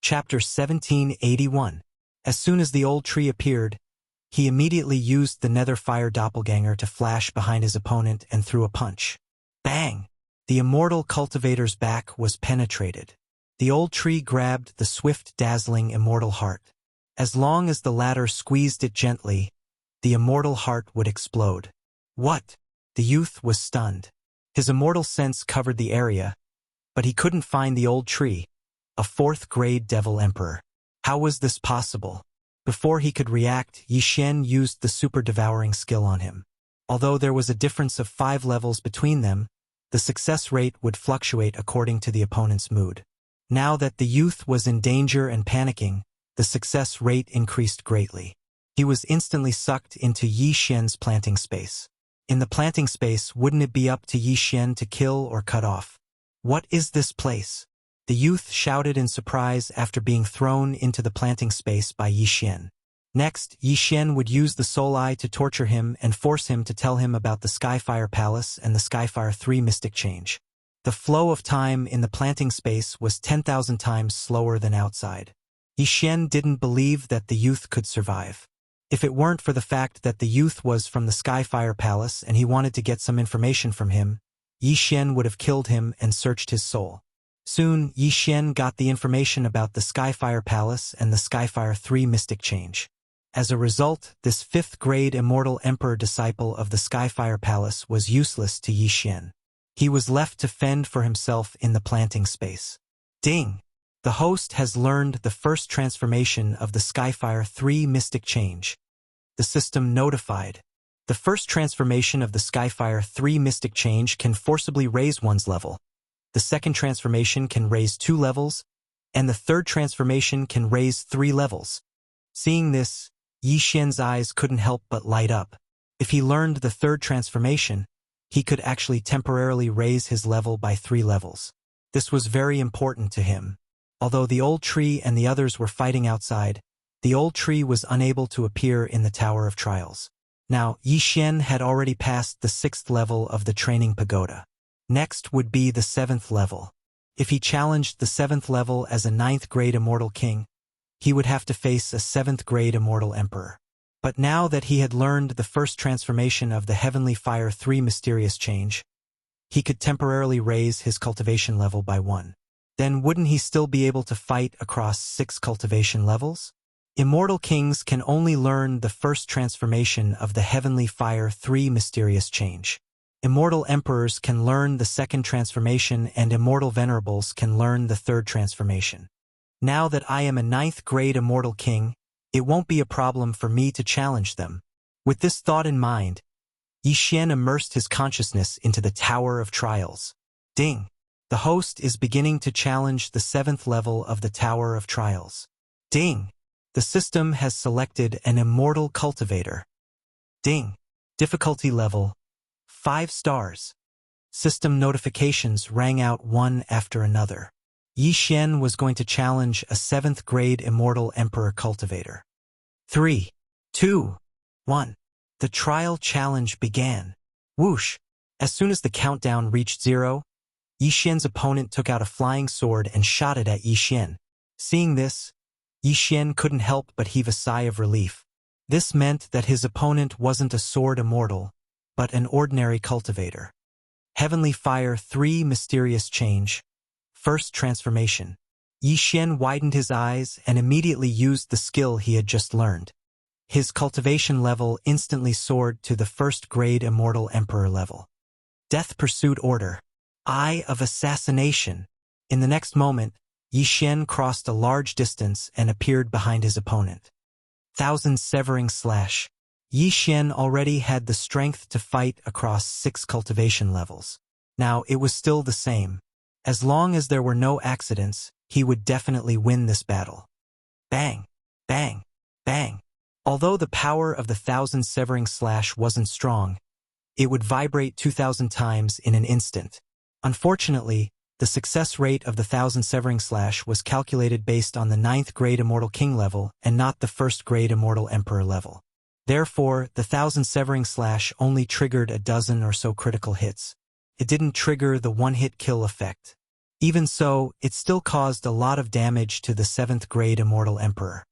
Chapter 1781. As soon as the old tree appeared, he immediately used the nether fire doppelganger to flash behind his opponent and threw a punch. Bang! The immortal cultivator's back was penetrated. The old tree grabbed the swift, dazzling immortal heart. As long as the latter squeezed it gently, the immortal heart would explode. What? The youth was stunned. His immortal sense covered the area, but he couldn't find the old tree, a fourth-grade devil emperor. How was this possible? Before he could react, Yi Xian used the super-devouring skill on him. Although there was a difference of 5 levels between them, the success rate would fluctuate according to the opponent's mood. Now that the youth was in danger and panicking, the success rate increased greatly. He was instantly sucked into Yi Xian's planting space. In the planting space, wouldn't it be up to Yi Xian to kill or cut off? What is this place? The youth shouted in surprise after being thrown into the planting space by Yi Xian. Next, Yi Xian would use the Soul Eye to torture him and force him to tell him about the Skyfire Palace and the Skyfire 3 mystic change. The flow of time in the planting space was 10,000 times slower than outside. Yi Xian didn't believe that the youth could survive. If it weren't for the fact that the youth was from the Skyfire Palace and he wanted to get some information from him, Yi Xian would have killed him and searched his soul. Soon, Yi Xian got the information about the Skyfire Palace and the Skyfire 3 mystic change. As a result, this 5th-grade immortal emperor disciple of the Skyfire Palace was useless to Yi Xian. He was left to fend for himself in the planting space. Ding! The host has learned the first transformation of the Skyfire 3 mystic change. The system notified. The first transformation of the Skyfire 3 mystic change can forcibly raise one's level. The second transformation can raise 2 levels, and the third transformation can raise 3 levels. Seeing this, Yi Xian's eyes couldn't help but light up. If he learned the third transformation, he could actually temporarily raise his level by 3 levels. This was very important to him. Although the old tree and the others were fighting outside, the old tree was unable to appear in the Tower of Trials. Now, Yi Xian had already passed the 6th level of the training pagoda. Next would be the 7th level. If he challenged the 7th level as a 9th-grade immortal king, he would have to face a 7th-grade immortal emperor. But now that he had learned the first transformation of the Heavenly Fire 3 mysterious change, he could temporarily raise his cultivation level by 1. Then wouldn't he still be able to fight across 6 cultivation levels? Immortal kings can only learn the first transformation of the Heavenly Fire 3 mysterious change. Immortal emperors can learn the second transformation and immortal venerables can learn the third transformation. Now that I am a 9th-grade immortal king, it won't be a problem for me to challenge them. With this thought in mind, Yi Xian immersed his consciousness into the Tower of Trials. Ding! The host is beginning to challenge the 7th level of the Tower of Trials. Ding! The system has selected an immortal cultivator. Ding! Difficulty level 5 stars. System notifications rang out one after another. Yi Xian was going to challenge a 7th-grade immortal emperor cultivator. 3, 2, 1. The trial challenge began. Whoosh! As soon as the countdown reached 0, Yi Xian's opponent took out a flying sword and shot it at Yi Xian. Seeing this, Yi Xian couldn't help but heave a sigh of relief. This meant that his opponent wasn't a sword immortal, but an ordinary cultivator. Heavenly Fire 3 mysterious change. First transformation. Yi Xian widened his eyes and immediately used the skill he had just learned. His cultivation level instantly soared to the 1st-grade immortal emperor level. Death Pursuit Order. Eye of Assassination. In the next moment, Yi Xian crossed a large distance and appeared behind his opponent. Thousand Severing Slash. Yi Xian already had the strength to fight across 6 cultivation levels. Now, it was still the same. As long as there were no accidents, he would definitely win this battle. Bang! Bang! Bang! Although the power of the Thousand Severing Slash wasn't strong, it would vibrate 2,000 times in an instant. Unfortunately, the success rate of the Thousand Severing Slash was calculated based on the 9th-grade Immortal King level and not the 1st-grade Immortal Emperor level. Therefore, the Thousand Severing Slash only triggered a dozen or so critical hits. It didn't trigger the one-hit kill effect. Even so, it still caused a lot of damage to the 7th grade Immortal Emperor.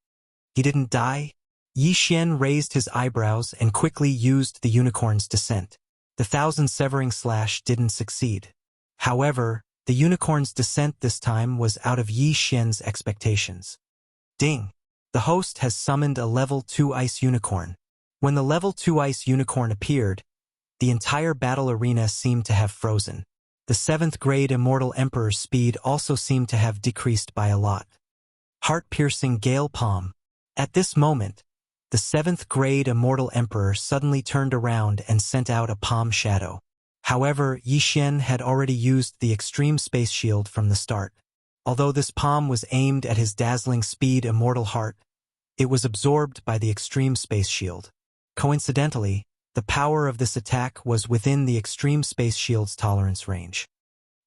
He didn't die? Yi Xian raised his eyebrows and quickly used the unicorn's descent. The 1,000 severing slash didn't succeed. However, the unicorn's descent this time was out of Yi Xian's expectations. Ding! The host has summoned a level 2 ice unicorn. When the level 2 ice unicorn appeared, the entire battle arena seemed to have frozen. The 7th grade Immortal Emperor's speed also seemed to have decreased by a lot. Heart-piercing Gale Palm. At this moment, the 7th grade Immortal Emperor suddenly turned around and sent out a palm shadow. However, Yi Xian had already used the extreme space shield from the start. Although this palm was aimed at his dazzling speed Immortal Heart, it was absorbed by the extreme space shield. Coincidentally, the power of this attack was within the extreme space shield's tolerance range.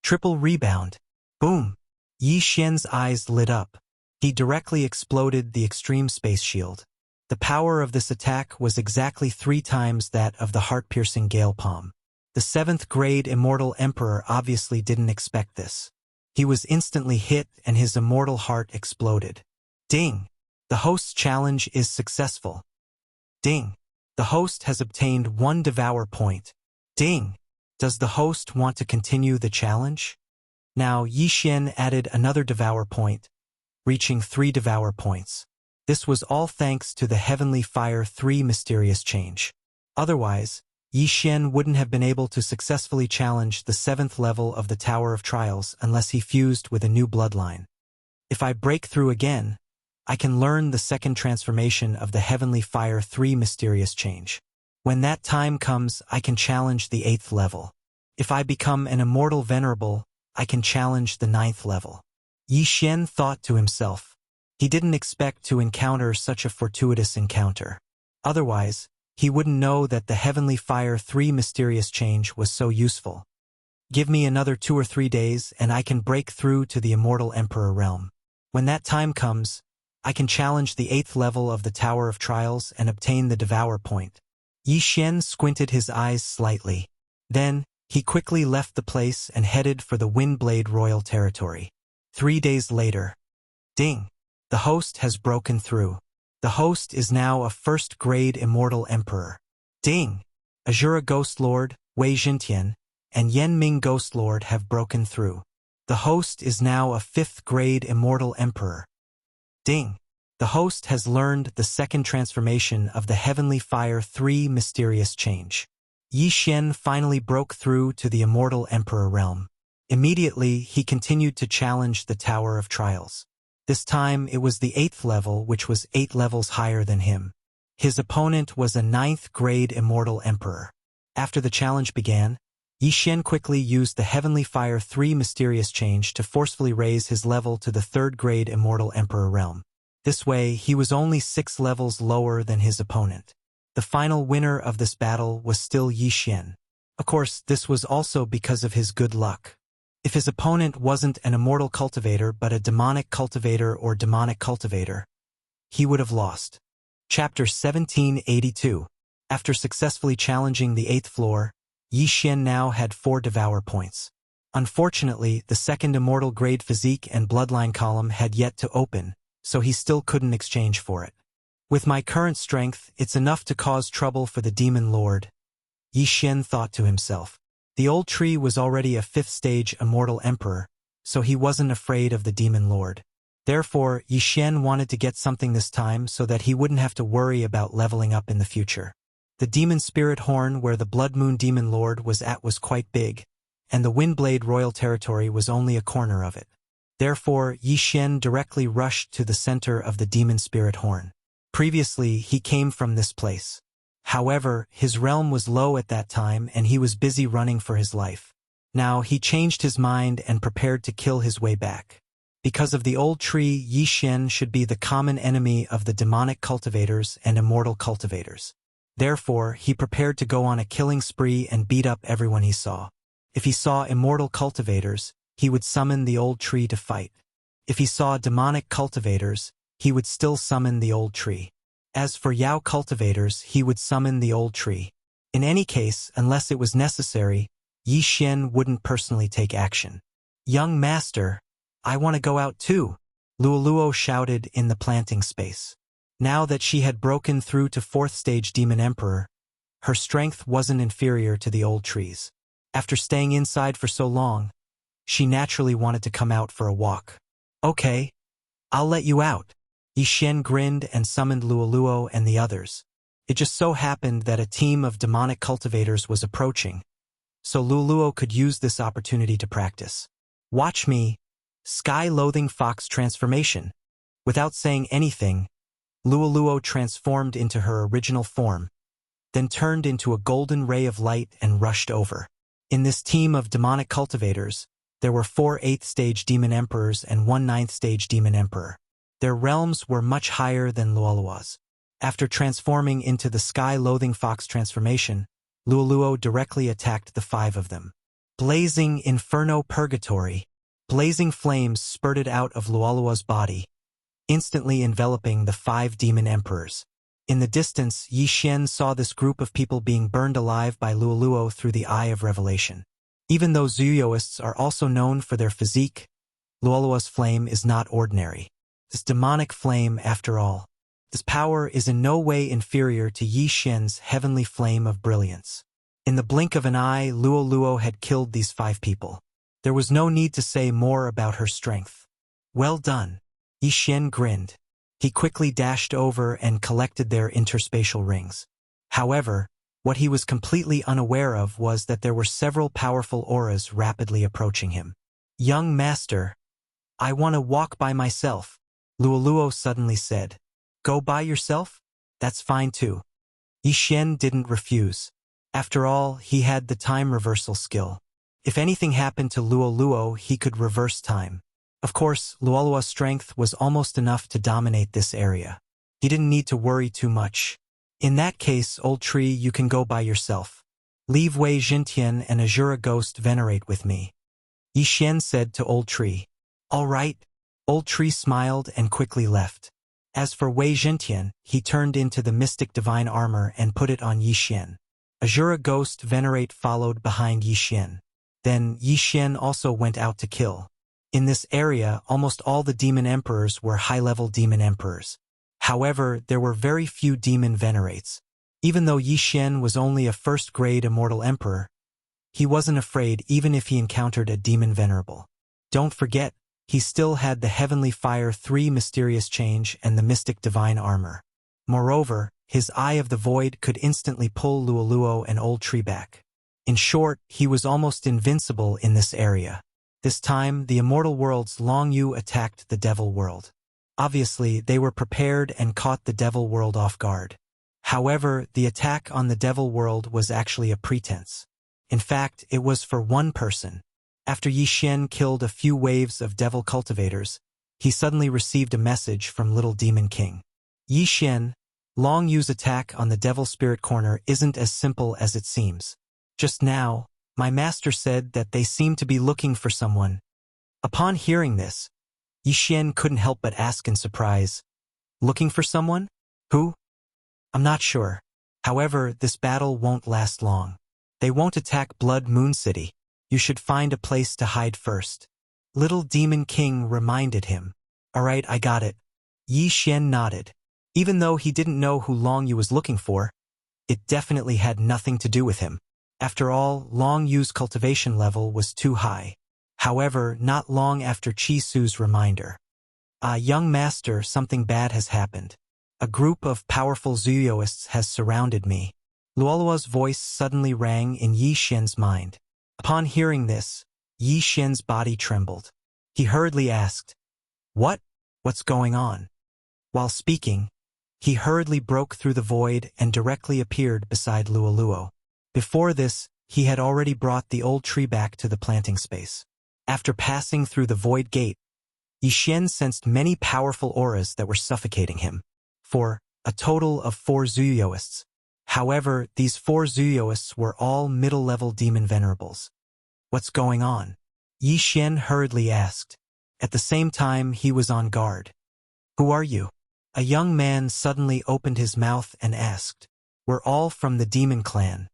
Triple rebound. Boom! Yi Xian's eyes lit up. He directly exploded the extreme space shield. The power of this attack was exactly 3 times that of the heart-piercing Gale Palm. The 7th grade Immortal Emperor obviously didn't expect this. He was instantly hit and his immortal heart exploded. Ding! The host's challenge is successful. Ding! The host has obtained 1 Devour point. Ding! Does the host want to continue the challenge? Now Yi Xian added another Devour point, reaching 3 Devour points. This was all thanks to the Heavenly Fire 3 mysterious change. Otherwise, Yi Xian wouldn't have been able to successfully challenge the 7th level of the Tower of Trials unless he fused with a new bloodline. If I break through again, I can learn the 2nd transformation of the Heavenly Fire 3 mysterious change. When that time comes, I can challenge the 8th level. If I become an Immortal Venerable, I can challenge the 9th level. Yi Xian thought to himself. He didn't expect to encounter such a fortuitous encounter. Otherwise, he wouldn't know that the Heavenly Fire 3 mysterious change was so useful. Give me another 2 or 3 days and I can break through to the Immortal Emperor realm. When that time comes, I can challenge the 8th level of the Tower of Trials and obtain the Devour point. Yi Xian squinted his eyes slightly. Then, he quickly left the place and headed for the Windblade Royal Territory. 3 days later. Ding! The host has broken through. The host is now a 1st grade Immortal Emperor. Ding! Azura Ghost Lord, Wei Jintian, and Yan Ming Ghost Lord have broken through. The host is now a 5th grade Immortal Emperor. Ding! The host has learned the 2nd transformation of the Heavenly Fire 3 mysterious change. Yi Xian finally broke through to the Immortal Emperor realm. Immediately, he continued to challenge the Tower of Trials. This time, it was the 8th level, which was 8 levels higher than him. His opponent was a 9th grade Immortal Emperor. After the challenge began, Yi Xian quickly used the Heavenly Fire 3 mysterious change to forcefully raise his level to the 3rd grade Immortal Emperor realm. This way, he was only 6 levels lower than his opponent. The final winner of this battle was still Yi Xian. Of course, this was also because of his good luck. If his opponent wasn't an immortal cultivator but a demonic cultivator or demonic cultivator, he would have lost. Chapter 1782. After successfully challenging the 8th floor, Yi Xian now had 4 Devour points. Unfortunately, the 2nd immortal grade physique and bloodline column had yet to open, so he still couldn't exchange for it. With my current strength, it's enough to cause trouble for the Demon Lord, Yi Xian thought to himself. The old tree was already a 5th stage Immortal Emperor, so he wasn't afraid of the Demon Lord. Therefore, Yi Xian wanted to get something this time so that he wouldn't have to worry about leveling up in the future. The Demon Spirit Horn where the Blood Moon Demon Lord was at was quite big, and the Windblade Royal Territory was only a corner of it. Therefore, Yi Xian directly rushed to the center of the Demon Spirit Horn. Previously, he came from this place. However, his realm was low at that time and he was busy running for his life. Now, he changed his mind and prepared to kill his way back. Because of the old tree, Yi Xian should be the common enemy of the demonic cultivators and immortal cultivators. Therefore, he prepared to go on a killing spree and beat up everyone he saw. If he saw immortal cultivators, he would summon the old tree to fight. If he saw demonic cultivators, he would still summon the old tree. As for Yao cultivators, he would summon the old tree. In any case, unless it was necessary, Yi Xian wouldn't personally take action. Young master, I want to go out too, Luoluo shouted in the planting space. Now that she had broken through to 4th stage Demon Emperor, her strength wasn't inferior to the old trees. After staying inside for so long, she naturally wanted to come out for a walk. Okay, I'll let you out. Yixin grinned and summoned Luoluo and the others. It just so happened that a team of demonic cultivators was approaching, so Luoluo could use this opportunity to practice. Watch me, Sky-Loathing Fox transformation. Without saying anything, Luoluo transformed into her original form, then turned into a golden ray of light and rushed over. In this team of demonic cultivators, there were 4 8th stage Demon Emperors and 1 9th stage Demon Emperor. Their realms were much higher than Luoluo's. After transforming into the Sky-Loathing Fox transformation, Luoluo directly attacked the 5 of them. Blazing Inferno Purgatory. Blazing flames spurted out of Luoluo's body, instantly enveloping the 5 demon emperors. In the distance, Yixin saw this group of people being burned alive by Luoluo through the Eye of Revelation. Even though Zuyoists are also known for their physique, Luoluo's flame is not ordinary. This demonic flame, after all. This power is in no way inferior to Yixin's heavenly flame of brilliance. In the blink of an eye, Luoluo had killed these 5 people. There was no need to say more about her strength. Well done. Yixin grinned. He quickly dashed over and collected their interspatial rings. However, what he was completely unaware of was that there were several powerful auras rapidly approaching him. Young master, I want to walk by myself, Luoluo suddenly said. Go by yourself? That's fine too. Yixin didn't refuse. After all, he had the time reversal skill. If anything happened to Luoluo, he could reverse time. Of course, Luoluo's strength was almost enough to dominate this area. He didn't need to worry too much. In that case, old tree, you can go by yourself. Leave Wei Jintian and Azura Ghost venerate with me. Yixin said to old tree. All right. Old tree smiled and quickly left. As for Wei Jintian, he turned into the mystic divine armor and put it on Yixin. Azura Ghost venerate followed behind Yixin. Then Yixin also went out to kill. In this area, almost all the demon emperors were high-level demon emperors. However, there were very few demon venerates. Even though Yixin was only a first-grade immortal emperor, he wasn't afraid even if he encountered a demon venerable. Don't forget, he still had the Heavenly Fire 3 mysterious change and the mystic divine armor. Moreover, his Eye of the Void could instantly pull Luoluo and Old Tree back. In short, he was almost invincible in this area. This time, the immortal world's Long Yu attacked the devil world. Obviously, they were prepared and caught the devil world off guard. However, the attack on the devil world was actually a pretense. In fact, it was for one person. After Yixin killed a few waves of devil cultivators, he suddenly received a message from Little Demon King. Yixin, Long Yu's attack on the devil spirit corner isn't as simple as it seems. Just now, my master said that they seem to be looking for someone. Upon hearing this, Yixin couldn't help but ask in surprise, looking for someone? Who? I'm not sure. However, this battle won't last long. They won't attack Blood Moon City. You should find a place to hide first. Little Demon King reminded him. Alright, I got it. Yixin nodded. Even though he didn't know who Long Yu was looking for, it definitely had nothing to do with him. After all, Long Yu's cultivation level was too high. However, not long after Chi Su's reminder. Young master, something bad has happened. A group of powerful Zuyoists has surrounded me. Luoluo's voice suddenly rang in Yixin's mind. Upon hearing this, Yixin's body trembled. He hurriedly asked, What? What's going on? While speaking, he hurriedly broke through the void and directly appeared beside Luoluo. Before this, he had already brought the old tree back to the planting space. After passing through the void gate, Yixin sensed many powerful auras that were suffocating him. For a total of 4 Zuyoists. However, these 4 Zuyoists were all middle-level demon venerables. What's going on? Yixin hurriedly asked. At the same time, he was on guard. Who are you? A young man suddenly opened his mouth and asked. We're all from the demon clan.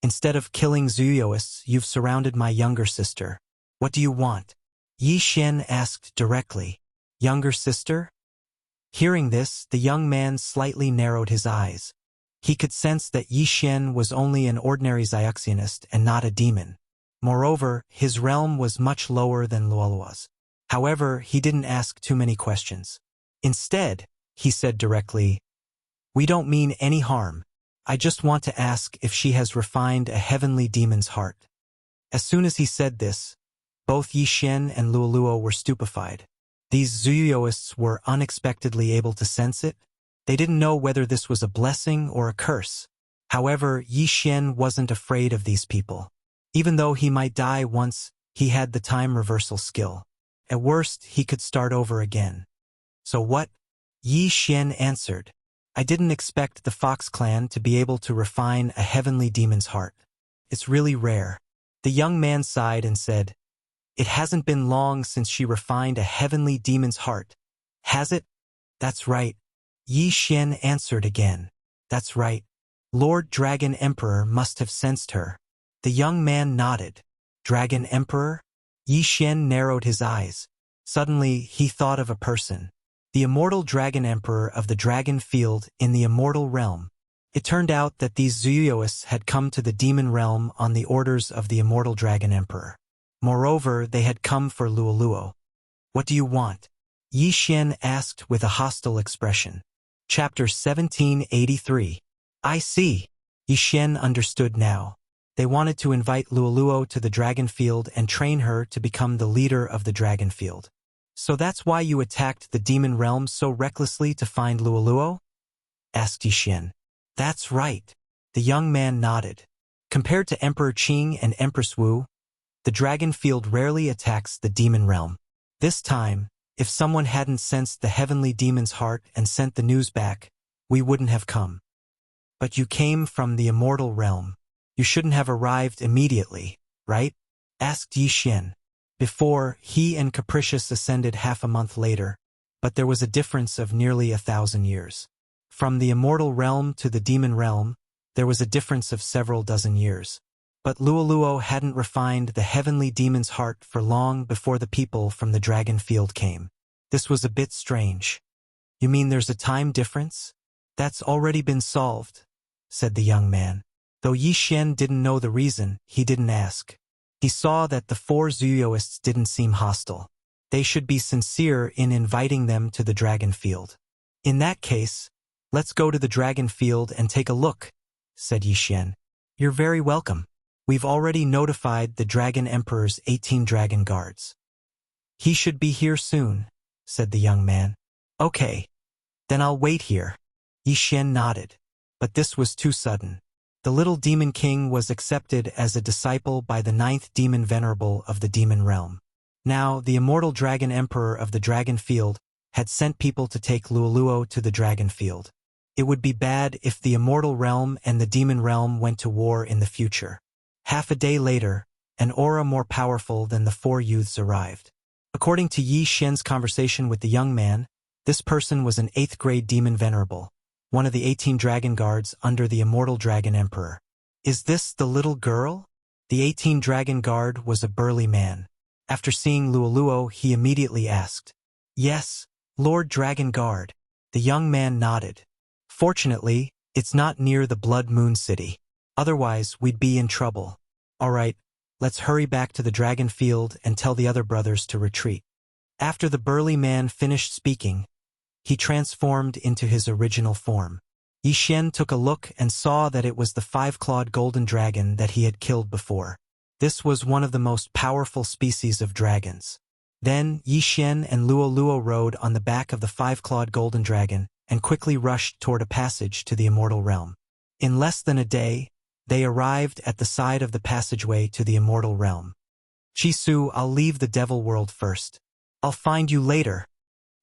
Instead of killing Zuyoists, you've surrounded my younger sister. What do you want? Yi Xian asked directly. Younger sister? Hearing this, the young man slightly narrowed his eyes. He could sense that Yi Xian was only an ordinary Xiaoxianist and not a demon. Moreover, his realm was much lower than Luoluo's. However, he didn't ask too many questions. Instead, he said directly, "We don't mean any harm. I just want to ask if she has refined a heavenly demon's heart." As soon as he said this, both Yi Xian and Luoluo were stupefied. These Zuyuoists were unexpectedly able to sense it. They didn't know whether this was a blessing or a curse. However, Yi Xian wasn't afraid of these people. Even though he might die once, he had the time reversal skill. At worst, he could start over again. "So what?" Yi Xian answered. "I didn't expect the Fox clan to be able to refine a heavenly demon's heart. It's really rare." The young man sighed and said, "It hasn't been long since she refined a heavenly demon's heart, has it?" "That's right." Yi Xian answered again. "That's right. Lord Dragon Emperor must have sensed her." The young man nodded. "Dragon Emperor?" Yi Xian narrowed his eyes. Suddenly, he thought of a person. The immortal Dragon Emperor of the Dragon Field in the Immortal Realm. It turned out that these Zuyuoists had come to the Demon Realm on the orders of the immortal Dragon Emperor. Moreover, they had come for Luoluo. "What do you want?" Yi Xian asked with a hostile expression. Chapter 1783. "I see." Yi Xian understood now. They wanted to invite Luoluo to the Dragon Field and train her to become the leader of the Dragon Field. "So that's why you attacked the Demon Realm so recklessly to find Luoluo?" asked Yi Xian. "That's right." The young man nodded. Compared to Emperor Qing and Empress Wu, the Dragon Field rarely attacks the Demon Realm. This time, if someone hadn't sensed the heavenly demon's heart and sent the news back, we wouldn't have come. "But you came from the Immortal Realm. You shouldn't have arrived immediately, right?" asked Yi Xian. Before, he and Capricious ascended half a month later, but there was a difference of nearly 1,000 years. From the Immortal Realm to the Demon Realm, there was a difference of several dozen years. But Luoluo hadn't refined the heavenly demon's heart for long before the people from the Dragon Field came. This was a bit strange. "You mean there's a time difference?" "That's already been solved," said the young man. Though Yi Xian didn't know the reason, he didn't ask. He saw that the 4 Zuyuoists didn't seem hostile. They should be sincere in inviting them to the Dragon Field. "In that case, let's go to the Dragon Field and take a look," said Yi Xian. "You're very welcome. We've already notified the Dragon Emperor's 18 dragon guards." "He should be here soon," said the young man. "Okay. Then I'll wait here." Yi Xian nodded. But this was too sudden. The little Demon King was accepted as a disciple by the 9th Demon Venerable of the Demon Realm. Now, the immortal Dragon Emperor of the Dragon Field had sent people to take Luoluo to the Dragon Field. It would be bad if the Immortal Realm and the Demon Realm went to war in the future. Half a day later, an aura more powerful than the 4 youths arrived. According to Yi Xian's conversation with the young man, this person was an 8th grade Demon Venerable, one of the 18 dragon guards under the immortal Dragon Emperor. "Is this the little girl?" The 18 dragon guard was a burly man. After seeing Luoluo, he immediately asked, "Yes, Lord Dragon Guard." The young man nodded. "Fortunately, it's not near the Blood Moon City. Otherwise, we'd be in trouble. All right, let's hurry back to the Dragon Field and tell the other brothers to retreat." After the burly man finished speaking, he transformed into his original form. Yi Xian took a look and saw that it was the 5-clawed golden dragon that he had killed before. This was one of the most powerful species of dragons. Then Yi Xian and Luoluo rode on the back of the 5-clawed golden dragon and quickly rushed toward a passage to the Immortal Realm. In less than a day, they arrived at the side of the passageway to the Immortal Realm. "Chisu, I'll leave the Devil World first. I'll find you later."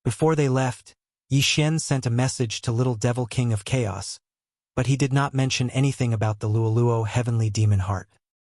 Before they left, Yi Xian sent a message to Little Devil King of Chaos, but he did not mention anything about the Luoluo Heavenly Demon Heart.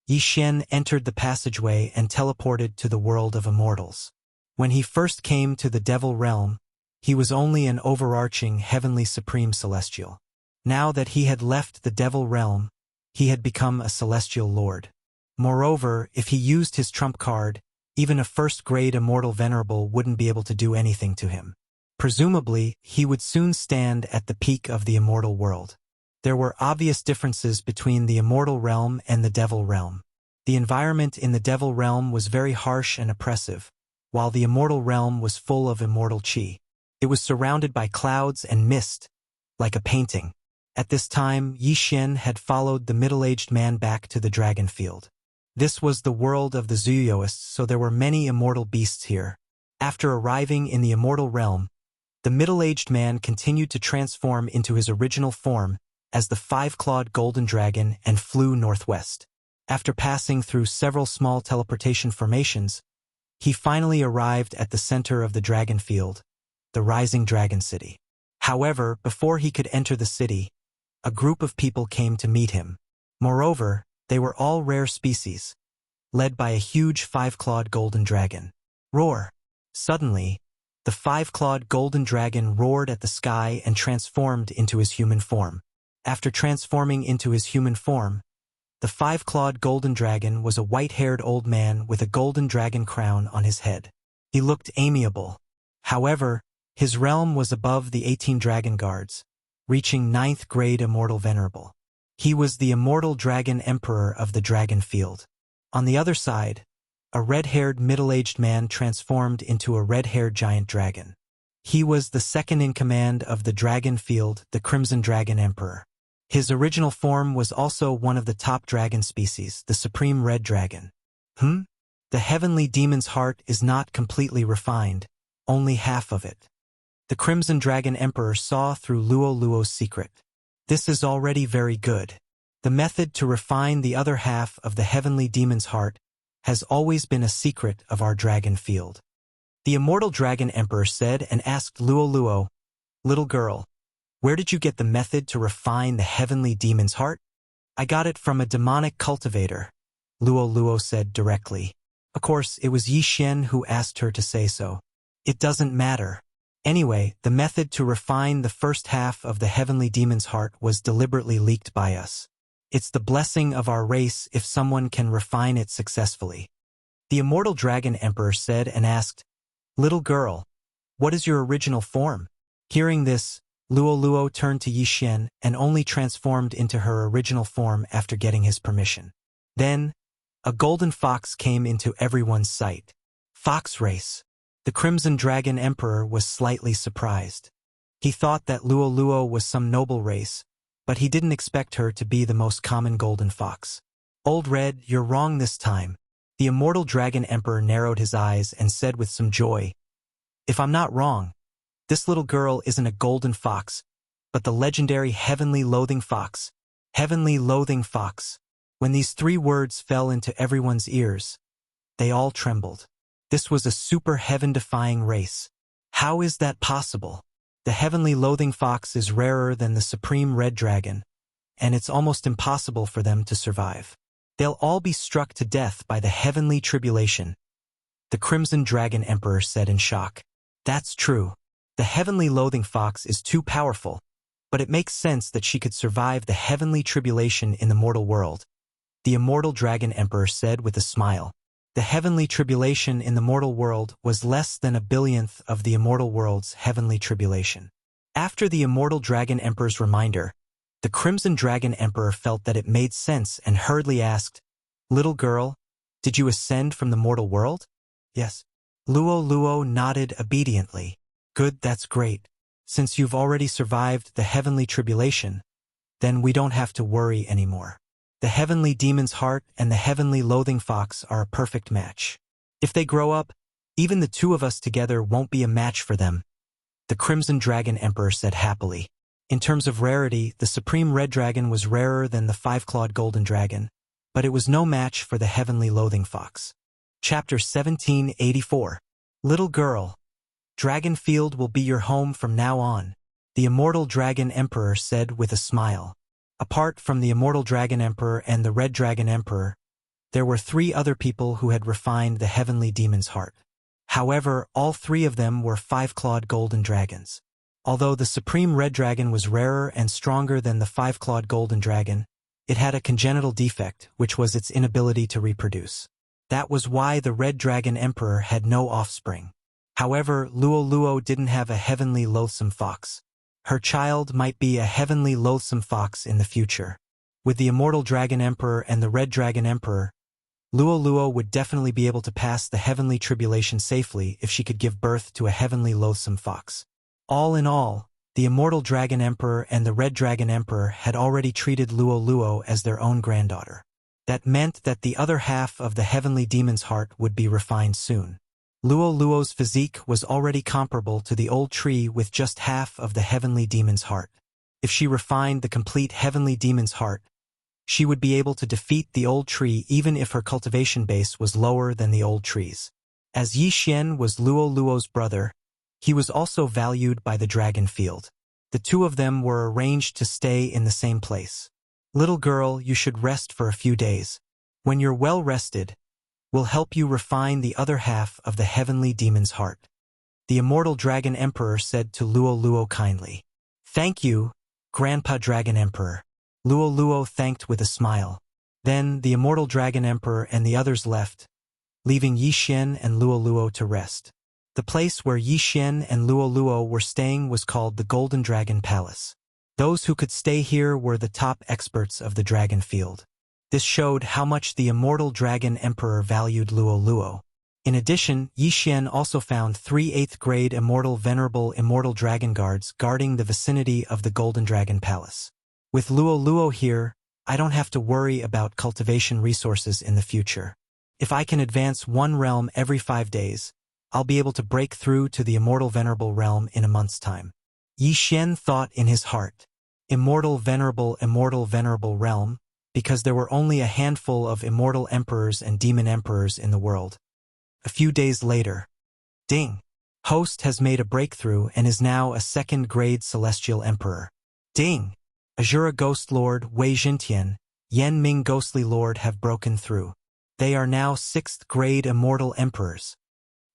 Yi Xian entered the passageway and teleported to the world of immortals. When he first came to the Devil Realm, he was only an overarching Heavenly Supreme Celestial. Now that he had left the Devil Realm, he had become a Celestial Lord. Moreover, if he used his trump card, Even a first-grade immortal venerable wouldn't be able to do anything to him. Presumably, he would soon stand at the peak of the immortal world. There were obvious differences between the immortal realm and the devil realm. The environment in the devil realm was very harsh and oppressive, while the immortal realm was full of immortal chi. It was surrounded by clouds and mist, like a painting. At this time, Yi Xian had followed the middle-aged man back to the dragon field. This was the world of the Zuyoists, so there were many immortal beasts here. After arriving in the immortal realm, the middle-aged man continued to transform into his original form as the five-clawed golden dragon and flew northwest. After passing through several small teleportation formations, he finally arrived at the center of the dragon field, the rising dragon city. However, before he could enter the city, a group of people came to meet him. Moreover, they were all rare species, led by a huge five-clawed golden dragon. Roar! Suddenly, the five-clawed golden dragon roared at the sky and transformed into his human form. After transforming into his human form, the five-clawed golden dragon was a white-haired old man with a golden dragon crown on his head. He looked amiable. However, his realm was above the 18 dragon guards, reaching 9th grade immortal venerable. He was the immortal dragon emperor of the dragon field. On the other side, a red-haired middle-aged man transformed into a red-haired giant dragon. He was the second in command of the dragon field, the Crimson Dragon Emperor. His original form was also one of the top dragon species, the Supreme Red Dragon. The heavenly demon's heart is not completely refined, only half of it. The Crimson Dragon Emperor saw through Luo Luo's secret. This is already very good. The method to refine the other half of the heavenly demon's heart has always been a secret of our dragon field. The immortal dragon emperor said and asked Luo Luo, "Little girl, where did you get the method to refine the heavenly demon's heart?" "I got it from a demonic cultivator," Luo Luo said directly. Of course, it was Yi Xian who asked her to say so. It doesn't matter. Anyway, the method to refine the first half of the heavenly demon's heart was deliberately leaked by us. It's the blessing of our race if someone can refine it successfully. The immortal dragon emperor said and asked, "Little girl, what is your original form?" Hearing this, Luo Luo turned to Yi Xian and only transformed into her original form after getting his permission. Then, a golden fox came into everyone's sight. Fox race. The Crimson Dragon Emperor was slightly surprised. He thought that Luo Luo was some noble race, but he didn't expect her to be the most common golden fox. "Old Red, you're wrong this time." The immortal Dragon Emperor narrowed his eyes and said with some joy, "If I'm not wrong, this little girl isn't a golden fox, but the legendary Heavenly Loathing Fox. Heavenly Loathing Fox." When these 3 words fell into everyone's ears, they all trembled. This was a super heaven-defying race. How is that possible? The Heavenly Loathing Fox is rarer than the Supreme Red Dragon, and it's almost impossible for them to survive. They'll all be struck to death by the heavenly tribulation, the Crimson Dragon Emperor said in shock. That's true. The Heavenly Loathing Fox is too powerful, but it makes sense that she could survive the heavenly tribulation in the mortal world, the immortal Dragon Emperor said with a smile. The heavenly tribulation in the mortal world was less than a billionth of the immortal world's heavenly tribulation. After the immortal Dragon Emperor's reminder, the Crimson Dragon Emperor felt that it made sense and hurriedly asked, "Little girl, did you ascend from the mortal world?" "Yes." Luo Luo nodded obediently. "Good, that's great. Since you've already survived the heavenly tribulation, then we don't have to worry anymore. The heavenly demon's heart and the heavenly loathing fox are a perfect match. If they grow up, even the 2 of us together won't be a match for them," the Crimson Dragon Emperor said happily. In terms of rarity, the Supreme Red Dragon was rarer than the 5-clawed Golden Dragon, but it was no match for the heavenly loathing fox. Chapter 1784. Little girl, Dragonfield will be your home from now on, the immortal Dragon Emperor said with a smile. Apart from the immortal Dragon Emperor and the Red Dragon Emperor, there were 3 other people who had refined the heavenly demon's heart. However, all 3 of them were 5-clawed golden dragons. Although the Supreme Red Dragon was rarer and stronger than the 5-clawed golden dragon, it had a congenital defect, which was its inability to reproduce. That was why the Red Dragon Emperor had no offspring. However, Luo didn't have a heavenly loathsome fox. Her child might be a heavenly loathsome fox in the future. With the Immortal Dragon Emperor and the Red Dragon Emperor, Luo would definitely be able to pass the heavenly tribulation safely if she could give birth to a heavenly loathsome fox. All in all, the Immortal Dragon Emperor and the Red Dragon Emperor had already treated Luo as their own granddaughter. That meant that the other half of the heavenly demon's heart would be refined soon. Luo's physique was already comparable to the old tree with just half of the heavenly demon's heart. If she refined the complete heavenly demon's heart, she would be able to defeat the old tree even if her cultivation base was lower than the old tree's. As Yi Xian was Luo's brother, he was also valued by the dragon field. The two of them were arranged to stay in the same place. Little girl, you should rest for a few days. When you're well rested, we'll help you refine the other half of the heavenly demon's heart. The Immortal Dragon Emperor said to Luo kindly. Thank you, Grandpa Dragon Emperor. Luo thanked with a smile. Then the Immortal Dragon Emperor and the others left, leaving Yi Xian and Luo to rest. The place where Yi Xian and Luo were staying was called the Golden Dragon Palace. Those who could stay here were the top experts of the dragon field. This showed how much the Immortal Dragon Emperor valued Luo. In addition, Yi Xian also found 3 8th-grade Venerable Immortal Dragon Guards guarding the vicinity of the Golden Dragon Palace. With Luo here, I don't have to worry about cultivation resources in the future. If I can advance one realm every 5 days, I'll be able to break through to the Immortal Venerable realm in a month's time. Yi Xian thought in his heart, Immortal Venerable realm, because there were only a handful of Immortal Emperors and Demon Emperors in the world. A few days later, ding! Host has made a breakthrough and is now a 2nd-grade Celestial Emperor. Ding! Azura Ghost Lord Wei Jintian, Yan Ming Ghostly Lord have broken through. They are now 6th-grade Immortal Emperors.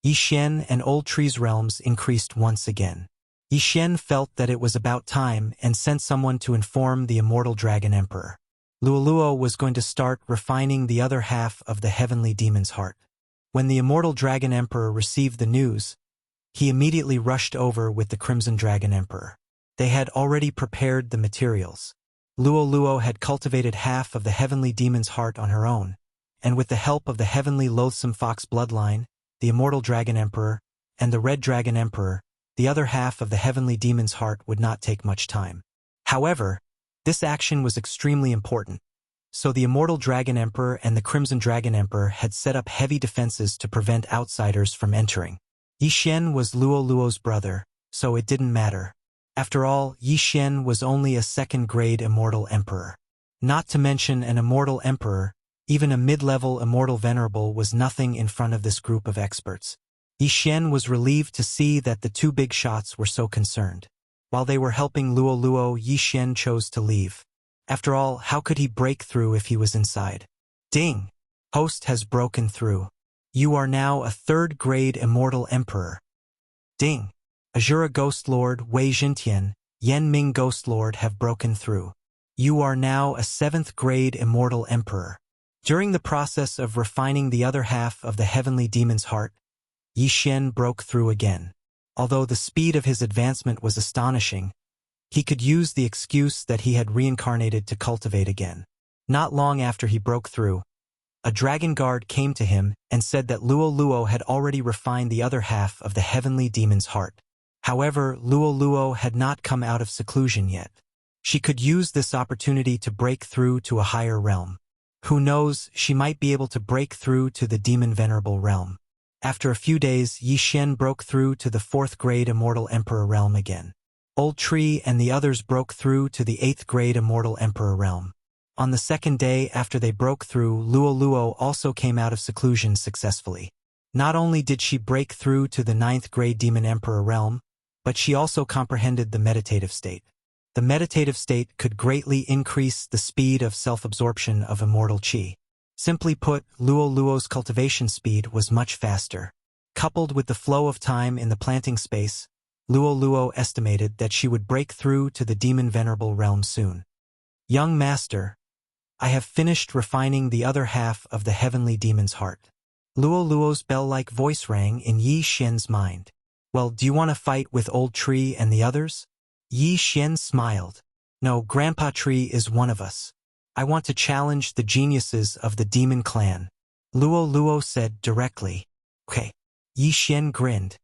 Yi Xian and Old Tree's realms increased once again. Yi Xian felt that it was about time and sent someone to inform the Immortal Dragon Emperor. Luo was going to start refining the other half of the heavenly demon's heart. When the Immortal Dragon Emperor received the news, he immediately rushed over with the Crimson Dragon Emperor. They had already prepared the materials. Luo had cultivated half of the heavenly demon's heart on her own, and with the help of the heavenly loathsome fox bloodline, the Immortal Dragon Emperor, and the Red Dragon Emperor, the other half of the heavenly demon's heart would not take much time. However, this action was extremely important, so the Immortal Dragon Emperor and the Crimson Dragon Emperor had set up heavy defenses to prevent outsiders from entering. Yi Xian was Luo's brother, so it didn't matter. After all, Yi Xian was only a 2nd-grade Immortal Emperor. Not to mention an Immortal Emperor, even a mid-level Immortal Venerable was nothing in front of this group of experts. Yi Xian was relieved to see that the 2 big shots were so concerned. While they were helping Luo, Yi Xian chose to leave. After all, how could he break through if he was inside? Ding! Host has broken through. You are now a 3rd-grade Immortal Emperor. Ding! Azura Ghost Lord Wei Jintian, Yan Ming Ghost Lord have broken through. You are now a 7th-grade Immortal Emperor. During the process of refining the other half of the heavenly demon's heart, Yi Xian broke through again. Although the speed of his advancement was astonishing, he could use the excuse that he had reincarnated to cultivate again. Not long after he broke through, a dragon guard came to him and said that Luo had already refined the other half of the heavenly demon's heart. However, Luo had not come out of seclusion yet. She could use this opportunity to break through to a higher realm. Who knows, she might be able to break through to the Demon Venerable realm. After a few days, Yi Xian broke through to the 4th-grade Immortal Emperor realm again. Old Tree and the others broke through to the 8th-grade Immortal Emperor realm. On the 2nd day after they broke through, Luo also came out of seclusion successfully. Not only did she break through to the 9th-grade Demon Emperor realm, but she also comprehended the meditative state. The meditative state could greatly increase the speed of self-absorption of immortal qi. Simply put, Luo's cultivation speed was much faster. Coupled with the flow of time in the planting space, Luo estimated that she would break through to the Demon Venerable realm soon. Young Master, I have finished refining the other half of the heavenly demon's heart. Luoluo's bell-like voice rang in Yi Xian's mind. Well, do you want to fight with Old Tree and the others? Yi Xian smiled. No, Grandpa Tree is one of us. I want to challenge the geniuses of the demon clan. Luoluo said directly. Okay. Yi Xian grinned.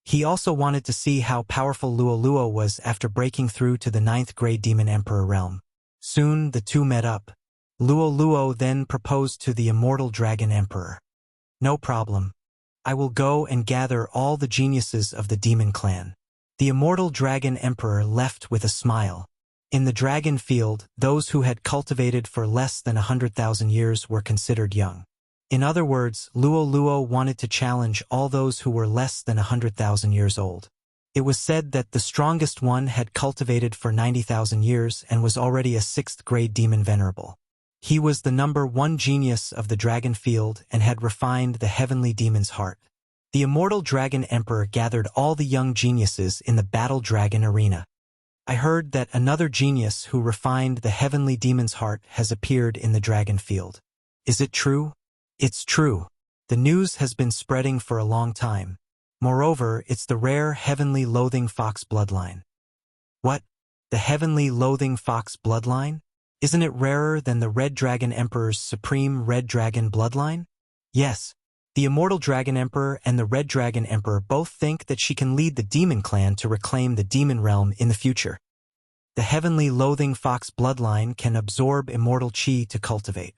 He also wanted to see how powerful Luoluo was after breaking through to the 9th grade Demon Emperor realm. Soon the two met up. Luoluo then proposed to the immortal Dragon Emperor. No problem. I will go and gather all the geniuses of the demon clan. The immortal Dragon Emperor left with a smile. In the dragon field, those who had cultivated for less than 100,000 years were considered young. In other words, Luoluo wanted to challenge all those who were less than 100,000 years old. It was said that the strongest one had cultivated for 90,000 years and was already a 6th grade demon venerable. He was the #1 genius of the dragon field and had refined the heavenly demon's heart. The immortal Dragon Emperor gathered all the young geniuses in the Battle Dragon arena. I heard that another genius who refined the heavenly demon's heart has appeared in the dragon field. Is it true? It's true. The news has been spreading for a long time. Moreover, it's the rare heavenly loathing fox bloodline. What? The heavenly loathing fox bloodline? Isn't it rarer than the Red Dragon Emperor's supreme Red Dragon bloodline? Yes. The immortal Dragon Emperor and the Red Dragon Emperor both think that she can lead the demon clan to reclaim the demon realm in the future. The heavenly loathing fox bloodline can absorb immortal chi to cultivate.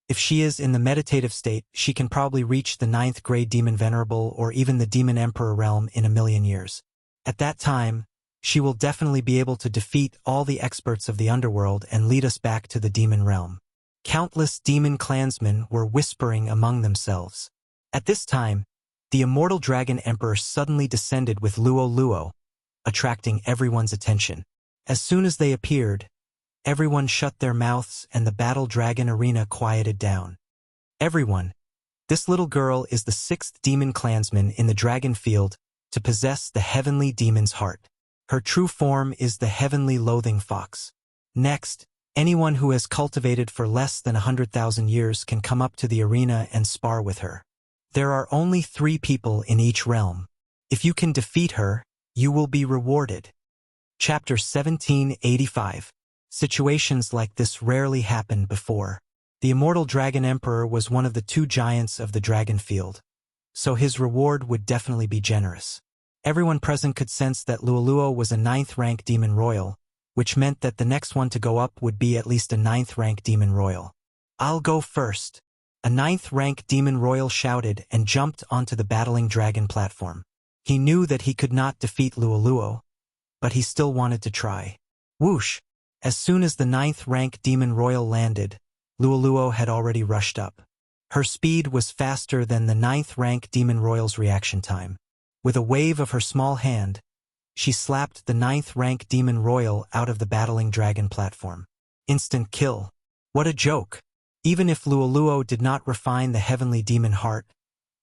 If she is in the meditative state, she can probably reach the 9th grade demon venerable or even the demon emperor realm in 1,000,000 years. At that time, she will definitely be able to defeat all the experts of the underworld and lead us back to the demon realm. Countless demon clansmen were whispering among themselves. At this time, the immortal Dragon Emperor suddenly descended with Luoluo, attracting everyone's attention. As soon as they appeared, everyone shut their mouths and the Battle Dragon arena quieted down. Everyone, this little girl is the 6th demon clansman in the dragon field to possess the heavenly demon's heart. Her true form is the heavenly loathing fox. Next, anyone who has cultivated for less than 100,000 years can come up to the arena and spar with her. There are only 3 people in each realm. If you can defeat her, you will be rewarded. Chapter 1785. Situations like this rarely happened before. The immortal Dragon Emperor was one of the 2 giants of the dragon field, so his reward would definitely be generous. Everyone present could sense that Luoluo was a 9th rank demon royal, which meant that the next one to go up would be at least a 9th rank demon royal. I'll go first. A 9th rank demon royal shouted and jumped onto the battling dragon platform. He knew that he could not defeat Luoluo, but he still wanted to try. Whoosh! As soon as the 9th rank demon royal landed, Luoluo had already rushed up. Her speed was faster than the 9th rank demon royal's reaction time. With a wave of her small hand, she slapped the 9th rank demon royal out of the battling dragon platform. Instant kill. What a joke! Even if Luoluo did not refine the heavenly demon heart,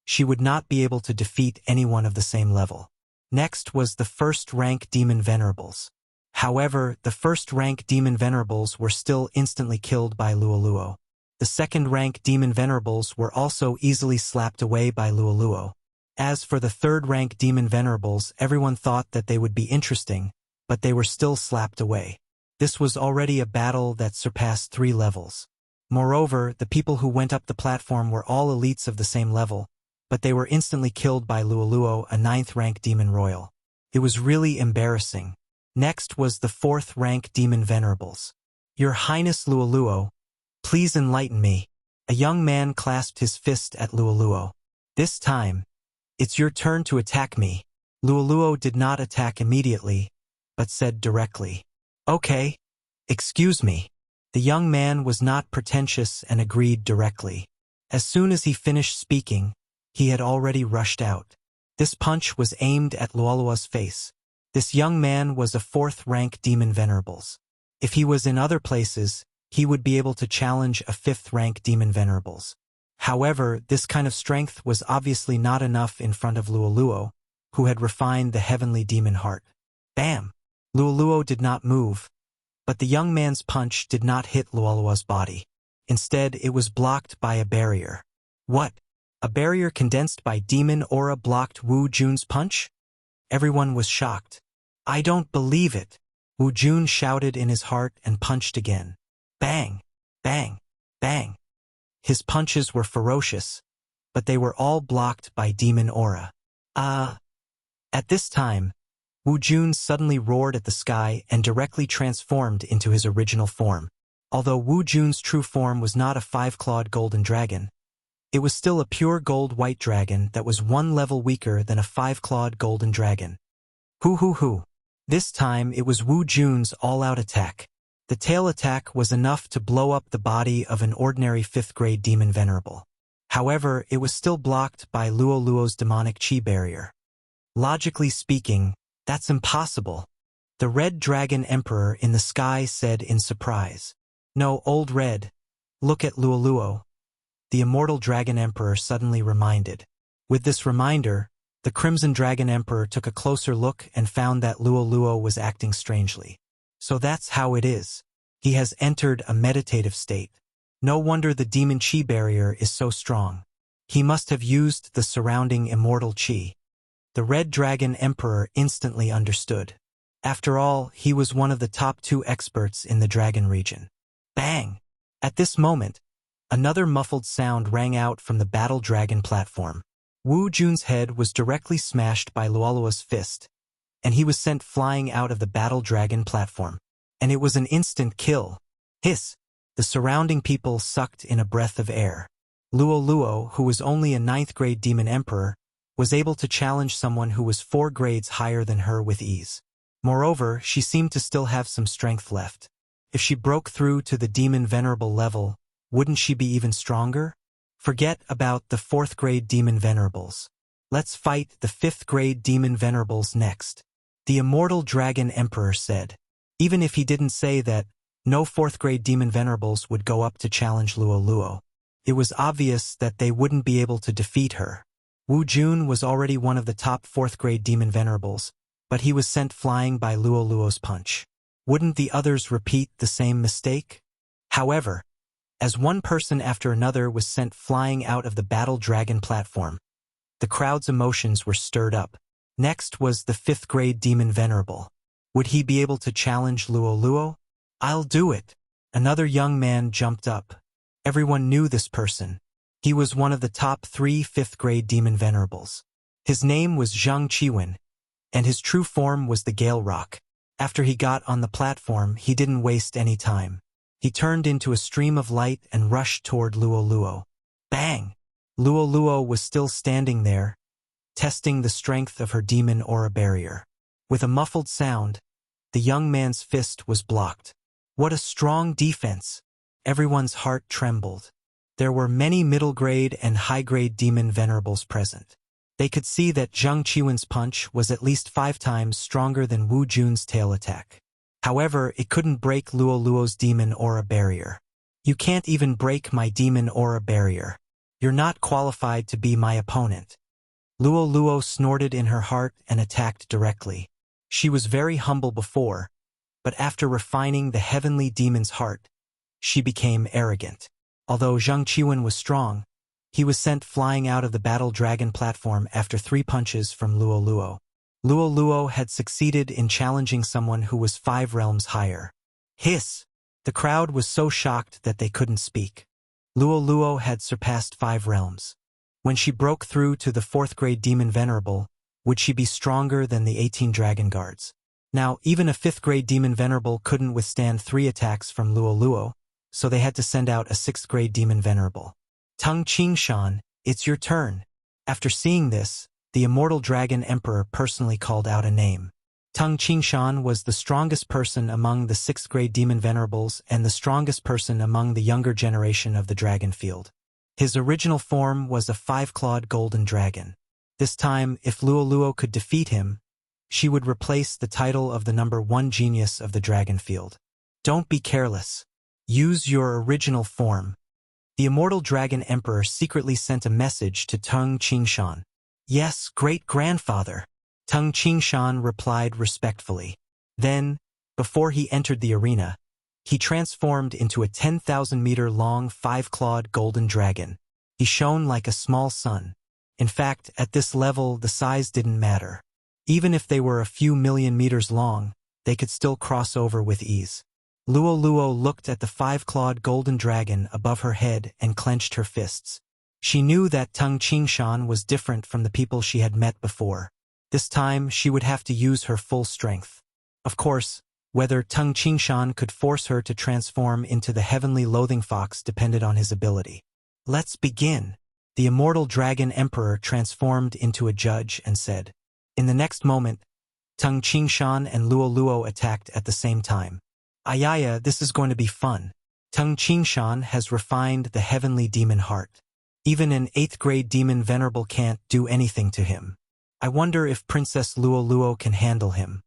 she would not be able to defeat anyone of the same level. Next was the 1st rank demon venerables. However, the 1st rank demon venerables were still instantly killed by Luoluo. The 2nd rank demon venerables were also easily slapped away by Luoluo. As for the 3rd rank demon venerables, everyone thought that they would be interesting, but they were still slapped away. This was already a battle that surpassed 3 levels. Moreover, the people who went up the platform were all elites of the same level, but they were instantly killed by Luoluo, a 9th rank demon royal. It was really embarrassing. Next was the 4th rank demon venerables. Your Highness Luoluo, please enlighten me. A young man clasped his fist at Luoluo. This time, it's your turn to attack me. Luoluo did not attack immediately, but said directly, Okay. Excuse me. The young man was not pretentious and agreed directly. As soon as he finished speaking, he had already rushed out. This punch was aimed at Luoluo's face. This young man was a 4th rank demon venerables. If he was in other places, he would be able to challenge a 5th rank demon venerables. However, this kind of strength was obviously not enough in front of Luoluo, who had refined the heavenly demon heart. Bam! Luoluo did not move, but the young man's punch did not hit Luoluo's body. Instead, it was blocked by a barrier. What? A barrier condensed by demon aura blocked Wu Jun's punch? Everyone was shocked. I don't believe it. Wu Jun shouted in his heart and punched again. Bang! Bang! Bang! His punches were ferocious, but they were all blocked by demon aura. At this time, Wu Jun suddenly roared at the sky and directly transformed into his original form. Although Wu Jun's true form was not a five-clawed golden dragon, it was still a pure gold-white dragon that was one level weaker than a five-clawed golden dragon. Hoo. This time it was Wu Jun's all-out attack. The tail attack was enough to blow up the body of an ordinary 5th grade demon venerable. However, it was still blocked by Luo's demonic chi barrier. Logically speaking, that's impossible. The Red Dragon Emperor in the sky said in surprise. No, Old Red. Look at Luo. The Immortal Dragon Emperor suddenly reminded. With this reminder, the Crimson Dragon Emperor took a closer look and found that Luo was acting strangely. So that's how it is. He has entered a meditative state. No wonder the demon chi barrier is so strong. He must have used the surrounding immortal chi. The Red Dragon Emperor instantly understood. After all, he was one of the top 2 experts in the dragon region. Bang! At this moment, another muffled sound rang out from the battle dragon platform. Wu Jun's head was directly smashed by Luo's fist, and he was sent flying out of the battle dragon platform. And it was an instant kill. Hiss! The surrounding people sucked in a breath of air. Luo, who was only a 9th grade demon emperor, was able to challenge someone who was 4 grades higher than her with ease. Moreover, she seemed to still have some strength left. If she broke through to the demon venerable level, wouldn't she be even stronger? Forget about the 4th grade demon venerables. Let's fight the 5th grade demon venerables next. The Immortal Dragon Emperor said. Even if he didn't say that, no 4th grade demon venerables would go up to challenge Luo. It was obvious that they wouldn't be able to defeat her. Wu Jun was already one of the top 4th grade demon venerables, but he was sent flying by Luo's punch. Wouldn't the others repeat the same mistake? However, as one person after another was sent flying out of the battle dragon platform, the crowd's emotions were stirred up. Next was the 5th grade demon venerable. Would he be able to challenge Luo? I'll do it. Another young man jumped up. Everyone knew this person. He was one of the top 3 5th grade demon venerables. His name was Zhang Qiwen, and his true form was the Gale Rock. After he got on the platform, he didn't waste any time. He turned into a stream of light and rushed toward Luo. Bang! Luo was still standing there, testing the strength of her demon aura barrier. With a muffled sound, the young man's fist was blocked. What a strong defense! Everyone's heart trembled. There were many middle-grade and high-grade demon venerables present. They could see that Zhang Qiwen's punch was at least 5 times stronger than Wu Jun's tail attack. However, it couldn't break Luo's demon aura barrier. You can't even break my demon aura barrier. You're not qualified to be my opponent. Luo snorted in her heart and attacked directly. She was very humble before, but after refining the heavenly demon's heart, she became arrogant. Although Zhang Qiwen was strong, he was sent flying out of the battle dragon platform after 3 punches from Luo. Luo had succeeded in challenging someone who was 5 realms higher. Hiss! The crowd was so shocked that they couldn't speak. Luo had surpassed 5 realms. When she broke through to the 4th grade demon venerable, would she be stronger than the 18 dragon guards? Now, even a 5th grade demon venerable couldn't withstand 3 attacks from Luo, so they had to send out a 6th grade demon venerable. Tung Qingshan, it's your turn. After seeing this, the Immortal Dragon Emperor personally called out a name. Tung Qingshan was the strongest person among the 6th grade demon venerables and the strongest person among the younger generation of the dragon field. His original form was a 5-clawed golden dragon. This time, if Luo could defeat him, she would replace the title of the number 1 genius of the dragon field. Don't be careless. Use your original form. The Immortal Dragon Emperor secretly sent a message to Tung Qingshan. Yes, great-grandfather. Tung Qingshan replied respectfully. Then, before he entered the arena, he transformed into a 10,000-meter-long 5-clawed golden dragon. He shone like a small sun. In fact, at this level, the size didn't matter. Even if they were a few million meters long, they could still cross over with ease. Luo Luo looked at the five-clawed golden dragon above her head and clenched her fists. She knew that Tung Qingshan was different from the people she had met before. This time, she would have to use her full strength. Of course, whether Tung Qingshan could force her to transform into the heavenly loathing fox depended on his ability. Let's begin. The immortal dragon emperor transformed into a judge and said. In the next moment, Tung Qingshan and Luo Luo attacked at the same time. Ayaya, this is going to be fun. Tung Qingshan has refined the heavenly demon heart. Even an 8th grade demon venerable can't do anything to him. I wonder if Princess Luo Luo can handle him.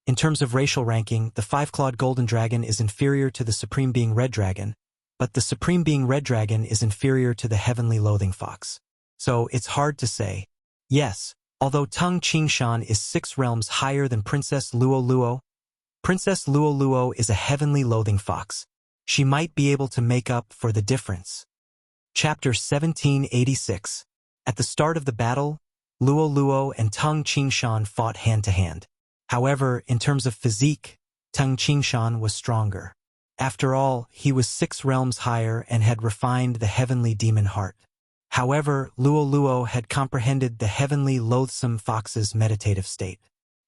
In terms of racial ranking, the five-clawed golden dragon is inferior to the supreme being red dragon, but the supreme being red dragon is inferior to the heavenly loathing fox. So it's hard to say. Yes, although Tung Qingshan is 6 realms higher than Princess Luo Luo, Princess Luo Luo is a heavenly loathing fox. She might be able to make up for the difference. Chapter 1786. At the start of the battle, Luo Luo and Tung Qingshan fought hand-to-hand. However, in terms of physique, Tung Qingshan was stronger. After all, he was 6 realms higher and had refined the heavenly demon heart. However, Luo Luo had comprehended the heavenly loathsome fox's meditative state.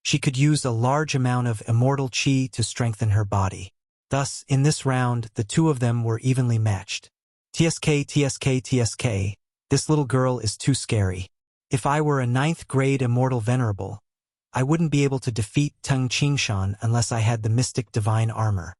She could use a large amount of immortal qi to strengthen her body. Thus, in this round, the two of them were evenly matched. TSK, TSK, TSK, this little girl is too scary. If I were a 9th grade immortal venerable, I wouldn't be able to defeat Tung Qingshan unless I had the mystic divine armor.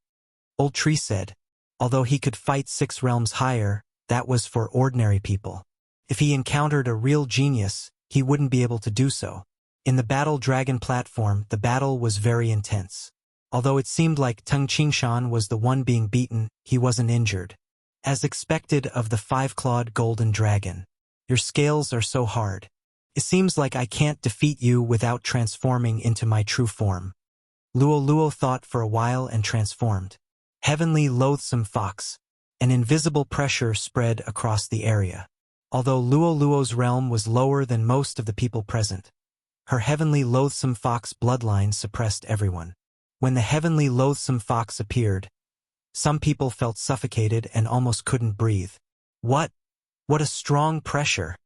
Old Tree said, although he could fight 6 realms higher, that was for ordinary people. If he encountered a real genius, he wouldn't be able to do so. In the Battle Dragon platform, the battle was very intense. Although it seemed like Tung Qingshan was the one being beaten, he wasn't injured. As expected of the 5-clawed golden dragon. Your scales are so hard. It seems like I can't defeat you without transforming into my true form. Luo Luo thought for a while and transformed. Heavenly loathsome fox. An invisible pressure spread across the area. Although Luo Luo's realm was lower than most of the people present, her heavenly loathsome fox bloodline suppressed everyone. When the heavenly loathsome fox appeared, some people felt suffocated and almost couldn't breathe. What a strong pressure!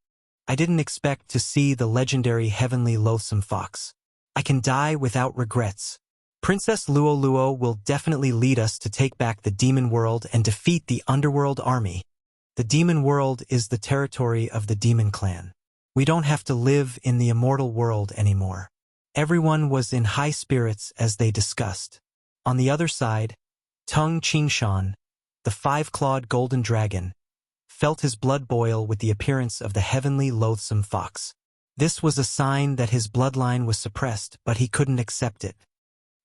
I didn't expect to see the legendary heavenly loathsome fox. I can die without regrets. Princess Luo Luo will definitely lead us to take back the demon world and defeat the underworld army. The demon world is the territory of the demon clan. We don't have to live in the immortal world anymore. Everyone was in high spirits as they discussed. On the other side, Tung Qingshan, the 5-clawed golden dragon, felt his blood boil with the appearance of the heavenly loathsome fox. This was a sign that his bloodline was suppressed, but he couldn't accept it.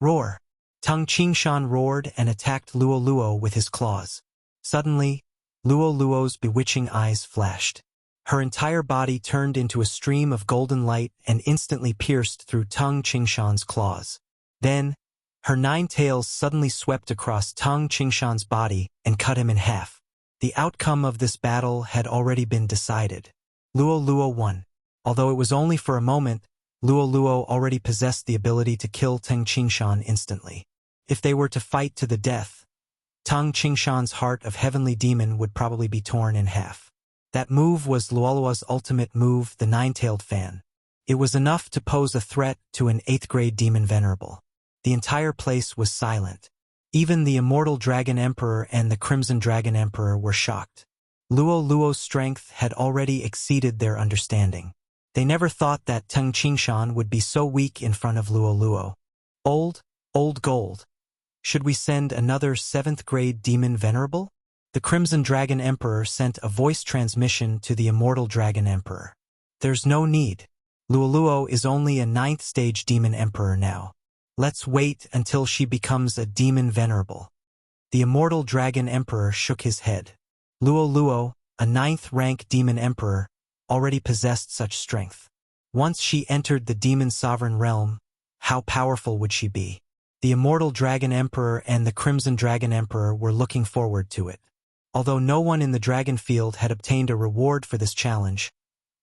Roar! Tung Qingshan roared and attacked Luo Luo with his claws. Suddenly, Luo Luo's bewitching eyes flashed. Her entire body turned into a stream of golden light and instantly pierced through Tung Qingshan's claws. Then, her 9 tails suddenly swept across Tung Qingshan's body and cut him in half. The outcome of this battle had already been decided. Luo Luo won. Although it was only for a moment, Luo Luo already possessed the ability to kill Tung Qingshan instantly. If they were to fight to the death, Tung Qingshan's heart of heavenly demon would probably be torn in half. That move was Luo Luo's ultimate move, the 9-tailed fan. It was enough to pose a threat to an 8th grade demon venerable. The entire place was silent. Even the immortal dragon emperor and the crimson dragon emperor were shocked. Luo Luo's strength had already exceeded their understanding. They never thought that Tung Qingshan would be so weak in front of Luo Luo. Old gold. Should we send another 7th grade demon venerable? The Crimson Dragon Emperor sent a voice transmission to the Immortal Dragon Emperor. There's no need. Luo Luo is only a 9th stage demon emperor now. Let's wait until she becomes a demon venerable. The Immortal Dragon Emperor shook his head. Luo Luo, a 9th rank demon emperor, already possessed such strength. Once she entered the demon sovereign realm, how powerful would she be? The Immortal Dragon Emperor and the Crimson Dragon Emperor were looking forward to it. Although no one in the dragon field had obtained a reward for this challenge,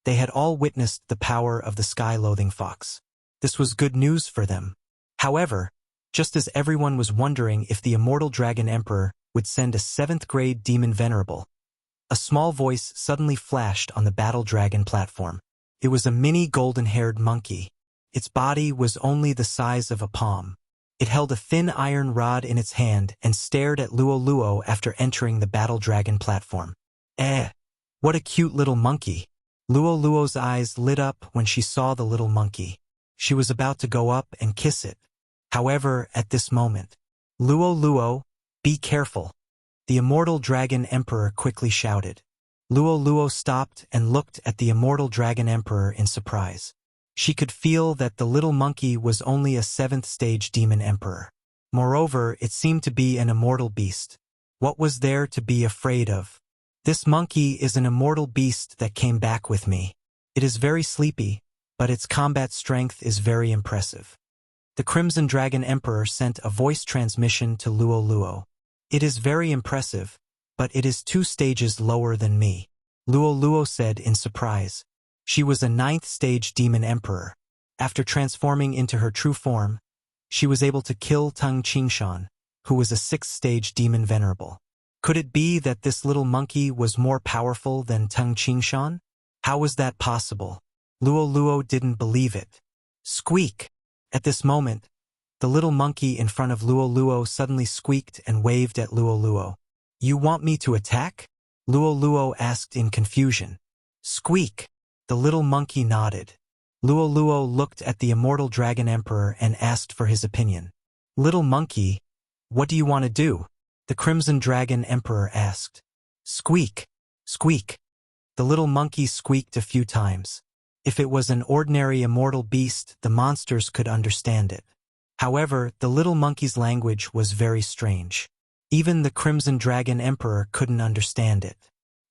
they had all witnessed the power of the sky-loathing fox. This was good news for them. However, just as everyone was wondering if the immortal dragon emperor would send a 7th-grade demon venerable, a small voice suddenly flashed on the battle dragon platform. It was a mini golden-haired monkey. Its body was only the size of a palm. It held a thin iron rod in its hand and stared at Luo after entering the battle dragon platform. What a cute little monkey. Luo's eyes lit up when she saw the little monkey. She was about to go up and kiss it. However, at this moment, Luo, be careful. The immortal dragon emperor quickly shouted. Luo stopped and looked at the immortal dragon emperor in surprise. She could feel that the little monkey was only a 7th-stage demon emperor. Moreover, it seemed to be an immortal beast. What was there to be afraid of? This monkey is an immortal beast that came back with me. It is very sleepy, but its combat strength is very impressive. The Crimson Dragon Emperor sent a voice transmission to Luo. It is very impressive, but it is 2 stages lower than me, Luo said in surprise. She was a 9th-stage demon emperor. After transforming into her true form, she was able to kill Tung Qingshan, who was a 6th-stage demon venerable. Could it be that this little monkey was more powerful than Tung Qingshan? How was that possible? Luo didn't believe it. Squeak! At this moment, the little monkey in front of Luo suddenly squeaked and waved at Luo. You want me to attack? Luo asked in confusion. Squeak! The little monkey nodded. Luo looked at the immortal dragon emperor and asked for his opinion. Little monkey, what do you want to do? The Crimson Dragon Emperor asked. Squeak! Squeak! The little monkey squeaked a few times. If it was an ordinary immortal beast, the monsters could understand it. However, the little monkey's language was very strange. Even the Crimson Dragon Emperor couldn't understand it.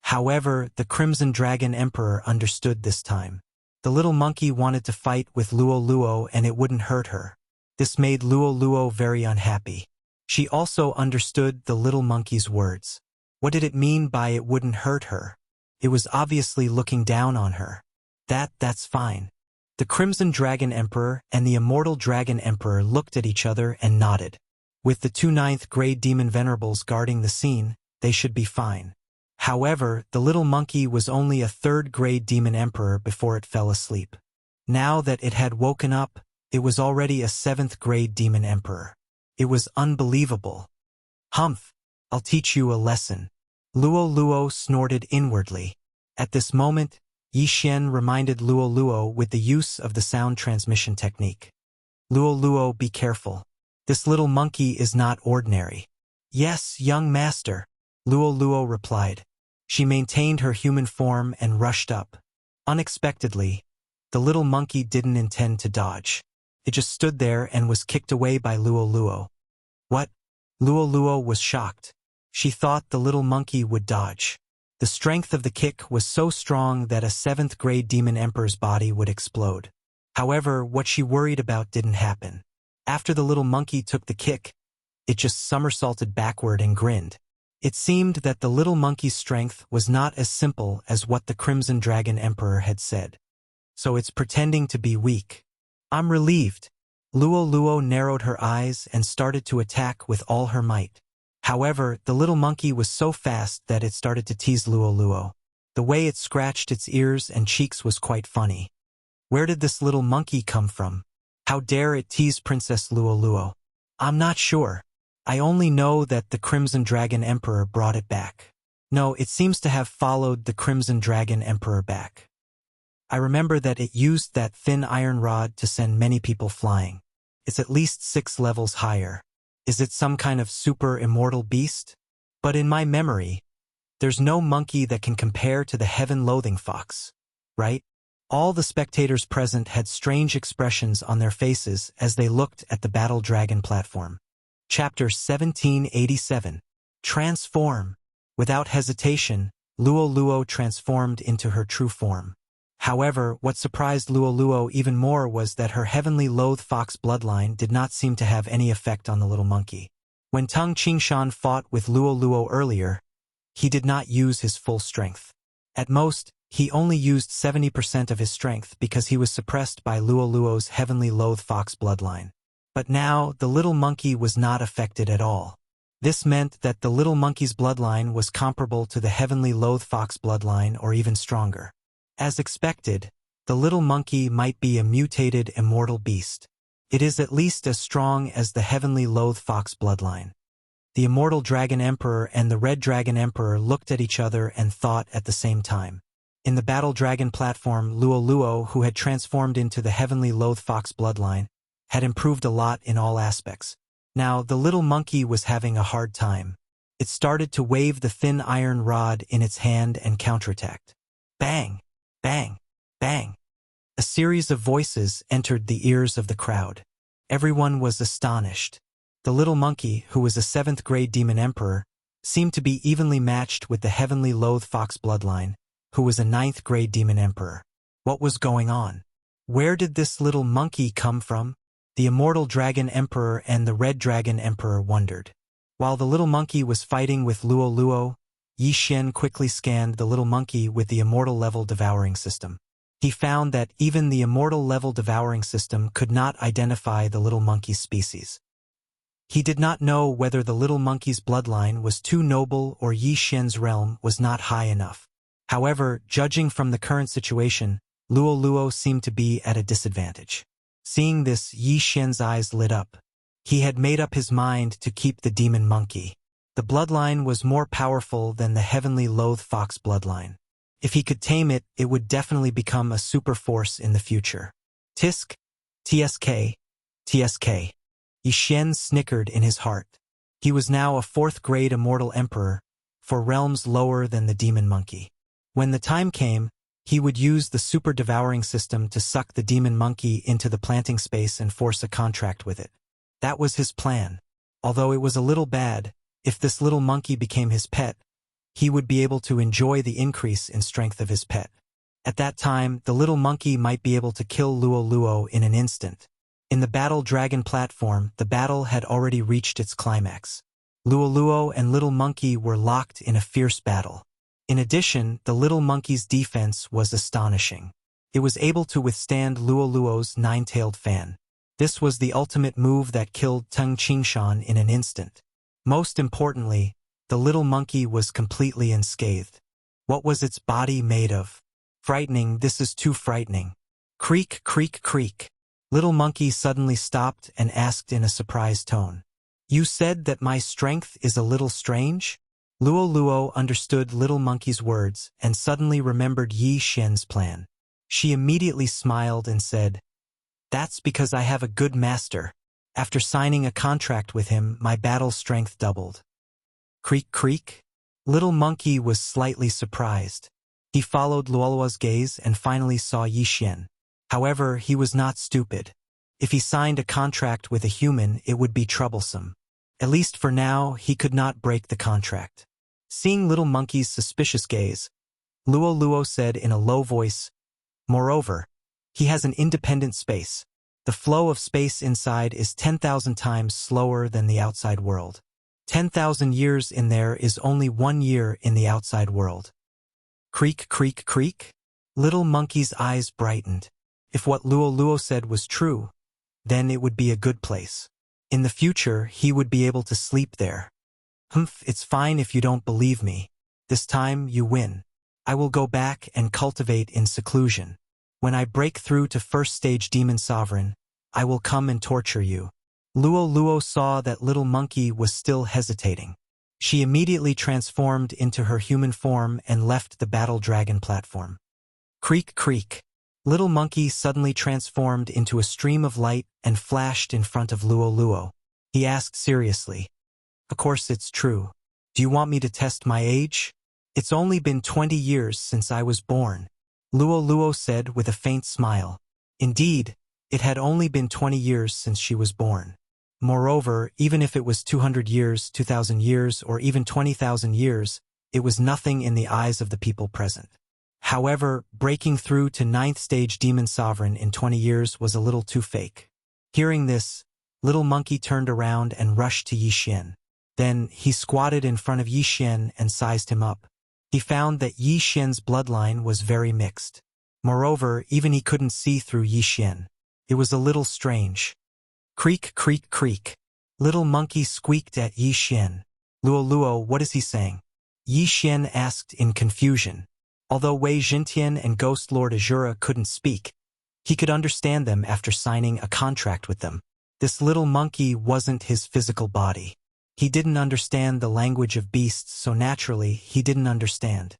However, the Crimson Dragon Emperor understood this time. The little monkey wanted to fight with Luo and it wouldn't hurt her. This made Luo very unhappy. She also understood the little monkey's words. What did it mean by it wouldn't hurt her? It was obviously looking down on her. That's fine. The Crimson Dragon Emperor and the Immortal Dragon Emperor looked at each other and nodded. With the 2 9th-grade demon venerables guarding the scene, they should be fine. However, the little monkey was only a 3rd-grade demon emperor before it fell asleep. Now that it had woken up, it was already a 7th-grade demon emperor. It was unbelievable. Humph! I'll teach you a lesson. Luo snorted inwardly. At this moment, Yi Xian reminded Luo with the use of the sound transmission technique. Luo, be careful. This little monkey is not ordinary. Yes, young master, Luo replied. She maintained her human form and rushed up. Unexpectedly, the little monkey didn't intend to dodge. It just stood there and was kicked away by Luo. What? Luo was shocked. She thought the little monkey would dodge. The strength of the kick was so strong that a 7th-grade demon emperor's body would explode. However, what she worried about didn't happen. After the little monkey took the kick, it just somersaulted backward and grinned. It seemed that the little monkey's strength was not as simple as what the Crimson Dragon Emperor had said. So it's pretending to be weak. I'm relieved. Luo narrowed her eyes and started to attack with all her might. However, the little monkey was so fast that it started to tease Luo. The way it scratched its ears and cheeks was quite funny. Where did this little monkey come from? How dare it tease Princess Luo? I'm not sure. I only know that the Crimson Dragon Emperor brought it back. No, it seems to have followed the Crimson Dragon Emperor back. I remember that it used that thin iron rod to send many people flying. It's at least 6 levels higher. Is it some kind of super immortal beast? But in my memory, there's no monkey that can compare to the heaven-loathing fox, right? All the spectators present had strange expressions on their faces as they looked at the battle dragon platform. Chapter 1787. Transform. Without hesitation, Luo transformed into her true form. However, what surprised Luo even more was that her heavenly loathed fox bloodline did not seem to have any effect on the little monkey. When Tung Qingshan fought with Luo earlier, he did not use his full strength. At most, he only used 70% of his strength because he was suppressed by Luoluo's heavenly loathe fox bloodline. But now, the little monkey was not affected at all. This meant that the little monkey's bloodline was comparable to the heavenly loathe fox bloodline or even stronger. As expected, the little monkey might be a mutated immortal beast. It is at least as strong as the heavenly loathe fox bloodline. The immortal dragon emperor and the red dragon emperor looked at each other and thought at the same time. In the battle dragon platform, Luoluo, who had transformed into the heavenly loathe fox bloodline, had improved a lot in all aspects. Now, the little monkey was having a hard time. It started to wave the thin iron rod in its hand and counterattacked. Bang! Bang! Bang! A series of voices entered the ears of the crowd. Everyone was astonished. The little monkey, who was a 7th-grade demon emperor, seemed to be evenly matched with the heavenly loathe fox bloodline, who was a 9th-grade demon emperor. What was going on? Where did this little monkey come from? The immortal dragon emperor and the red dragon emperor wondered. While the little monkey was fighting with Luoluo, Yi Xian quickly scanned the little monkey with the immortal level devouring system. He found that even the immortal level devouring system could not identify the little monkey's species. He did not know whether the little monkey's bloodline was too noble or Yi Xian's realm was not high enough. However, judging from the current situation, Luoluo seemed to be at a disadvantage. Seeing this, Yi Xian's eyes lit up. He had made up his mind to keep the demon monkey. The bloodline was more powerful than the heavenly loathe fox bloodline. If he could tame it, it would definitely become a super force in the future. Tisk, TSK, TSK. Yi Xian snickered in his heart. He was now a 4th-grade immortal emperor, for realms lower than the demon monkey. When the time came, he would use the super devouring system to suck the demon monkey into the planting space and force a contract with it. That was his plan. Although it was a little bad, if this little monkey became his pet, he would be able to enjoy the increase in strength of his pet. At that time, the little monkey might be able to kill Luoluo in an instant. In the battle dragon platform, the battle had already reached its climax. Luoluo and little monkey were locked in a fierce battle. In addition, the little monkey's defense was astonishing. It was able to withstand Luoluo's 9-tailed fan. This was the ultimate move that killed Tung Qingshan in an instant. Most importantly, the little monkey was completely unscathed. What was its body made of? Frightening, this is too frightening. Creak, creak, creak. Little monkey suddenly stopped and asked in a surprised tone. You said that my strength is a little strange? Luoluo understood little monkey's words and suddenly remembered Yi Xian's plan. She immediately smiled and said, That's because I have a good master. After signing a contract with him, my battle strength doubled. Creak, creak. Little monkey was slightly surprised. He followed Luoluo's gaze and finally saw Yi Xian. However, he was not stupid. If he signed a contract with a human, it would be troublesome. At least for now, he could not break the contract. Seeing little monkey's suspicious gaze, Luoluo said in a low voice, Moreover, he has an independent space. The flow of space inside is 10,000 times slower than the outside world. 10,000 years in there is only 1 year in the outside world. Creak, creak, creak. Little monkey's eyes brightened. If what Luoluo said was true, then it would be a good place. In the future, he would be able to sleep there. Humph, it's fine if you don't believe me. This time, you win. I will go back and cultivate in seclusion. When I break through to 1st stage Demon Sovereign, I will come and torture you. Luoluo saw that little monkey was still hesitating. She immediately transformed into her human form and left the battle dragon platform. Creak, creak. Little monkey suddenly transformed into a stream of light and flashed in front of Luoluo. He asked seriously, Of course it's true. Do you want me to test my age? It's only been 20 years since I was born. Luoluo said with a faint smile. Indeed, it had only been 20 years since she was born. Moreover, even if it was 200 years, 2,000 years, or even 20,000 years, it was nothing in the eyes of the people present. However, breaking through to 9th stage Demon Sovereign in 20 years was a little too fake. Hearing this, little monkey turned around and rushed to Yi Xian. Then he squatted in front of Yi Xian and sized him up. He found that Yi Xian's bloodline was very mixed. Moreover, even he couldn't see through Yi Xian. It was a little strange. Creak, creak, creak. Little monkey squeaked at Yi Xian. Luo Luo, what is he saying? Yi Xian asked in confusion. Although Wei Jintian and Ghost Lord Azura couldn't speak, he could understand them after signing a contract with them. This little monkey wasn't his physical body. He didn't understand the language of beasts, so naturally he didn't understand.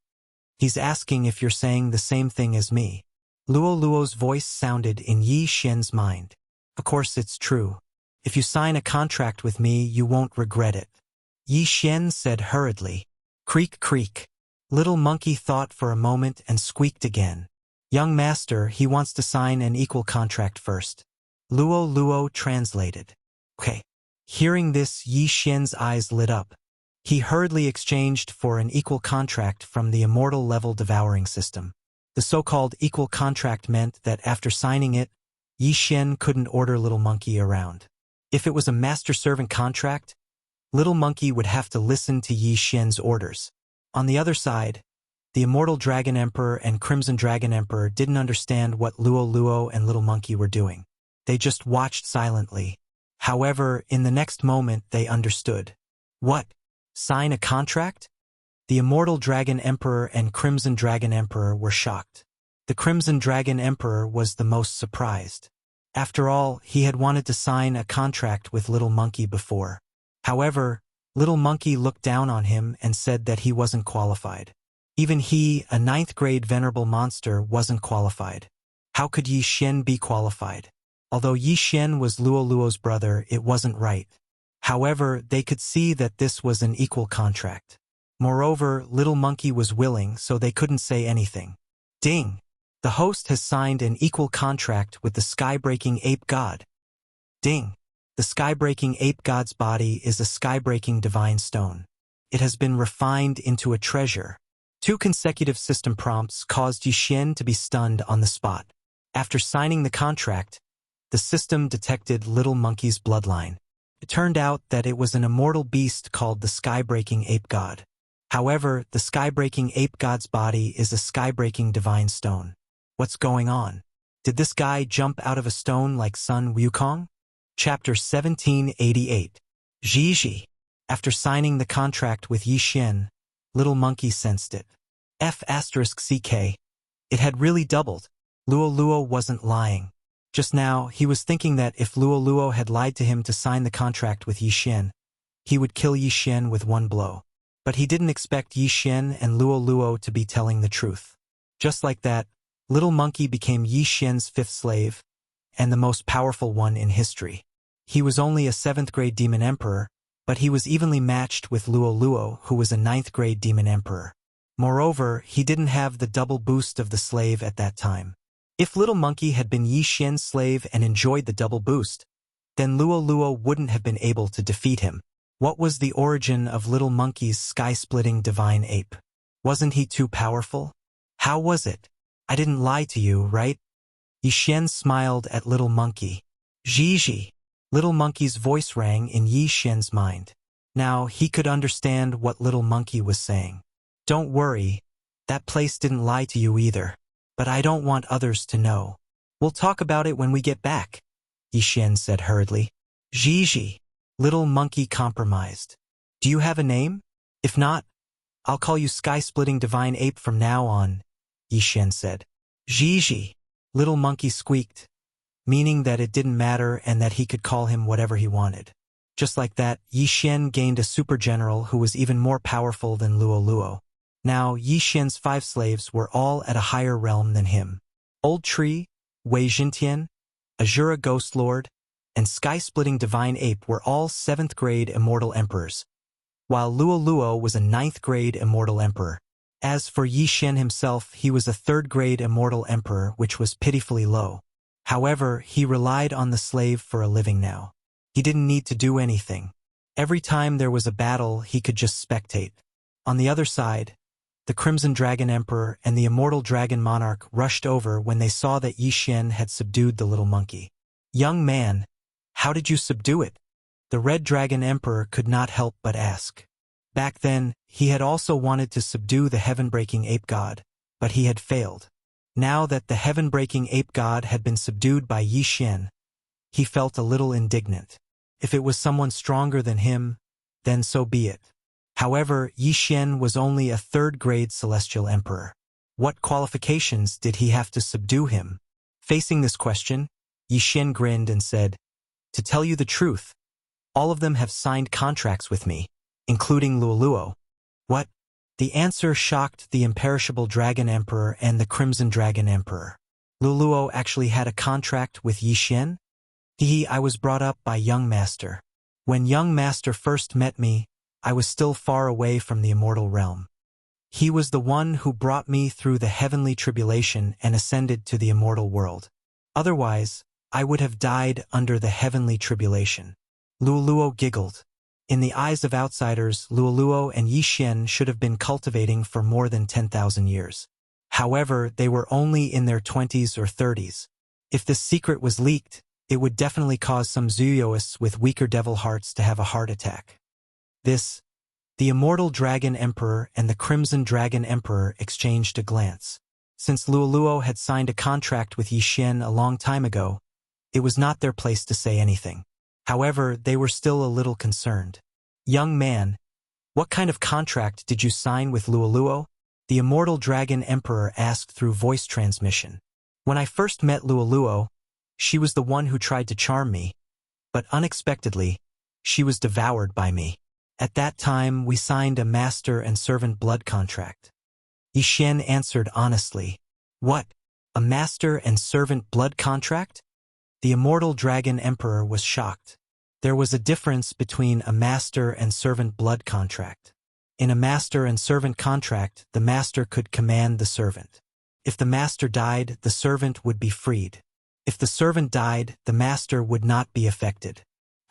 He's asking if you're saying the same thing as me. Luo Luo's voice sounded in Yi Xian's mind. Of course it's true. If you sign a contract with me, you won't regret it. Yi Xian said hurriedly. Creak, creak. Little monkey thought for a moment and squeaked again. Young master, he wants to sign an equal contract first. Luo Luo translated. Okay. Hearing this, Yi Xian's eyes lit up. He hurriedly exchanged for an equal contract from the immortal level devouring system. The so-called equal contract meant that after signing it, Yi Xian couldn't order Little Monkey around. If it was a master-servant contract, Little Monkey would have to listen to Yi Xian's orders. On the other side, the Immortal Dragon Emperor and Crimson Dragon Emperor didn't understand what Luo Luo and Little Monkey were doing. They just watched silently. However, in the next moment they understood. What? Sign a contract? The Immortal Dragon Emperor and Crimson Dragon Emperor were shocked. The Crimson Dragon Emperor was the most surprised. After all, he had wanted to sign a contract with Little Monkey before. However, Little Monkey looked down on him and said that he wasn't qualified. Even he, a 9th-grade venerable monster, wasn't qualified. How could Yi Xian be qualified? Although Yi Xian was Luo Luo's brother, it wasn't right. However, they could see that this was an equal contract. Moreover, Little Monkey was willing, so they couldn't say anything. Ding! The host has signed an equal contract with the sky-breaking ape god. Ding! The sky-breaking ape god's body is a sky-breaking divine stone. It has been refined into a treasure. 2 consecutive system prompts caused Yi Xian to be stunned on the spot. After signing the contract, the system detected Little Monkey's bloodline. It turned out that it was an immortal beast called the sky-breaking ape god. However, the sky-breaking ape god's body is a sky-breaking divine stone. What's going on? Did this guy jump out of a stone like Sun Wukong? Chapter 1788. Jiji. After signing the contract with Yi Xian, Little Monkey sensed it. F***CK. It had really doubled. Luo Luo wasn't lying. Just now, he was thinking that if Luo Luo had lied to him to sign the contract with Yi Xian, he would kill Yi Xian with one blow. But he didn't expect Yi Xian and Luo Luo to be telling the truth. Just like that, Little Monkey became Yi Xian's 5th slave, and the most powerful one in history. He was only a 7th-grade demon emperor, but he was evenly matched with Luo Luo, who was a 9th-grade demon emperor. Moreover, he didn't have the double boost of the slave at that time. If Little Monkey had been Yi Xian's slave and enjoyed the double boost, then Luo Luo wouldn't have been able to defeat him. What was the origin of Little Monkey's sky-splitting divine ape? Wasn't he too powerful? How was it? I didn't lie to you, right? Yi Xian smiled at Little Monkey. Jiji. Little Monkey's voice rang in Yi Xian's mind. Now he could understand what Little Monkey was saying. Don't worry, that place didn't lie to you either. But I don't want others to know. We'll talk about it when we get back, Yi Xian said hurriedly. Jiji. Little Monkey compromised. Do you have a name? If not, I'll call you Sky-Splitting Divine Ape from now on, Yi Xian said. Jiji. Little Monkey squeaked, meaning that it didn't matter and that he could call him whatever he wanted. Just like that, Yi Xian gained a super general who was even more powerful than Luo Luo. Now, Yi Xian's 5 slaves were all at a higher realm than him. Old Tree, Wei Jintian, Azura Ghost Lord, and Sky-Splitting Divine Ape were all 7th-grade immortal emperors, while Luo Luo was a 9th-grade immortal emperor. As for Yi Xian himself, he was a 3rd-grade immortal emperor, which was pitifully low. However, he relied on the slave for a living now. He didn't need to do anything. Every time there was a battle, he could just spectate. On the other side, the Crimson Dragon Emperor and the Immortal Dragon Monarch rushed over when they saw that Yi Xian had subdued the little monkey. Young man, how did you subdue it? The Red Dragon Emperor could not help but ask. Back then, he had also wanted to subdue the heaven-breaking ape god, but he had failed. Now that the heaven-breaking ape god had been subdued by Yi Xian, he felt a little indignant. If it was someone stronger than him, then so be it. However, Yi Xian was only a third-grade celestial emperor. What qualifications did he have to subdue him? Facing this question, Yi Xian grinned and said, "To tell you the truth, all of them have signed contracts with me, including Luoluo." What? The answer shocked the imperishable Dragon Emperor and the Crimson Dragon Emperor. Luoluo actually had a contract with Yi Xian? I was brought up by young master. When young master first met me, I was still far away from the immortal realm. He was the one who brought me through the heavenly tribulation and ascended to the immortal world. Otherwise, I would have died under the heavenly tribulation. Luoluo giggled. In the eyes of outsiders, Luoluo and Yi Xian should have been cultivating for more than 10,000 years. However, they were only in their 20s or 30s. If this secret was leaked, it would definitely cause some Zuyoists with weaker devil hearts to have a heart attack. The immortal Dragon Emperor and the Crimson Dragon Emperor exchanged a glance. Since Luoluo had signed a contract with Yi Xian a long time ago, it was not their place to say anything. However, they were still a little concerned. "Young man, what kind of contract did you sign with Luoluo?" the immortal Dragon Emperor asked through voice transmission. "When I first met Luoluo, she was the one who tried to charm me, but unexpectedly, she was devoured by me. At that time, we signed a master and servant blood contract." Yi Xian answered honestly. "What? A master and servant blood contract?" The immortal Dragon Emperor was shocked. There was a difference between a master and servant blood contract. In a master and servant contract, the master could command the servant. If the master died, the servant would be freed. If the servant died, the master would not be affected.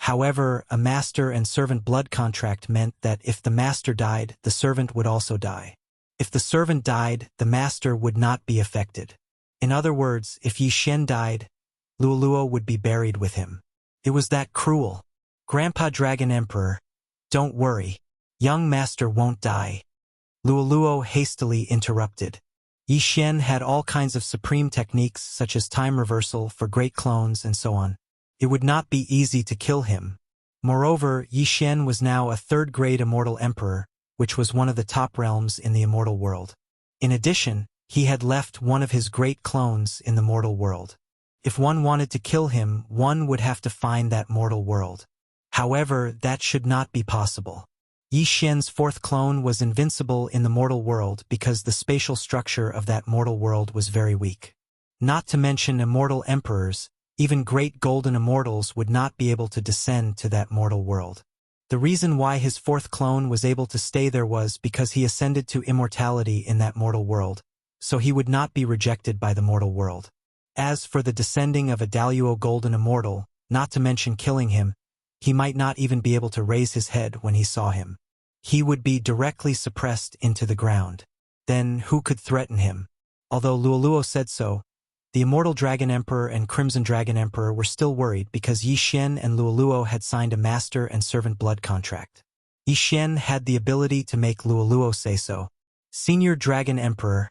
However, a master and servant blood contract meant that if the master died, the servant would also die. If the servant died, the master would not be affected. In other words, if Yi Xian died, Luoluo would be buried with him. It was that cruel. "Grandpa Dragon Emperor, don't worry. Young master won't die," Luoluo hastily interrupted. Yi Xian had all kinds of supreme techniques such as time reversal for great clones and so on. It would not be easy to kill him. Moreover, Yi Xian was now a third-grade immortal emperor, which was one of the top realms in the immortal world. In addition, he had left one of his great clones in the mortal world. If one wanted to kill him, one would have to find that mortal world. However, that should not be possible. Yi Xian's fourth clone was invincible in the mortal world because the spatial structure of that mortal world was very weak. Not to mention immortal emperors, even great golden immortals would not be able to descend to that mortal world. The reason why his fourth clone was able to stay there was because he ascended to immortality in that mortal world, so he would not be rejected by the mortal world. As for the descending of a Daluo golden immortal, not to mention killing him, he might not even be able to raise his head when he saw him. He would be directly suppressed into the ground. Then who could threaten him? Although Luoluo said so, the immortal Dragon Emperor and Crimson Dragon Emperor were still worried because Yi Xian and Luoluo had signed a master and servant blood contract. Yi Xian had the ability to make Luoluo say so. "Senior Dragon Emperor,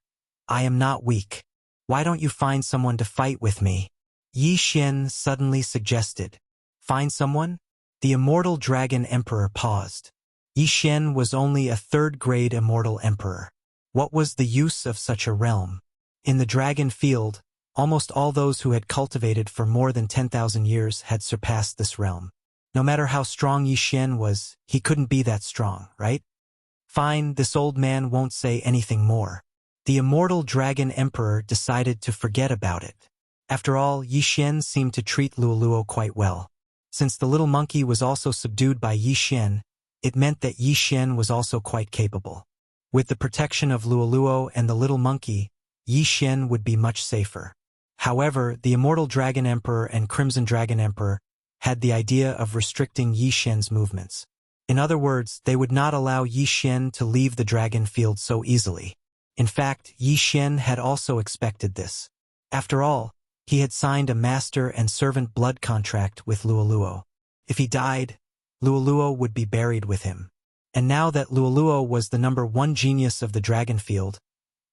I am not weak. Why don't you find someone to fight with me?" Yi Xian suddenly suggested. "Find someone?" The immortal Dragon Emperor paused. Yi Xian was only a third-grade immortal emperor. What was the use of such a realm? In the dragon field, almost all those who had cultivated for more than 10,000 years had surpassed this realm. No matter how strong Yi Xian was, he couldn't be that strong, right? Fine, this old man won't say anything more. The immortal Dragon Emperor decided to forget about it. After all, Yi Xian seemed to treat Luoluo quite well. Since the little monkey was also subdued by Yi Xian, it meant that Yi Xian was also quite capable. With the protection of Luoluo and the little monkey, Yi Xian would be much safer. However, the immortal Dragon Emperor and Crimson Dragon Emperor had the idea of restricting Yi Xian's movements. In other words, they would not allow Yi Xian to leave the dragon field so easily. In fact, Yi Xian had also expected this. After all, he had signed a master and servant blood contract with Luoluo. If he died, Luoluo would be buried with him. And now that Luoluo was the #1 genius of the dragon field,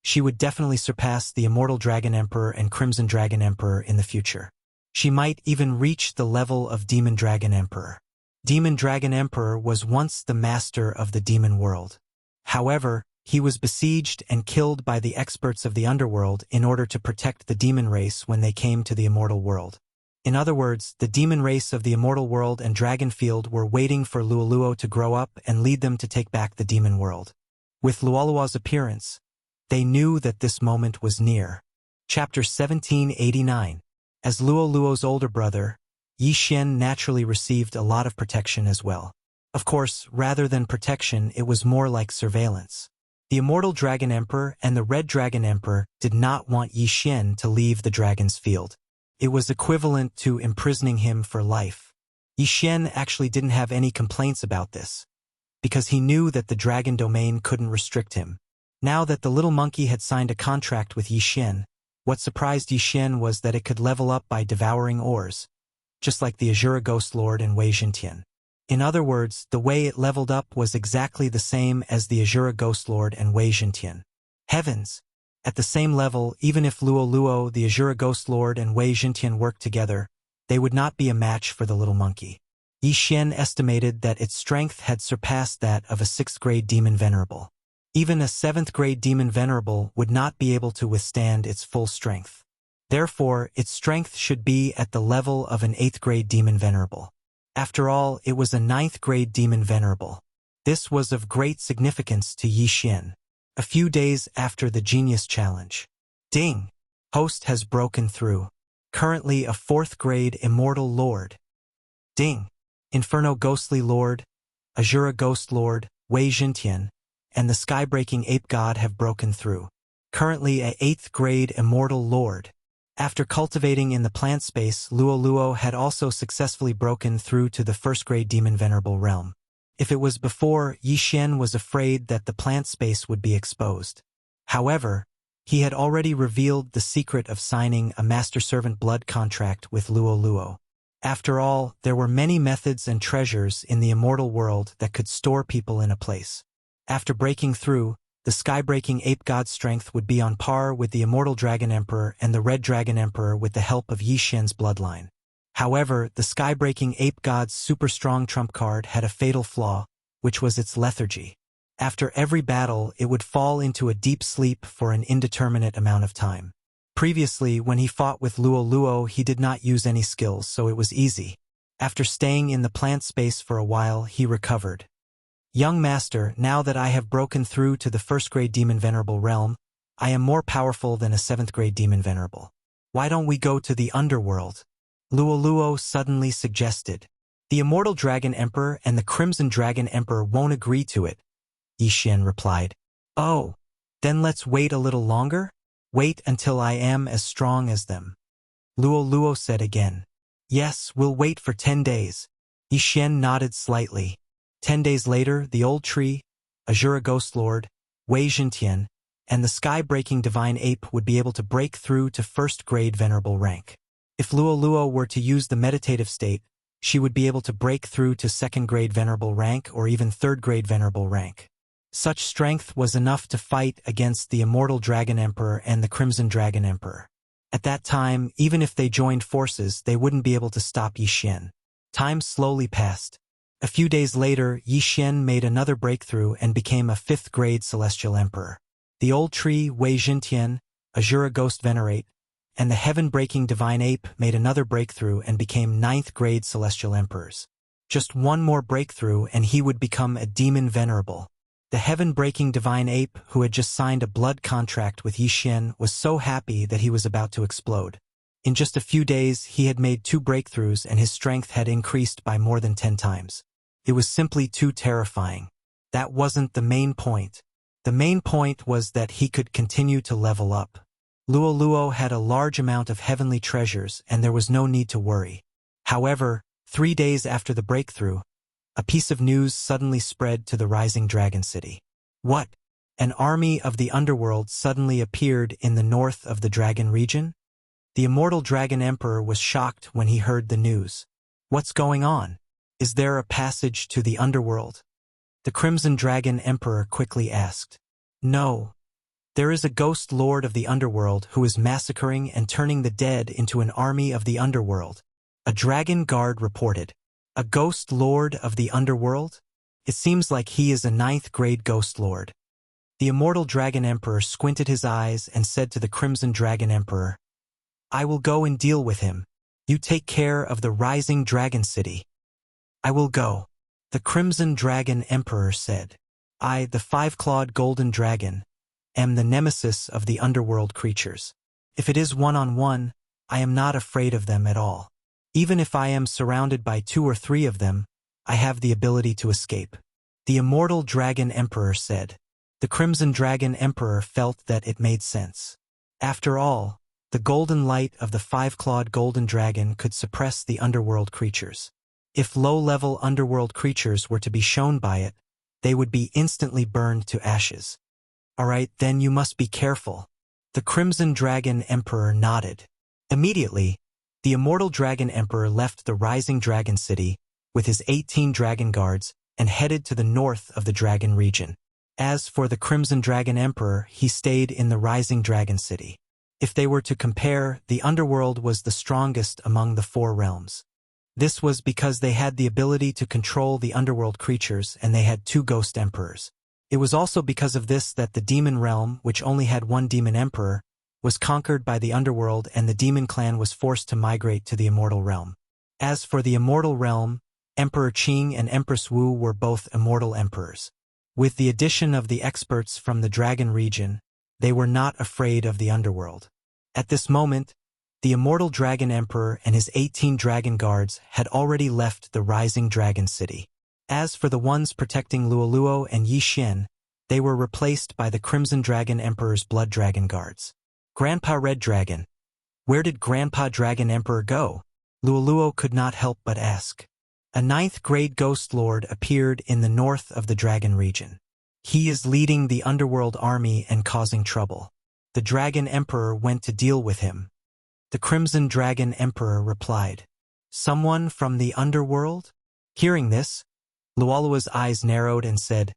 she would definitely surpass the Immortal Dragon Emperor and Crimson Dragon Emperor in the future. She might even reach the level of Demon Dragon Emperor. Demon Dragon Emperor was once the master of the demon world. However, he was besieged and killed by the experts of the underworld in order to protect the demon race when they came to the immortal world. In other words, the demon race of the immortal world and dragon field were waiting for Luoluo to grow up and lead them to take back the demon world. With Luoluo's appearance, they knew that this moment was near. Chapter 1789. As Luoluo's older brother, Yi Xian naturally received a lot of protection as well. Of course, rather than protection, it was more like surveillance. The Immortal Dragon Emperor and the Red Dragon Emperor did not want Yi Xian to leave the dragon's field. It was equivalent to imprisoning him for life. Yi Xian actually didn't have any complaints about this, because he knew that the dragon domain couldn't restrict him. Now that the little monkey had signed a contract with Yi Xian, what surprised Yi Xian was that it could level up by devouring ores, just like the Azura Ghost Lord and Wei Jintian. In other words, the way it leveled up was exactly the same as the Azura Ghost Lord and Wei Jintian. Heavens! At the same level, even if Luoluo, the Azura Ghost Lord, and Wei Jintian worked together, they would not be a match for the little monkey. Yi Xian estimated that its strength had surpassed that of a 6th grade demon venerable. Even a 7th grade demon venerable would not be able to withstand its full strength. Therefore, its strength should be at the level of an 8th grade demon venerable. After all, it was a 9th grade demon venerable. This was of great significance to Yi Xian. A few days after the Genius Challenge. Ding! Host has broken through. Currently a 4th grade Immortal Lord. Ding! Inferno Ghostly Lord, Azura Ghost Lord, Wei Jintian, and the Sky-Breaking Ape God have broken through. Currently a 8th grade Immortal Lord. After cultivating in the plant space, Luoluo had also successfully broken through to the 1st grade Demon Venerable realm. If it was before, Yi Xian was afraid that the plant space would be exposed. However, he had already revealed the secret of signing a master-servant blood contract with Luoluo. After all, there were many methods and treasures in the immortal world that could store people in a place. After breaking through, the Sky-Breaking Ape God's strength would be on par with the Immortal Dragon Emperor and the Red Dragon Emperor with the help of Yi Xian's bloodline. However, the Sky-Breaking Ape God's super-strong trump card had a fatal flaw, which was its lethargy. After every battle, it would fall into a deep sleep for an indeterminate amount of time. Previously, when he fought with Luoluo, he did not use any skills, so it was easy. After staying in the plant space for a while, he recovered. Young Master, now that I have broken through to the 1st grade Demon Venerable realm, I am more powerful than a 7th grade Demon Venerable. Why don't we go to the underworld? Luoluo suddenly suggested. The Immortal Dragon Emperor and the Crimson Dragon Emperor won't agree to it, Yi Xian replied. Oh, then let's wait a little longer? Wait until I am as strong as them. Luoluo said again. Yes, we'll wait for 10 days. Yi Xian nodded slightly. 10 days later, the Old Tree, Azura Ghost Lord, Wei Jintian, and the Sky-Breaking Divine Ape would be able to break through to 1st grade Venerable rank. If Luoluo were to use the meditative state, she would be able to break through to 2nd grade Venerable rank or even 3rd grade Venerable rank. Such strength was enough to fight against the Immortal Dragon Emperor and the Crimson Dragon Emperor. At that time, even if they joined forces, they wouldn't be able to stop Yi Xian. Time slowly passed. A few days later, Yi Xian made another breakthrough and became a 5th grade Celestial Emperor. The Old Tree, Wei Jintian, Azura Ghost Venerate, and the Heaven-Breaking Divine Ape made another breakthrough and became 9th grade Celestial Emperors. Just one more breakthrough and he would become a Demon Venerable. The Heaven-Breaking Divine Ape, who had just signed a blood contract with Yi Xian, was so happy that he was about to explode. In just a few days, he had made 2 breakthroughs and his strength had increased by more than 10 times. It was simply too terrifying. That wasn't the main point. The main point was that he could continue to level up. Luoluo had a large amount of heavenly treasures and there was no need to worry. However, 3 days after the breakthrough, a piece of news suddenly spread to the rising dragon city. What? An army of the underworld suddenly appeared in the north of the dragon region? The Immortal Dragon Emperor was shocked when he heard the news. What's going on? Is there a passage to the underworld? The Crimson Dragon Emperor quickly asked. No. There is a ghost lord of the underworld who is massacring and turning the dead into an army of the underworld, a dragon guard reported. A ghost lord of the underworld? It seems like he is a 9th-grade ghost lord. The immortal Dragon Emperor squinted his eyes and said to the Crimson Dragon Emperor, I will go and deal with him. You take care of the rising dragon city. I will go. The Crimson Dragon Emperor said. I, the 5-clawed golden dragon, am the nemesis of the underworld creatures. If it is one-on-one, I am not afraid of them at all. Even if I am surrounded by 2 or 3 of them, I have the ability to escape. The immortal Dragon Emperor said. The Crimson Dragon Emperor felt that it made sense. After all, the golden light of the 5-clawed golden dragon could suppress the underworld creatures. If low-level underworld creatures were to be shown by it, they would be instantly burned to ashes. All right, then you must be careful. The Crimson Dragon Emperor nodded. Immediately, the immortal Dragon Emperor left the rising dragon city with his 18 dragon guards and headed to the north of the dragon region. As for the Crimson Dragon Emperor, he stayed in the rising dragon city. If they were to compare, the underworld was the strongest among the 4 realms. This was because they had the ability to control the underworld creatures and they had 2 ghost emperors. It was also because of this that the demon realm, which only had 1 demon emperor, was conquered by the underworld and the demon clan was forced to migrate to the immortal realm. As for the immortal realm, Emperor Qing and Empress Wu were both immortal emperors. With the addition of the experts from the dragon region, they were not afraid of the underworld. At this moment, the immortal Dragon Emperor and his 18 dragon guards had already left the rising dragon city. As for the ones protecting Luoluo and Yixin, they were replaced by the Crimson Dragon Emperor's blood dragon guards. Grandpa Red Dragon. Where did Grandpa Dragon Emperor go? Luoluo could not help but ask. A 9th-grade ghost lord appeared in the north of the dragon region. He is leading the underworld army and causing trouble. The Dragon Emperor went to deal with him. The Crimson Dragon Emperor replied. Someone from the underworld? Hearing this, Luoluo's eyes narrowed and said,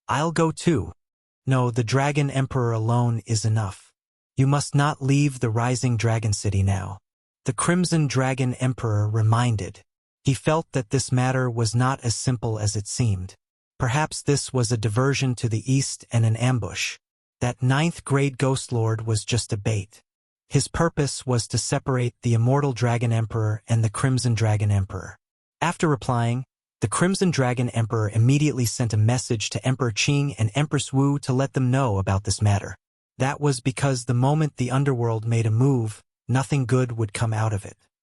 I'll go too. No, the Dragon Emperor alone is enough. You must not leave the rising dragon city now. The Crimson Dragon Emperor reminded. He felt that this matter was not as simple as it seemed. Perhaps this was a diversion to the east and an ambush. That 9th-grade Ghost Lord was just a bait. His purpose was to separate the immortal Dragon Emperor and the Crimson Dragon Emperor. After replying, the Crimson Dragon Emperor immediately sent a message to Emperor Qing and Empress Wu to let them know about this matter. That was because the moment the underworld made a move, nothing good would come out of it.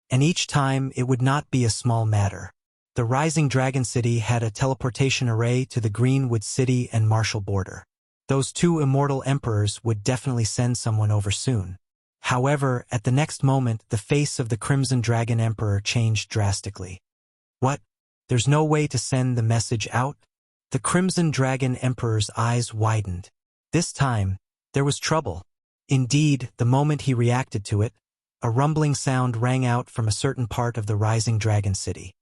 And each time it would not be a small matter. The Rising Dragon City had a teleportation array to the Greenwood City and Martial border. Those 2 immortal emperors would definitely send someone over soon. However, at the next moment, the face of the Crimson Dragon Emperor changed drastically. What? There's no way to send the message out? The Crimson Dragon Emperor's eyes widened. This time, there was trouble. Indeed, the moment he reacted to it, a rumbling sound rang out from a certain part of the Rising Dragon City.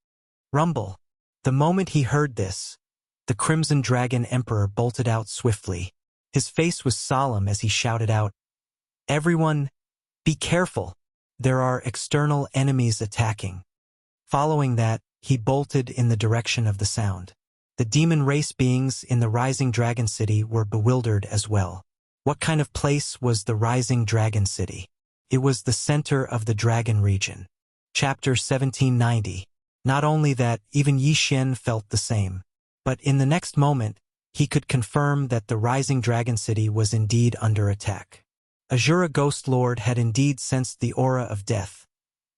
Rumble. The moment he heard this, the Crimson Dragon Emperor bolted out swiftly. His face was solemn as he shouted out, Everyone, be careful. There are external enemies attacking. Following that, he bolted in the direction of the sound. The demon race beings in the Rising Dragon City were bewildered as well. What kind of place was the Rising Dragon City? It was the center of the dragon region. Chapter 1790. Not only that, even Yixin felt the same. But in the next moment, he could confirm that the Rising Dragon City was indeed under attack. Azura Ghost Lord had indeed sensed the aura of death,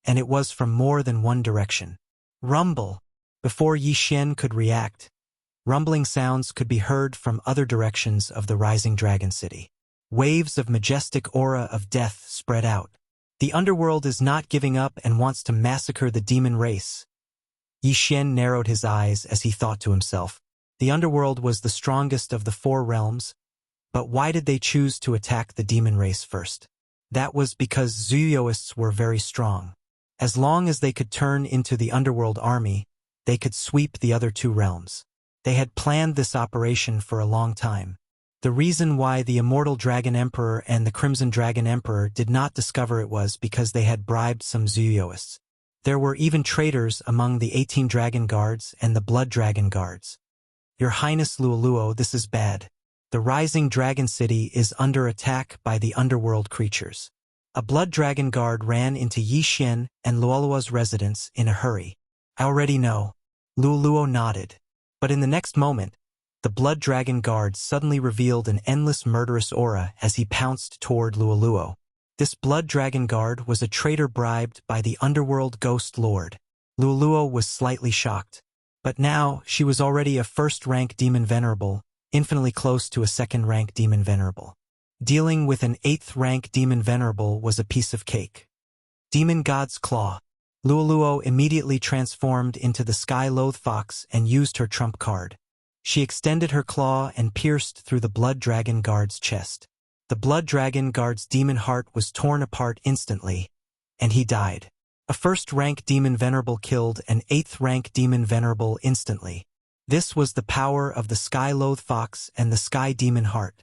and it was from more than one direction. Rumble. Before Yixin could react, rumbling sounds could be heard from other directions of the Rising Dragon City. Waves of majestic aura of death spread out. The underworld is not giving up and wants to massacre the demon race. Yixin narrowed his eyes as he thought to himself. The underworld was the strongest of the 4 realms, but why did they choose to attack the demon race first? That was because Zuyuists were very strong. As long as they could turn into the underworld army, they could sweep the other two realms. They had planned this operation for a long time. The reason why the Immortal Dragon Emperor and the Crimson Dragon Emperor did not discover it was because they had bribed some Zuyoists. There were even traitors among the 18 Dragon Guards and the Blood Dragon Guards. Your Highness Luoluo, this is bad. The rising dragon city is under attack by the underworld creatures. A Blood Dragon Guard ran into Yi Xian and Luoluo's residence in a hurry. I already know. Luoluo nodded. But in the next moment, the Blood Dragon Guard suddenly revealed an endless murderous aura as he pounced toward Luoluo. This Blood Dragon Guard was a traitor bribed by the Underworld Ghost Lord. Luoluo was slightly shocked. But now, she was already a first-rank Demon Venerable, infinitely close to a second-rank Demon Venerable. Dealing with an 8th-rank Demon Venerable was a piece of cake. Demon God's Claw. Luoluo immediately transformed into the Sky Loath Fox and used her trump card. She extended her claw and pierced through the Blood Dragon Guard's chest. The Blood Dragon Guard's demon heart was torn apart instantly, and he died. A first-rank Demon Venerable killed an 8th-rank Demon Venerable instantly. This was the power of the Sky Loath Fox and the Sky Demon Heart.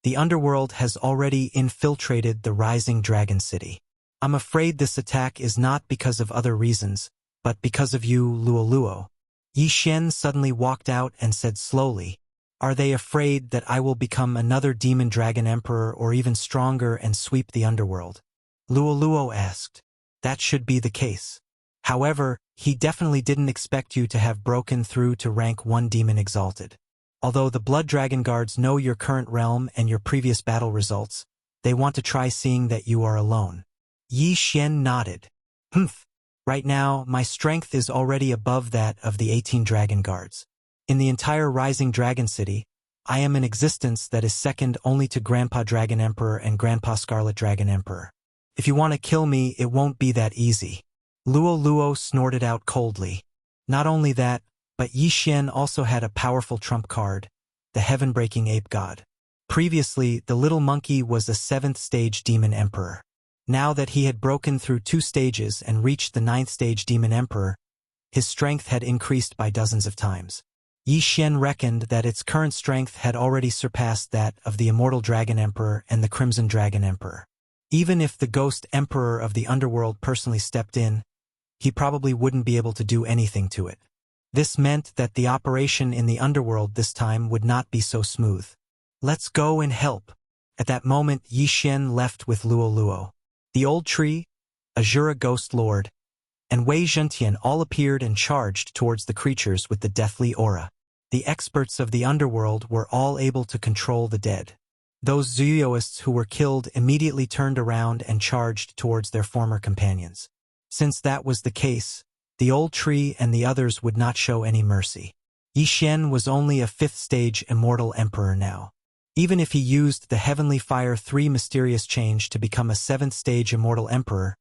The underworld has already infiltrated the rising dragon city. I'm afraid this attack is not because of other reasons, but because of you, Luoluo. Yi Xian suddenly walked out and said slowly, "Are they afraid that I will become another Demon Dragon Emperor or even stronger and sweep the underworld?" Luoluo asked. That should be the case. However, he definitely didn't expect you to have broken through to rank 1 Demon Exalted. Although the Blood Dragon Guards know your current realm and your previous battle results, they want to try seeing that you are alone. Yi Xian nodded. Humph. Right now, my strength is already above that of the 18 Dragon Guards. In the entire Rising Dragon City, I am an existence that is second only to Grandpa Dragon Emperor and Grandpa Scarlet Dragon Emperor. If you want to kill me, it won't be that easy. Luoluo snorted out coldly. Not only that, but Yi Xian also had a powerful trump card, the Heaven-Breaking Ape God. Previously, the little monkey was a 7th-stage Demon Emperor. Now that he had broken through 2 stages and reached the 9th-stage Demon Emperor, his strength had increased by dozens of times. Yi Xian reckoned that its current strength had already surpassed that of the Immortal Dragon Emperor and the Crimson Dragon Emperor. Even if the Ghost Emperor of the Underworld personally stepped in, he probably wouldn't be able to do anything to it. This meant that the operation in the Underworld this time would not be so smooth. Let's go and help. At that moment, Yi Xian left with Luoluo. The Old Tree, Azura Ghost Lord, and Wei Zhentian all appeared and charged towards the creatures with the deathly aura. The experts of the Underworld were all able to control the dead. Those Zuyoists who were killed immediately turned around and charged towards their former companions. Since that was the case, the Old Tree and the others would not show any mercy. Yi Xian was only a 5th-stage Immortal Emperor now. Even if he used the Heavenly Fire 3 mysterious change to become a 7th-stage Immortal Emperor,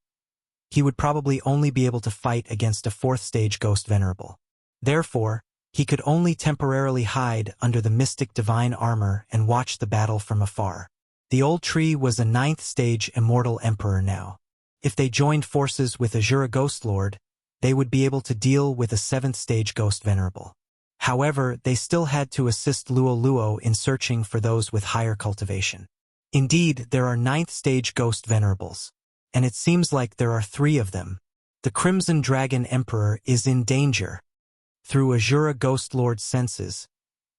he would probably only be able to fight against a 4th-stage Ghost Venerable. Therefore, he could only temporarily hide under the mystic divine armor and watch the battle from afar. The Old Tree was a 9th-stage Immortal Emperor now. If they joined forces with Azura Ghost Lord, they would be able to deal with a 7th-stage Ghost Venerable. However, they still had to assist Luoluo in searching for those with higher cultivation. Indeed, there are 9th-stage Ghost Venerables, and it seems like there are 3 of them. The Crimson Dragon Emperor is in danger. Through Azura Ghost Lord's senses,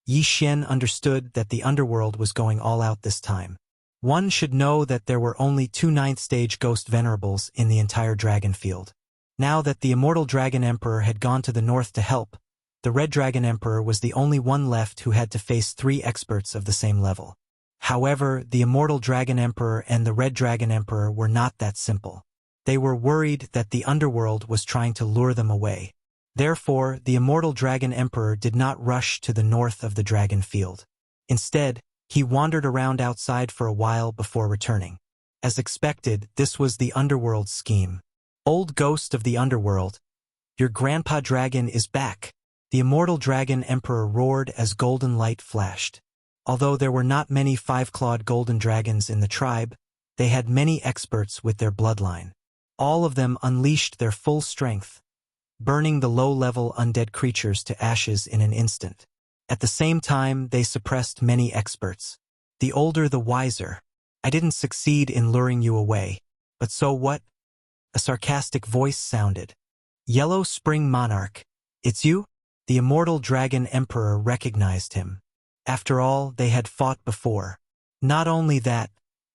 Yi Xian understood that the underworld was going all out this time. One should know that there were only 2 9th-stage Ghost Venerables in the entire dragon field. Now that the Immortal Dragon Emperor had gone to the north to help, the Red Dragon Emperor was the only one left who had to face 3 experts of the same level. However, the Immortal Dragon Emperor and the Red Dragon Emperor were not that simple. They were worried that the underworld was trying to lure them away. Therefore, the Immortal Dragon Emperor did not rush to the north of the dragon field. Instead, he wandered around outside for a while before returning. As expected, this was the underworld's scheme. Old Ghost of the Underworld, your Grandpa Dragon is back. The Immortal Dragon Emperor roared as golden light flashed. Although there were not many 5-clawed golden dragons in the tribe, they had many experts with their bloodline. All of them unleashed their full strength. burning the low-level undead creatures to ashes in an instant. At the same time, they suppressed many experts. The older the wiser. I didn't succeed in luring you away. But so what? A sarcastic voice sounded. Yellow Spring Monarch. It's you? The immortal dragon emperor recognized him. After all, they had fought before. Not only that,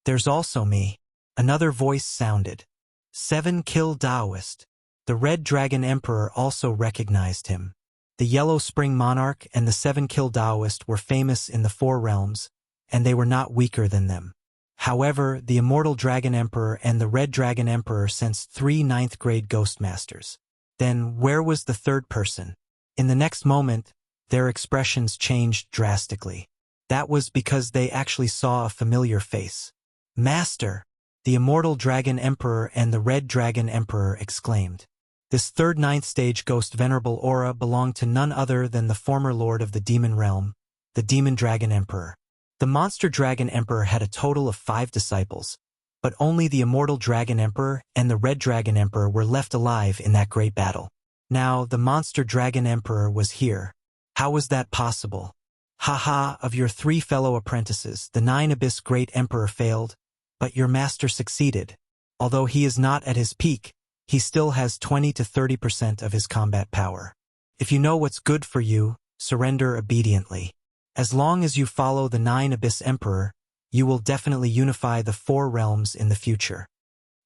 there's also me. Another voice sounded. 7 Kill Taoist. The red dragon emperor also recognized him. The Yellow Spring Monarch and the 7 Kill Taoist were famous in the Four Realms, and they were not weaker than them. However, the immortal dragon emperor and the red dragon emperor sensed 3 ninth-grade ghost masters. Then, where was the third person? In the next moment, their expressions changed drastically. That was because they actually saw a familiar face. Master! The immortal dragon emperor and the red dragon emperor exclaimed. This third ninth-stage ghost venerable aura belonged to none other than the former lord of the demon realm, the demon dragon emperor. The monster dragon emperor had a total of 5 disciples, but only the immortal dragon emperor and the red dragon emperor were left alive in that great battle. Now, the monster dragon emperor was here. How was that possible? Haha, of your 3 fellow apprentices, the 9 abyss great emperor failed, but your master succeeded. Although he is not at his peak, he still has 20 to 30% of his combat power. If you know what's good for you, surrender obediently. As long as you follow the 9 abyss emperor, you will definitely unify the 4 realms in the future.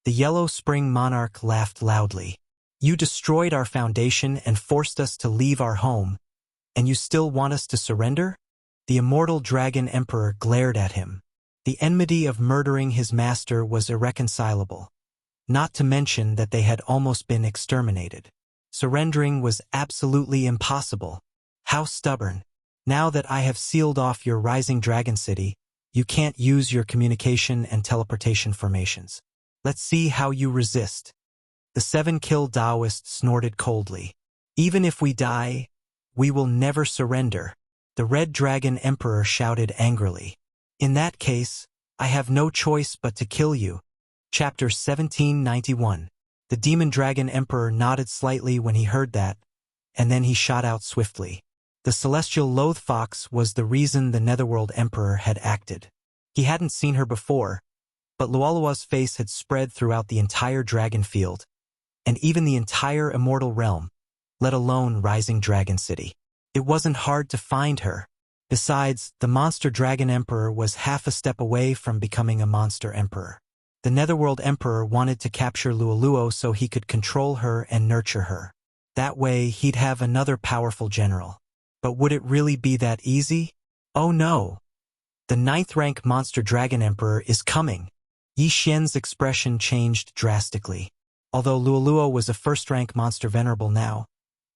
The Yellow Spring Monarch laughed loudly. You destroyed our foundation and forced us to leave our home, and you still want us to surrender? The immortal dragon emperor glared at him. The enmity of murdering his master was irreconcilable, not to mention that they had almost been exterminated. Surrendering was absolutely impossible. How stubborn. Now that I have sealed off your rising dragon city, you can't use your communication and teleportation formations. Let's see how you resist. The 7 Kill Taoist snorted coldly. Even if we die, we will never surrender. The red dragon emperor shouted angrily. In that case, I have no choice but to kill you. Chapter 1791. The demon dragon emperor nodded slightly when he heard that, and then he shot out swiftly. The celestial loath fox was the reason the netherworld emperor had acted. He hadn't seen her before, but Lualua's face had spread throughout the entire dragon field, and even the entire immortal realm, let alone rising dragon city. It wasn't hard to find her. Besides, the monster dragon emperor was half a step away from becoming a monster emperor. The netherworld emperor wanted to capture Lualuo so he could control her and nurture her. That way, he'd have another powerful general. But would it really be that easy? Oh no! The 9th rank monster dragon emperor is coming. Yi Xian's expression changed drastically. Although Lualuo was a 1st rank monster venerable now,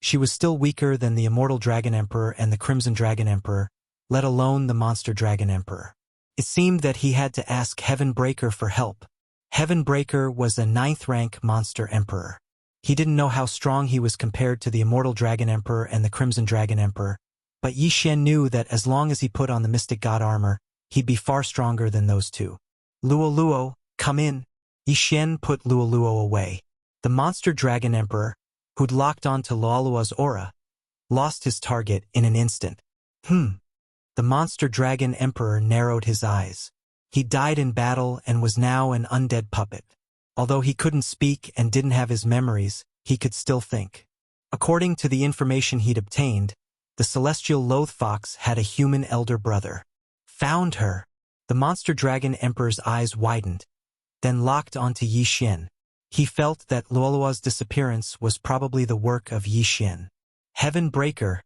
she was still weaker than the immortal dragon emperor and the crimson dragon emperor, let alone the monster dragon emperor. It seemed that he had to ask Heaven Breaker for help. Heaven Breaker was a 9th rank monster emperor. He didn't know how strong he was compared to the immortal dragon emperor and the crimson dragon emperor, but Yi Xian knew that as long as he put on the mystic god armor, he'd be far stronger than those two. Lualuo, come in. Yi Xian put Lualuo away. The monster dragon emperor, who'd locked onto Lualua's aura, lost his target in an instant. The monster dragon emperor narrowed his eyes. He died in battle and was now an undead puppet. Although he couldn't speak and didn't have his memories, he could still think. According to the information he'd obtained, the celestial loath fox had a human elder brother. Found her. The monster dragon emperor's eyes widened, then locked onto Yi Xian. He felt that Lualua's disappearance was probably the work of Yi Xian. Heaven Breaker.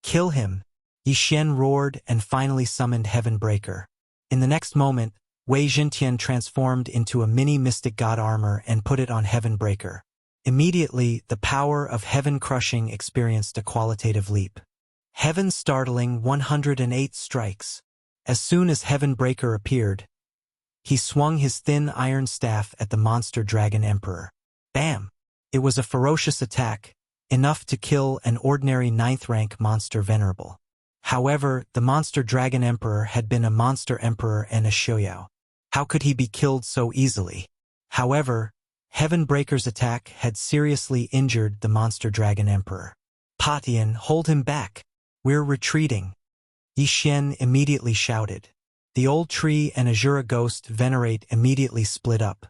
Kill him. Yi Xian roared and finally summoned Heaven Breaker. In the next moment, Wei Jintian transformed into a mini mystic god armor and put it on Heaven Breaker. Immediately, the power of Heaven Crushing experienced a qualitative leap. Heaven Startling 108 strikes. As soon as Heaven Breaker appeared, he swung his thin iron staff at the monster dragon emperor. Bam! It was a ferocious attack, enough to kill an ordinary 9th rank monster venerable. However, the monster dragon emperor had been a monster emperor and a shouyao. How could he be killed so easily? However, Heavenbreaker's attack had seriously injured the monster dragon emperor. Patian, hold him back. We're retreating. Yi Xian immediately shouted. The old tree and Azura Ghost Venerate immediately split up.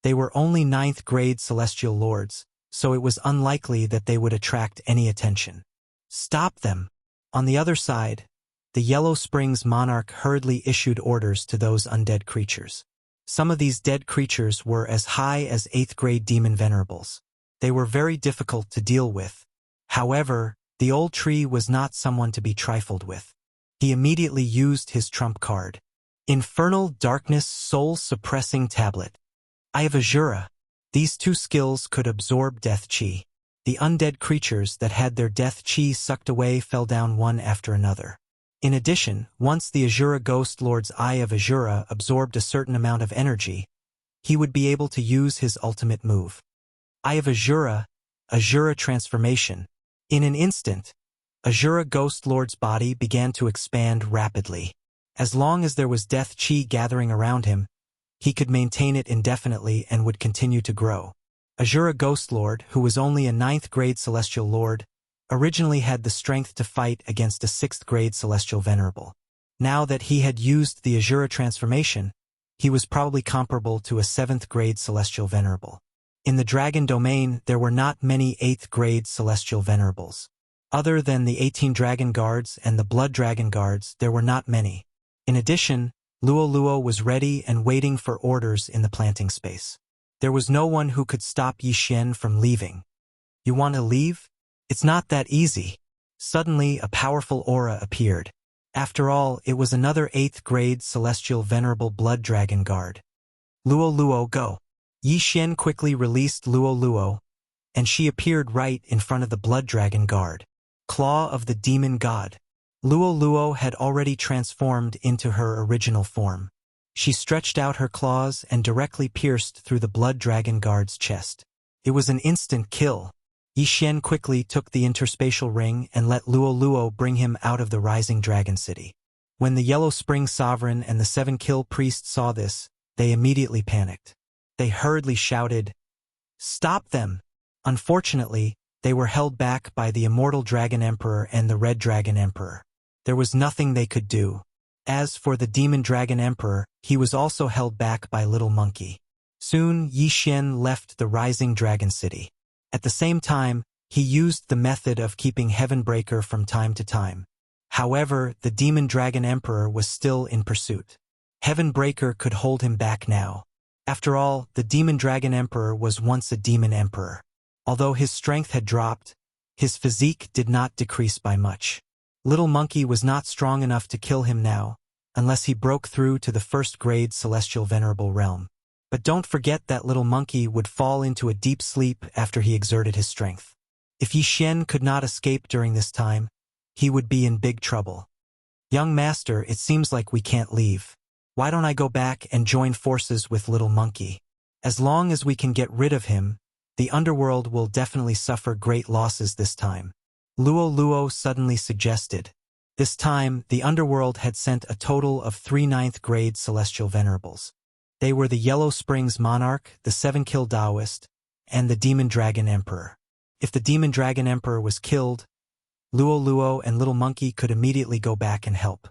They were only 9th grade celestial lords, so it was unlikely that they would attract any attention. Stop them! On the other side, the Yellow Springs monarch hurriedly issued orders to those undead creatures. Some of these dead creatures were as high as 8th grade demon venerables. They were very difficult to deal with. However, the old tree was not someone to be trifled with. He immediately used his trump card. Infernal Darkness Soul-Suppressing Tablet. I have Azura. These 2 skills could absorb death chi. The undead creatures that had their death chi sucked away fell down one after another. In addition, once the Azura Ghost Lord's Eye of Azura absorbed a certain amount of energy, he would be able to use his ultimate move. Eye of Azura, Azura Transformation. In an instant, Azura Ghost Lord's body began to expand rapidly. As long as there was death chi gathering around him, he could maintain it indefinitely and would continue to grow. Azura Ghost Lord, who was only a 9th grade celestial lord, originally had the strength to fight against a 6th grade celestial venerable. Now that he had used the Azura transformation, he was probably comparable to a 7th grade celestial venerable. In the dragon domain, there were not many 8th grade celestial venerables. Other than the 18 dragon guards and the blood dragon guards, there were not many. In addition, Luo was ready and waiting for orders in the planting space. There was no one who could stop Yi Xian from leaving. You want to leave? It's not that easy. Suddenly, a powerful aura appeared. After all, it was another 8th grade celestial venerable blood dragon guard. Luo, go. Yi Xian quickly released Luo, and she appeared right in front of the blood dragon guard. Claw of the demon god. Luo had already transformed into her original form. She stretched out her claws and directly pierced through the blood dragon guard's chest. It was an instant kill. Yi Xian quickly took the interspatial ring and let Luo bring him out of the rising dragon city. When the Yellow Spring Sovereign and the 7-kill priest saw this, they immediately panicked. They hurriedly shouted, "Stop them!" Unfortunately, they were held back by the Immortal Dragon Emperor and the Red Dragon Emperor. There was nothing they could do. As for the Demon Dragon Emperor, he was also held back by Little Monkey. Soon, Yi Xian left the rising dragon city. At the same time, he used the method of keeping Heavenbreaker from time to time. However, the Demon Dragon Emperor was still in pursuit. Heavenbreaker could hold him back now. After all, the Demon Dragon Emperor was once a demon emperor. Although his strength had dropped, his physique did not decrease by much. Little Monkey was not strong enough to kill him now, unless he broke through to the 1st grade celestial venerable realm. But don't forget that Little Monkey would fall into a deep sleep after he exerted his strength. If Yi Xian could not escape during this time, he would be in big trouble. Young master, it seems like we can't leave. Why don't I go back and join forces with Little Monkey? As long as we can get rid of him, the underworld will definitely suffer great losses this time. Luo suddenly suggested. This time, the underworld had sent a total of 3 9th grade celestial venerables. They were the Yellow Springs Monarch, the 7-kill Taoist, and the Demon Dragon Emperor. If the Demon Dragon Emperor was killed, Luo and Little Monkey could immediately go back and help.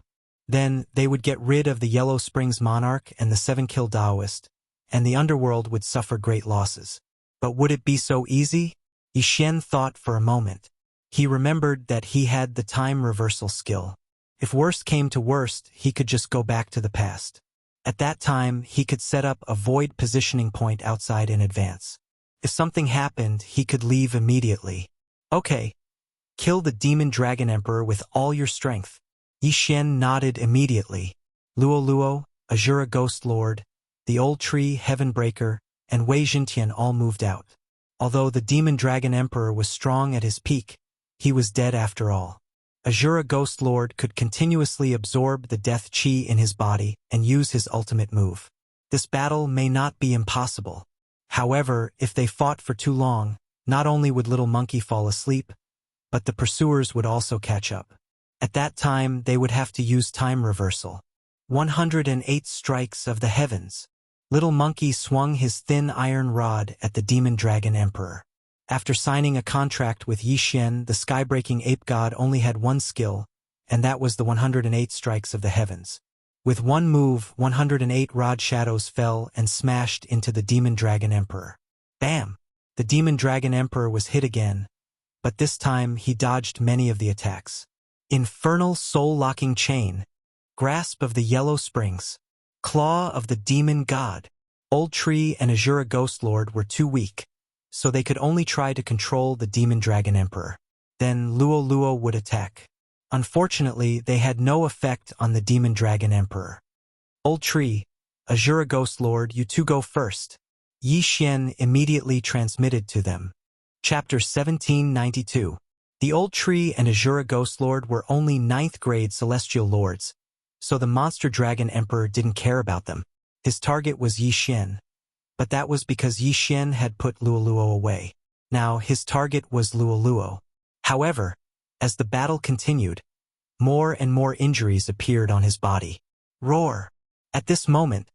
Then, they would get rid of the Yellow Springs Monarch and the 7-kill Taoist, and the underworld would suffer great losses. But would it be so easy? Yi Xian thought for a moment. He remembered that he had the time reversal skill. If worst came to worst, he could just go back to the past. At that time, he could set up a void positioning point outside in advance. If something happened, he could leave immediately. Okay. Kill the Demon Dragon Emperor with all your strength. Yi Xian nodded immediately. Luo, Azura Ghost Lord, the Old Tree Heavenbreaker, and Wei Jintian all moved out. Although the Demon Dragon Emperor was strong at his peak, he was dead after all. Azura Ghost Lord could continuously absorb the death chi in his body and use his ultimate move. This battle may not be impossible. However, if they fought for too long, not only would Little Monkey fall asleep, but the pursuers would also catch up. At that time, they would have to use time reversal. 108 strikes of the heavens. Little Monkey swung his thin iron rod at the Demon Dragon Emperor. After signing a contract with Yi Xian, the sky-breaking ape god only had one skill, and that was the 108 strikes of the heavens. With one move, 108 rod shadows fell and smashed into the Demon Dragon Emperor. Bam! The Demon Dragon Emperor was hit again, but this time he dodged many of the attacks. Infernal soul-locking chain. Grasp of the Yellow Springs. Claw of the Demon God. Old Tree and Azura Ghost Lord were too weak, so they could only try to control the Demon Dragon Emperor. Then Luo Luo would attack. Unfortunately, they had no effect on the Demon Dragon Emperor. Old Tree, Azura Ghost Lord, you two go first. Yi Xian immediately transmitted to them. Chapter 1792. The Old Tree and Azura Ghost Lord were only 9th grade Celestial Lords, so the Monster Dragon Emperor didn't care about them. His target was Yi Xian, but that was because Yi Xian had put Luo Luo away. Now his target was Luo Luo. However, as the battle continued, more and more injuries appeared on his body. Roar! At this moment,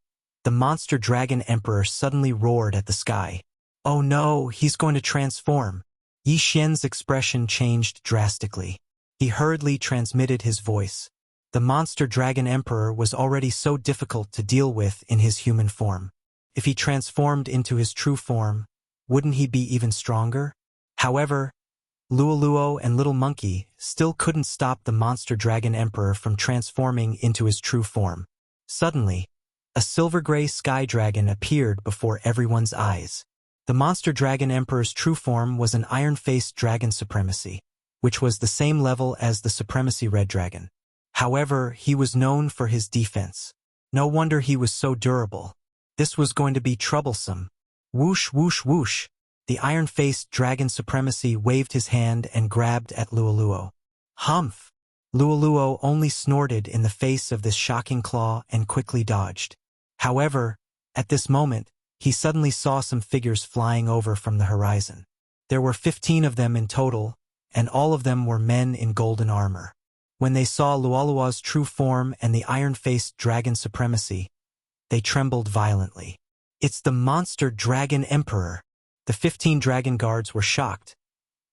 the Monster Dragon Emperor suddenly roared at the sky. Oh no, he's going to transform. Yi Xian's expression changed drastically. He hurriedly transmitted his voice. The Monster Dragon Emperor was already so difficult to deal with in his human form. If he transformed into his true form, wouldn't he be even stronger? However, Luo Luo and Little Monkey still couldn't stop the Monster Dragon Emperor from transforming into his true form. Suddenly, a silver-gray sky dragon appeared before everyone's eyes. The Monster Dragon Emperor's true form was an iron-faced dragon supremacy, which was the same level as the Supremacy Red Dragon. However, he was known for his defense. No wonder he was so durable. This was going to be troublesome. Whoosh, whoosh, whoosh. The iron-faced dragon supremacy waved his hand and grabbed at Luo Luo. Humph! Luo Luo only snorted in the face of this shocking claw and quickly dodged. However, at this moment, he suddenly saw some figures flying over from the horizon. There were 15 of them in total, and all of them were men in golden armor. When they saw Luo Luo's true form and the iron-faced dragon supremacy, they trembled violently. It's the Monster Dragon Emperor! The 15 dragon guards were shocked,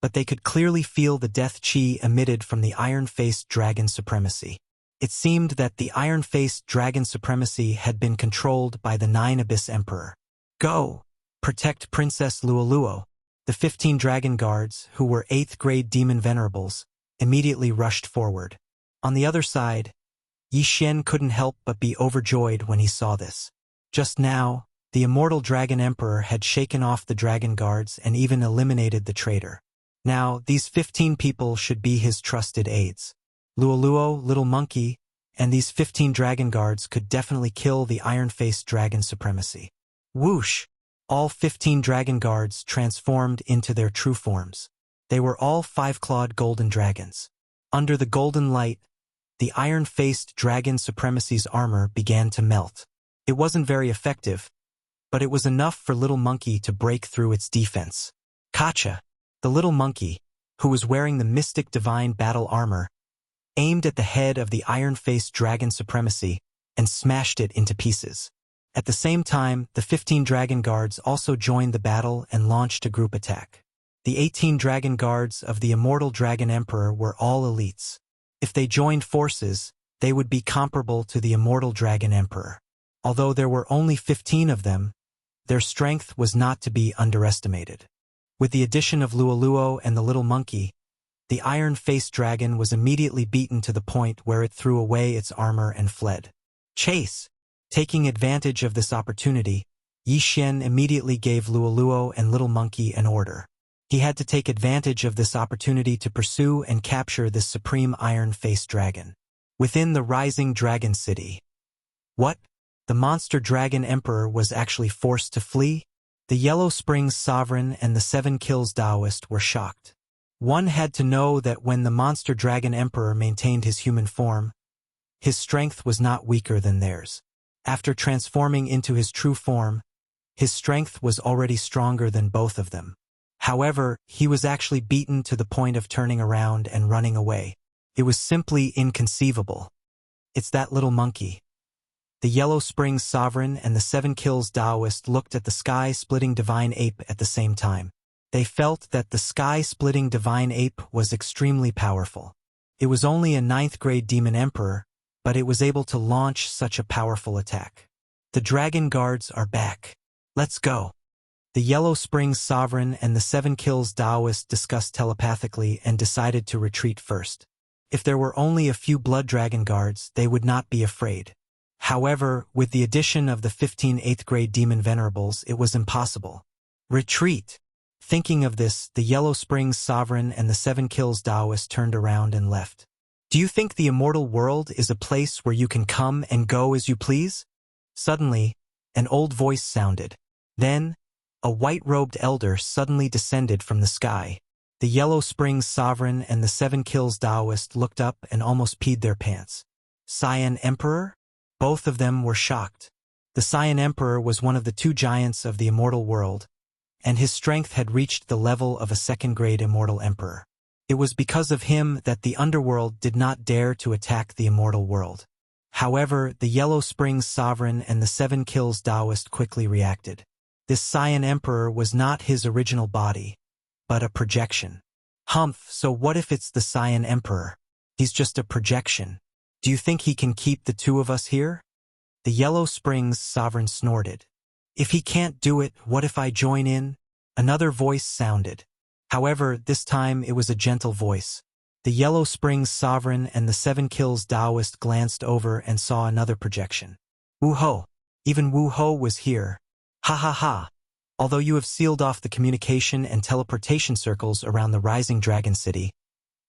but they could clearly feel the death chi emitted from the iron-faced dragon supremacy. It seemed that the iron-faced dragon supremacy had been controlled by the 9 Abyss Emperor. Go! Protect Princess Luo Luo! The 15 dragon guards, who were 8th grade demon venerables, immediately rushed forward. On the other side, Yi Xian couldn't help but be overjoyed when he saw this. Just now, the immortal Dragon Emperor had shaken off the dragon guards and even eliminated the traitor. Now, these 15 people should be his trusted aides. Luo Luo, Little Monkey, and these 15 dragon guards could definitely kill the iron-faced dragon supremacy. Whoosh! All 15 dragon guards transformed into their true forms. They were all 5-clawed golden dragons. Under the golden light, the iron-faced dragon supremacy's armor began to melt. It wasn't very effective, but it was enough for Little Monkey to break through its defense. Kacha, the Little Monkey, who was wearing the Mystic Divine Battle Armor, aimed at the head of the iron-faced dragon supremacy and smashed it into pieces. At the same time, the 15 dragon guards also joined the battle and launched a group attack. The 18 dragon guards of the immortal Dragon Emperor were all elites. If they joined forces, they would be comparable to the immortal Dragon Emperor. Although there were only 15 of them, their strength was not to be underestimated. With the addition of Luo Luo and the Little Monkey, the iron-faced dragon was immediately beaten to the point where it threw away its armor and fled. Chase! Taking advantage of this opportunity, Yi Xian immediately gave Luo Luo and Little Monkey an order. He had to take advantage of this opportunity to pursue and capture this supreme iron-faced dragon. Within the rising dragon city. What? The Monster Dragon Emperor was actually forced to flee? The Yellow Springs Sovereign and the 7 Kills Taoist were shocked. One had to know that when the Monster Dragon Emperor maintained his human form, his strength was not weaker than theirs. After transforming into his true form, his strength was already stronger than both of them. However, he was actually beaten to the point of turning around and running away. It was simply inconceivable. It's that Little Monkey. The Yellow Springs Sovereign and the Seven Kills Taoist looked at the sky-splitting divine ape at the same time. They felt that the sky-splitting divine ape was extremely powerful. It was only a 9th-grade demon emperor, but it was able to launch such a powerful attack. The dragon guards are back. Let's go. The Yellow Springs Sovereign and the Seven Kills Taoist discussed telepathically and decided to retreat first. If there were only a few blood dragon guards, they would not be afraid. However, with the addition of the 15 8th-grade demon venerables, it was impossible. Retreat! Thinking of this, the Yellow Springs Sovereign and the Seven Kills Taoist turned around and left. Do you think the immortal world is a place where you can come and go as you please? Suddenly, an old voice sounded. Then, a white-robed elder suddenly descended from the sky. The Yellow Springs Sovereign and the Seven Kills Taoist looked up and almost peed their pants. Cyan Emperor? Both of them were shocked. The Cyan Emperor was one of the 2 giants of the immortal world, and his strength had reached the level of a 2nd-grade immortal emperor. It was because of him that the underworld did not dare to attack the immortal world. However, the Yellow Springs Sovereign and the Seven Kills Taoist quickly reacted. This Cyan Emperor was not his original body, but a projection. Humph, so what if it's the Cyan Emperor? He's just a projection. Do you think he can keep the 2 of us here? The Yellow Springs Sovereign snorted. If he can't do it, what if I join in? Another voice sounded. However, this time it was a gentle voice. The Yellow Springs Sovereign and the Seven Kills Taoist glanced over and saw another projection. Wu-ho! Even Wu-ho was here. Ha ha ha! Although you have sealed off the communication and teleportation circles around the Rising Dragon City,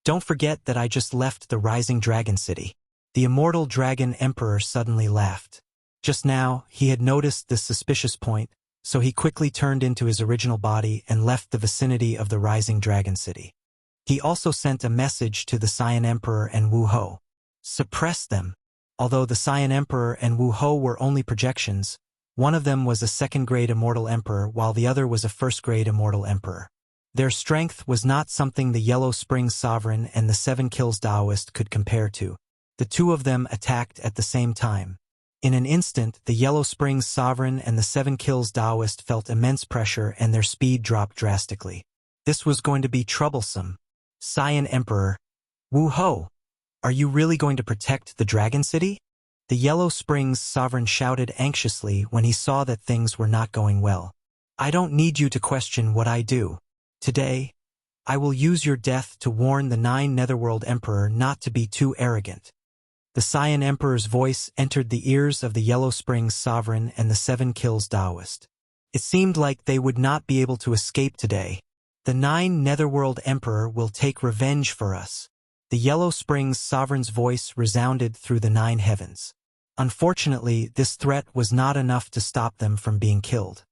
don't forget that I just left the Rising Dragon City. The Immortal Dragon Emperor suddenly laughed. Just now, he had noticed this suspicious point, so he quickly turned into his original body and left the vicinity of the Rising Dragon City. He also sent a message to the Cyan Emperor and Wu-ho. Suppress them. Although the Cyan Emperor and Wu-ho were only projections, one of them was a 2nd-grade immortal emperor while the other was a 1st-grade immortal emperor. Their strength was not something the Yellow Springs Sovereign and the Seven Kills Taoist could compare to. The 2 of them attacked at the same time. In an instant, the Yellow Springs Sovereign and the Seven Kills Taoist felt immense pressure and their speed dropped drastically. This was going to be troublesome. Cyan Emperor. Wu-ho! Are you really going to protect the Dragon City? The Yellow Springs Sovereign shouted anxiously when he saw that things were not going well. I don't need you to question what I do. Today, I will use your death to warn the 9 Netherworld Emperor not to be too arrogant. The Cyan Emperor's voice entered the ears of the Yellow Springs Sovereign and the Seven Kills Taoist. It seemed like they would not be able to escape today. The 9 Netherworld Emperor will take revenge for us. The Yellow Springs Sovereign's voice resounded through the 9 heavens. Unfortunately, this threat was not enough to stop them from being killed.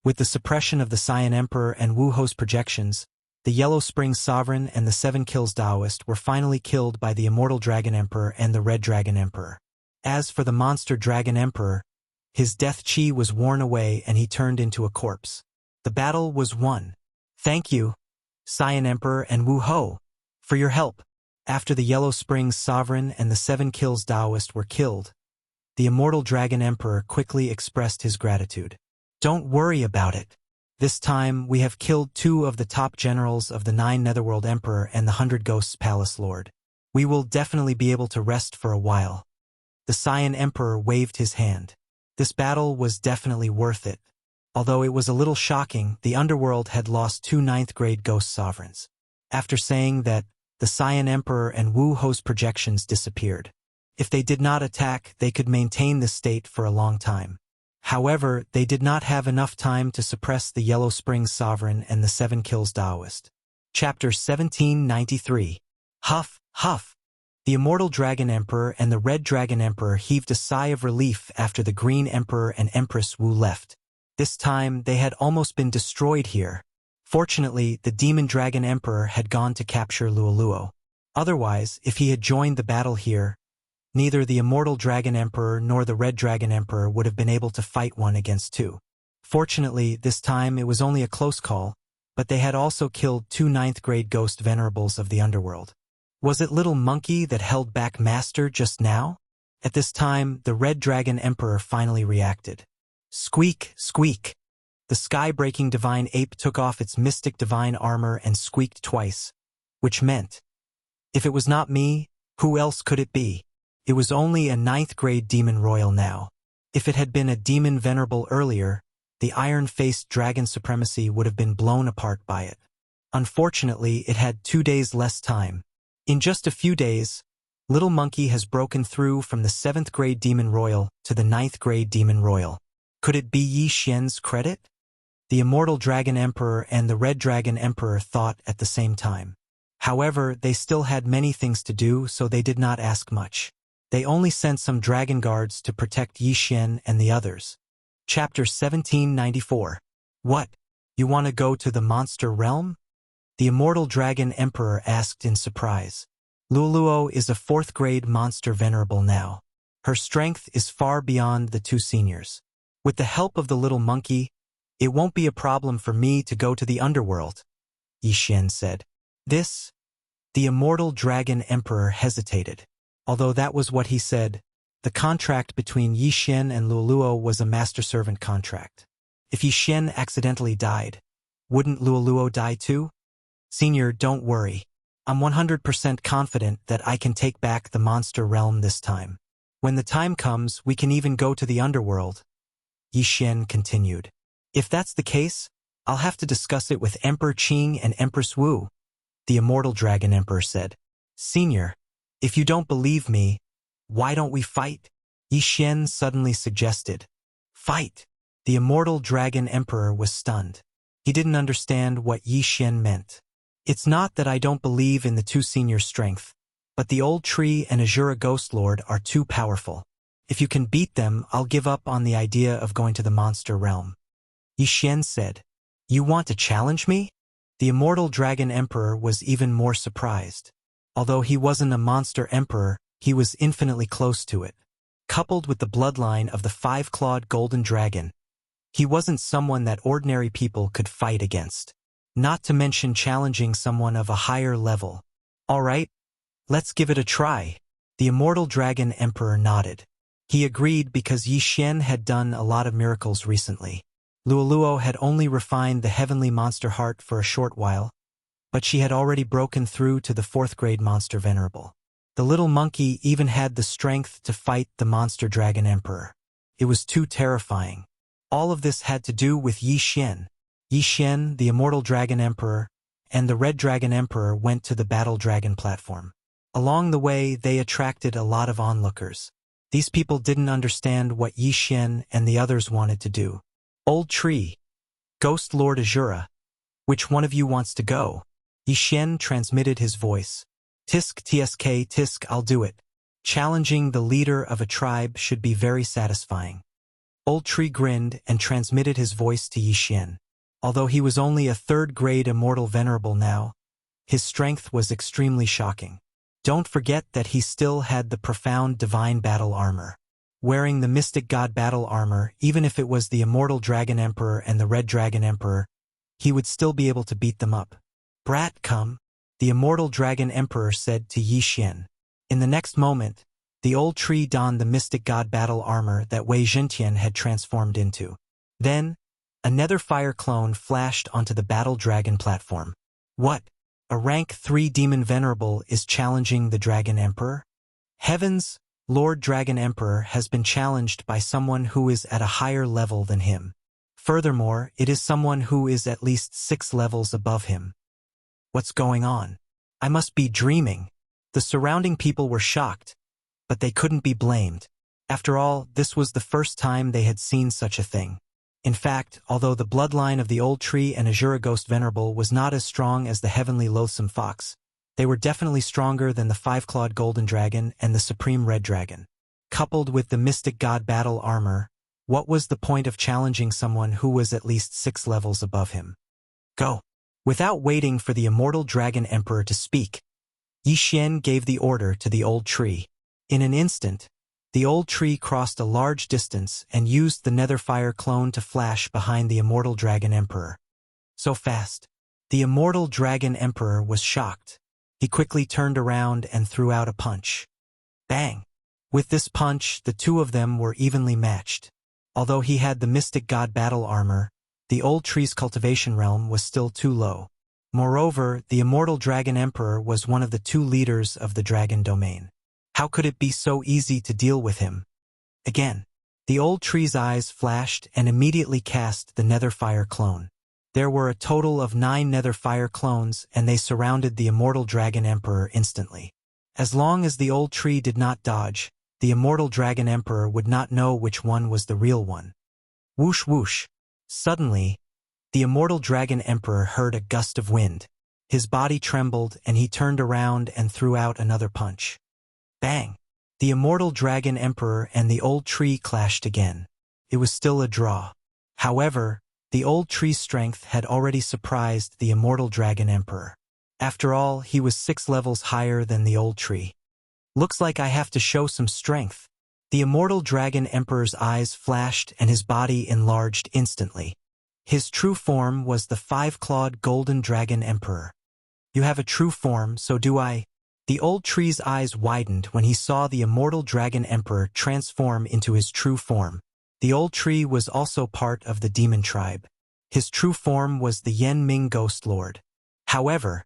With the suppression of the Cyan Emperor and Wu-ho's projections, the Yellow Springs Sovereign and the Seven Kills Taoist were finally killed by the Immortal Dragon Emperor and the Red Dragon Emperor. As for the Monster Dragon Emperor, his death chi was worn away and he turned into a corpse. The battle was won. Thank you, Cyan Emperor and Wu-ho, for your help. After the Yellow Springs Sovereign and the Seven Kills Taoist were killed, the Immortal Dragon Emperor quickly expressed his gratitude. Don't worry about it. This time, we have killed 2 of the top generals of the 9 Netherworld Emperor and the 100 Ghosts Palace Lord. We will definitely be able to rest for a while. The Cyan Emperor waved his hand. This battle was definitely worth it. Although it was a little shocking, the underworld had lost 2 9th-grade ghost sovereigns. After saying that, the Cyan Emperor and Wu-ho's projections disappeared. If they did not attack, they could maintain the state for a long time. However, they did not have enough time to suppress the Yellow Springs Sovereign and the Seven Kills Taoist. Chapter 1793. Huff, huff. The Immortal Dragon Emperor and the Red Dragon Emperor heaved a sigh of relief after the Green Emperor and Empress Wu left. This time, they had almost been destroyed here. Fortunately, the Demon Dragon Emperor had gone to capture Luoluo. Otherwise, if he had joined the battle here, neither the Immortal Dragon Emperor nor the Red Dragon Emperor would have been able to fight 1 against 2. Fortunately, this time it was only a close call, but they had also killed 2 9th-grade ghost venerables of the underworld. Was it Little Monkey that held back Master just now? At this time, the Red Dragon Emperor finally reacted. Squeak, squeak. The sky-breaking divine ape took off its mystic divine armor and squeaked twice, which meant, if it was not me, who else could it be? It was only a 9th-grade demon royal now. If it had been a demon venerable earlier, the iron-faced dragon supremacy would have been blown apart by it. Unfortunately, it had 2 days less time. In just a few days, Little Monkey has broken through from the 7th-grade demon royal to the 9th-grade demon royal. Could it be Yi Xian's credit? The Immortal Dragon Emperor and the Red Dragon Emperor thought at the same time. However, they still had many things to do, so they did not ask much. They only sent some dragon guards to protect Yi Xian and the others. Chapter 1794. What? You want to go to the monster realm? The Immortal Dragon Emperor asked in surprise. Luoluo is a 4th-grade monster venerable now. Her strength is far beyond the 2 seniors. With the help of the little monkey, it won't be a problem for me to go to the underworld, Yi Xian said. This? The Immortal Dragon Emperor hesitated. Although that was what he said, the contract between Yi Xian and Luoluo was a master-servant contract. If Yi Xian accidentally died, wouldn't Luoluo die too? Senior, don't worry. I'm 100% confident that I can take back the monster realm this time. When the time comes, we can even go to the underworld, Yi Xian continued. If that's the case, I'll have to discuss it with Emperor Qing and Empress Wu, the Immortal Dragon Emperor said. Senior, if you don't believe me, why don't we fight? Yi Xian suddenly suggested. Fight! The Immortal Dragon Emperor was stunned. He didn't understand what Yi Xian meant. It's not that I don't believe in the 2 seniors' strength, but the Old Tree and Azura Ghost Lord are too powerful. If you can beat them, I'll give up on the idea of going to the monster realm. Yi Xian said. You want to challenge me? The Immortal Dragon Emperor was even more surprised. Although he wasn't a monster emperor, he was infinitely close to it. Coupled with the bloodline of the 5-clawed golden dragon, he wasn't someone that ordinary people could fight against. Not to mention challenging someone of a higher level. All right, let's give it a try. The Immortal Dragon Emperor nodded. He agreed because Yi Xian had done a lot of miracles recently. Luoluo had only refined the heavenly monster heart for a short while, but she had already broken through to the 4th-grade monster venerable. The little monkey even had the strength to fight the monster dragon emperor. It was too terrifying. All of this had to do with Yi Xian. Yi Xian, the Immortal Dragon Emperor, and the Red Dragon Emperor went to the Battle Dragon platform. Along the way, they attracted a lot of onlookers. These people didn't understand what Yi Xian and the others wanted to do. Old Tree, Ghost Lord Azura, which one of you wants to go? Yi Xian transmitted his voice. Tisk tsk tisk, I'll do it. Challenging the leader of a tribe should be very satisfying. Old Tree grinned and transmitted his voice to Yi Xian. Although he was only a 3rd-grade immortal venerable now, his strength was extremely shocking. Don't forget that he still had the profound divine battle armor. Wearing the mystic god battle armor, even if it was the Immortal Dragon Emperor and the Red Dragon Emperor, he would still be able to beat them up. Brat, come, the Immortal Dragon Emperor said to Yi Xian. In the next moment, the Old Tree donned the mystic god battle armor that Wei Zhentian had transformed into. Then, a nether fire clone flashed onto the Battle Dragon platform. What? A rank 3 demon venerable is challenging the Dragon Emperor? Heavens, Lord Dragon Emperor has been challenged by someone who is at a higher level than him. Furthermore, it is someone who is at least 6 levels above him. What's going on? I must be dreaming. The surrounding people were shocked, but they couldn't be blamed. After all, this was the first time they had seen such a thing. In fact, although the bloodline of the Old Tree and Azura Ghost Venerable was not as strong as the Heavenly Loathsome Fox, they were definitely stronger than the 5-clawed Golden Dragon and the Supreme Red Dragon. Coupled with the Mystic God Battle armor, what was the point of challenging someone who was at least 6 levels above him? Go! Without waiting for the Immortal Dragon Emperor to speak, Yi Xian gave the order to the Old Tree. In an instant, the Old Tree crossed a large distance and used the Nether Fire clone to flash behind the Immortal Dragon Emperor. So fast. The Immortal Dragon Emperor was shocked. He quickly turned around and threw out a punch. Bang! With this punch, the two of them were evenly matched. Although he had the mystic god battle armor, the old tree's cultivation realm was still too low. Moreover, the immortal dragon emperor was one of the two leaders of the dragon domain. How could it be so easy to deal with him? Again, the old tree's eyes flashed and immediately cast the nether fire clone. There were a total of 9 nether fire clones, and they surrounded the immortal dragon emperor instantly. As long as the old tree did not dodge, the immortal dragon emperor would not know which one was the real one. Whoosh whoosh. Suddenly, the immortal dragon emperor heard a gust of wind. His body trembled and he turned around and threw out another punch. Bang! The immortal dragon emperor and the old tree clashed again. It was still a draw. However, the old tree's strength had already surprised the immortal dragon emperor. After all, he was 6 levels higher than the old tree. Looks like I have to show some strength. The immortal dragon emperor's eyes flashed and his body enlarged instantly. His true form was the 5-clawed golden dragon emperor. You have a true form, so do I. The old tree's eyes widened when he saw the immortal dragon emperor transform into his true form. The old tree was also part of the demon tribe. His true form was the Yen Ming Ghost Lord. However,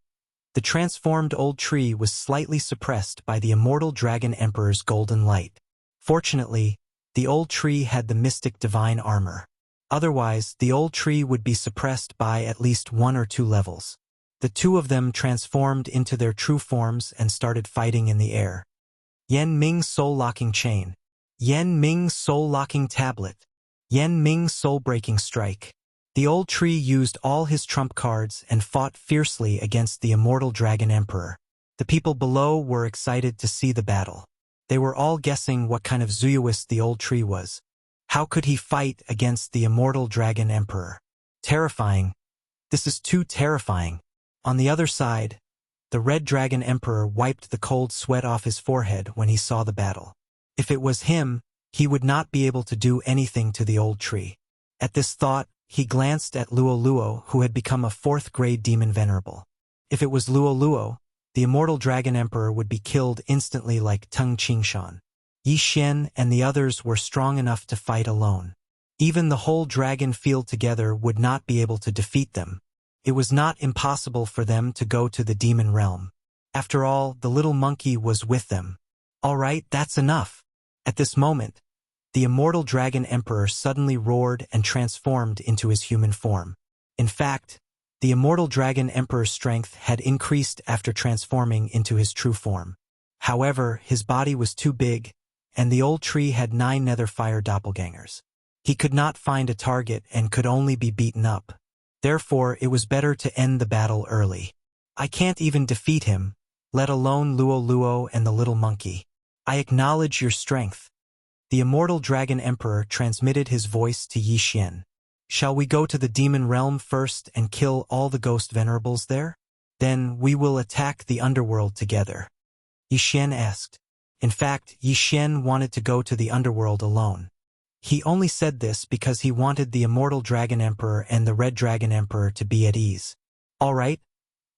the transformed old tree was slightly suppressed by the immortal dragon emperor's golden light. Fortunately, the old tree had the mystic divine armor. Otherwise, the old tree would be suppressed by at least 1 or 2 levels. The two of them transformed into their true forms and started fighting in the air. Yen Ming Soul-Locking Chain. Yen Ming Soul-Locking Tablet. Yen Ming Soul-Breaking Strike. The old tree used all his trump cards and fought fiercely against the immortal dragon emperor. The people below were excited to see the battle. They were all guessing what kind of Zuyuist the old tree was. How could he fight against the immortal dragon emperor? Terrifying. This is too terrifying. On the other side, the red dragon emperor wiped the cold sweat off his forehead when he saw the battle. If it was him, he would not be able to do anything to the old tree. At this thought, he glanced at Luo Luo, who had become a 4th-grade demon venerable. If it was Luo Luo, the immortal dragon emperor would be killed instantly like Tung Qingshan. Yi Xian and the others were strong enough to fight alone. Even the whole dragon field together would not be able to defeat them. It was not impossible for them to go to the demon realm. After all, the little monkey was with them. All right, that's enough. At this moment, the immortal dragon emperor suddenly roared and transformed into his human form. In fact, the immortal dragon emperor's strength had increased after transforming into his true form. However, his body was too big, and the old tree had 9 nether fire doppelgangers. He could not find a target and could only be beaten up. Therefore, it was better to end the battle early. I can't even defeat him, let alone Luo Luo and the little monkey. I acknowledge your strength. The immortal dragon emperor transmitted his voice to Yi Xian. Shall we go to the demon realm first and kill all the ghost venerables there? Then we will attack the underworld together. Yi Xian asked. In fact, Yi Xian wanted to go to the underworld alone. He only said this because he wanted the immortal dragon emperor and the red dragon emperor to be at ease. All right,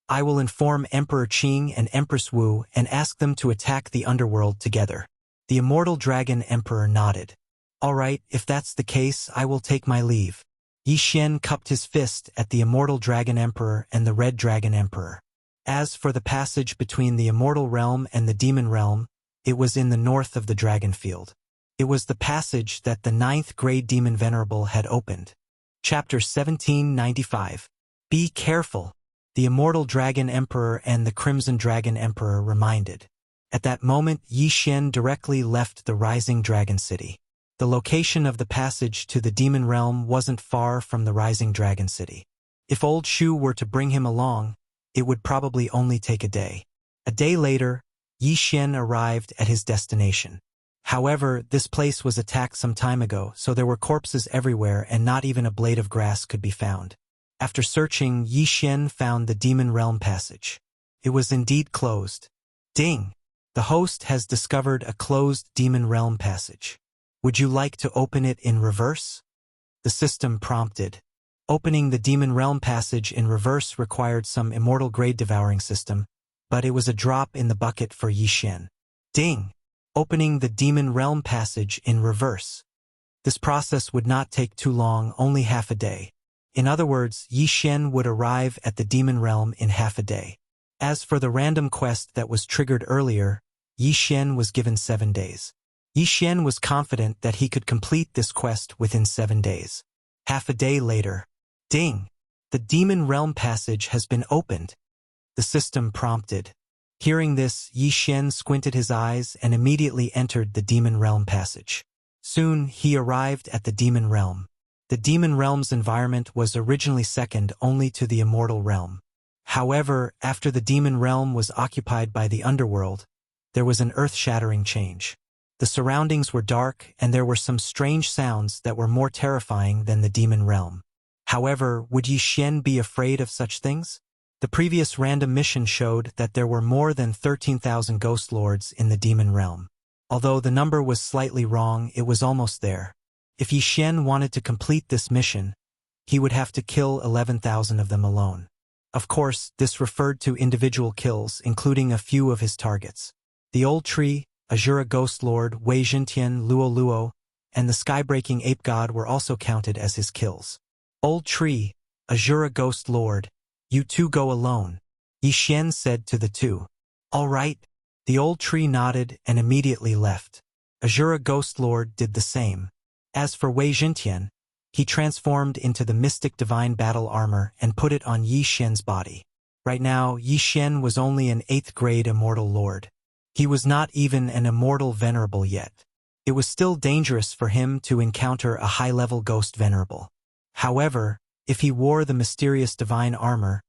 I will inform Emperor Qing and Empress Wu and ask them to attack the underworld together. The immortal dragon emperor nodded. All right, if that's the case, I will take my leave. Yi Xian cupped his fist at the immortal dragon emperor and the red dragon emperor. As for the passage between the immortal realm and the demon realm, it was in the north of the dragon field. It was the passage that the 9th-grade demon venerable had opened. Chapter 1795. Be careful, the immortal dragon emperor and the crimson dragon emperor reminded. At that moment, Yi Xian directly left the rising dragon city. The location of the passage to the demon realm wasn't far from the rising dragon city. If old Shu were to bring him along, it would probably only take a day. A day later, Yi Xian arrived at his destination. However, this place was attacked some time ago, so there were corpses everywhere and not even a blade of grass could be found. After searching, Yi Xian found the demon realm passage. It was indeed closed. Ding! The host has discovered a closed demon realm passage. Would you like to open it in reverse? The system prompted. Opening the demon realm passage in reverse required some immortal grade devouring system, but it was a drop in the bucket for Yi Xian. Ding! opening the demon realm passage in reverse. This process would not take too long, only half a day. In other words, Yi Xian would arrive at the demon realm in half a day. As for the random quest that was triggered earlier, Yi Xian was given 7 days. Yi Xian was confident that he could complete this quest within 7 days. Half a day later, ding! The demon realm passage has been opened. The system prompted. Hearing this, Yi Xian squinted his eyes and immediately entered the demon realm passage. Soon, he arrived at the demon realm. The demon realm's environment was originally second only to the immortal realm. However, after the demon realm was occupied by the underworld, there was an earth-shattering change. The surroundings were dark and there were some strange sounds that were more terrifying than the demon realm. However, would Yi Xian be afraid of such things? The previous random mission showed that there were more than 13,000 ghost lords in the demon realm. Although the number was slightly wrong, it was almost there. If Yi Xian wanted to complete this mission, he would have to kill 11,000 of them alone. Of course, this referred to individual kills, including a few of his targets. The Old Tree, Azura Ghost Lord, Wei Jintian, Luo Luo, and the Sky-Breaking Ape God were also counted as his kills. Old Tree, Azura Ghost Lord, you two go alone, Yi Xian said to the two. All right. The Old Tree nodded and immediately left. Azura Ghost Lord did the same. As for Wei Jintian, he transformed into the mystic divine battle armor and put it on Yi Xian's body. Right now, Yi Xian was only an 8th grade immortal lord. He was not even an immortal venerable yet. It was still dangerous for him to encounter a high-level ghost venerable. However, if he wore the mysterious divine armor,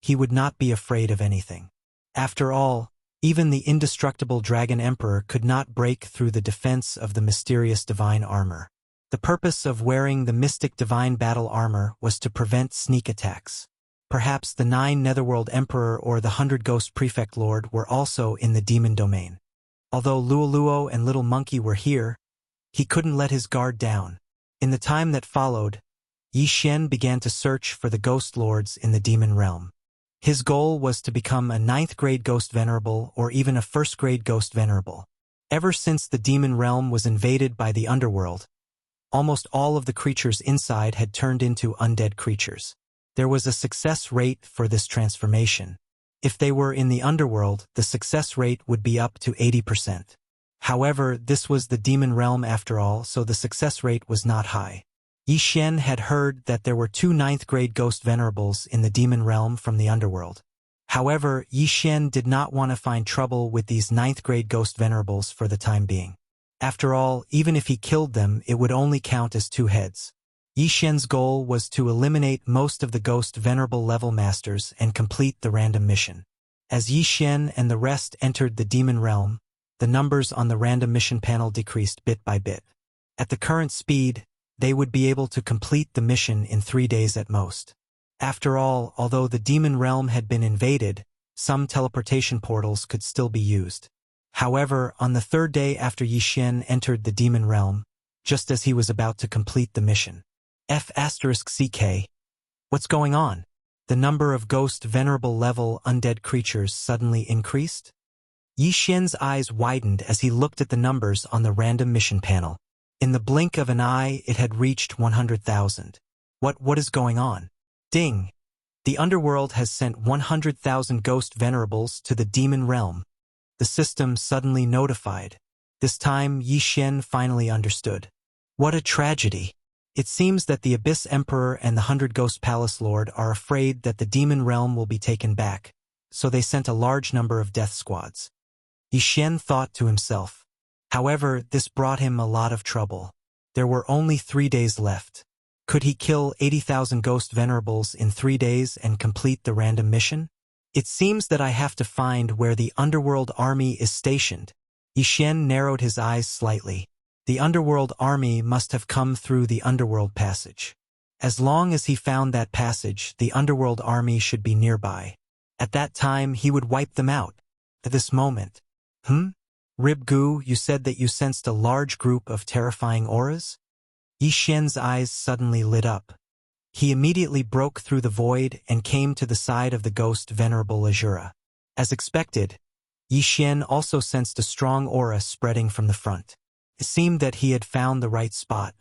he would not be afraid of anything. After all, even the indestructible Dragon Emperor could not break through the defense of the mysterious divine armor. The purpose of wearing the mystic divine battle armor was to prevent sneak attacks. Perhaps the 9 Netherworld Emperor or the 100 Ghost Prefect Lord were also in the demon domain. Although Luo Luo and Little Monkey were here, he couldn't let his guard down. In the time that followed, Yi Xian began to search for the Ghost Lords in the demon realm. His goal was to become a 9th grade Ghost Venerable or even a 1st grade Ghost Venerable. Ever since the demon realm was invaded by the underworld, almost all of the creatures inside had turned into undead creatures. There was a success rate for this transformation. If they were in the underworld, the success rate would be up to 80%. However, this was the demon realm after all, so the success rate was not high. Yi Xian had heard that there were 2 9th grade Ghost Venerables in the demon realm from the underworld. However, Yi Xian did not want to find trouble with these 9th grade Ghost Venerables for the time being. After all, even if he killed them, it would only count as 2 heads. Yi Xian's goal was to eliminate most of the Ghost Venerable level masters and complete the random mission. As Yi Xian and the rest entered the demon realm, the numbers on the random mission panel decreased bit by bit. At the current speed, they would be able to complete the mission in 3 days at most. After all, although the demon realm had been invaded, some teleportation portals could still be used. However, on the 3rd day after Yi Xian entered the demon realm, just as he was about to complete the mission, F***CK. What's going on? The number of Ghost Venerable level undead creatures suddenly increased? Yi Xian's eyes widened as he looked at the numbers on the random mission panel. In the blink of an eye, it had reached 100,000. What is going on? Ding! The underworld has sent 100,000 Ghost Venerables to the demon realm. The system suddenly notified. This time, Yi Xian finally understood. What a tragedy! It seems that the Abyss Emperor and the 100 Ghost Palace Lord are afraid that the demon realm will be taken back, so they sent a large number of death squads. Yi Xian thought to himself. However, this brought him a lot of trouble. There were only 3 days left. Could he kill 80,000 Ghost Venerables in 3 days and complete the random mission? It seems that I have to find where the underworld army is stationed. Yi Xian narrowed his eyes slightly. The underworld army must have come through the underworld passage. As long as he found that passage, the underworld army should be nearby. At that time, he would wipe them out. At this moment. Rib-Gu, you said that you sensed a large group of terrifying auras? Yi Xian's eyes suddenly lit up. He immediately broke through the void and came to the side of the Ghost Venerable Azura. As expected, Yi Xian also sensed a strong aura spreading from the front. It seemed that he had found the right spot.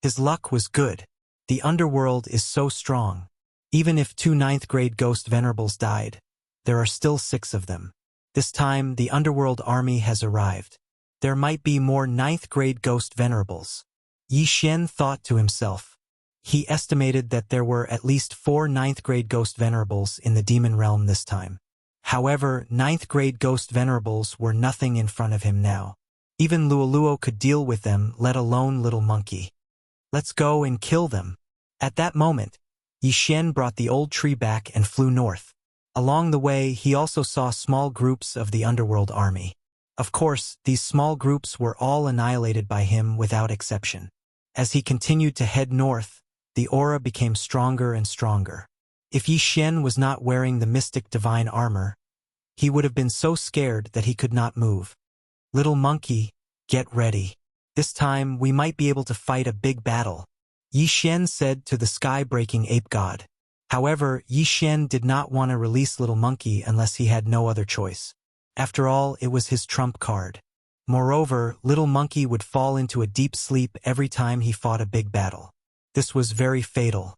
His luck was good. The underworld is so strong. Even if 2 ninth-grade ghost venerables died, there are still 6 of them. This time, the underworld army has arrived. There might be more 9th-grade ghost venerables. Yi Xian thought to himself. He estimated that there were at least 4 9th-grade ghost venerables in the demon realm this time. However, 9th-grade ghost venerables were nothing in front of him now. Even Luoluo could deal with them, let alone little monkey. Let's go and kill them. At that moment, Yi Xian brought the old tree back and flew north. Along the way, he also saw small groups of the underworld army. Of course, these small groups were all annihilated by him without exception. As he continued to head north, the aura became stronger and stronger. If Yi Xian was not wearing the mystic divine armor, he would have been so scared that he could not move. Little monkey, get ready. This time, we might be able to fight a big battle, Yi Xian said to the sky-breaking ape god. However, Yi Xian did not want to release little monkey unless he had no other choice. After all, it was his trump card. Moreover, little monkey would fall into a deep sleep every time he fought a big battle. This was very fatal.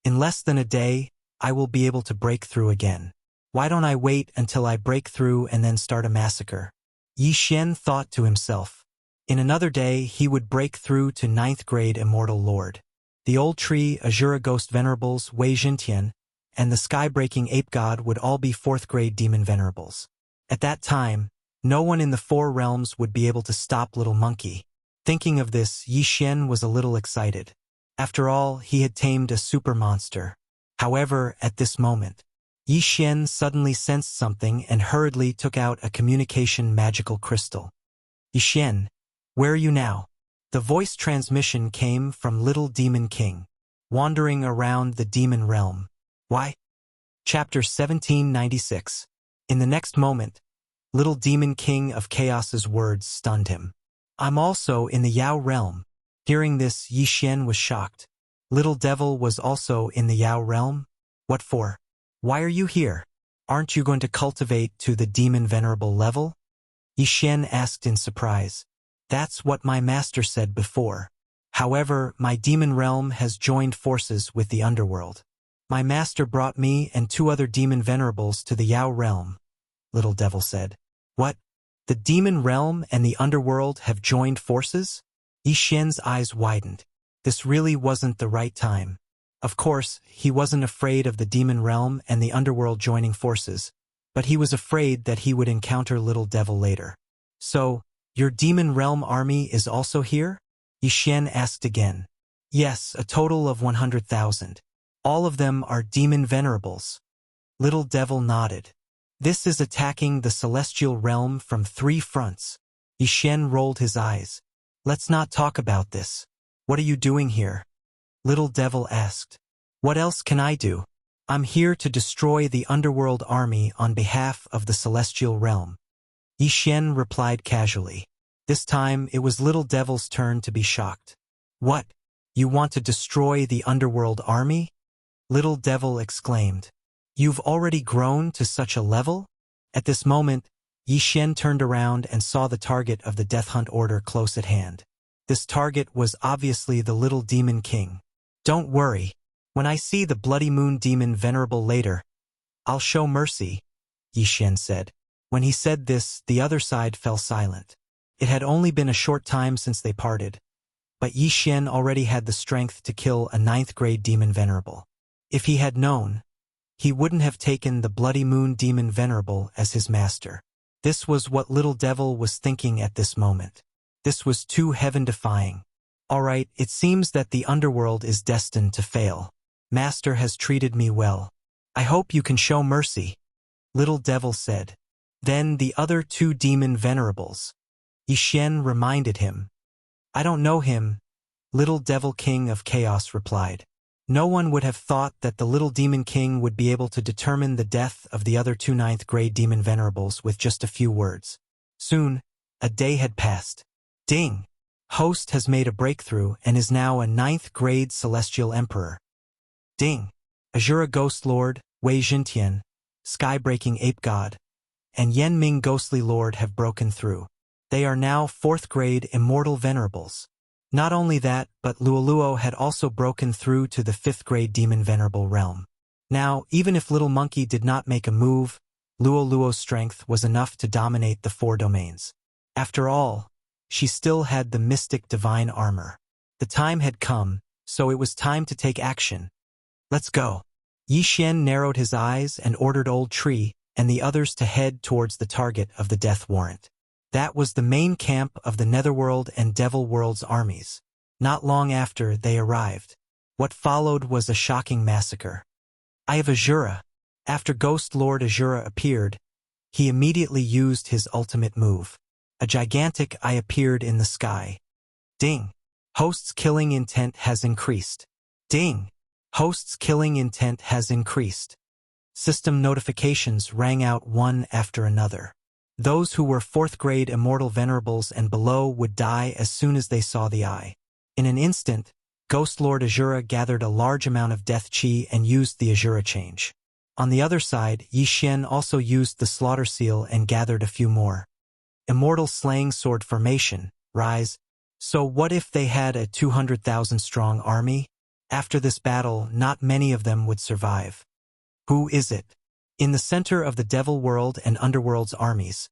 In less than a day, I will be able to break through again. Why don't I wait until I break through and then start a massacre? Yi Xian thought to himself. In another day, he would break through to 9th-grade Immortal Lord. The old tree, Azura Ghost Venerables, Wei Jintian, and the sky-breaking ape god would all be 4th-grade demon venerables. At that time, no one in the 4 realms would be able to stop little monkey. Thinking of this, Yi Xian was a little excited. After all, he had tamed a super monster. However, at this moment, Yi Xian suddenly sensed something and hurriedly took out a communication magical crystal. Yi Xian, where are you now? The voice transmission came from Little Demon King, wandering around the demon realm. Why? Chapter 1796. In the next moment, Little Demon King of Chaos's words stunned him. I'm also in the Yao realm. Hearing this, Yi Xian was shocked. Little Devil was also in the Yao realm? What for? Why are you here? Aren't you going to cultivate to the demon venerable level? Yi Xian asked in surprise. That's what my master said before. However, my demon realm has joined forces with the underworld. My master brought me and 2 other demon venerables to the Yao realm, Little Devil said. What? The demon realm and the underworld have joined forces? Yi Xian's eyes widened. This really wasn't the right time. Of course, he wasn't afraid of the demon realm and the underworld joining forces, but he was afraid that he would encounter Little Devil later. So, your demon realm army is also here? Yi Xian asked again. Yes, a total of 100,000. All of them are demon venerables. Little Devil nodded. This is attacking the celestial realm from 3 fronts. Yi Xian rolled his eyes. Let's not talk about this. What are you doing here? Little Devil asked. What else can I do? I'm here to destroy the underworld army on behalf of the celestial realm. Yi Xian replied casually. This time, it was Little Devil's turn to be shocked. What? You want to destroy the underworld army? Little Devil exclaimed. You've already grown to such a level? At this moment, Yi Xian turned around and saw the target of the Death Hunt Order close at hand. This target was obviously the Little Demon King. Don't worry. When I see the Bloody Moon Demon Venerable later, I'll show mercy, Yi Xian said. When he said this, the other side fell silent. It had only been a short time since they parted, but Yi Xian already had the strength to kill a 9th-grade demon venerable. If he had known, he wouldn't have taken the Bloody Moon Demon Venerable as his master. This was what Little Devil was thinking at this moment. This was too heaven-defying. Alright, it seems that the underworld is destined to fail. Master has treated me well. I hope you can show mercy, Little Devil said. Then the other 2 demon venerables. Yi Xian reminded him. I don't know him, Little Devil King of Chaos replied. No one would have thought that the Little Demon King would be able to determine the death of the other 2 9th-grade demon venerables with just a few words. Soon, a day had passed. Ding! Host has made a breakthrough and is now a 9th-grade celestial emperor. Ding! Azura Ghost Lord, Wei Jintian, sky-breaking ape god, and Yenming Ghostly Lord have broken through. They are now 4th grade immortal venerables. Not only that, but Luoluo had also broken through to the 5th grade demon venerable realm. Now, even if Little Monkey did not make a move, Luoluo's strength was enough to dominate the 4 domains. After all, she still had the mystic divine armor. The time had come, so it was time to take action. Let's go. Yi Xian narrowed his eyes and ordered Old Tree and the others to head towards the target of the death warrant. That was the main camp of the Netherworld and Devil World's armies. Not long after they arrived, what followed was a shocking massacre. Eye of Azura. After Ghost Lord Azura appeared, he immediately used his ultimate move. A gigantic eye appeared in the sky. Ding! Host's killing intent has increased. Ding! Host's killing intent has increased. System notifications rang out one after another. Those who were 4th grade immortal venerables and below would die as soon as they saw the eye. In an instant, Ghost Lord Azura gathered a large amount of death chi and used the Azura change. On the other side, Yi Xian also used the slaughter seal and gathered a few more. Immortal slaying sword formation, rise. So what if they had a 200,000 strong army? After this battle, not many of them would survive. Who is it? In the center of the Devil World and Underworld's armies,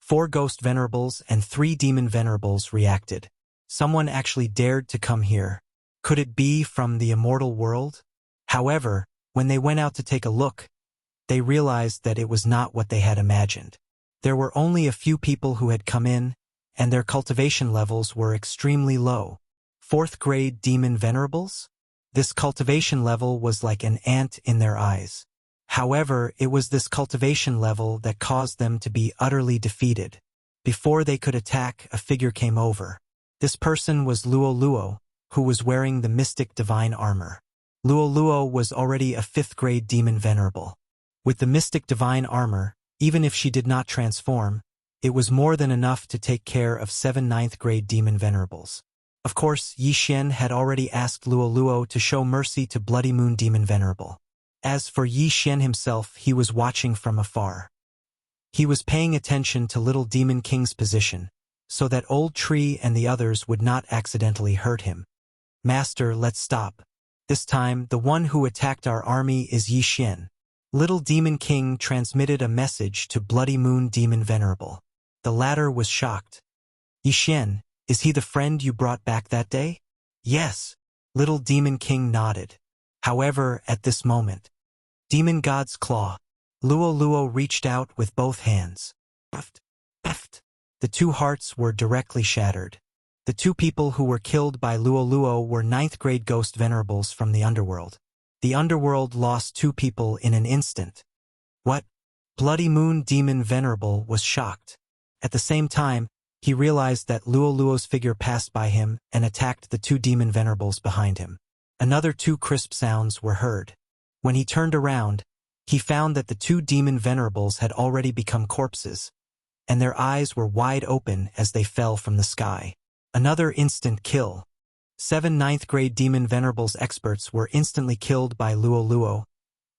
4 ghost venerables and 3 demon venerables reacted. Someone actually dared to come here. Could it be from the immortal world? However, when they went out to take a look, they realized that it was not what they had imagined. There were only a few people who had come in, and their cultivation levels were extremely low. 4th grade demon venerables? This cultivation level was like an ant in their eyes. However, it was this cultivation level that caused them to be utterly defeated. Before they could attack, a figure came over. This person was Luoluo, who was wearing the mystic divine armor. Luoluo was already a 5th grade demon venerable. With the mystic divine armor, even if she did not transform, it was more than enough to take care of 7 9th grade demon venerables. Of course, Yi Xian had already asked Luoluo to show mercy to Bloody Moon Demon Venerable. As for Yi Xian himself, he was watching from afar. He was paying attention to Little Demon King's position, so that Old Tree and the others would not accidentally hurt him. Master, let's stop. This time, the one who attacked our army is Yi Xian. Little Demon King transmitted a message to Bloody Moon Demon Venerable. The latter was shocked. Yi Xian, is he the friend you brought back that day? Yes. Little Demon King nodded. However, at this moment, Demon God's Claw. Luoluo reached out with both hands. Eft. The 2 hearts were directly shattered. The 2 people who were killed by Luoluo were 9th grade ghost venerables from the underworld. The underworld lost 2 people in an instant. What? Bloody Moon Demon Venerable was shocked. At the same time, he realized that Luoluo's figure passed by him and attacked the 2 demon venerables behind him. Another 2 crisp sounds were heard. When he turned around, he found that the 2 demon venerables had already become corpses, and their eyes were wide open as they fell from the sky. Another instant kill. 7 9th grade demon venerables experts were instantly killed by Luoluo,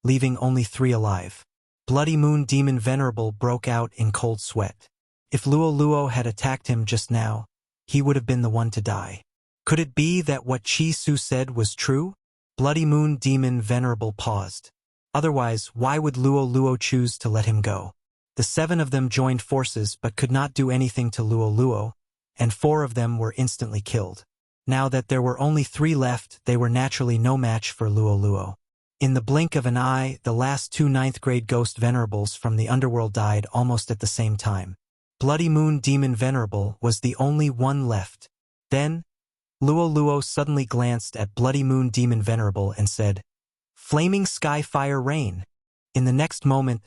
leaving only 3 alive. Bloody Moon Demon Venerable broke out in cold sweat. If Luoluo had attacked him just now, he would have been the one to die. Could it be that what Chi Su said was true? Bloody Moon Demon Venerable paused. Otherwise, why would Luoluo choose to let him go? The 7 of them joined forces but could not do anything to Luoluo, and 4 of them were instantly killed. Now that there were only 3 left, they were naturally no match for Luoluo. In the blink of an eye, the last 2 9th grade ghost venerables from the underworld died almost at the same time. Bloody Moon Demon Venerable was the only one left. Then, Luoluo suddenly glanced at Bloody Moon Demon Venerable and said, "Flaming Sky Fire Rain." In the next moment,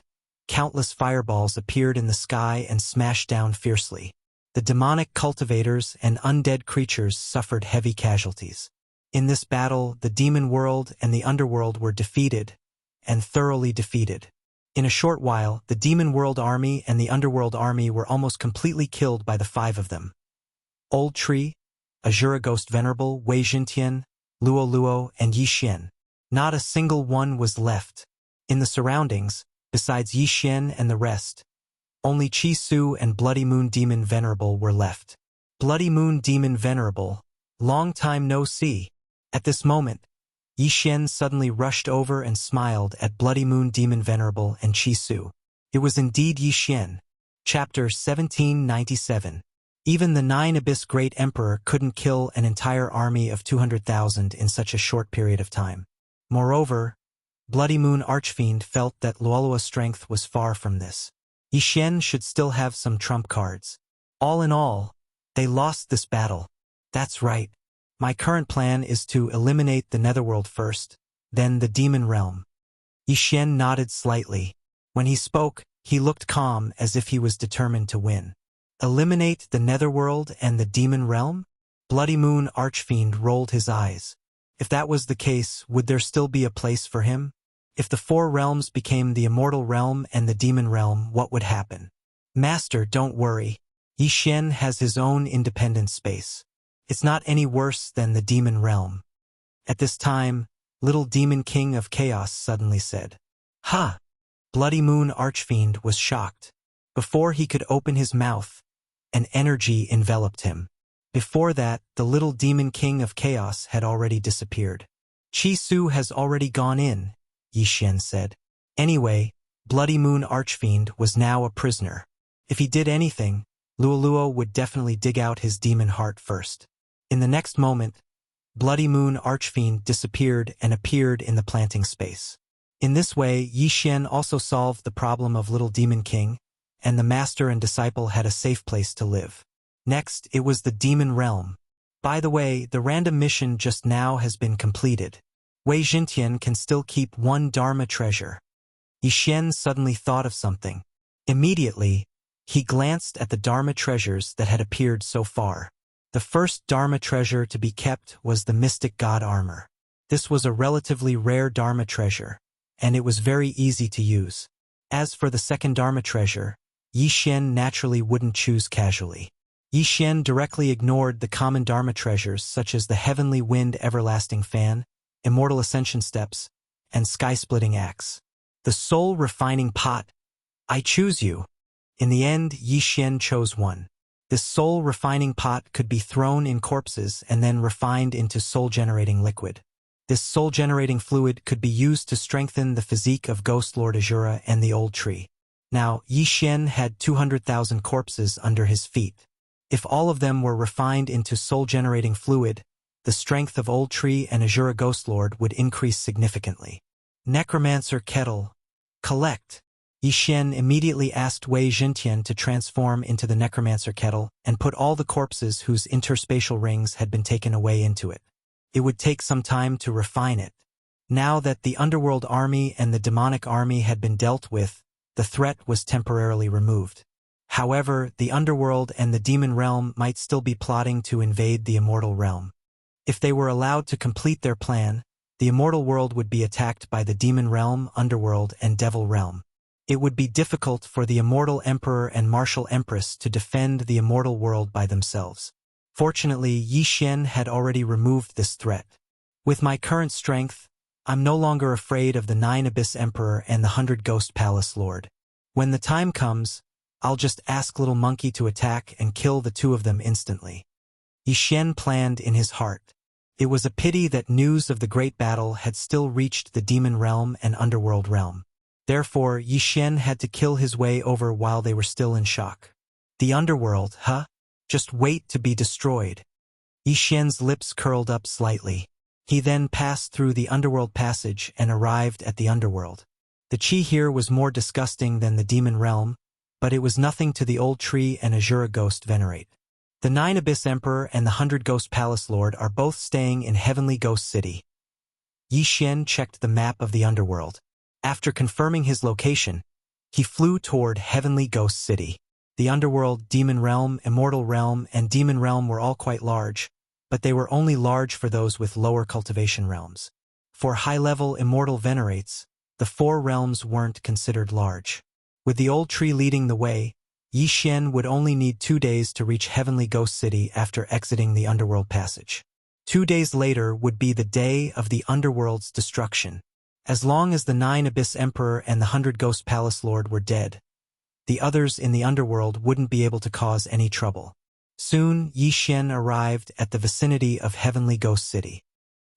countless fireballs appeared in the sky and smashed down fiercely. The demonic cultivators and undead creatures suffered heavy casualties. In this battle, the demon world and the underworld were defeated, and thoroughly defeated. In a short while, the demon world army and the underworld army were almost completely killed by the 5 of them. Old Tree, Azura Ghost Venerable, Wei Jintian, Luoluo, and Yi Xian. Not a single one was left. In the surroundings, besides Yi Xian and the rest, Only Chi Su and Bloody Moon Demon Venerable were left. Bloody Moon Demon Venerable, long time no see. At this moment, Yi Xian suddenly rushed over and smiled at Bloody Moon Demon Venerable and Chi Su. It was indeed Yi Xian. Chapter 1797. Even the Nine Abyss Great Emperor couldn't kill an entire army of 200,000 in such a short period of time. Moreover, Bloody Moon Archfiend felt that Luolua's strength was far from this. Yi Xian should still have some trump cards. All in all, they lost this battle. That's right. My current plan is to eliminate the Netherworld first, then the Demon Realm. Yi Xian nodded slightly. When he spoke, he looked calm as if he was determined to win. Eliminate the Netherworld and the Demon Realm? Bloody Moon Archfiend rolled his eyes. If that was the case, would there still be a place for him? If the four realms became the Immortal Realm and the Demon Realm, what would happen? Master, don't worry. Yi Xian has his own independent space. It's not any worse than the Demon Realm. At this time, Little Demon King of Chaos suddenly said, "Ha!" Bloody Moon Archfiend was shocked. Before he could open his mouth, an energy enveloped him. Before that, the Little Demon King of Chaos had already disappeared. Chi Su has already gone in, Yi Xian said. Anyway, Bloody Moon Archfiend was now a prisoner. If he did anything, Luoluo would definitely dig out his demon heart first. In the next moment, Bloody Moon Archfiend disappeared and appeared in the planting space. In this way, Yi Xian also solved the problem of Little Demon King, and the master and disciple had a safe place to live. Next, it was the Demon Realm. By the way, the random mission just now has been completed. Wei Jintian can still keep one Dharma treasure. Yi Xian suddenly thought of something. Immediately, he glanced at the Dharma treasures that had appeared so far. The first Dharma treasure to be kept was the Mystic God Armor. This was a relatively rare Dharma treasure, and it was very easy to use. As for the second Dharma treasure, Yi Xian naturally wouldn't choose casually. Yi Xian directly ignored the common Dharma treasures such as the Heavenly Wind Everlasting Fan, Immortal Ascension Steps, and Sky-Splitting Axe. The Soul Refining Pot. I choose you. In the end, Yi Xian chose one. This soul refining pot could be thrown in corpses and then refined into soul-generating liquid. This soul-generating fluid could be used to strengthen the physique of Ghost Lord Azura and the Old Tree. Now, Yi Xian had 200,000 corpses under his feet. If all of them were refined into soul-generating fluid, the strength of Old Tree and Azura Ghost Lord would increase significantly. Necromancer Kettle. Collect. Yi Xian immediately asked Wei Jintian to transform into the Necromancer Kettle and put all the corpses whose interspatial rings had been taken away into it. It would take some time to refine it. Now that the Underworld Army and the Demonic Army had been dealt with, the threat was temporarily removed. However, the Underworld and the Demon Realm might still be plotting to invade the Immortal Realm. If they were allowed to complete their plan, the Immortal World would be attacked by the Demon Realm, Underworld, and Devil Realm. It would be difficult for the Immortal Emperor and Martial Empress to defend the Immortal World by themselves. Fortunately, Yi Xian had already removed this threat. With my current strength, I'm no longer afraid of the 9 Abyss Emperor and the 100 Ghost Palace Lord. When the time comes, I'll just ask Little Monkey to attack and kill the two of them instantly. Yi Xian planned in his heart. It was a pity that news of the great battle had still reached the Demon Realm and Underworld Realm. Therefore, Yi Xian had to kill his way over while they were still in shock. The Underworld, huh? Just wait to be destroyed. Yi Xian's lips curled up slightly. He then passed through the Underworld Passage and arrived at the Underworld. The Qi here was more disgusting than the Demon Realm, but it was nothing to the Old Tree and Azura Ghost Venerate. The 9 Abyss Emperor and the 100 Ghost Palace Lord are both staying in Heavenly Ghost City. Yi Xian checked the map of the Underworld. After confirming his location, he flew toward Heavenly Ghost City. The Underworld, Demon Realm, Immortal Realm, and Demon Realm were all quite large, but they were only large for those with lower cultivation realms. For high-level Immortal Venerates, the 4 realms weren't considered large. With the Old Tree leading the way, Yi Xian would only need 2 days to reach Heavenly Ghost City after exiting the Underworld Passage. 2 days later would be the day of the Underworld's destruction. As long as the 9 Abyss Emperor and the 100 Ghost Palace Lord were dead, the others in the underworld wouldn't be able to cause any trouble. Soon, Yi Xian arrived at the vicinity of Heavenly Ghost City.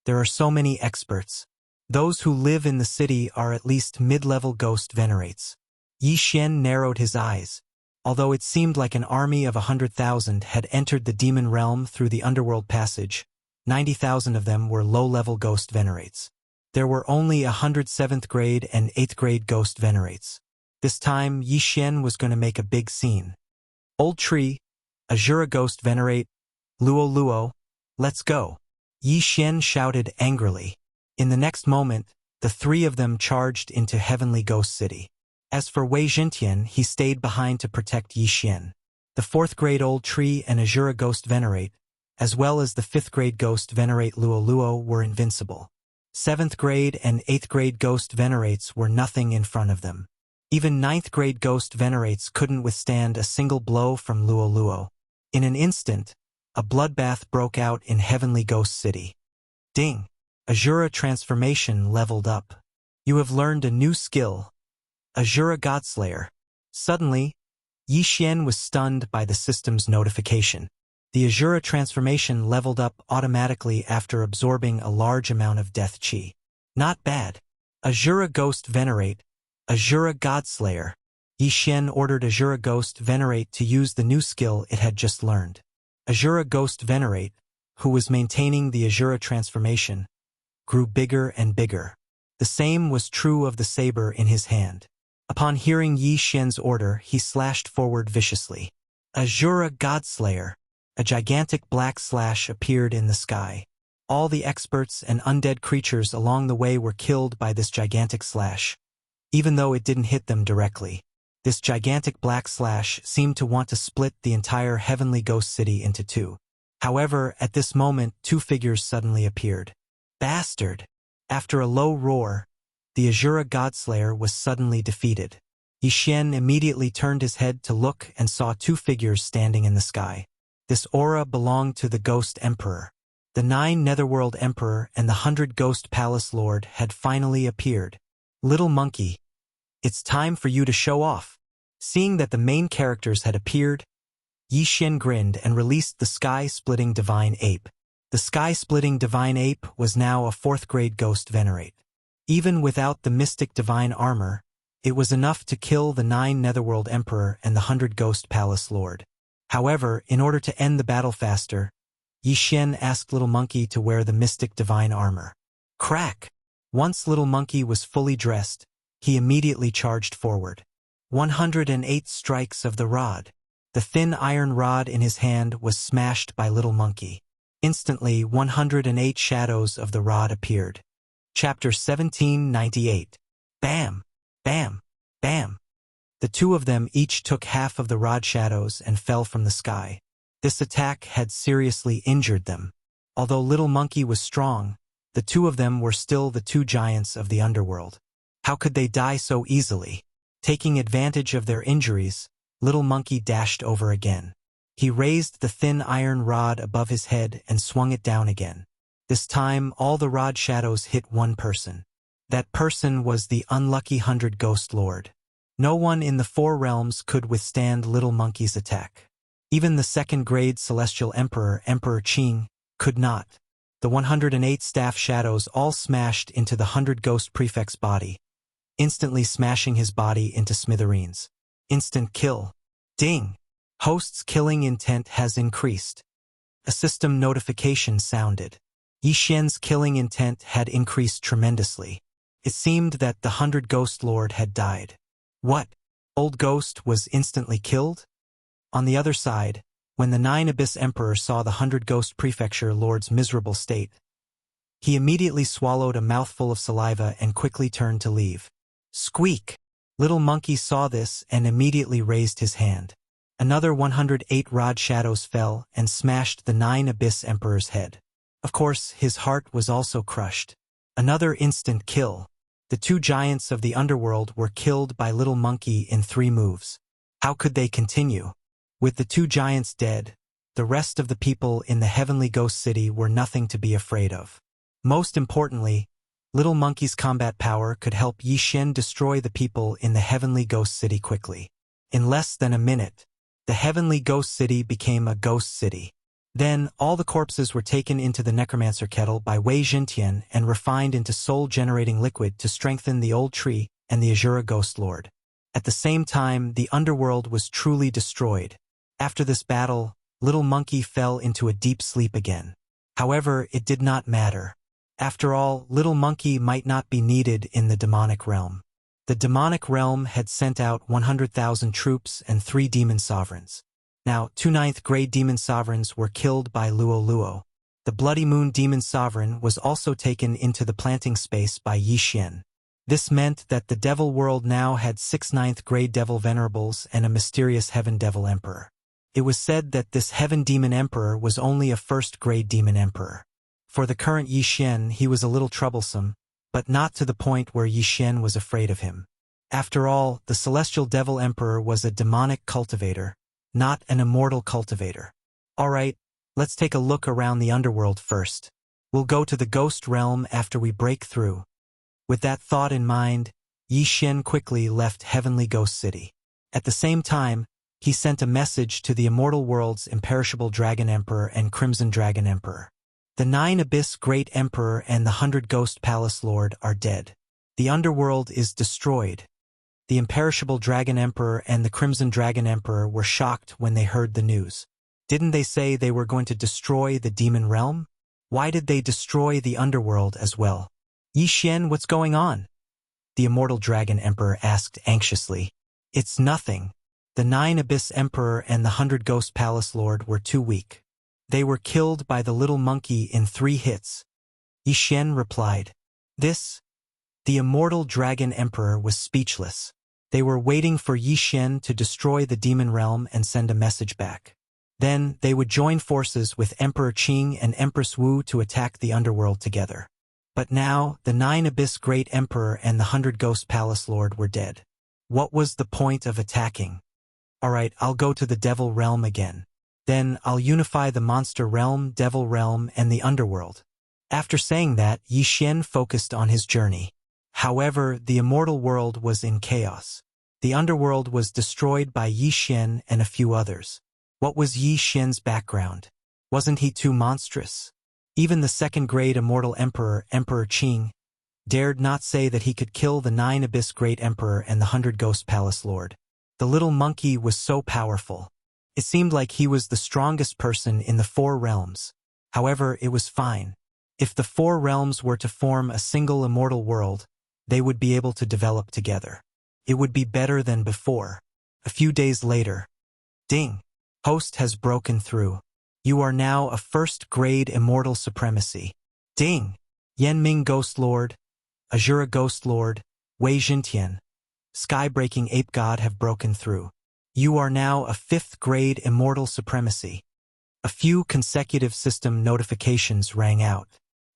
There are so many experts. Those who live in the city are at least mid-level ghost venerates. Yi Xian narrowed his eyes. Although it seemed like an army of 100,000 had entered the demon realm through the underworld passage, 90,000 of them were low-level ghost venerates. There were only 100 7th grade and 8th grade ghost venerates. This time, Yi Xian was going to make a big scene. Old Tree, Azura Ghost Venerate, Luo Luo, let's go. Yi Xian shouted angrily. In the next moment, the three of them charged into Heavenly Ghost City. As for Wei Zhentian, he stayed behind to protect Yi Xian. The 4th grade Old Tree and Azura Ghost Venerate, as well as the 5th grade Ghost Venerate Luo Luo, were invincible. 7th grade and 8th grade Ghost Venerates were nothing in front of them. Even 9th grade Ghost Venerates couldn't withstand a single blow from Luo Luo. In an instant, a bloodbath broke out in Heavenly Ghost City. Ding! Azura transformation leveled up. You have learned a new skill, Azura Godslayer. Suddenly, Yi Xian was stunned by the system's notification. The Azura transformation leveled up automatically after absorbing a large amount of death chi. Not bad. Azura Ghost Venerate, Azura Godslayer. Yi Xian ordered Azura Ghost Venerate to use the new skill it had just learned. Azura Ghost Venerate, who was maintaining the Azura transformation, grew bigger and bigger. The same was true of the saber in his hand. Upon hearing Yi Xian's order, he slashed forward viciously. Azura Godslayer. A gigantic black slash appeared in the sky. All the experts and undead creatures along the way were killed by this gigantic slash. Even though it didn't hit them directly, this gigantic black slash seemed to want to split the entire Heavenly Ghost City into two. However, at this moment, two figures suddenly appeared. Bastard! After a low roar, the Azura Godslayer was suddenly defeated. Yi Xian immediately turned his head to look and saw two figures standing in the sky. This aura belonged to the Ghost Emperor. The 9 Netherworld Emperor and the 100 Ghost Palace Lord had finally appeared. Little monkey, it's time for you to show off. Seeing that the main characters had appeared, Yi Xian grinned and released the Sky-Splitting Divine Ape. The Sky-Splitting Divine Ape was now a 4th grade Ghost Venerate. Even without the Mystic Divine Armor, it was enough to kill the 9 Netherworld Emperor and the 100 Ghost Palace Lord. However, in order to end the battle faster, Yi Xian asked Little Monkey to wear the Mystic Divine Armor. Crack! Once Little Monkey was fully dressed, he immediately charged forward. 108 strikes of the rod. The thin iron rod in his hand was smashed by Little Monkey. Instantly, 108 shadows of the rod appeared. Chapter 1798. Bam! Bam! Bam! The two of them each took half of the rod shadows and fell from the sky. This attack had seriously injured them. Although Little Monkey was strong, the two of them were still the two giants of the underworld. How could they die so easily? Taking advantage of their injuries, Little Monkey dashed over again. He raised the thin iron rod above his head and swung it down again. This time, all the rod shadows hit one person. That person was the unlucky 100 Ghost Lord. No one in the 4 realms could withstand Little Monkey's attack. Even the 2nd grade Celestial Emperor, Emperor Qing, could not. The 108 staff shadows all smashed into the 100 Ghost Prefect's body, instantly smashing his body into smithereens. Instant kill. Ding! Host's killing intent has increased. A system notification sounded. Yi Xian's killing intent had increased tremendously. It seemed that the 100 Ghost Lord had died. What? Old Ghost was instantly killed? On the other side, when the 9 Abyss Emperor saw the 100 Ghost Prefecture Lord's miserable state, he immediately swallowed a mouthful of saliva and quickly turned to leave. Squeak! Little Monkey saw this and immediately raised his hand. Another 108 rod shadows fell and smashed the 9 Abyss Emperor's head. Of course, his heart was also crushed. Another instant kill. The two giants of the underworld were killed by Little Monkey in 3 moves. How could they continue? With the two giants dead, the rest of the people in the Heavenly Ghost City were nothing to be afraid of. Most importantly, Little Monkey's combat power could help Yi Xian destroy the people in the Heavenly Ghost City quickly. In less than a minute, the heavenly ghost city became a ghost city. Then, all the corpses were taken into the necromancer kettle by Wei Jintian and refined into soul-generating liquid to strengthen the old tree and the Azura Ghost Lord. At the same time, the underworld was truly destroyed. After this battle, Little Monkey fell into a deep sleep again. However, it did not matter. After all, Little Monkey might not be needed in the demonic realm. The demonic realm had sent out 100,000 troops and 3 demon sovereigns. Now, 2 9th-grade demon sovereigns were killed by Luo Luo. The Bloody Moon demon sovereign was also taken into the planting space by Yi Xian. This meant that the devil world now had 6 9th-grade devil venerables and a mysterious heaven devil emperor. It was said that this heaven demon emperor was only a 1st-grade demon emperor. For the current Yi Xian, he was a little troublesome, but not to the point where Yi Xian was afraid of him. After all, the celestial devil emperor was a demonic cultivator, not an immortal cultivator. Alright, let's take a look around the underworld first. We'll go to the ghost realm after we break through. With that thought in mind, Yi Xian quickly left Heavenly Ghost City. At the same time, he sent a message to the immortal world's imperishable Dragon Emperor and Crimson Dragon Emperor. The 9 Abyss Great Emperor and the 100 Ghost Palace Lord are dead. The underworld is destroyed. The imperishable Dragon Emperor and the Crimson Dragon Emperor were shocked when they heard the news. Didn't they say they were going to destroy the demon realm? Why did they destroy the underworld as well? Yi Xian, what's going on? The immortal Dragon Emperor asked anxiously. It's nothing. The 9 Abyss Emperor and the 100 Ghost Palace Lord were too weak. They were killed by the little monkey in 3 hits. Yi Xian replied. The immortal Dragon Emperor was speechless. They were waiting for Yi Xian to destroy the demon realm and send a message back. Then, they would join forces with Emperor Qing and Empress Wu to attack the underworld together. But now, the 9 Abyss Great Emperor and the 100 Ghost Palace Lord were dead. What was the point of attacking? Alright, I'll go to the Devil Realm again. Then, I'll unify the Monster Realm, Devil Realm, and the Underworld. After saying that, Yi Xian focused on his journey. However, the immortal world was in chaos. The underworld was destroyed by Yi Xian and a few others. What was Yi Xian's background? Wasn't he too monstrous? Even the 2nd-grade immortal emperor, Emperor Qing, dared not say that he could kill the 9 Abyss Great Emperor and the 100 Ghost Palace Lord. The little monkey was so powerful. It seemed like he was the strongest person in the 4 realms. However, it was fine. If the 4 realms were to form a single immortal world, they would be able to develop together. It would be better than before. A few days later. Ding! Host has broken through. You are now a 1st-grade immortal supremacy. Ding! Yanming Ghost Lord, Azura Ghost Lord, Wei Jintian, Sky-breaking Ape God have broken through. You are now a 5th-grade immortal supremacy. A few consecutive system notifications rang out.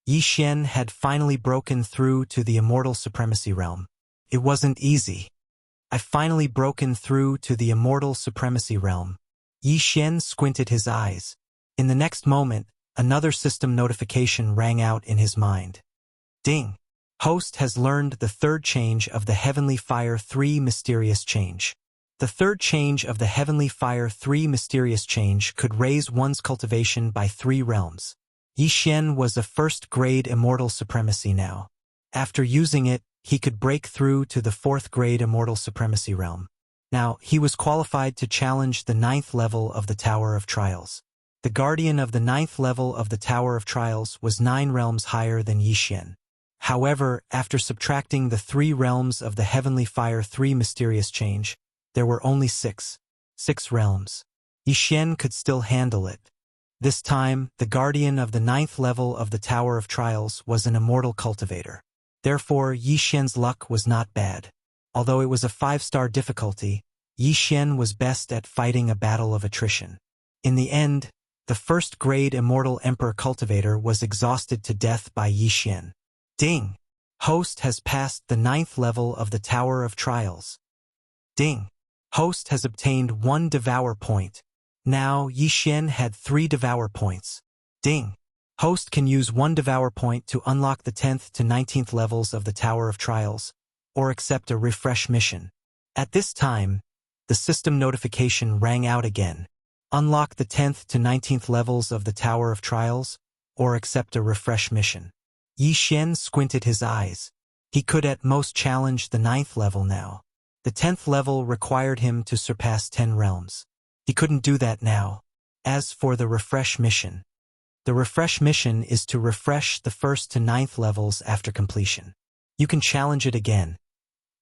Yi Xian had finally broken through to the immortal supremacy realm. It wasn't easy. I've finally broken through to the immortal supremacy realm. Yi Xian squinted his eyes. In the next moment, another system notification rang out in his mind. Ding! Host has learned the 3rd change of the Heavenly Fire 3 Mysterious Change. The 3rd change of the Heavenly Fire 3 Mysterious Change could raise one's cultivation by 3 realms. Yi Xian was a 1st-grade immortal supremacy now. After using it, he could break through to the 4th-grade immortal supremacy realm. Now, he was qualified to challenge the 9th level of the Tower of Trials. The guardian of the 9th level of the Tower of Trials was 9 realms higher than Yi Xian. However, after subtracting the 3 realms of the Heavenly Fire 3 Mysterious Change, there were only 6 realms. Yi Xian could still handle it. This time, the guardian of the 9th level of the Tower of Trials was an immortal cultivator. Therefore, Yi Xian's luck was not bad. Although it was a 5-star difficulty, Yi Xian was best at fighting a battle of attrition. In the end, the 1st-grade immortal emperor cultivator was exhausted to death by Yi Xian. Ding! Host has passed the 9th level of the Tower of Trials. Ding! Host has obtained 1 Devour point. Now, Yi Xian had 3 Devour points. Ding! Host can use 1 Devour point to unlock the 10th to 19th levels of the Tower of Trials, or accept a refresh mission. At this time, the The system notification rang out again. Unlock the 10th to 19th levels of the Tower of Trials, or accept a refresh mission. Yi Xian squinted his eyes. He could at most challenge the 9th level now. The 10th level required him to surpass 10 realms. He couldn't do that now. As for the refresh mission, the refresh mission is to refresh the 1st to 9th levels after completion. You can challenge it again.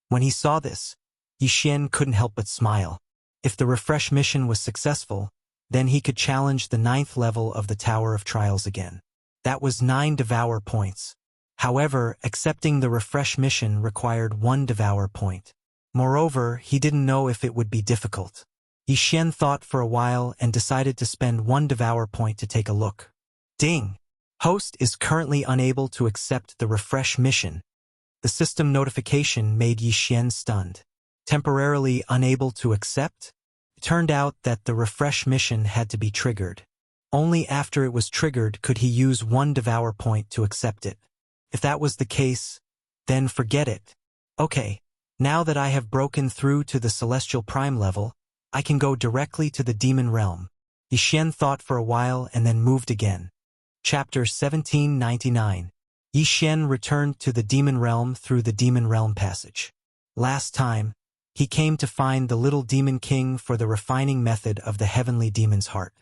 When he saw this, Yi Xian couldn't help but smile. If the refresh mission was successful, then he could challenge the 9th level of the Tower of Trials again. That was 9 Devour points. However, accepting the refresh mission required 1 Devour point. Moreover, he didn't know if it would be difficult. Yi Xian thought for a while and decided to spend 1 Devour point to take a look. Ding! Host is currently unable to accept the refresh mission. The system notification made Yi Xian stunned. Temporarily unable to accept? It turned out that the refresh mission had to be triggered. Only after it was triggered could he use 1 Devour point to accept it. If that was the case, then forget it. Okay, now that I have broken through to the Celestial Prime level, I can go directly to the Demon Realm. Yi Xian thought for a while and then moved again. Chapter 1799. Yi Xian returned to the Demon Realm through the Demon Realm passage. Last time, he came to find the little Demon King for the refining method of the heavenly demon's heart.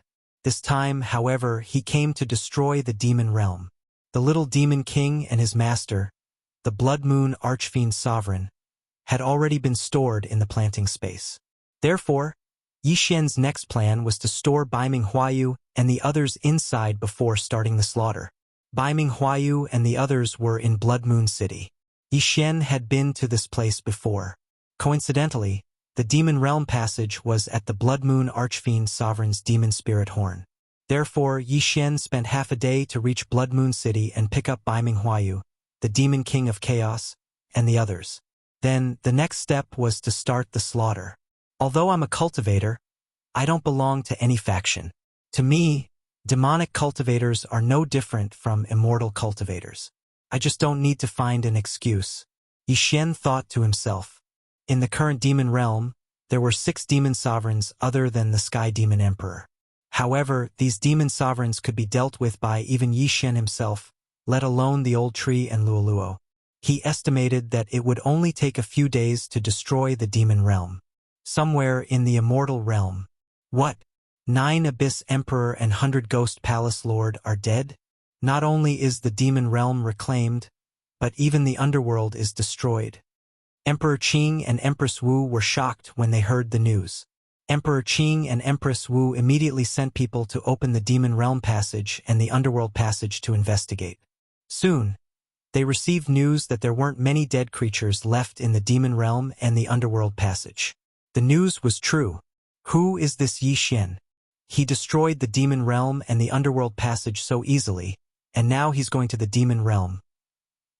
This time, however, he came to destroy the Demon Realm. The little Demon King and his master, the Blood Moon Archfiend Sovereign, had already been stored in the planting space. Therefore, Yi Xian's next plan was to store Bai Ming Huayu and the others inside before starting the slaughter. Bai Ming Huayu and the others were in Blood Moon City. Yi Xian had been to this place before. Coincidentally, the Demon Realm passage was at the Blood Moon Archfiend Sovereign's Demon Spirit Horn. Therefore, Yi Xian spent half a day to reach Blood Moon City and pick up Bai Ming Huayu, the Demon King of Chaos, and the others. Then, the next step was to start the slaughter. Although I'm a cultivator, I don't belong to any faction. To me, demonic cultivators are no different from immortal cultivators. I just don't need to find an excuse. Yi Xian thought to himself. In the current demon realm, there were 6 demon sovereigns other than the Sky Demon Emperor. However, these demon sovereigns could be dealt with by even Yi Xian himself, let alone the Old Tree and Luoluo. He estimated that it would only take a few days to destroy the demon realm. Somewhere in the immortal realm. What? 9 Abyss Emperor and 100 Ghost Palace Lord are dead? Not only is the demon realm reclaimed, but even the underworld is destroyed. Emperor Qing and Empress Wu were shocked when they heard the news. Emperor Qing and Empress Wu immediately sent people to open the Demon Realm passage and the Underworld passage to investigate. Soon, they received news that there weren't many dead creatures left in the Demon Realm and the Underworld passage. The news was true. Who is this Yi Xian? He destroyed the Demon Realm and the Underworld passage so easily, and now he's going to the Demon Realm.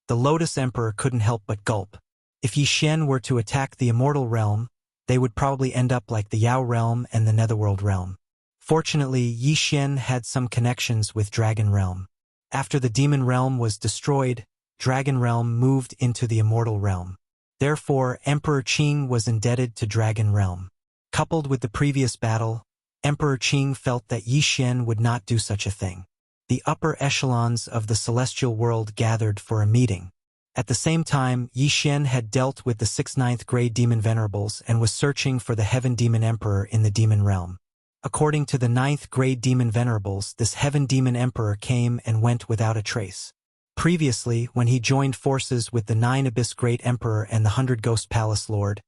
The Lotus Emperor couldn't help but gulp. If Yi Xian were to attack the Immortal Realm, they would probably end up like the Yao Realm and the Netherworld Realm. Fortunately, Yi Xian had some connections with Dragon Realm. After the Demon Realm was destroyed, Dragon Realm moved into the Immortal Realm. Therefore, Emperor Qing was indebted to Dragon Realm. Coupled with the previous battle, Emperor Qing felt that Yi Xian would not do such a thing. The upper echelons of the celestial world gathered for a meeting. At the same time, Yi Xian had dealt with the 6 9th grade demon venerables and was searching for the Heaven Demon Emperor in the Demon Realm. According to the 9th grade demon venerables, this Heaven Demon Emperor came and went without a trace. Previously, when he joined forces with the 9 Abyss Great Emperor and the 100 Ghost Palace Lord,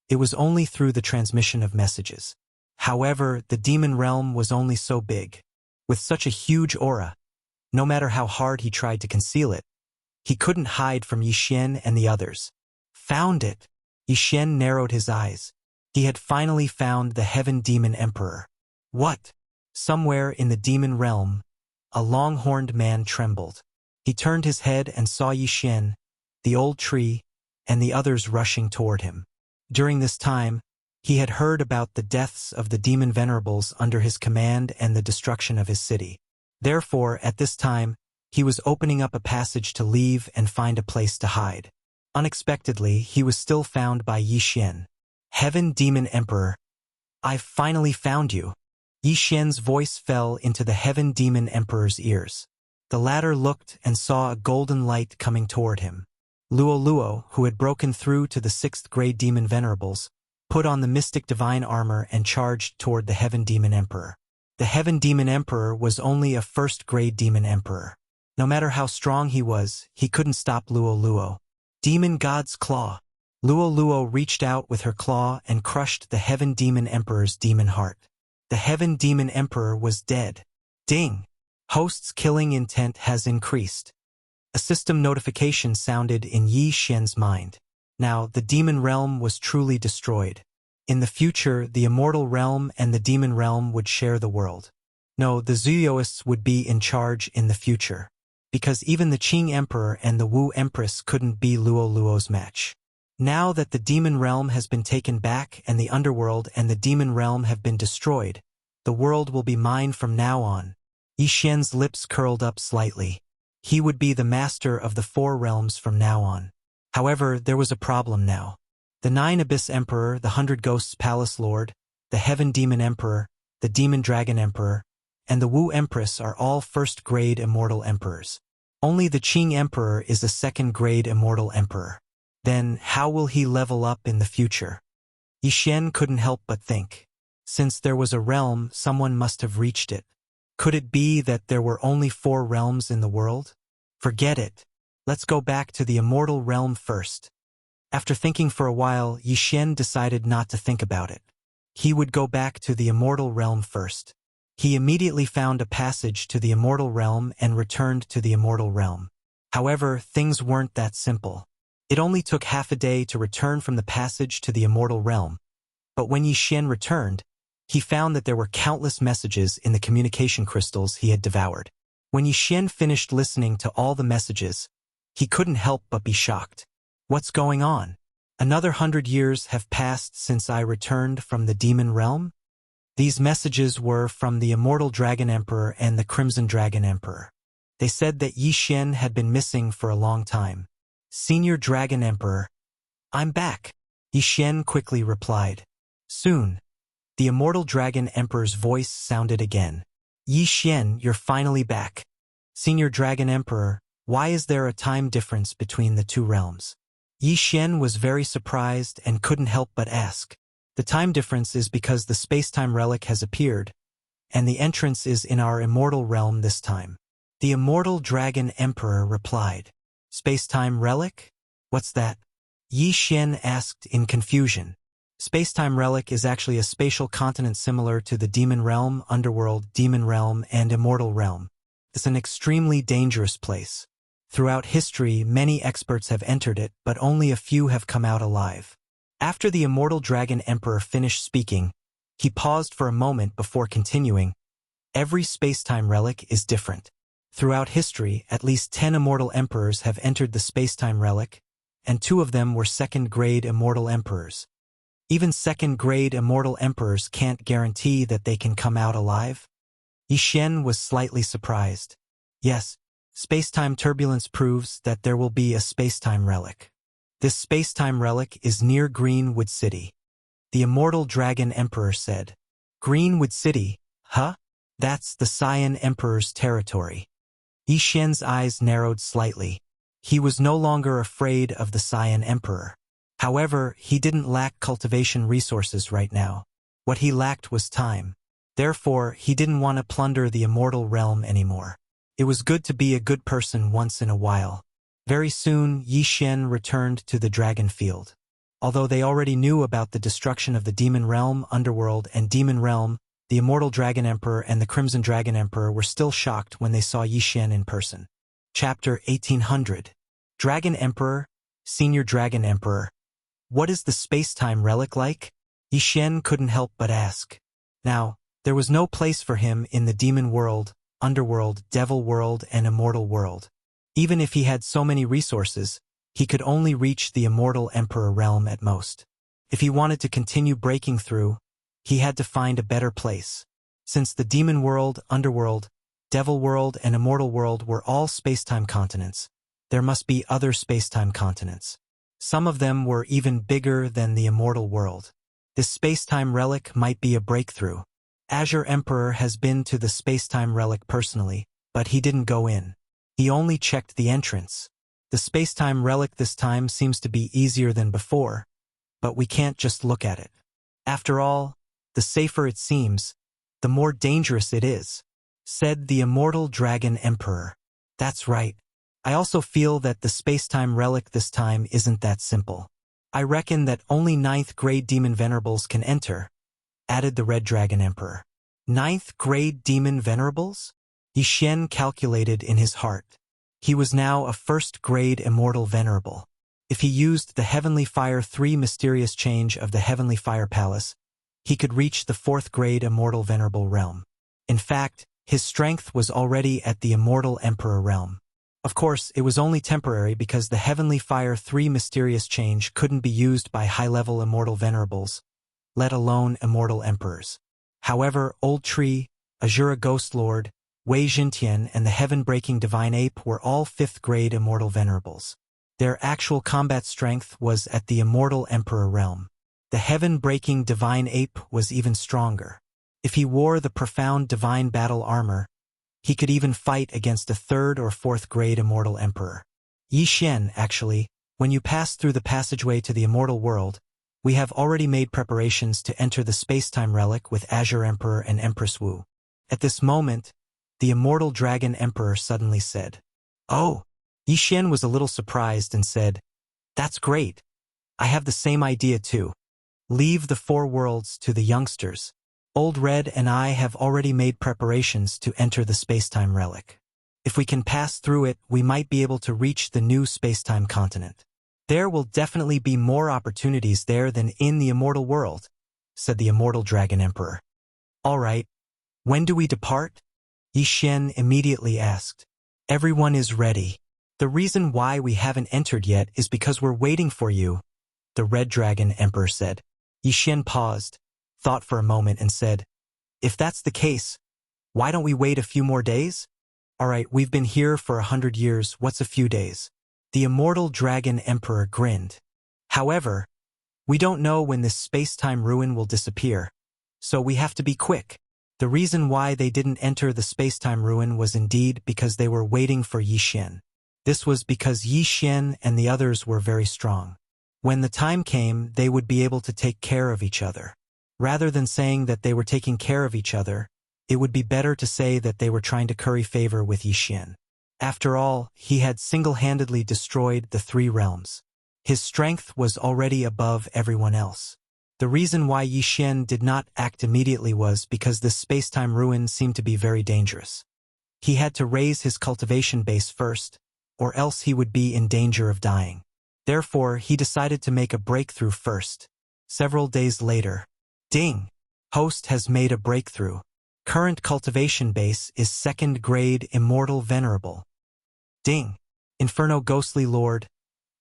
it was only through the transmission of messages. However, the Demon Realm was only so big. With such a huge aura, no matter how hard he tried to conceal it, he couldn't hide from Yi Xian and the others. Found it! Yi Xian narrowed his eyes. He had finally found the Heaven Demon Emperor. What? Somewhere in the Demon Realm, a long-horned man trembled. He turned his head and saw Yi Xian, the Old Tree, and the others rushing toward him. During this time, he had heard about the deaths of the demon venerables under his command and the destruction of his city. Therefore, at this time, he was opening up a passage to leave and find a place to hide. Unexpectedly, he was still found by Yi Xian. Heaven Demon Emperor, I've finally found you. Yi Xian's voice fell into the Heaven Demon Emperor's ears. The latter looked and saw a golden light coming toward him. Luo Luo, who had broken through to the 6th grade demon venerables, put on the mystic divine armor and charged toward the Heaven Demon Emperor. The Heaven Demon Emperor was only a 1st grade demon emperor. No matter how strong he was, he couldn't stop Luo Luo. Demon God's Claw. Luo Luo reached out with her claw and crushed the Heaven Demon Emperor's demon heart. The Heaven Demon Emperor was dead. Ding! Host's killing intent has increased. A system notification sounded in Yi Xian's mind. Now, the demon realm was truly destroyed. In the future, the immortal realm and the demon realm would share the world. No, the Zuyoists would be in charge in the future. Because even the Qing Emperor and the Wu Empress couldn't be Luo Luo's match. Now that the demon realm has been taken back and the underworld and the demon realm have been destroyed, the world will be mine from now on. Yi Xian's lips curled up slightly. He would be the master of the 4 realms from now on. However, there was a problem now. The 9 Abyss Emperor, the 100 Ghosts Palace Lord, the Heaven Demon Emperor, the Demon Dragon Emperor, and the Wu Empress are all 1st grade immortal emperors. Only the Qing Emperor is a 2nd grade immortal emperor. Then, how will he level up in the future? Yi Xian couldn't help but think. Since there was a realm, someone must have reached it. Could it be that there were only 4 realms in the world? Forget it. Let's go back to the immortal realm first. After thinking for a while, Yi Xian decided not to think about it. He would go back to the immortal realm first. He immediately found a passage to the immortal realm and returned to the immortal realm. However, things weren't that simple. It only took half a day to return from the passage to the immortal realm. But when Yi Xian returned, he found that there were countless messages in the communication crystals he had devoured. When Yi Xian finished listening to all the messages, he couldn't help but be shocked. What's going on? Another 100 years have passed since I returned from the demon realm? These messages were from the Immortal Dragon Emperor and the Crimson Dragon Emperor. They said that Yi Xian had been missing for a long time. Senior Dragon Emperor, I'm back, Yi Xian quickly replied. Soon. The Immortal Dragon Emperor's voice sounded again. Yi Xian, you're finally back. Senior Dragon Emperor, why is there a time difference between the 2 realms? Yi Xian was very surprised and couldn't help but ask. The time difference is because the space-time relic has appeared, and the entrance is in our immortal realm this time. The Immortal Dragon Emperor replied. Space-time relic? What's that? Yi Xian asked in confusion. Space-time relic is actually a spatial continent similar to the demon realm, underworld, demon realm, and immortal realm. It's an extremely dangerous place. Throughout history, many experts have entered it, but only a few have come out alive. After the Immortal Dragon Emperor finished speaking, he paused for a moment before continuing. Every space-time relic is different. Throughout history, at least 10 immortal emperors have entered the space-time relic, and 2 of them were 2nd grade immortal emperors. Even 2nd grade immortal emperors can't guarantee that they can come out alive. Yi Xian was slightly surprised. Yes, space-time turbulence proves that there will be a space-time relic. This space-time relic is near Greenwood City. The Immortal Dragon Emperor said. Greenwood City, huh? That's the Cyan Emperor's territory. Yi Xian's eyes narrowed slightly. He was no longer afraid of the Cyan Emperor. However, he didn't lack cultivation resources right now. What he lacked was time. Therefore, he didn't want to plunder the immortal realm anymore. It was good to be a good person once in a while. Very soon, Yi Xian returned to the dragon field. Although they already knew about the destruction of the demon realm, underworld, and demon realm, the Immortal Dragon Emperor and the Crimson Dragon Emperor were still shocked when they saw Yi Xian in person. Chapter 1800. Dragon Emperor, Senior Dragon Emperor. What is the space-time relic like? Yi Xian couldn't help but ask. Now, there was no place for him in the demon world, underworld, devil world, and immortal world. Even if he had so many resources, he could only reach the Immortal Emperor realm at most. If he wanted to continue breaking through, he had to find a better place. Since the demon world, underworld, devil world, and immortal world were all space-time continents, there must be other space-time continents. Some of them were even bigger than the immortal world. This space-time relic might be a breakthrough. Azure Emperor has been to the space-time relic personally, but he didn't go in. He only checked the entrance. The space-time relic this time seems to be easier than before, but we can't just look at it. After all, the safer it seems, the more dangerous it is, said the immortal Dragon Emperor. That's right. I also feel that the space-time relic this time isn't that simple. I reckon that only 9th grade demon venerables can enter, added the Red Dragon Emperor. 9th grade demon venerables? Yixin calculated in his heart. He was now a 1st grade immortal venerable. If he used the Heavenly Fire 3 mysterious change of the Heavenly Fire Palace, he could reach the 4th grade immortal venerable realm. In fact, his strength was already at the immortal emperor realm. Of course, it was only temporary because the Heavenly Fire 3 mysterious change couldn't be used by high-level immortal venerables, let alone immortal emperors. However, Old Tree, Azura Ghost Lord, Wei Jintian and the Heaven-Breaking Divine Ape were all 5th grade immortal venerables. Their actual combat strength was at the immortal emperor realm. The Heaven-Breaking Divine Ape was even stronger. If he wore the profound divine battle armor, he could even fight against a 3rd or 4th grade immortal emperor. Yixin, actually, when you pass through the passageway to the immortal world, we have already made preparations to enter the space-time relic with Azure Emperor and Empress Wu. At this moment, the immortal Dragon Emperor suddenly said, "Oh!" Yixin was a little surprised and said, "That's great. I have the same idea too. Leave the 4 worlds to the youngsters. Old Red and I have already made preparations to enter the space-time relic. If we can pass through it, we might be able to reach the new space-time continent. There will definitely be more opportunities there than in the immortal world," said the immortal Dragon Emperor. "All right. When do we depart?" Yixin immediately asked. "Everyone is ready. The reason why we haven't entered yet is because we're waiting for you," the Red Dragon Emperor said. Yixin paused, thought for a moment and said, "If that's the case, why don't we wait a few more days? All right, we've been here for 100 years, what's a few days?" The immortal Dragon Emperor grinned. "However, we don't know when this space-time ruin will disappear, so we have to be quick." The reason why they didn't enter the space-time ruin was indeed because they were waiting for Yixin. This was because Yixin and the others were very strong. When the time came, they would be able to take care of each other. Rather than saying that they were taking care of each other, it would be better to say that they were trying to curry favor with Yixin. After all, he had single-handedly destroyed the 3 realms. His strength was already above everyone else. The reason why Yixin did not act immediately was because this space-time ruin seemed to be very dangerous. He had to raise his cultivation base first, or else he would be in danger of dying. Therefore, he decided to make a breakthrough first. Several days later, ding! Host has made a breakthrough. Current cultivation base is 2nd grade immortal venerable. Ding! Inferno Ghostly Lord,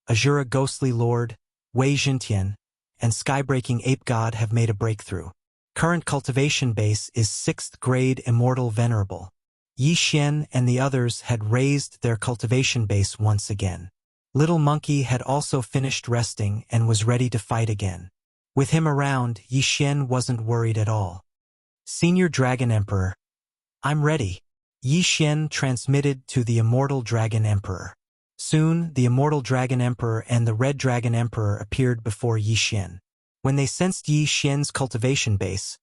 Azura Ghostly Lord, Wei Jintian, and Skybreaking Ape God have made a breakthrough. Current cultivation base is 6th grade immortal venerable. Yixin and the others had raised their cultivation base once again. Little Monkey had also finished resting and was ready to fight again. With him around, Yixin wasn't worried at all. "Senior Dragon Emperor, I'm ready," Yixin transmitted to the immortal Dragon Emperor. Soon, the immortal Dragon Emperor and the Red Dragon Emperor appeared before Yixin. When they sensed Yixin's cultivation base,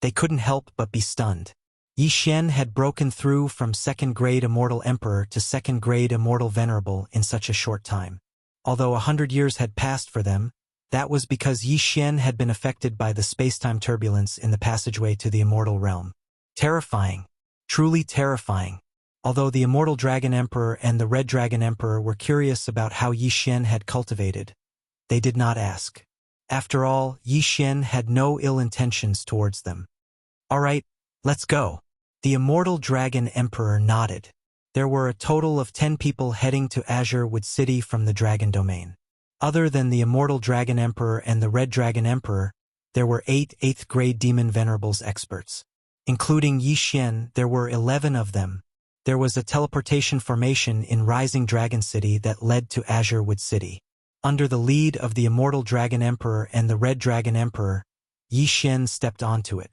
they couldn't help but be stunned. Yixin had broken through from 2nd grade immortal emperor to 2nd grade immortal venerable in such a short time. Although 100 years had passed for them, that was because Yixin had been affected by the space-time turbulence in the passageway to the immortal realm. Terrifying. Truly terrifying. Although the immortal Dragon Emperor and the Red Dragon Emperor were curious about how Yixin had cultivated, they did not ask. After all, Yixin had no ill intentions towards them. "All right, let's go." The immortal Dragon Emperor nodded. There were a total of 10 people heading to Azure Wood City from the Dragon Domain. Other than the immortal Dragon Emperor and the Red Dragon Emperor, there were 8 8th grade Demon Venerables experts. Including Yixin, there were 11 of them. There was a teleportation formation in Rising Dragon City that led to Azure Wood City. Under the lead of the immortal Dragon Emperor and the Red Dragon Emperor, Yi Xian stepped onto it.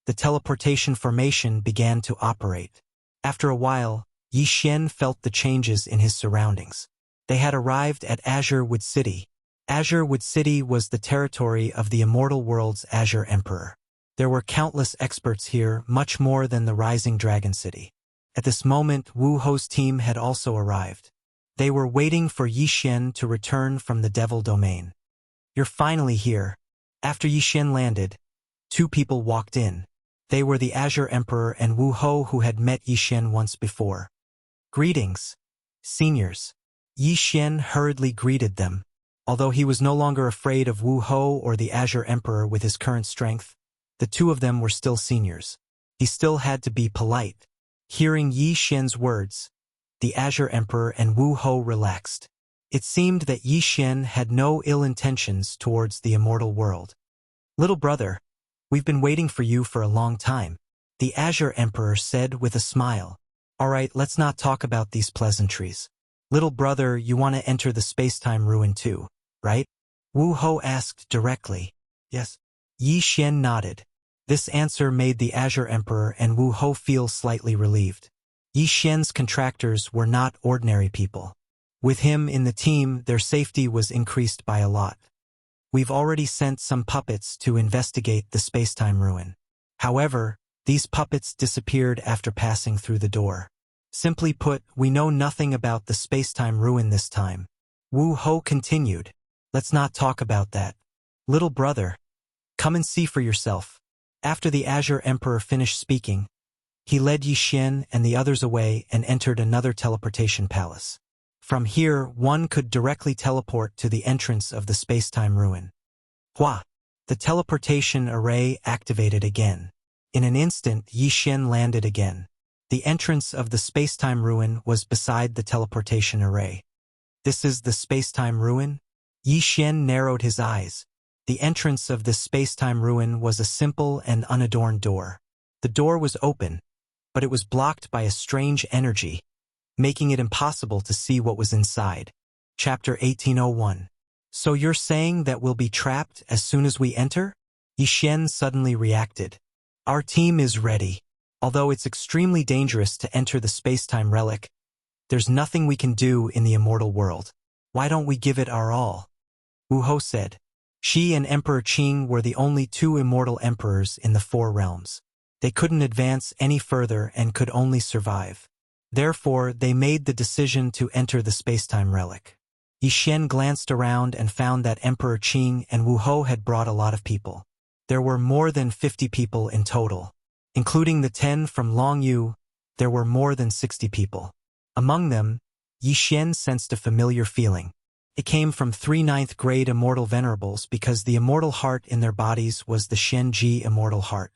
The teleportation formation began to operate. After a while, Yi Xian felt the changes in his surroundings. They had arrived at Azure Wood City. Azure Wood City was the territory of the immortal world's Azure Emperor. There were countless experts here, much more than the Rising Dragon City. At this moment, Wu Ho's team had also arrived. They were waiting for Yi Xian to return from the Devil Domain. "You're finally here." After Yi Xian landed, two people walked in. They were the Azure Emperor and Wu Ho, who had met Yi Xian once before. "Greetings, seniors." Yi Xian hurriedly greeted them. Although he was no longer afraid of Wu Ho or the Azure Emperor with his current strength, the two of them were still seniors. He still had to be polite. Hearing Yi Xian's words, the Azure Emperor and Wu Ho relaxed. It seemed that Yi Xian had no ill intentions towards the immortal world. "Little brother, we've been waiting for you for a long time," the Azure Emperor said with a smile. "All right, let's not talk about these pleasantries. Little brother, you want to enter the space-time ruin too, right?" Wu Ho asked directly. "Yes." Yi Xian nodded. This answer made the Azure Emperor and Wu Ho feel slightly relieved. Yi Xian's contractors were not ordinary people. With him in the team, their safety was increased by a lot. "We've already sent some puppets to investigate the space-time ruin. However, these puppets disappeared after passing through the door. Simply put, we know nothing about the space-time ruin this time." Wu Ho continued. "Let's not talk about that. Little brother, come and see for yourself." After the Azure Emperor finished speaking, he led Yi Xian and the others away and entered another teleportation palace. From here, one could directly teleport to the entrance of the space-time ruin. Hua! The teleportation array activated again. In an instant, Yi Xian landed again. The entrance of the space-time ruin was beside the teleportation array. "This is the space-time ruin?" Yi Xian narrowed his eyes. The entrance of this space-time ruin was a simple and unadorned door. The door was open, but it was blocked by a strange energy, making it impossible to see what was inside. Chapter 1801. "So you're saying that we'll be trapped as soon as we enter?" Yi Xian suddenly reacted. "Our team is ready. Although it's extremely dangerous to enter the space-time relic, there's nothing we can do in the immortal world. Why don't we give it our all?" Wu Ho said. She and Emperor Qing were the only two immortal emperors in the four realms. They couldn't advance any further and could only survive. Therefore, they made the decision to enter the space-time relic. Yi Xian glanced around and found that Emperor Qing and Wu Ho had brought a lot of people. There were more than 50 people in total. Including the 10 from Longyu, there were more than 60 people. Among them, Yi Xian sensed a familiar feeling. It came from 3 9th-grade immortal venerables because the immortal heart in their bodies was the Shen-Ji immortal heart.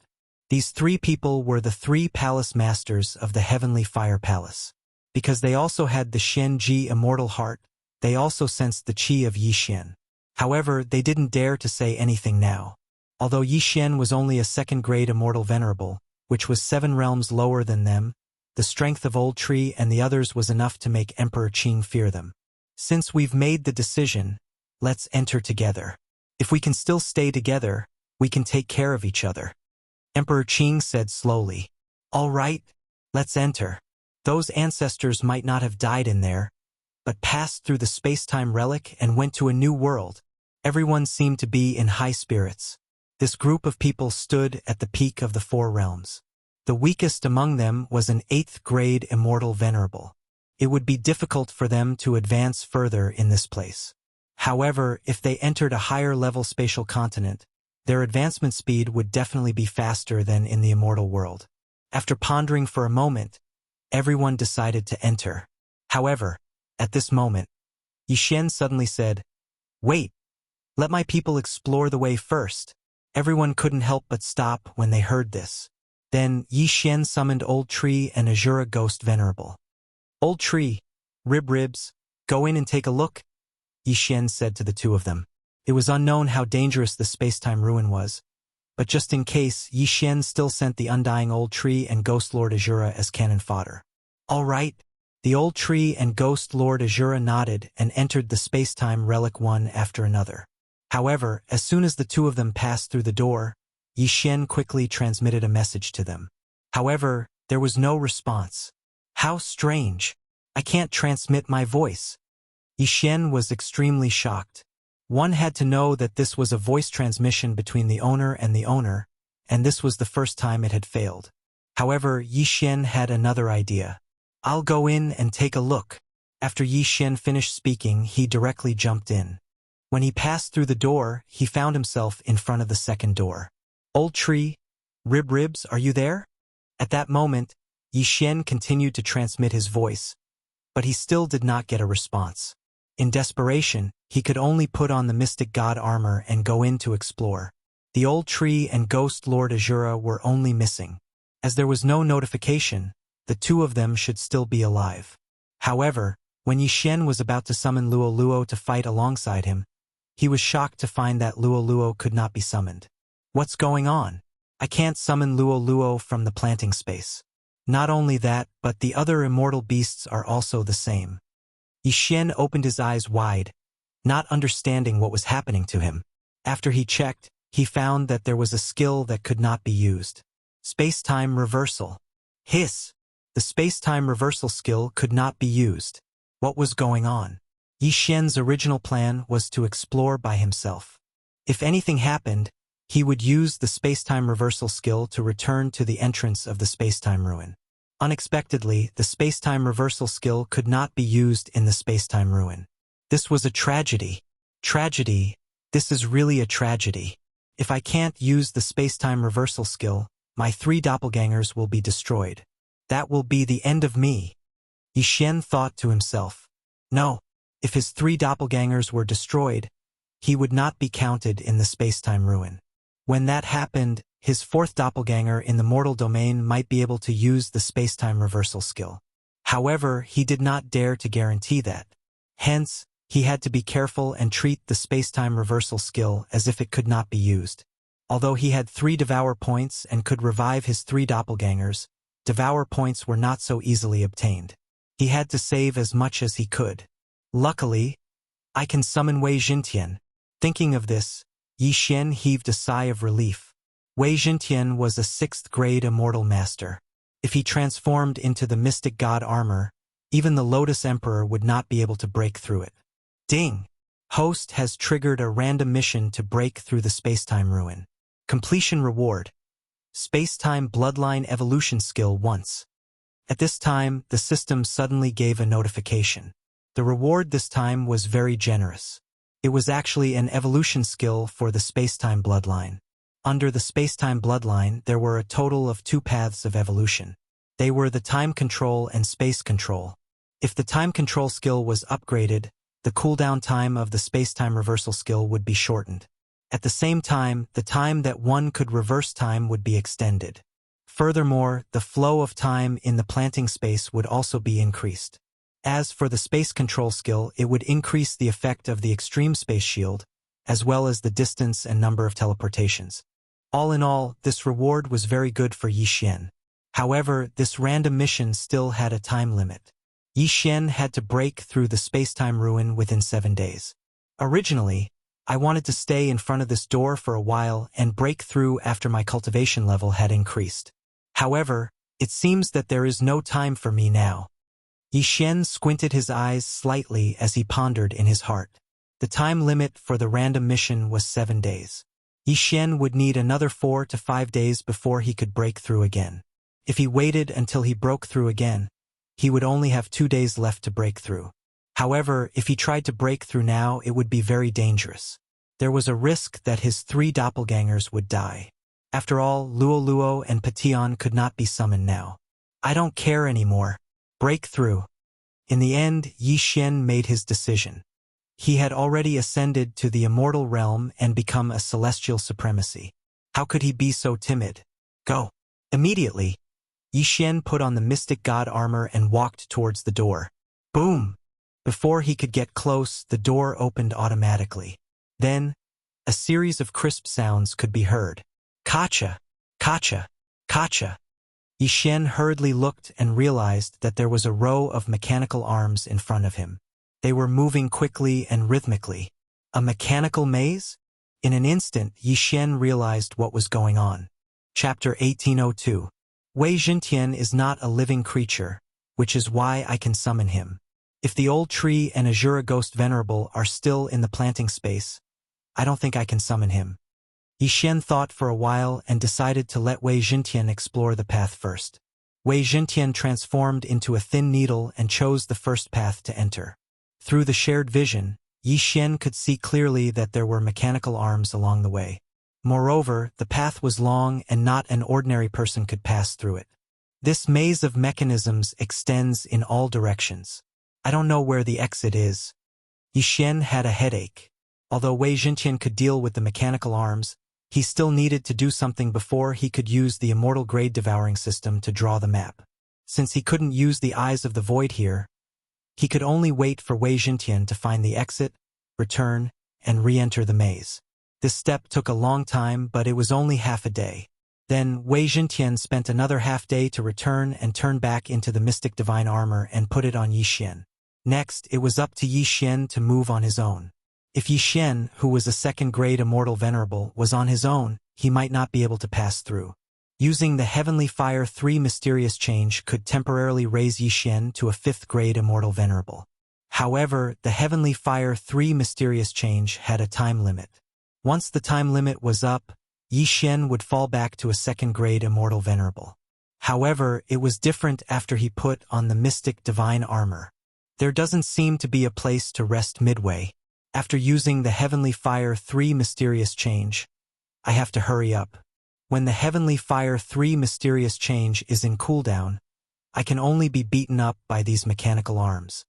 These 3 people were the 3 palace masters of the Heavenly Fire Palace. Because they also had the Shen-Ji immortal heart, they also sensed the qi of Yi Xian. However, they didn't dare to say anything now. Although Yi Xian was only a 2nd-grade immortal venerable, which was 7 realms lower than them, the strength of Old Tree and the others was enough to make Emperor Qing fear them. "Since we've made the decision, let's enter together. If we can still stay together, we can take care of each other," Emperor Qing said slowly. "All right, let's enter." Those ancestors might not have died in there, but passed through the space-time relic and went to a new world. Everyone seemed to be in high spirits. This group of people stood at the peak of the 4 realms. The weakest among them was an 8th-grade immortal venerable. It would be difficult for them to advance further in this place. However, if they entered a higher-level spatial continent, their advancement speed would definitely be faster than in the immortal world. After pondering for a moment, everyone decided to enter. However, at this moment, Yi Xian suddenly said, "Wait, let my people explore the way first." Everyone couldn't help but stop when they heard this. Then Yi Xian summoned Old Tree and Azura Ghost Venerable. "Old Tree, Ribs, go in and take a look," Yi Xian said to the two of them. It was unknown how dangerous the space-time ruin was, but just in case, Yi Xian still sent the Undying Old Tree and Ghost Lord Azura as cannon fodder. "All right." The Old Tree and Ghost Lord Azura nodded and entered the space-time relic one after another. However, as soon as the two of them passed through the door, Yi Xian quickly transmitted a message to them. However, there was no response. How strange. I can't transmit my voice. Yi Xian was extremely shocked. One had to know that this was a voice transmission between the owner, and this was the first time it had failed. However, Yi Xian had another idea. I'll go in and take a look. After Yi Xian finished speaking, he directly jumped in. When he passed through the door, he found himself in front of the second door. Old tree, Ribs, are you there? At that moment, Yi Xian continued to transmit his voice, but he still did not get a response. In desperation, he could only put on the mystic god armor and go in to explore. The old tree and ghost Lord Azura were only missing. As there was no notification, the two of them should still be alive. However, when Yi Xian was about to summon Luo Luo to fight alongside him, he was shocked to find that Luo Luo could not be summoned. What's going on? I can't summon Luo Luo from the planting space. Not only that, but the other immortal beasts are also the same. Yi Xian opened his eyes wide, not understanding what was happening to him. After he checked, he found that there was a skill that could not be used. Space-time reversal. Hiss! The space-time reversal skill could not be used. What was going on? Yi Xian's original plan was to explore by himself. If anything happened, he would use the space-time reversal skill to return to the entrance of the space-time ruin. Unexpectedly, the space-time reversal skill could not be used in the space-time ruin. This was a tragedy. Tragedy. This is really a tragedy. If I can't use the space-time reversal skill, my 3 doppelgangers will be destroyed. That will be the end of me. Yi Xian thought to himself. No, if his 3 doppelgangers were destroyed, he would not be counted in the space-time ruin. When that happened, his 4th doppelganger in the mortal domain might be able to use the space-time reversal skill. However, he did not dare to guarantee that. Hence, he had to be careful and treat the space-time reversal skill as if it could not be used. Although he had 3 devour points and could revive his 3 doppelgangers, devour points were not so easily obtained. He had to save as much as he could. Luckily, I can summon Wei Jintian. Thinking of this, Yi Xian heaved a sigh of relief. Wei Jintian was a 6th-grade immortal master. If he transformed into the mystic god armor, even the Lotus Emperor would not be able to break through it. Ding! Host has triggered a random mission to break through the space-time ruin. Completion reward. Space-time bloodline evolution skill once. At this time, the system suddenly gave a notification. The reward this time was very generous. It was actually an evolution skill for the space-time bloodline. Under the space-time bloodline, there were a total of 2 paths of evolution. They were the time control and space control. If the time control skill was upgraded, the cooldown time of the space-time reversal skill would be shortened. At the same time, the time that one could reverse time would be extended. Furthermore, the flow of time in the planting space would also be increased. As for the space control skill, it would increase the effect of the extreme space shield, as well as the distance and number of teleportations. All in all, this reward was very good for Yi Xian. However, this random mission still had a time limit. Yi Xian had to break through the space-time ruin within 7 days. Originally, I wanted to stay in front of this door for a while and break through after my cultivation level had increased. However, it seems that there is no time for me now. Yi Xian squinted his eyes slightly as he pondered in his heart. The time limit for the random mission was 7 days. Yi Xian would need another 4 to 5 days before he could break through again. If he waited until he broke through again, he would only have 2 days left to break through. However, if he tried to break through now, it would be very dangerous. There was a risk that his 3 doppelgangers would die. After all, Luo Luo and Patillon could not be summoned now. I don't care anymore. Break through. In the end, Yi Xian made his decision. He had already ascended to the immortal realm and become a celestial supremacy. How could he be so timid? Go. Immediately, Yi Xian put on the mystic god armor and walked towards the door. Boom! Before he could get close, the door opened automatically. Then, a series of crisp sounds could be heard. Kacha! Kacha! Kacha! Yi Xian hurriedly looked and realized that there was a row of mechanical arms in front of him. They were moving quickly and rhythmically. A mechanical maze? In an instant, Yi Xian realized what was going on. Chapter 1802. Wei Xintian is not a living creature, which is why I can summon him. If the old tree and Azura Ghost Venerable are still in the planting space, I don't think I can summon him. Yi Xian thought for a while and decided to let Wei Xintian explore the path first. Wei Xintian transformed into a thin needle and chose the first path to enter. Through the shared vision, Yi Xian could see clearly that there were mechanical arms along the way. Moreover, the path was long and not an ordinary person could pass through it. This maze of mechanisms extends in all directions. I don't know where the exit is. Yi Xian had a headache. Although Wei Xintian could deal with the mechanical arms, he still needed to do something before he could use the immortal grade devouring system to draw the map. Since he couldn't use the eyes of the void here, he could only wait for Wei Xintian to find the exit, return, and re-enter the maze. This step took a long time, but it was only half a day. Then Wei Xintian spent another half day to return and turn back into the mystic divine armor and put it on Yi Xian. Next, it was up to Yi Xian to move on his own. If Yi Xian, who was a second-grade immortal venerable, was on his own, he might not be able to pass through. Using the Heavenly Fire 3 mysterious change could temporarily raise Yi Xian to a 5th-grade immortal venerable. However, the Heavenly Fire 3 mysterious change had a time limit. Once the time limit was up, Yi Xian would fall back to a 2nd-grade immortal venerable. However, it was different after he put on the mystic divine armor. There doesn't seem to be a place to rest midway. After using the Heavenly Fire 3 mysterious change, I have to hurry up. When the Heavenly Fire 3 mysterious change is in cooldown, I can only be beaten up by these mechanical arms.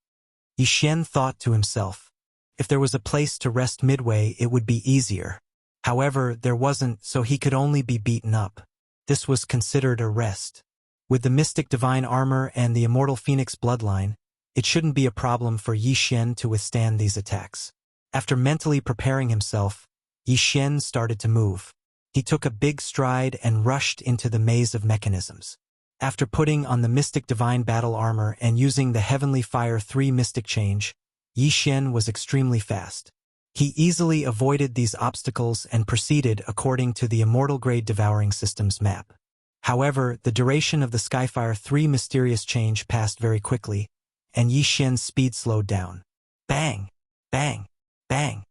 Yi Xian thought to himself, if there was a place to rest midway, it would be easier. However, there wasn't, so he could only be beaten up. This was considered a rest. With the mystic divine armor and the immortal phoenix bloodline, it shouldn't be a problem for Yi Xian to withstand these attacks. After mentally preparing himself, Yi Xian started to move. He took a big stride and rushed into the maze of mechanisms. After putting on the mystic divine battle armor and using the Heavenly Fire 3 mystic change, Yi Xian was extremely fast. He easily avoided these obstacles and proceeded according to the immortal grade devouring system's map. However, the duration of the Skyfire 3 mysterious change passed very quickly, and Yi Xian's speed slowed down. Bang! Bang! Bang!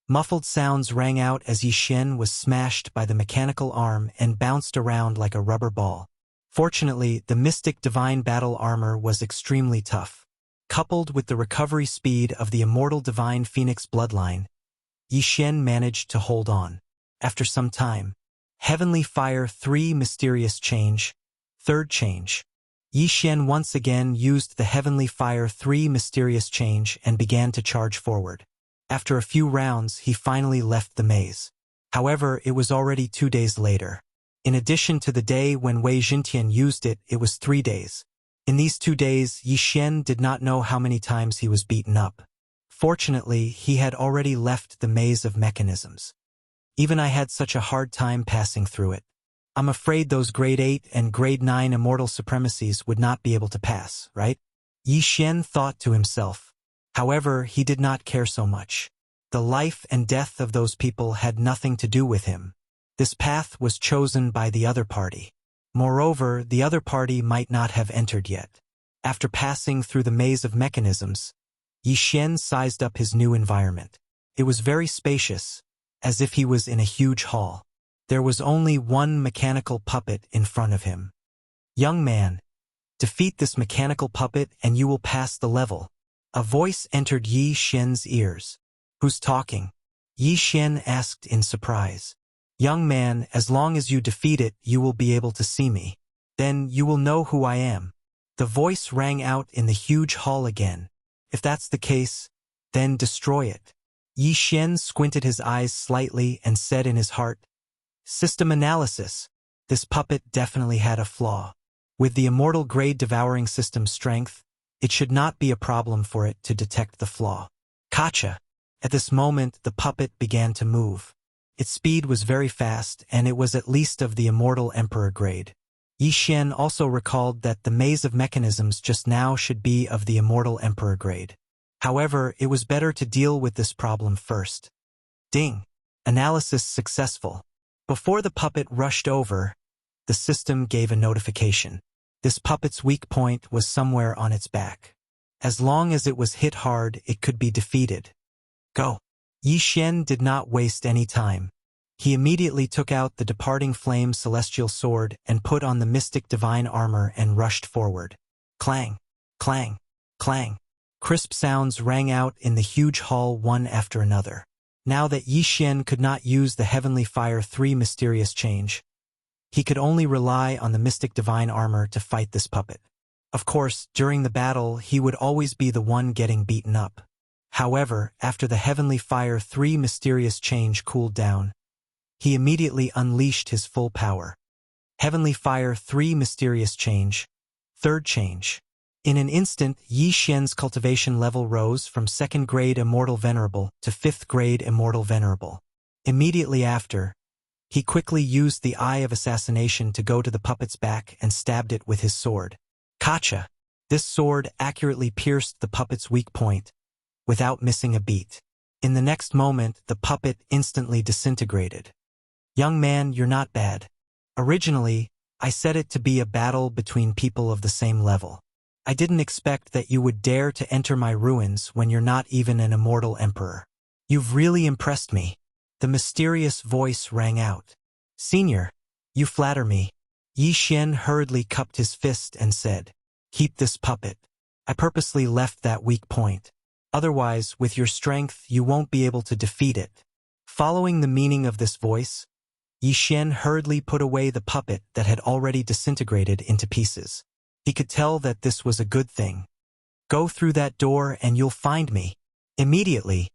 Muffled sounds rang out as Yi Xian was smashed by the mechanical arm and bounced around like a rubber ball. Fortunately, the mystic divine battle armor was extremely tough. Coupled with the recovery speed of the immortal divine phoenix bloodline, Yi Xian managed to hold on. After some time, Heavenly Fire 3 mysterious change, 3rd change. Yi Xian once again used the Heavenly Fire 3 mysterious change and began to charge forward. After a few rounds, he finally left the maze. However, it was already 2 days later. In addition to the day when Wei Xintian used it, it was 3 days. In these 2 days, Yi Xian did not know how many times he was beaten up. Fortunately, he had already left the maze of mechanisms. Even I had such a hard time passing through it. I'm afraid those grade 8 and grade 9 immortal supremacies would not be able to pass, right? Yi Xian thought to himself. However, he did not care so much. The life and death of those people had nothing to do with him. This path was chosen by the other party. Moreover, the other party might not have entered yet. After passing through the maze of mechanisms, Yi Xian sized up his new environment. It was very spacious, as if he was in a huge hall. There was only one mechanical puppet in front of him. Young man, defeat this mechanical puppet and you will pass the level. A voice entered Yi Xian's ears. Who's talking? Yi Xian asked in surprise. Young man, as long as you defeat it, you will be able to see me. Then you will know who I am. The voice rang out in the huge hall again. If that's the case, then destroy it. Yi Xian squinted his eyes slightly and said in his heart, System analysis. This puppet definitely had a flaw. With the immortal grade devouring system's strength, it should not be a problem for it to detect the flaw. Gotcha! At this moment, the puppet began to move. Its speed was very fast, and it was at least of the immortal emperor grade. Yi Xian also recalled that the maze of mechanisms just now should be of the immortal emperor grade. However, it was better to deal with this problem first. Ding! Analysis successful. Before the puppet rushed over, the system gave a notification. This puppet's weak point was somewhere on its back. As long as it was hit hard, it could be defeated. Go. Yi Xian did not waste any time. He immediately took out the departing flame celestial sword and put on the mystic divine armor and rushed forward. Clang, clang, clang. Crisp sounds rang out in the huge hall one after another. Now that Yi Xian could not use the Heavenly Fire 3 mysterious change, he could only rely on the mystic divine armor to fight this puppet. Of course, during the battle, he would always be the one getting beaten up. However, after the Heavenly Fire 3 mysterious change cooled down, he immediately unleashed his full power. Heavenly Fire 3 mysterious change. Third change. In an instant, Yi Xian's cultivation level rose from 2nd grade Immortal Venerable to 5th grade Immortal Venerable. Immediately after, he quickly used the Eye of Assassination to go to the puppet's back and stabbed it with his sword. Gotcha! This sword accurately pierced the puppet's weak point, without missing a beat. In the next moment, the puppet instantly disintegrated. Young man, you're not bad. Originally, I said it to be a battle between people of the same level. I didn't expect that you would dare to enter my ruins when you're not even an immortal emperor. You've really impressed me. The mysterious voice rang out. Senior, you flatter me. Yi Xian hurriedly cupped his fist and said, keep this puppet. I purposely left that weak point. Otherwise, with your strength, you won't be able to defeat it. Following the meaning of this voice, Yi Xian hurriedly put away the puppet that had already disintegrated into pieces. He could tell that this was a good thing. Go through that door and you'll find me. Immediately,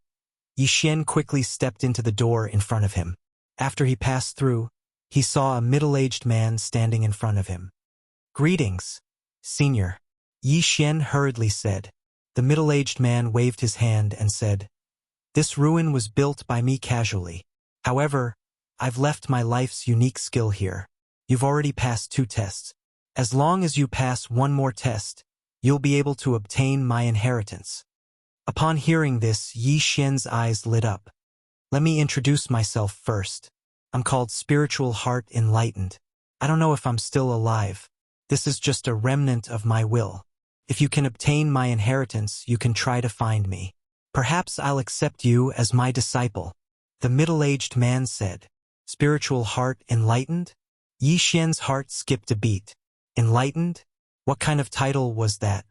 Yi Xian quickly stepped into the door in front of him. After he passed through, he saw a middle-aged man standing in front of him. Greetings, Senior, Yi Xian hurriedly said. The middle-aged man waved his hand and said, this ruin was built by me casually. However, I've left my life's unique skill here. You've already passed 2 tests. As long as you pass one more test, you'll be able to obtain my inheritance. Upon hearing this, Yi Xian's eyes lit up. Let me introduce myself first. I'm called Spiritual Heart Enlightened. I don't know if I'm still alive. This is just a remnant of my will. If you can obtain my inheritance, you can try to find me. Perhaps I'll accept you as my disciple. The middle-aged man said. Spiritual Heart Enlightened? Yi Xian's heart skipped a beat. Enlightened? What kind of title was that?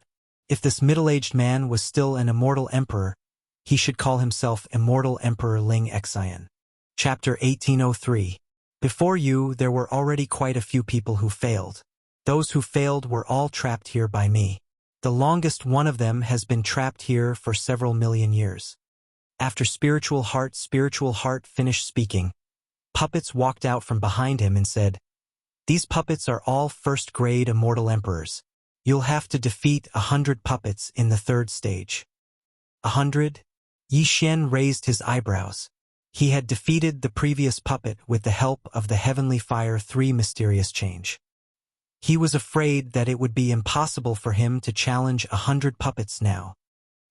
If this middle-aged man was still an immortal emperor, he should call himself Immortal Emperor Ling Xian. Chapter 1803. Before you, there were already quite a few people who failed. Those who failed were all trapped here by me. The longest one of them has been trapped here for several million years. After Spiritual Heart finished speaking, puppets walked out from behind him and said, these puppets are all 1st grade immortal emperors. You'll have to defeat 100 puppets in the 3rd stage. 100? Yi Xian raised his eyebrows. He had defeated the previous puppet with the help of the Heavenly Fire 3 mysterious change. He was afraid that it would be impossible for him to challenge 100 puppets now.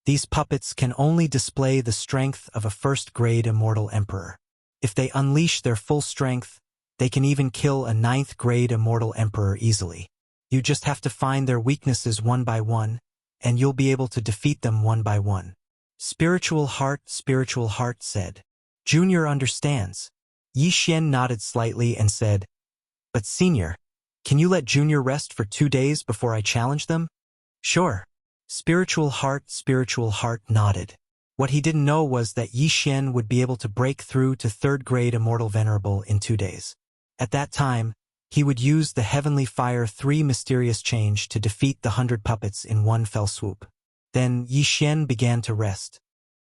These puppets can only display the strength of a 1st grade immortal emperor. If they unleash their full strength, they can even kill a 9th grade immortal emperor easily. You just have to find their weaknesses one by one, and you'll be able to defeat them one by one. Spiritual Heart said. Junior understands. Yi Xian nodded slightly and said, but Senior, can you let Junior rest for 2 days before I challenge them? Sure. Spiritual Heart nodded. What he didn't know was that Yi Xian would be able to break through to 3rd grade Immortal Venerable in 2 days. At that time, he would use the Heavenly Fire 3 mysterious change to defeat the 100 puppets in one fell swoop. Then Yi Xian began to rest.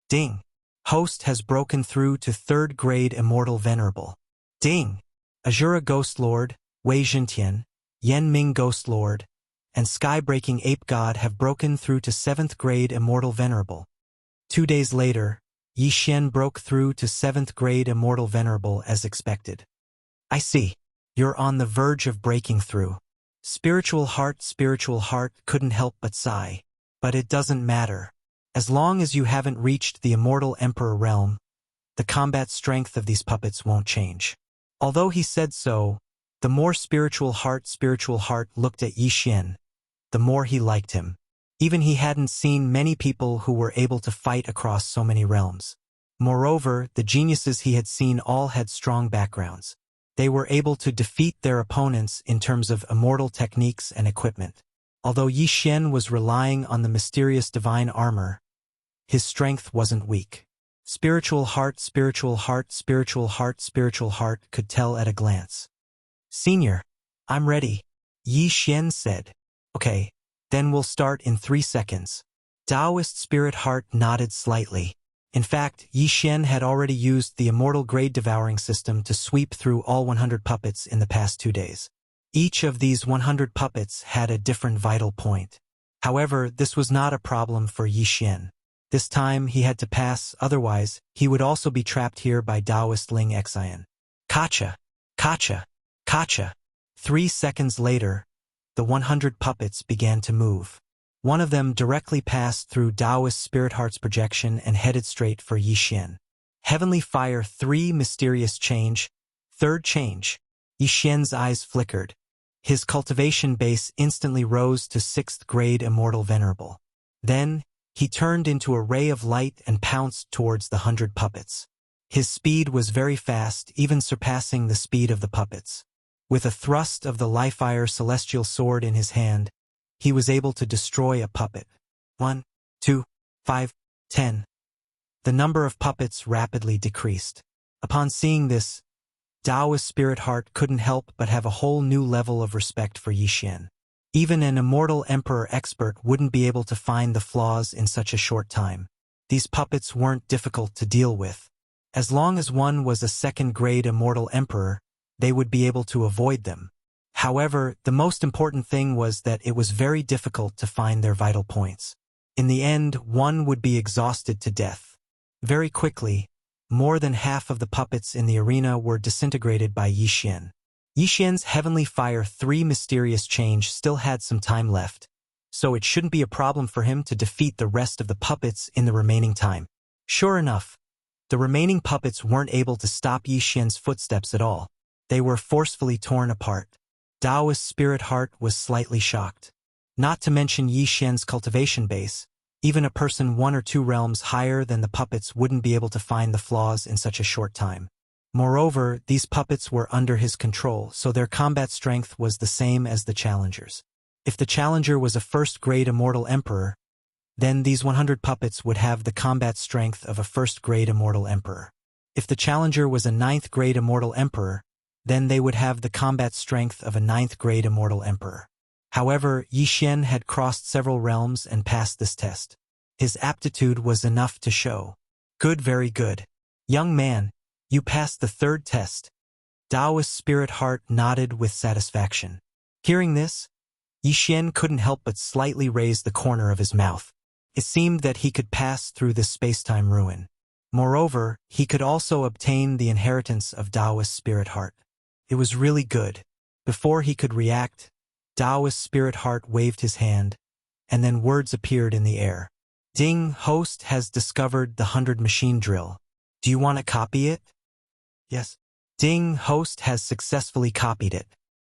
Ding! Host has broken through to 3rd grade Immortal Venerable. Ding! Azura Ghost Lord, Wei Zhentian, Yan Ming Ghost Lord, and Sky-Breaking Ape God have broken through to 7th grade Immortal Venerable. 2 days later, Yi Xian broke through to 7th grade Immortal Venerable as expected. I see. You're on the verge of breaking through. Spiritual Heart couldn't help but sigh. But it doesn't matter. As long as you haven't reached the Immortal Emperor realm, The combat strength of these puppets won't change. Although he said so, the more spiritual heart looked at Yi Xian, the more he liked him. Even he hadn't seen many people who were able to fight across so many realms. Moreover, the geniuses he had seen all had strong backgrounds. They were able to defeat their opponents in terms of immortal techniques and equipment. Although Yi Xian was relying on the mysterious divine armor, his strength wasn't weak. Spiritual heart could tell at a glance. "Senior, I'm ready," Yi Xian said. "Okay, then we'll start in 3 seconds." Taoist spirit heart nodded slightly. In fact, Yi Xian had already used the immortal grade devouring system to sweep through all 100 puppets in the past 2 days. Each of these 100 puppets had a different vital point. However, this was not a problem for Yi Xian. This time he had to pass, otherwise he would also be trapped here by Taoist Ling Xian. Kacha! Kacha! Kacha! 3 seconds later, the 100 puppets began to move. One of them directly passed through Taoist Spirit Heart's projection and headed straight for Yi Xian. Heavenly Fire 3 mysterious change. Third change. Yi Xian's eyes flickered. His cultivation base instantly rose to 6th grade Immortal Venerable. Then, he turned into a ray of light and pounced towards the 100 puppets. His speed was very fast, even surpassing the speed of the puppets. With a thrust of the Li-Fire celestial sword in his hand, he was able to destroy a puppet. 1, 2, 5, 10. The number of puppets rapidly decreased. Upon seeing this, Taoist Spirit Heart couldn't help but have a whole new level of respect for Yi Xian. Even an immortal emperor expert wouldn't be able to find the flaws in such a short time. These puppets weren't difficult to deal with. As long as one was a 2nd grade immortal emperor, they would be able to avoid them. However, the most important thing was that it was very difficult to find their vital points. In the end, one would be exhausted to death. Very quickly, more than half of the puppets in the arena were disintegrated by Yi Xian. Yi Xian's Heavenly Fire 3 mysterious change still had some time left, so it shouldn't be a problem for him to defeat the rest of the puppets in the remaining time. Sure enough, the remaining puppets weren't able to stop Yi Xian's footsteps at all. They were forcefully torn apart. Taoist Spirit Heart was slightly shocked. Not to mention Yi Xian's cultivation base, even a person 1 or 2 realms higher than the puppets wouldn't be able to find the flaws in such a short time. Moreover, these puppets were under his control, so their combat strength was the same as the challengers. If the challenger was a 1st grade immortal emperor, then these 100 puppets would have the combat strength of a 1st grade immortal emperor. If the challenger was a 9th grade immortal emperor, then they would have the combat strength of a 9th grade immortal emperor. However, Yi Xian had crossed several realms and passed this test. His aptitude was enough to show. Good, very good. Young man, you passed the 3rd test. Taoist Spirit Heart nodded with satisfaction. Hearing this, Yi Xian couldn't help but slightly raise the corner of his mouth. It seemed that he could pass through this space-time ruin. Moreover, he could also obtain the inheritance of Taoist Spirit Heart. It was really good. Before he could react, Taoist Spirit Heart waved his hand, and then words appeared in the air. Ding, host has discovered the 100 machine drill. Do you want to copy it? Yes. Ding, host has successfully copied it.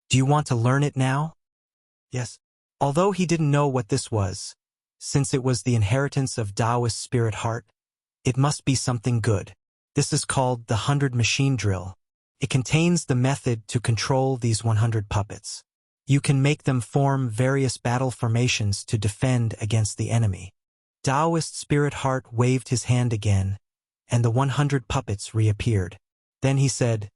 Do you want to learn it now? Yes. Although he didn't know what this was, since it was the inheritance of Taoist Spirit Heart, it must be something good. This is called the 100 machine drill. It contains the method to control these 100 puppets. You can make them form various battle formations to defend against the enemy. Taoist Spirit Heart waved his hand again, and the 100 puppets reappeared. Then he said,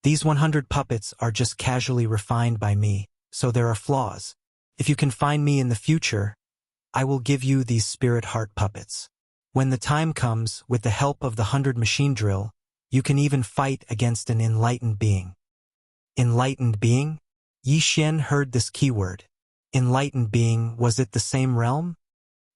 "These 100 puppets are just casually refined by me, so there are flaws. If you can find me in the future, I will give you these Spirit Heart puppets. When the time comes, with the help of the 100 machine drill, you can even fight against an enlightened being." Enlightened being? Yi Xian heard this keyword. Enlightened being, was it the same realm?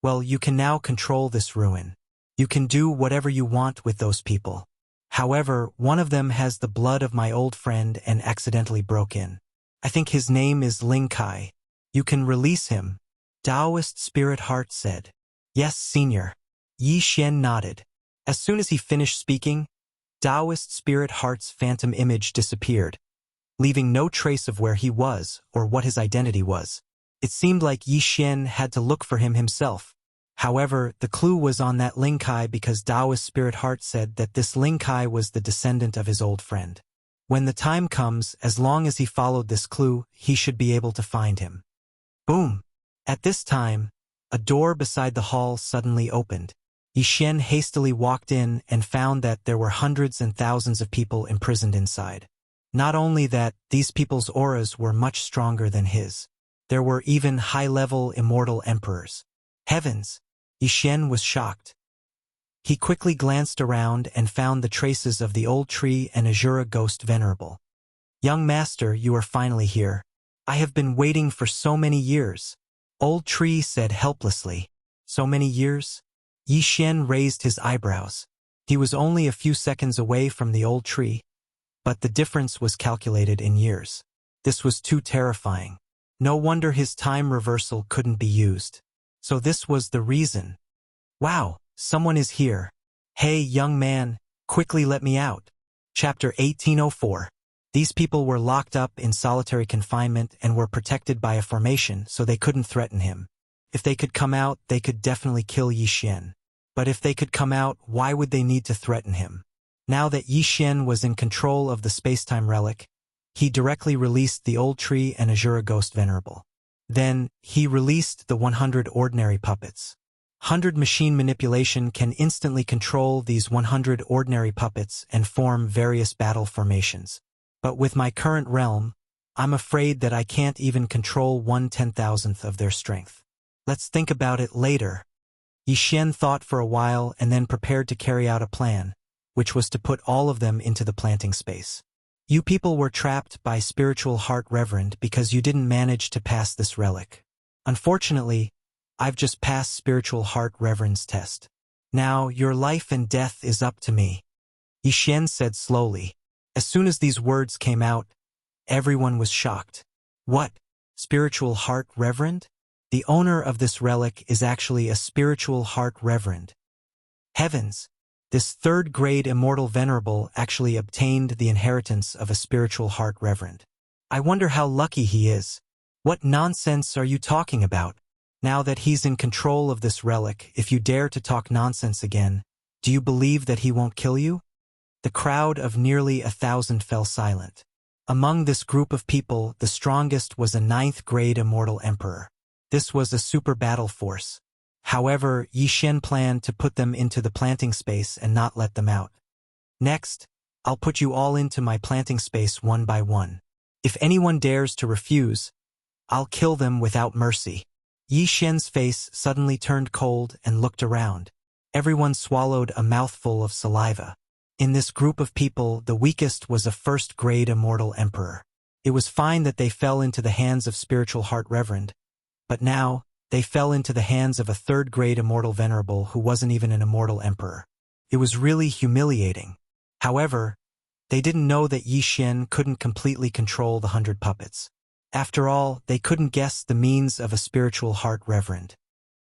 Well, you can now control this ruin. You can do whatever you want with those people. However, one of them has the blood of my old friend and accidentally broke in. I think his name is Ling Kai. You can release him, Taoist Spirit Heart said. Yes, senior. Yi Xian nodded. As soon as he finished speaking, Taoist spirit heart's phantom image disappeared, leaving no trace of where he was or what his identity was. It seemed like Yi Xian had to look for him himself. However, the clue was on that Ling Kai because Taoist spirit heart said that this Ling Kai was the descendant of his old friend. When the time comes, as long as he followed this clue, he should be able to find him. Boom! At this time, a door beside the hall suddenly opened. Yi Xian hastily walked in and found that there were hundreds and thousands of people imprisoned inside. Not only that, these people's auras were much stronger than his. There were even high-level immortal emperors. Heavens! Yi Xian was shocked. He quickly glanced around and found the traces of the old tree and Azura ghost venerable. Young master, you are finally here. I have been waiting for so many years. Old tree said helplessly. So many years? Yi Xian raised his eyebrows. He was only a few seconds away from the old tree, but the difference was calculated in years. This was too terrifying. No wonder his time reversal couldn't be used. So this was the reason. Wow, someone is here. Hey, young man, quickly let me out. Chapter 1804. These people were locked up in solitary confinement and were protected by a formation, so they couldn't threaten him. If they could come out, they could definitely kill Yi Xian. But if they could come out, why would they need to threaten him? Now that Yi Xian was in control of the space-time relic, he directly released the old tree and Azura ghost venerable. Then, he released the 100 ordinary puppets. 100 machine manipulation can instantly control these 100 ordinary puppets and form various battle formations. But with my current realm, I'm afraid that I can't even control 1/10,000th of their strength. Let's think about it later. Yi Xian thought for a while and then prepared to carry out a plan, which was to put all of them into the planting space. You people were trapped by Spiritual Heart Reverend because you didn't manage to pass this relic. Unfortunately, I've just passed Spiritual Heart Reverend's test. Now, your life and death is up to me. Yi Xian said slowly. As soon as these words came out, everyone was shocked. What? Spiritual Heart Reverend? The owner of this relic is actually a Spiritual Heart Reverend. Heavens! This third-grade immortal venerable actually obtained the inheritance of a Spiritual Heart Reverend. I wonder how lucky he is. What nonsense are you talking about? Now that he's in control of this relic, if you dare to talk nonsense again, do you believe that he won't kill you? The crowd of nearly 1,000 fell silent. Among this group of people, the strongest was a 9th-grade immortal emperor. This was a super battle force. However, Yi Xian planned to put them into the planting space and not let them out. Next, I'll put you all into my planting space one by one. If anyone dares to refuse, I'll kill them without mercy. Yi Xian's face suddenly turned cold and looked around. Everyone swallowed a mouthful of saliva. In this group of people, the weakest was a 1st-grade immortal emperor. It was fine that they fell into the hands of Spiritual Heart Reverend, but now, they fell into the hands of a 3rd-grade immortal venerable who wasn't even an immortal emperor. It was really humiliating. However, they didn't know that Yi Xian couldn't completely control the 100 puppets. After all, they couldn't guess the means of a Spiritual Heart Reverend.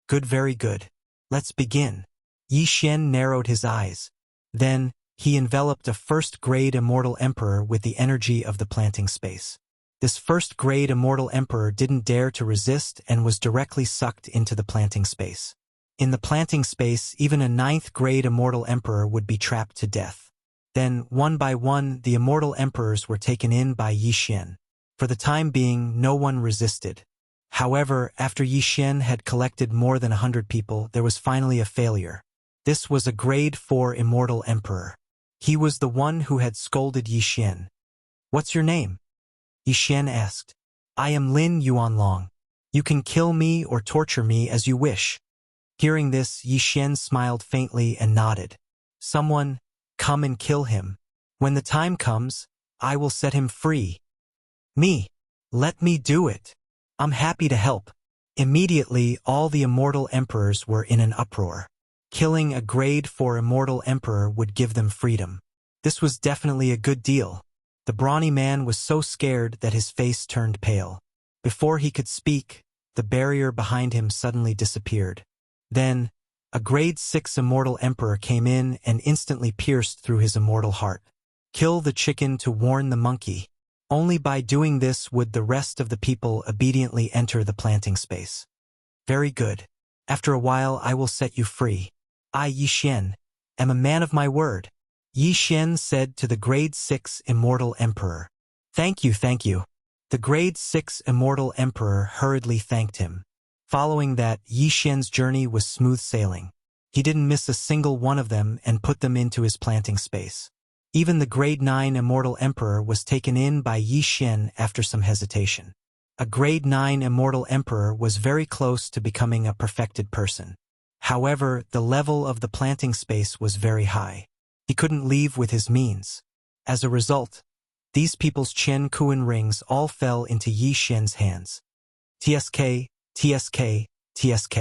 Good, very good. Let's begin. Yi Xian narrowed his eyes. Then, he enveloped a 1st-grade immortal emperor with the energy of the planting space. This 1st-grade immortal emperor didn't dare to resist and was directly sucked into the planting space. In the planting space, even a 9th-grade immortal emperor would be trapped to death. Then, one by one, the immortal emperors were taken in by Yi Xian. For the time being, no one resisted. However, after Yi Xian had collected more than 100 people, there was finally a failure. This was a grade 4 immortal emperor. He was the one who had scolded Yi Xian. What's your name? Yi Xian asked. I am Lin Yuanlong. You can kill me or torture me as you wish. Hearing this, Yi Xian smiled faintly and nodded. Someone, come and kill him. When the time comes, I will set him free. Me. Let me do it. I'm happy to help. Immediately, all the immortal emperors were in an uproar. Killing a grade 4 immortal emperor would give them freedom. This was definitely a good deal. The brawny man was so scared that his face turned pale. Before he could speak, the barrier behind him suddenly disappeared. Then, A grade 6 immortal emperor came in and instantly pierced through his immortal heart. Kill the chicken to warn the monkey. Only by doing this would the rest of the people obediently enter the planting space. Very good. After a while I will set you free. I, Yi Xian, am a man of my word. Yi Xian said to the grade 6 immortal emperor. Thank you, thank you. The grade 6 immortal emperor hurriedly thanked him. Following that, Yi Xian's journey was smooth sailing. He didn't miss a single one of them and put them into his planting space. Even the grade 9 immortal emperor was taken in by Yi Xian after some hesitation. A grade 9 immortal emperor was very close to becoming a perfected person. However, the level of the planting space was very high. He couldn't leave with his means. As a result, these people's Chen Kuan rings all fell into Yi Xian's hands. TSK, TSK, TSK.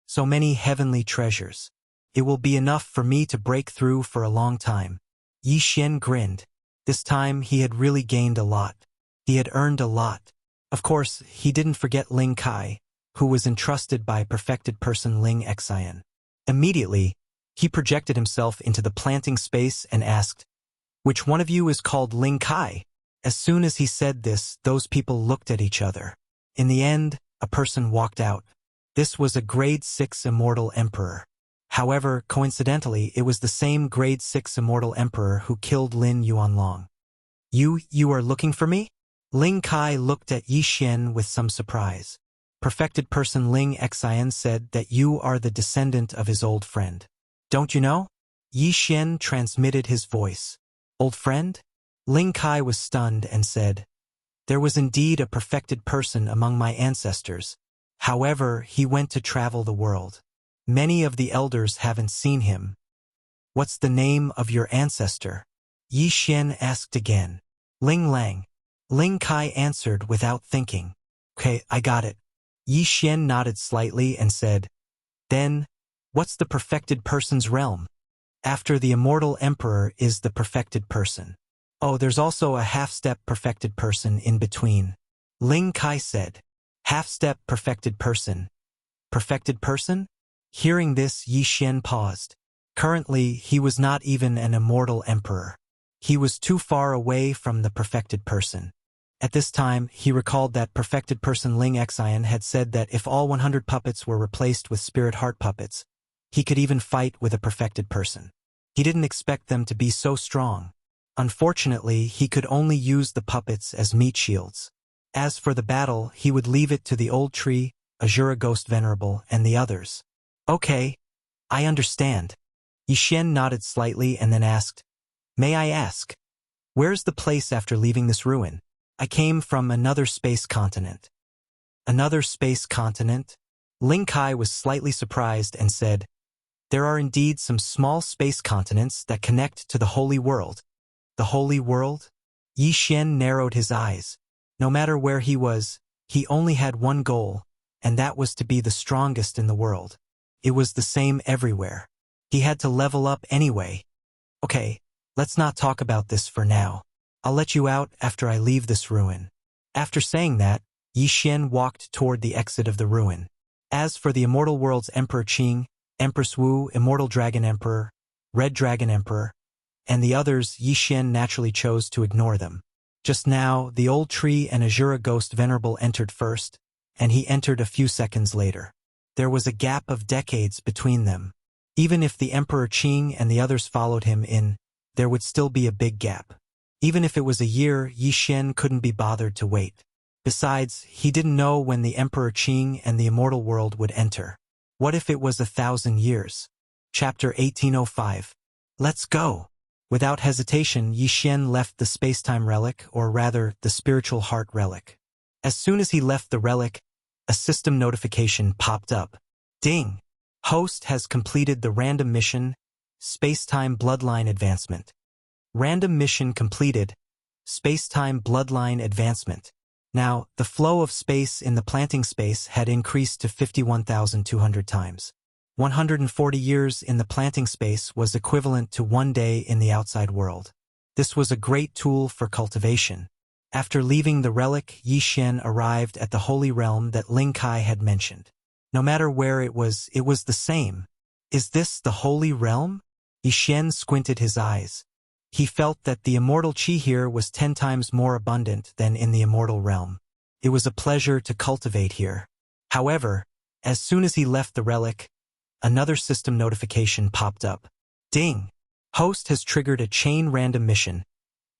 So many heavenly treasures. It will be enough for me to break through for a long time. Yi Xian grinned. This time he had really gained a lot. He had earned a lot. Of course, he didn't forget Ling Kai, who was entrusted by perfected person Ling Xian. Immediately, he projected himself into the planting space and asked, "Which one of you is called Ling Kai?" As soon as he said this, those people looked at each other. In the end, a person walked out. This was a grade 6 immortal emperor. However, coincidentally, it was the same grade 6 immortal emperor who killed Lin Yuanlong. You are looking for me?" Ling Kai looked at Yi Xian with some surprise. Perfected person Ling Xian said that you are the descendant of his old friend. Don't you know? Yi Xian transmitted his voice. Old friend? Ling Kai was stunned and said, there was indeed a perfected person among my ancestors. However, he went to travel the world. Many of the elders haven't seen him. What's the name of your ancestor? Yi Xian asked again. Ling Lang. Ling Kai answered without thinking. Okay, I got it. Yi Xian nodded slightly and said, then, what's the perfected person's realm? After the immortal emperor is the perfected person. Oh, there's also a half-step perfected person in between. Ling Kai said. Half-step perfected person. Perfected person? Hearing this, Yi Xian paused. Currently, he was not even an immortal emperor. He was too far away from the perfected person. At this time, he recalled that perfected person Ling Xian had said that if all 100 puppets were replaced with spirit heart puppets, he could even fight with a perfected person. He didn't expect them to be so strong. Unfortunately, he could only use the puppets as meat shields. As for the battle, he would leave it to the old tree, Azura Ghost Venerable, and the others. Okay, I understand. Yi Xian nodded slightly and then asked, may I ask, where's the place after leaving this ruin? I came from another space continent. Another space continent? Ling Kai was slightly surprised and said, there are indeed some small space continents that connect to the Holy World. The Holy World? Yi Xian narrowed his eyes. No matter where he was, he only had one goal, and that was to be the strongest in the world. It was the same everywhere. He had to level up anyway. Okay, let's not talk about this for now. I'll let you out after I leave this ruin. After saying that, Yi Xian walked toward the exit of the ruin. As for the immortal world's Emperor Qing, Empress Wu, Immortal Dragon Emperor, Red Dragon Emperor, and the others, Yi Xian naturally chose to ignore them. Just now, the old tree and Azura Ghost Venerable entered first, and he entered a few seconds later. There was a gap of decades between them. Even if the Emperor Qing and the others followed him in, there would still be a big gap. Even if it was a year, Yi Xian couldn't be bothered to wait. Besides, he didn't know when the Emperor Qing and the immortal world would enter. What if it was 1,000 years? Chapter 1805. Let's go! Without hesitation, Yi Xian left the space-time relic, or rather, the spiritual heart relic. As soon as he left the relic, a system notification popped up. Ding! Host has completed the random mission, Space-Time Bloodline Advancement. Random mission completed, Space-Time Bloodline Advancement. Now, the flow of space in the planting space had increased to 51,200 times. 140 years in the planting space was equivalent to 1 day in the outside world. This was a great tool for cultivation. After leaving the relic, Yi Xian arrived at the holy realm that Ling Kai had mentioned. No matter where it was the same. Is this the Holy Realm? Yixian squinted his eyes. He felt that the immortal qi here was 10 times more abundant than in the immortal realm. It was a pleasure to cultivate here. However, as soon as he left the relic, another system notification popped up. Ding! Host has triggered a chain random mission.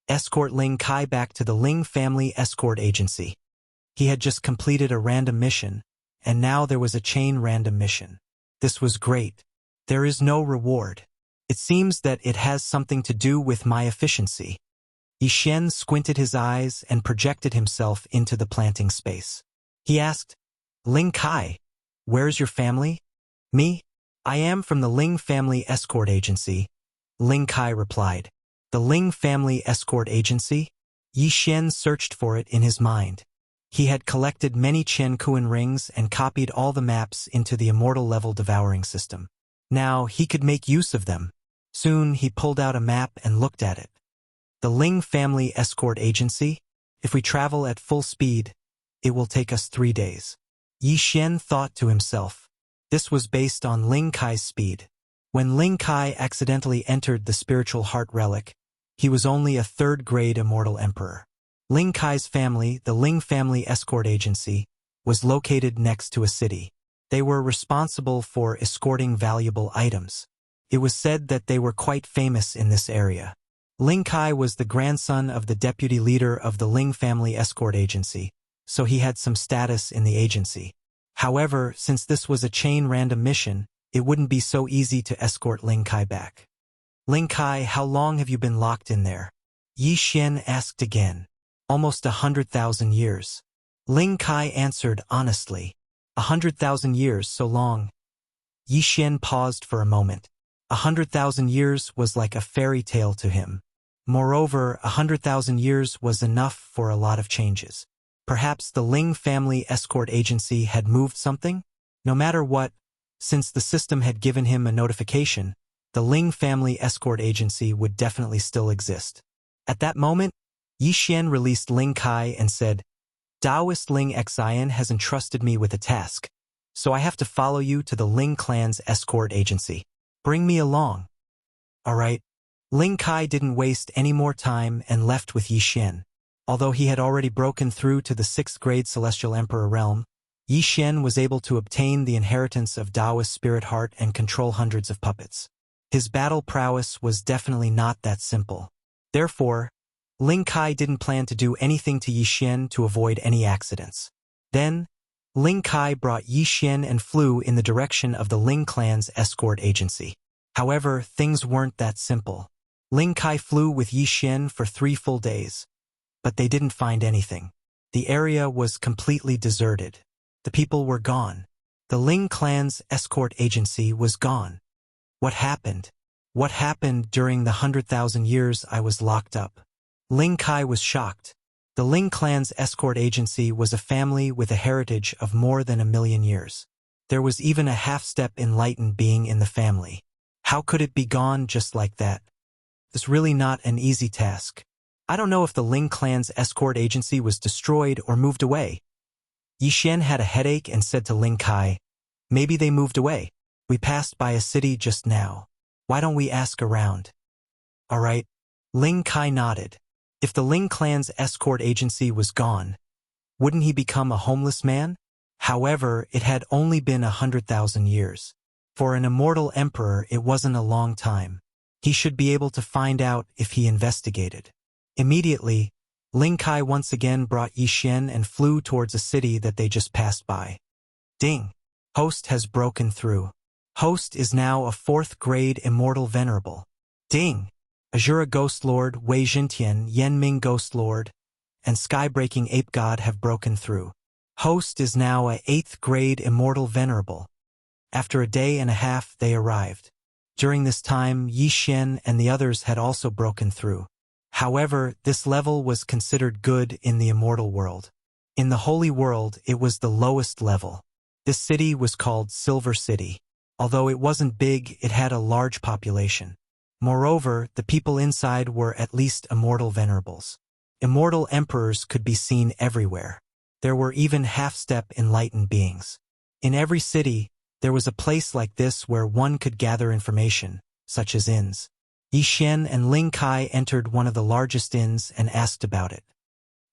Escort Ling Kai back to the Ling Family Escort Agency. He had just completed a random mission, and now there was a chain random mission. This was great. There is no reward. It seems that it has something to do with my efficiency. Yixian squinted his eyes and projected himself into the planting space. He asked, Ling Kai, where's your family? Me? I am from the Ling Family Escort Agency. Ling Kai replied. The Ling Family Escort Agency? Yixian searched for it in his mind. He had collected many Chen Kuan rings and copied all the maps into the immortal level devouring system. Now he could make use of them. Soon he pulled out a map and looked at it. The Ling Family Escort Agency? If we travel at full speed, it will take us 3 days. Yixian thought to himself. This was based on Ling Kai's speed. When Ling Kai accidentally entered the spiritual heart relic, he was only a 3rd-grade immortal emperor. Ling Kai's family, the Ling Family Escort Agency, was located next to a city. They were responsible for escorting valuable items. It was said that they were quite famous in this area. Ling Kai was the grandson of the deputy leader of the Ling Family Escort Agency, so he had some status in the agency. However, since this was a chain random mission, it wouldn't be so easy to escort Ling Kai back. Ling Kai, how long have you been locked in there? Yixian asked again. Almost 100,000 years. Ling Kai answered honestly. 100,000 years, so long. Yixian paused for a moment. 100,000 years was like a fairy tale to him. Moreover, 100,000 years was enough for a lot of changes. Perhaps the Ling Family Escort Agency had moved something? No matter what, since the system had given him a notification, the Ling Family Escort Agency would definitely still exist. At that moment, Yixian released Ling Kai and said, Taoist Ling Xian has entrusted me with a task, so I have to follow you to the Ling clan's escort agency. Bring me along. Alright. Ling Kai didn't waste any more time and left with Yixian. Although he had already broken through to the 6th-grade Celestial Emperor realm, Yixian was able to obtain the inheritance of Taoist spirit heart and control hundreds of puppets. His battle prowess was definitely not that simple. Therefore, Ling Kai didn't plan to do anything to Yixian to avoid any accidents. Then, Ling Kai brought Yixian and flew in the direction of the Ling clan's escort agency. However, things weren't that simple. Ling Kai flew with Yixian for 3 full days, but they didn't find anything. The area was completely deserted. The people were gone. The Ling clan's escort agency was gone. What happened? What happened during the 100,000 years I was locked up? Ling Kai was shocked. The Ling clan's escort agency was a family with a heritage of more than 1,000,000 years. There was even a half-step enlightened being in the family. How could it be gone just like that? It's really not an easy task. I don't know if the Ling clan's escort agency was destroyed or moved away. Yixian had a headache and said to Ling Kai, Maybe they moved away. We passed by a city just now. Why don't we ask around? Alright. Ling Kai nodded. If the Ling clan's escort agency was gone, wouldn't he become a homeless man? However, it had only been 100,000 years. For an immortal emperor, it wasn't a long time. He should be able to find out if he investigated. Immediately, Ling Kai once again brought Yixian and flew towards a city that they just passed by. Ding! Host has broken through. Host is now a 4th-grade immortal venerable. Ding! Azura Ghost Lord, Wei Jintian, Yenming Ghost Lord, and Sky-Breaking Ape God have broken through. Host is now a 8th-grade immortal venerable. After a day and a half, they arrived. During this time, Yixian and the others had also broken through. However, this level was considered good in the immortal world. In the holy world, it was the lowest level. This city was called Silver City. Although it wasn't big, it had a large population. Moreover, the people inside were at least immortal venerables. Immortal emperors could be seen everywhere. There were even half-step enlightened beings. In every city, There was a place like this where one could gather information, such as inns. Yi Xian and Ling Kai entered one of the largest inns and asked about it.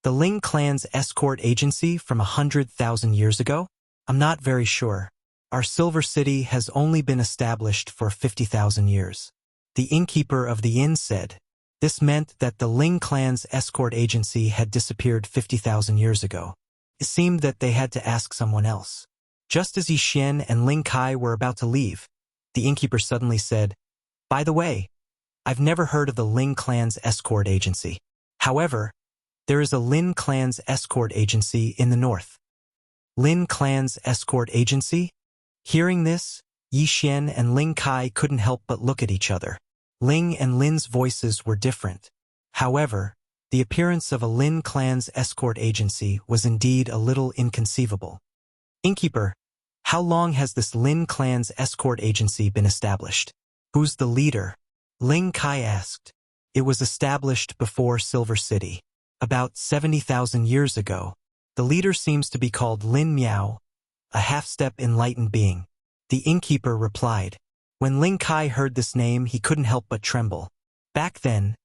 The Ling clan's escort agency from 100,000 years ago? I'm not very sure. Our Silver City has only been established for 50,000 years. The innkeeper of the inn said. This meant that the Ling clan's escort agency had disappeared 50,000 years ago. It seemed that they had to ask someone else. Just as Yi Xian and Ling Kai were about to leave, the innkeeper suddenly said, "By the way, I've never heard of the Ling clan's escort agency. However, there is a Lin clan's escort agency in the north." Lin clan's escort agency? Hearing this, Yi Xian and Ling Kai couldn't help but look at each other. Ling and Lin's voices were different. However, the appearance of a Lin clan's escort agency was indeed a little inconceivable. "Innkeeper, how long has this Lin clan's escort agency been established? Who's the leader?" Ling Kai asked. "It was established before Silver City. About 70,000 years ago. The leader seems to be called Lin Miao, a half-step enlightened being." The innkeeper replied. When Ling Kai heard this name, he couldn't help but tremble. Back then,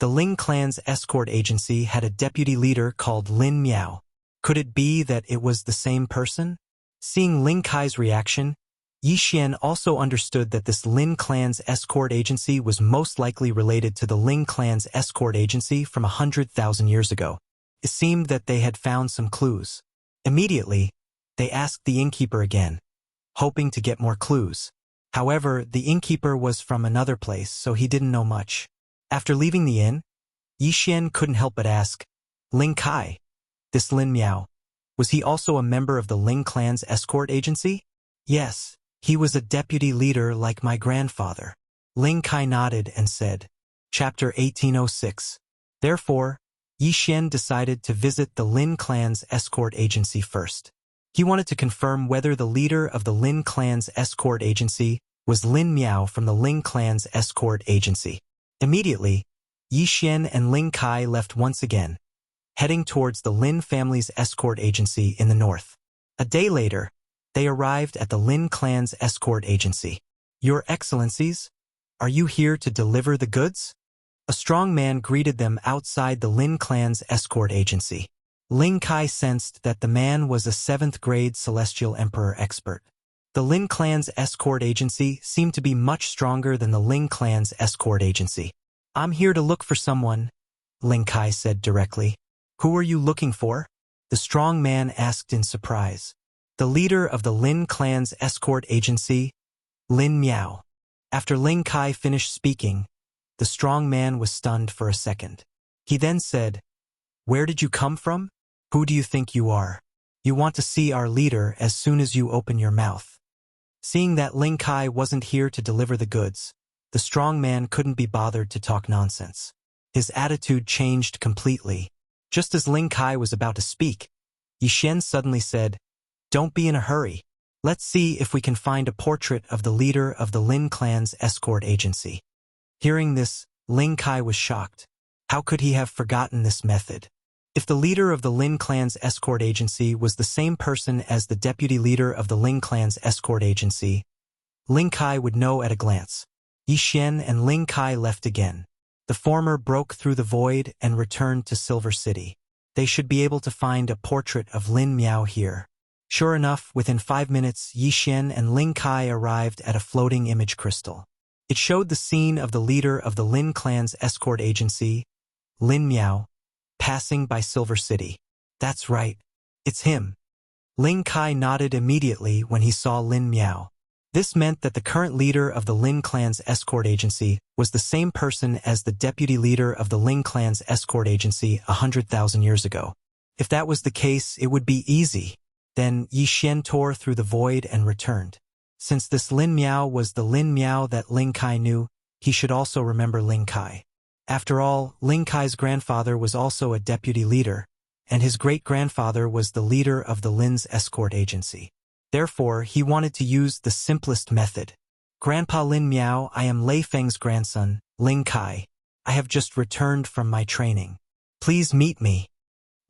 the Ling clan's escort agency had a deputy leader called Lin Miao. Could it be that it was the same person? Seeing Ling Kai's reaction, Yi Xian also understood that this Lin clan's escort agency was most likely related to the Ling clan's escort agency from 100,000 years ago. It seemed that they had found some clues. Immediately, they asked the innkeeper again, hoping to get more clues. However, the innkeeper was from another place, so he didn't know much. After leaving the inn, Yi Xian couldn't help but ask, "Ling Kai, this Lin Miao, was he also a member of the Ling clan's escort agency?" "Yes, he was a deputy leader like my grandfather." Ling Kai nodded and said. Chapter 1806. Therefore, Yi Xian decided to visit the Lin clan's escort agency first. He wanted to confirm whether the leader of the Lin clan's escort agency was Lin Miao from the Ling clan's escort agency. Immediately, Yi Xian and Ling Kai left once again, heading towards the Lin family's escort agency in the north. A day later, they arrived at the Lin clan's escort agency. "Your Excellencies, are you here to deliver the goods?" A strong man greeted them outside the Lin clan's escort agency. Ling Kai sensed that the man was a 7th-grade Celestial Emperor expert. The Lin clan's escort agency seemed to be much stronger than the Ling clan's escort agency. "I'm here to look for someone," Ling Kai said directly. "Who are you looking for?" the strong man asked in surprise. "The leader of the Lin clan's escort agency, Lin Miao." After Ling Kai finished speaking, the strong man was stunned for a second. He then said, "Where did you come from? Who do you think you are? You want to see our leader as soon as you open your mouth." Seeing that Ling Kai wasn't here to deliver the goods, the strong man couldn't be bothered to talk nonsense. His attitude changed completely. Just as Ling Kai was about to speak, Yi Xian suddenly said, "Don't be in a hurry. Let's see if we can find a portrait of the leader of the Lin clan's escort agency." Hearing this, Ling Kai was shocked. How could he have forgotten this method? If the leader of the Lin clan's escort agency was the same person as the deputy leader of the Ling clan's escort agency, Ling Kai would know at a glance. Yi Xian and Ling Kai left again. The former broke through the void and returned to Silver City. They should be able to find a portrait of Lin Miao here. Sure enough, within 5 minutes, Yi Xian and Ling Kai arrived at a floating image crystal. It showed the scene of the leader of the Lin clan's escort agency, Lin Miao, passing by Silver City. "That's right. It's him." Ling Kai nodded immediately when he saw Lin Miao. This meant that the current leader of the Lin clan's escort agency was the same person as the deputy leader of the Lin clan's escort agency 100,000 years ago. If that was the case, it would be easy. Then Yi Xian tore through the void and returned. Since this Lin Miao was the Lin Miao that Ling Kai knew, he should also remember Ling Kai. After all, Ling Kai's grandfather was also a deputy leader, and his great-grandfather was the leader of the Lin's escort agency. Therefore, he wanted to use the simplest method. "Grandpa Lin Miao, I am Lei Feng's grandson, Ling Kai. I have just returned from my training. Please meet me."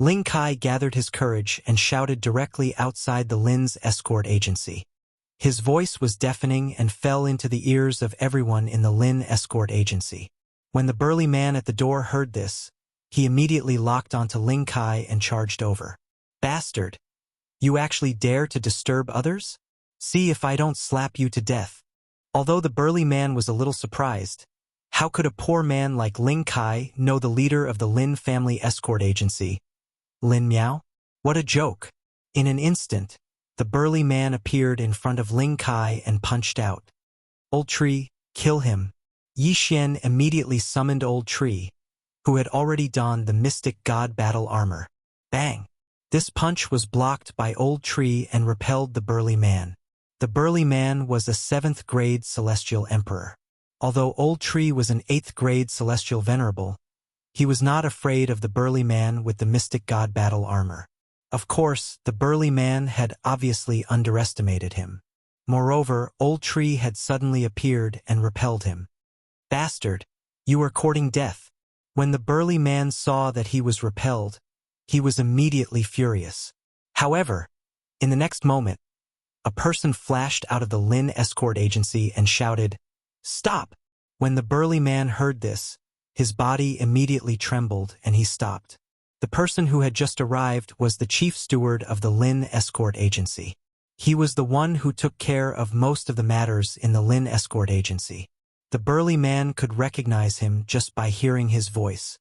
Ling Kai gathered his courage and shouted directly outside the Lin's escort agency. His voice was deafening and fell into the ears of everyone in the Lin escort agency. When the burly man at the door heard this, he immediately locked onto Ling Kai and charged over. "Bastard! You actually dare to disturb others? See if I don't slap you to death." Although the burly man was a little surprised, how could a poor man like Ling Kai know the leader of the Lin family escort agency? Lin Miao? What a joke! In an instant, the burly man appeared in front of Ling Kai and punched out. "Old Tree, kill him." Yi Xian immediately summoned Old Tree, who had already donned the mystic god battle armor. Bang! This punch was blocked by Old Tree and repelled the burly man. The burly man was a 7th grade celestial emperor. Although Old Tree was an 8th grade celestial venerable, he was not afraid of the burly man with the mystic god battle armor. Of course, the burly man had obviously underestimated him. Moreover, Old Tree had suddenly appeared and repelled him. "Bastard! You are courting death." When the burly man saw that he was repelled, he was immediately furious. However, in the next moment, a person flashed out of the Lin escort agency and shouted, "Stop!" When the burly man heard this, his body immediately trembled and he stopped. The person who had just arrived was the chief steward of the Lin escort agency. He was the one who took care of most of the matters in the Lin escort agency. The burly man could recognize him just by hearing his voice.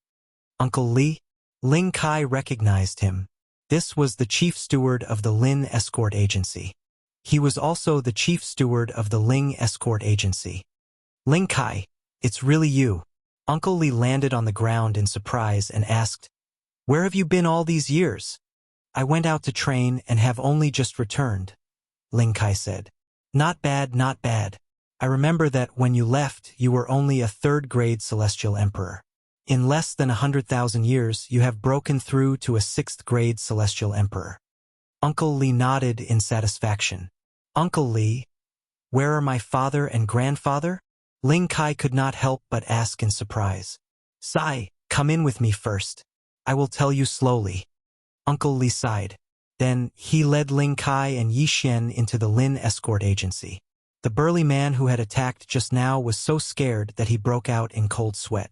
"Uncle Li?" Ling Kai recognized him. This was the chief steward of the Lin escort agency. He was also the chief steward of the Ling escort agency. "Ling Kai, it's really you." Uncle Li landed on the ground in surprise and asked, "Where have you been all these years?" "I went out to train and have only just returned," Ling Kai said. "Not bad, not bad. I remember that when you left, you were only a 3rd grade celestial emperor. In less than 100,000 years, you have broken through to a 6th grade celestial emperor." Uncle Li nodded in satisfaction. "Uncle Li, where are my father and grandfather?" Ling Kai could not help but ask in surprise. "Sai, come in with me first. I will tell you slowly." Uncle Li sighed. Then he led Ling Kai and Yi Xian into the Lin escort agency. The burly man who had attacked just now was so scared that he broke out in cold sweat.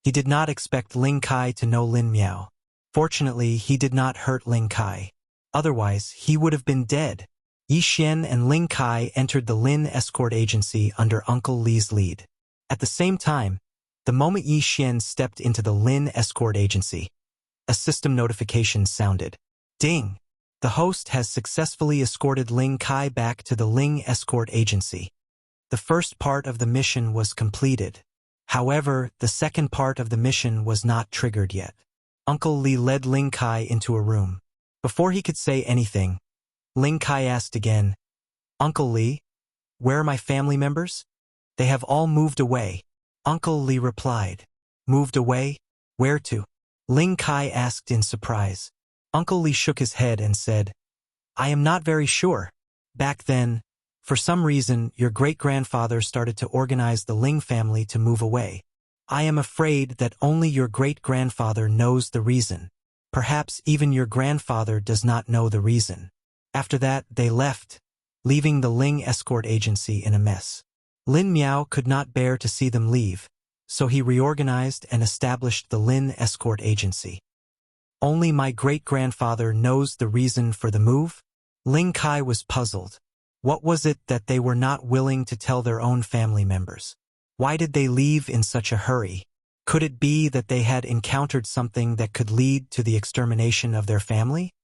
He did not expect Ling Kai to know Lin Miao. Fortunately, he did not hurt Ling Kai. Otherwise, he would have been dead. Yi Xian and Ling Kai entered the Lin escort agency under Uncle Li's lead. At the same time, the moment Yi Xian stepped into the Lin escort agency, a system notification sounded. Ding! The host has successfully escorted Ling Kai back to the Ling escort agency. The first part of the mission was completed. However, the second part of the mission was not triggered yet. Uncle Li led Ling Kai into a room. Before he could say anything, Ling Kai asked again, "Uncle Li, where are my family members?" "They have all moved away." Uncle Li replied. "Moved away? Where to?" Ling Kai asked in surprise. Uncle Li shook his head and said, "I am not very sure. Back then, for some reason, your great-grandfather started to organize the Ling family to move away. I am afraid that only your great-grandfather knows the reason. Perhaps even your grandfather does not know the reason." After that, they left, leaving the Ling escort agency in a mess. Lin Miao could not bear to see them leave, so he reorganized and established the Lin escort agency. "Only my great-grandfather knows the reason for the move?" Ling Kai was puzzled. What was it that they were not willing to tell their own family members? Why did they leave in such a hurry? Could it be that they had encountered something that could lead to the extermination of their family?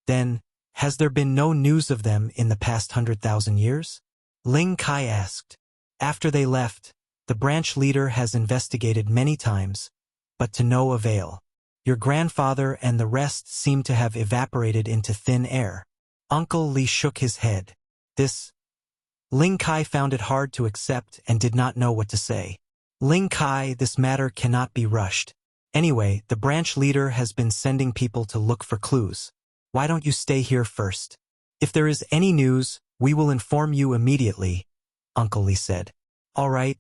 Then, has there been no news of them in the past 100,000 years? Ling Kai asked. After they left, the branch leader has investigated many times, but to no avail. Your grandfather and the rest seem to have evaporated into thin air. Uncle Li shook his head. Ling Kai found it hard to accept and did not know what to say. Ling Kai, this matter cannot be rushed. Anyway, the branch leader has been sending people to look for clues. Why don't you stay here first? If there is any news, we will inform you immediately, Uncle Li said. All right,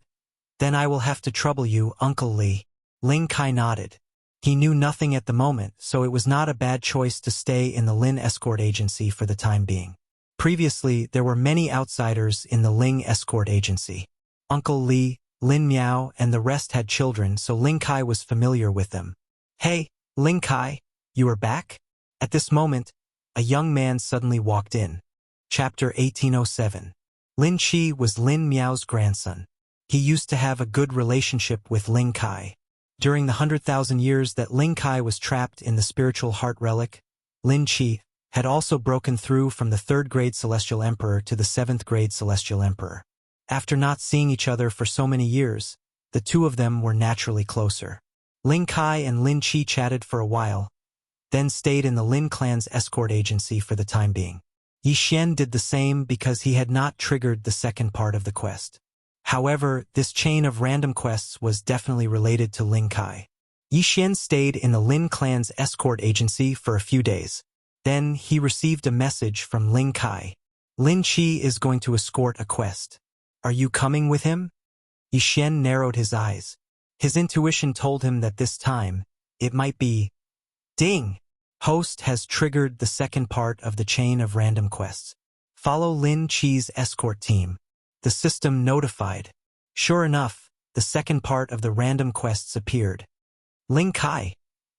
then I will have to trouble you, Uncle Li. Ling Kai nodded. He knew nothing at the moment, so it was not a bad choice to stay in the Lin escort agency for the time being. Previously, there were many outsiders in the Ling escort agency. Uncle Li, Lin Miao, and the rest had children, so Ling Kai was familiar with them. "Hey, Ling Kai, you are back?" At this moment, a young man suddenly walked in. Chapter 1807. Lin Qi was Lin Miao's grandson. He used to have a good relationship with Ling Kai. During the 100,000 years that Ling Kai was trapped in the spiritual heart relic, Lin Qi had also broken through from the 3rd grade Celestial Emperor to the 7th grade Celestial Emperor. After not seeing each other for so many years, the two of them were naturally closer. Ling Kai and Lin Qi chatted for a while, then stayed in the Lin clan's escort agency for the time being. Yi Xian did the same because he had not triggered the second part of the quest. However, this chain of random quests was definitely related to Ling Kai. Yi Xian stayed in the Lin clan's escort agency for a few days. Then he received a message from Ling Kai. "Lin Qi is going to escort a quest. Are you coming with him?" Yi Xian narrowed his eyes. His intuition told him that this time, it might be. Ding! Host has triggered the second part of the chain of random quests. Follow Lin Qi's escort team. The system notified. Sure enough, the second part of the random quests appeared. "Ling Kai,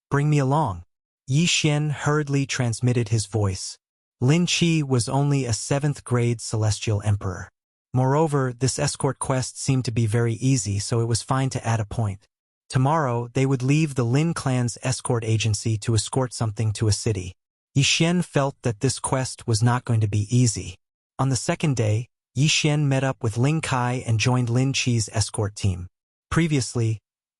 bring me along." Yi Xian hurriedly transmitted his voice. Lin Qi was only a 7th grade Celestial Emperor. Moreover, this escort quest seemed to be very easy, so it was fine to add a point. Tomorrow, they would leave the Lin clan's escort agency to escort something to a city. Yi Xian felt that this quest was not going to be easy. On the second day, Yi Xian met up with Ling Kai and joined Lin Qi's escort team. Previously,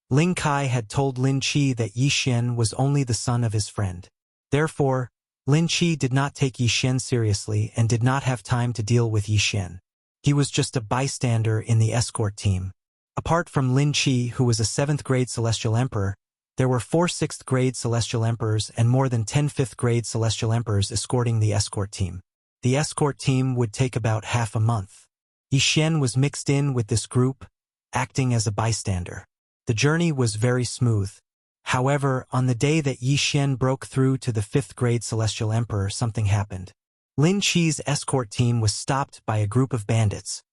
Ling Kai had told Lin Qi that Yi Xian was only the son of his friend. Therefore, Lin Qi did not take Yi Xian seriously and did not have time to deal with Yi Xian. He was just a bystander in the escort team. Apart from Lin Qi, who was a 7th grade Celestial Emperor, there were 4 6th grade Celestial Emperors and more than 10 5th grade Celestial Emperors escorting the escort team. The escort team would take about half a month. Yi Xian was mixed in with this group, acting as a bystander. The journey was very smooth. However, on the day that Yi Xian broke through to the 5th grade Celestial Emperor, something happened. Lin Qi's escort team was stopped by a group of bandits.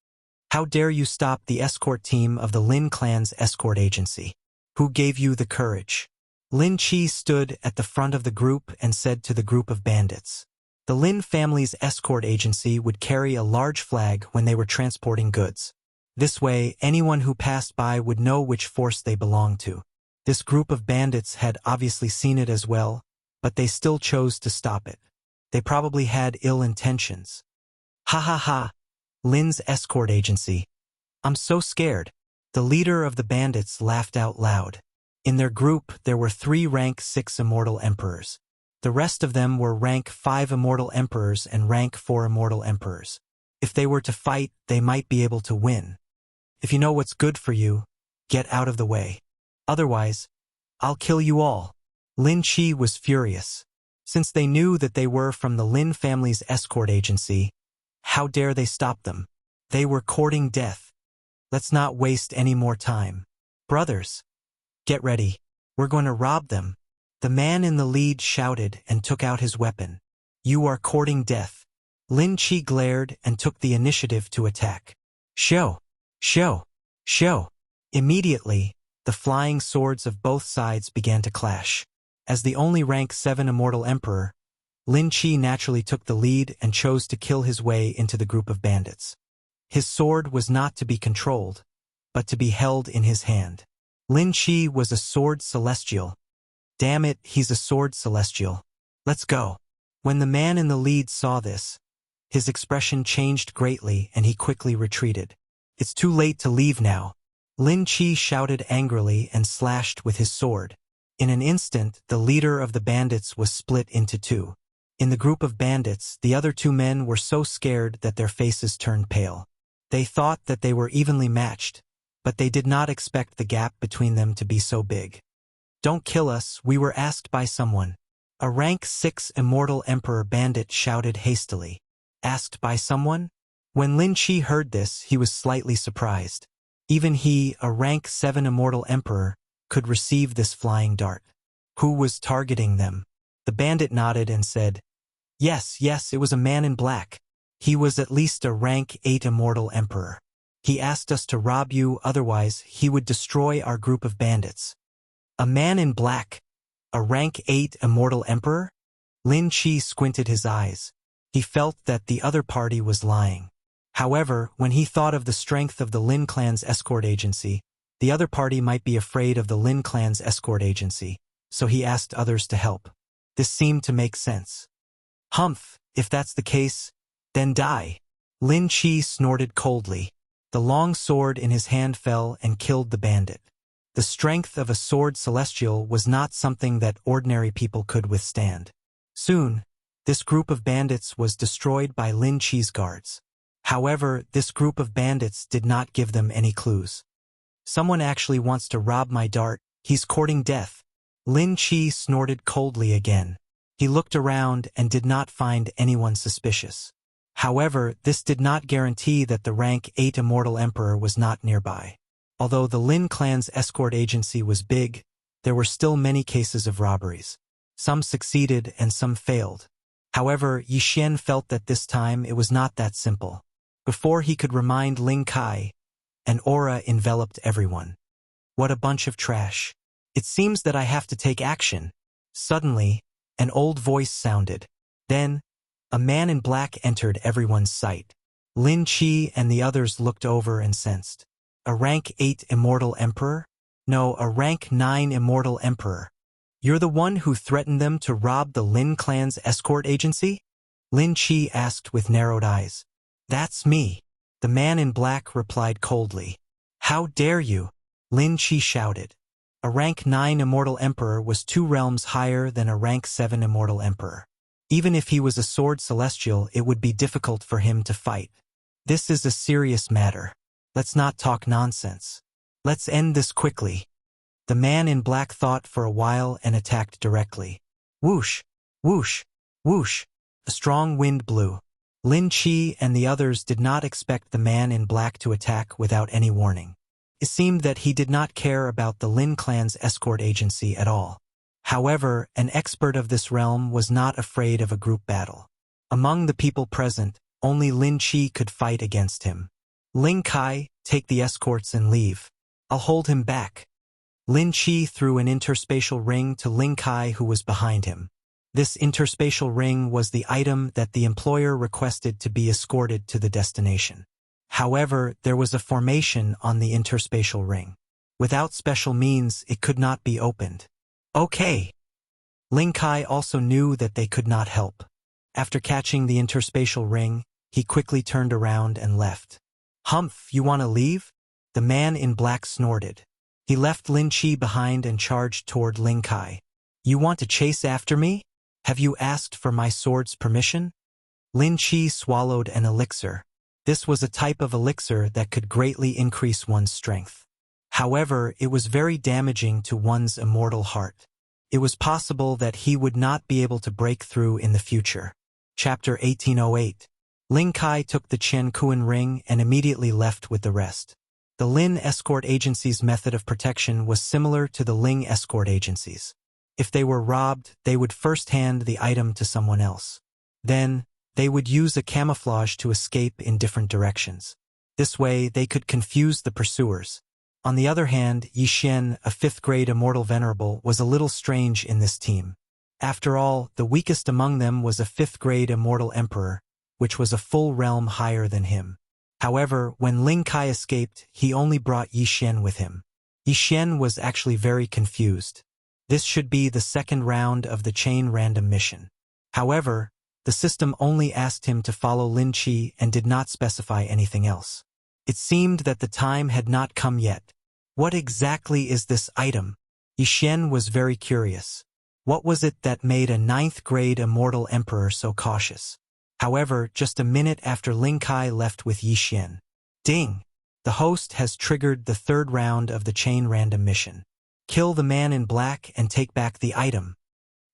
"How dare you stop the escort team of the Lin clan's escort agency? Who gave you the courage?" Lin Qi stood at the front of the group and said to the group of bandits. The Lin family's escort agency would carry a large flag when they were transporting goods. This way, anyone who passed by would know which force they belonged to. This group of bandits had obviously seen it as well, but they still chose to stop it. They probably had ill intentions. "Ha ha ha! Lin's escort agency. I'm so scared." The leader of the bandits laughed out loud. In their group, there were 3 rank 6 immortal emperors. The rest of them were rank 5 immortal emperors and rank 4 immortal emperors. If they were to fight, they might be able to win. If you know what's good for you, get out of the way. Otherwise, I'll kill you all. Lin Qi was furious. Since they knew that they were from the Lin family's escort agency, how dare they stop them? They were courting death. Let's not waste any more time. Brothers, get ready. We're going to rob them. The man in the lead shouted and took out his weapon. You are courting death. Lin Qi glared and took the initiative to attack. Show! Show! Show! Immediately, the flying swords of both sides began to clash. As the only rank 7 immortal emperor, Lin Qi naturally took the lead and chose to kill his way into the group of bandits. His sword was not to be controlled, but to be held in his hand. Lin Qi was a sword celestial. Damn it, he's a sword celestial. Let's go. When the man in the lead saw this, his expression changed greatly and he quickly retreated. It's too late to leave now. Lin Qi shouted angrily and slashed with his sword. In an instant, the leader of the bandits was split into 2. In the group of bandits, the other 2 men were so scared that their faces turned pale. They thought that they were evenly matched, but they did not expect the gap between them to be so big. Don't kill us, we were asked by someone. A rank 6 immortal emperor bandit shouted hastily. Asked by someone? When Lin Qi heard this, he was slightly surprised. Even he, a rank 7 immortal emperor, could receive this flying dart. Who was targeting them? The bandit nodded and said, Yes, it was a man in black. He was at least a rank 8 immortal emperor. He asked us to rob you, otherwise he would destroy our group of bandits. A man in black, a rank 8 immortal emperor? Lin Chi squinted his eyes. He felt that the other party was lying. However, when he thought of the strength of the Lin clan's escort agency, the other party might be afraid of the Lin clan's escort agency, so he asked others to help. This seemed to make sense. Humph, if that's the case, then die. Lin Chi snorted coldly. The long sword in his hand fell and killed the bandit. The strength of a sword celestial was not something that ordinary people could withstand. Soon, this group of bandits was destroyed by Lin Chi's guards. However, this group of bandits did not give them any clues. Someone actually wants to rob my dart. He's courting death. Lin Chi snorted coldly again. He looked around and did not find anyone suspicious. However, this did not guarantee that the rank 8 immortal emperor was not nearby. Although the Lin clan's escort agency was big, there were still many cases of robberies. Some succeeded and some failed. However, Yi Xian felt that this time it was not that simple. Before he could remind Ling Kai, an aura enveloped everyone. What a bunch of trash. It seems that I have to take action. Suddenly, an old voice sounded. Then, a man in black entered everyone's sight. Lin Chi and the others looked over and sensed. A rank 8 immortal emperor? No, a rank 9 immortal emperor. You're the one who threatened them to rob the Lin clan's escort agency? Lin Chi asked with narrowed eyes. That's me. The man in black replied coldly. How dare you? Lin Chi shouted. A rank 9 immortal emperor was 2 realms higher than a rank 7 immortal emperor. Even if he was a sword celestial, it would be difficult for him to fight. This is a serious matter. Let's not talk nonsense. Let's end this quickly. The man in black thought for a while and attacked directly. Whoosh, whoosh, whoosh. A strong wind blew. Lin Chi and the others did not expect the man in black to attack without any warning. It seemed that he did not care about the Lin clan's escort agency at all. However, an expert of this realm was not afraid of a group battle. Among the people present, only Lin Chi could fight against him. Ling Kai, take the escorts and leave. I'll hold him back. Lin Chi threw an interspatial ring to Ling Kai, who was behind him. This interspatial ring was the item that the employer requested to be escorted to the destination. However, there was a formation on the interspatial ring. Without special means, it could not be opened. Okay. Ling Kai also knew that they could not help. After catching the interspatial ring, he quickly turned around and left. Humph, you want to leave? The man in black snorted. He left Lin Chi behind and charged toward Ling Kai. You want to chase after me? Have you asked for my sword's permission? Lin Chi swallowed an elixir. This was a type of elixir that could greatly increase one's strength. However, it was very damaging to one's immortal heart. It was possible that he would not be able to break through in the future. Chapter 1808. Ling Kai took the Qian Kuan ring and immediately left with the rest. The Lin escort agency's method of protection was similar to the Ling escort agency's. If they were robbed, they would first hand the item to someone else. Then, they would use a camouflage to escape in different directions. This way, they could confuse the pursuers. On the other hand, Yi Xian, a 5th grade immortal venerable, was a little strange in this team. After all, the weakest among them was a 5th grade immortal emperor, which was a full realm higher than him. However, when Ling Kai escaped, he only brought Yi Xian with him. Yi Xian was actually very confused. This should be the second round of the chain random mission. However, the system only asked him to follow Lin Chi and did not specify anything else. It seemed that the time had not come yet. What exactly is this item? Yi Xian was very curious. What was it that made a 9th grade immortal emperor so cautious? However, just a minute after Ling Kai left with Yi Xian. Ding! The host has triggered the 3rd round of the chain random mission. Kill the man in black and take back the item.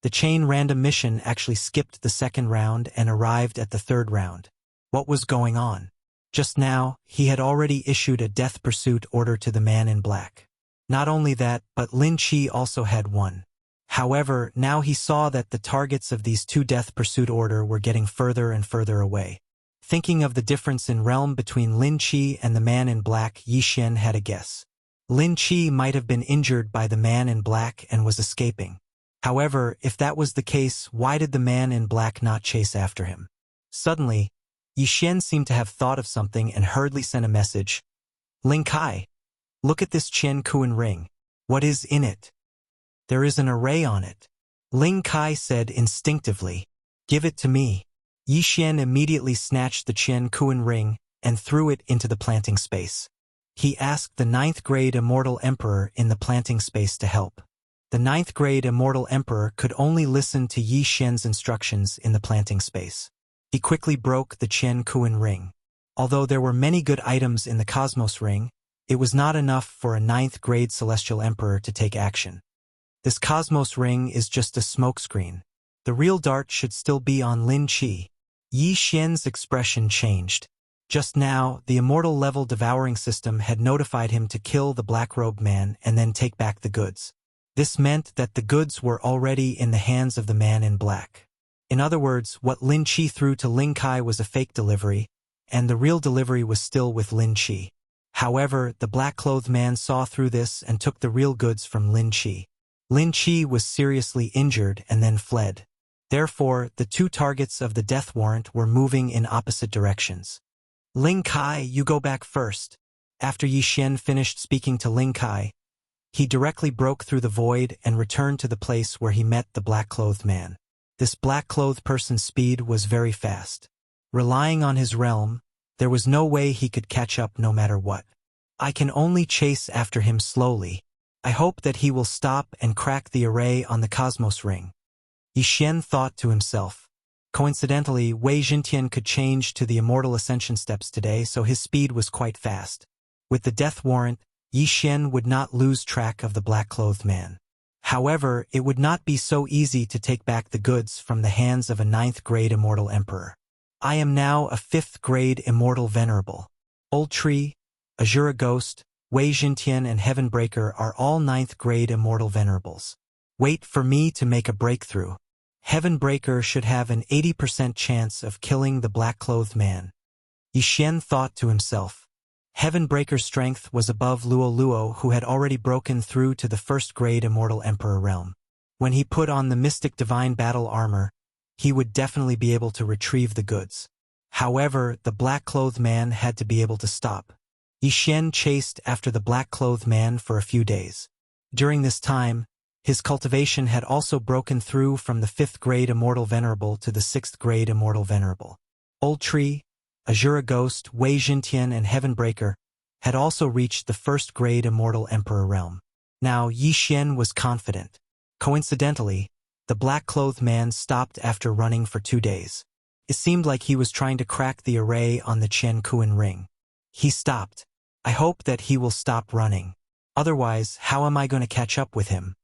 The chain random mission actually skipped the 2nd round and arrived at the 3rd round. What was going on? Just now, he had already issued a death pursuit order to the man in black. Not only that, but Lin Chi also had one. However, now he saw that the targets of these 2 death pursuit order were getting further and further away. Thinking of the difference in realm between Lin Qi and the man in black, Yi Xian had a guess. Lin Qi might have been injured by the man in black and was escaping. However, if that was the case, why did the man in black not chase after him? Suddenly, Yi Xian seemed to have thought of something and hurriedly sent a message. Ling Kai, look at this Qian Kuan ring. What is in it? There is an array on it. Ling Kai said instinctively. Give it to me. Yi Xian immediately snatched the Qian Kuan ring and threw it into the planting space. He asked the 9th grade Immortal Emperor in the planting space to help. The 9th grade Immortal Emperor could only listen to Yi Xian's instructions in the planting space. He quickly broke the Qian Kuan ring. Although there were many good items in the Cosmos ring, it was not enough for a 9th grade Celestial Emperor to take action. This Cosmos ring is just a smokescreen. The real dart should still be on Lin Qi. Yi Xian's expression changed. Just now, the immortal level devouring system had notified him to kill the black-robed man and then take back the goods. This meant that the goods were already in the hands of the man in black. In other words, what Lin Qi threw to Ling Kai was a fake delivery, and the real delivery was still with Lin Qi. However, the black-clothed man saw through this and took the real goods from Lin Qi. Lin Qi was seriously injured and then fled. Therefore, the two targets of the death warrant were moving in opposite directions. Ling Kai, you go back first. After Yi Xian finished speaking to Ling Kai, he directly broke through the void and returned to the place where he met the black-clothed man. This black-clothed person's speed was very fast. Relying on his realm, there was no way he could catch up no matter what. I can only chase after him slowly. I hope that he will stop and crack the array on the Cosmos ring. Yi Xian thought to himself. Coincidentally, Wei Jintian could change to the Immortal Ascension steps today, so his speed was quite fast. With the death warrant, Yi Xian would not lose track of the black-clothed man. However, it would not be so easy to take back the goods from the hands of a 9th grade Immortal Emperor. I am now a 5th grade Immortal Venerable. Old Tree, Azura Ghost, Wei Jintian and Heaven Breaker are all 9th grade Immortal Venerables. Wait for me to make a breakthrough. Heaven Breaker should have an 80% chance of killing the black-clothed man. Yi Xian thought to himself. Heaven Breaker's strength was above Luo Luo, who had already broken through to the 1st grade Immortal Emperor realm. When he put on the Mystic Divine Battle armor, he would definitely be able to retrieve the goods. However, the black-clothed man had to be able to stop. Yi Xian chased after the black-clothed man for a few days. During this time, his cultivation had also broken through from the 5th grade Immortal Venerable to the 6th grade Immortal Venerable. Old Tree, Azura Ghost, Wei Jintian and Heaven Breaker had also reached the 1st grade Immortal Emperor realm. Now Yi Xian was confident. Coincidentally, the black-clothed man stopped after running for 2 days. It seemed like he was trying to crack the array on the Qian Kuan ring. He stopped. I hope that he will stop running. Otherwise, how am I going to catch up with him?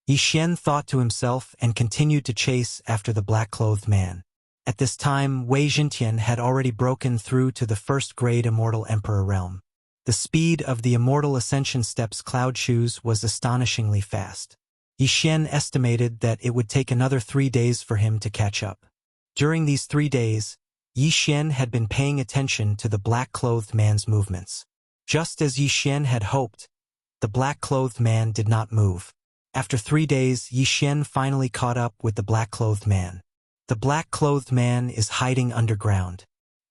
Yi Xian thought to himself and continued to chase after the black-clothed man. At this time, Wei Jintian had already broken through to the 1st grade Immortal Emperor realm. The speed of the Immortal Ascension Steps Cloud Shoes was astonishingly fast. Yi Xian estimated that it would take another 3 days for him to catch up. During these 3 days, Yi Xian had been paying attention to the black-clothed man's movements. Just as Yi Xian had hoped, the black-clothed man did not move. After 3 days, Yi Xian finally caught up with the black-clothed man. The black-clothed man is hiding underground.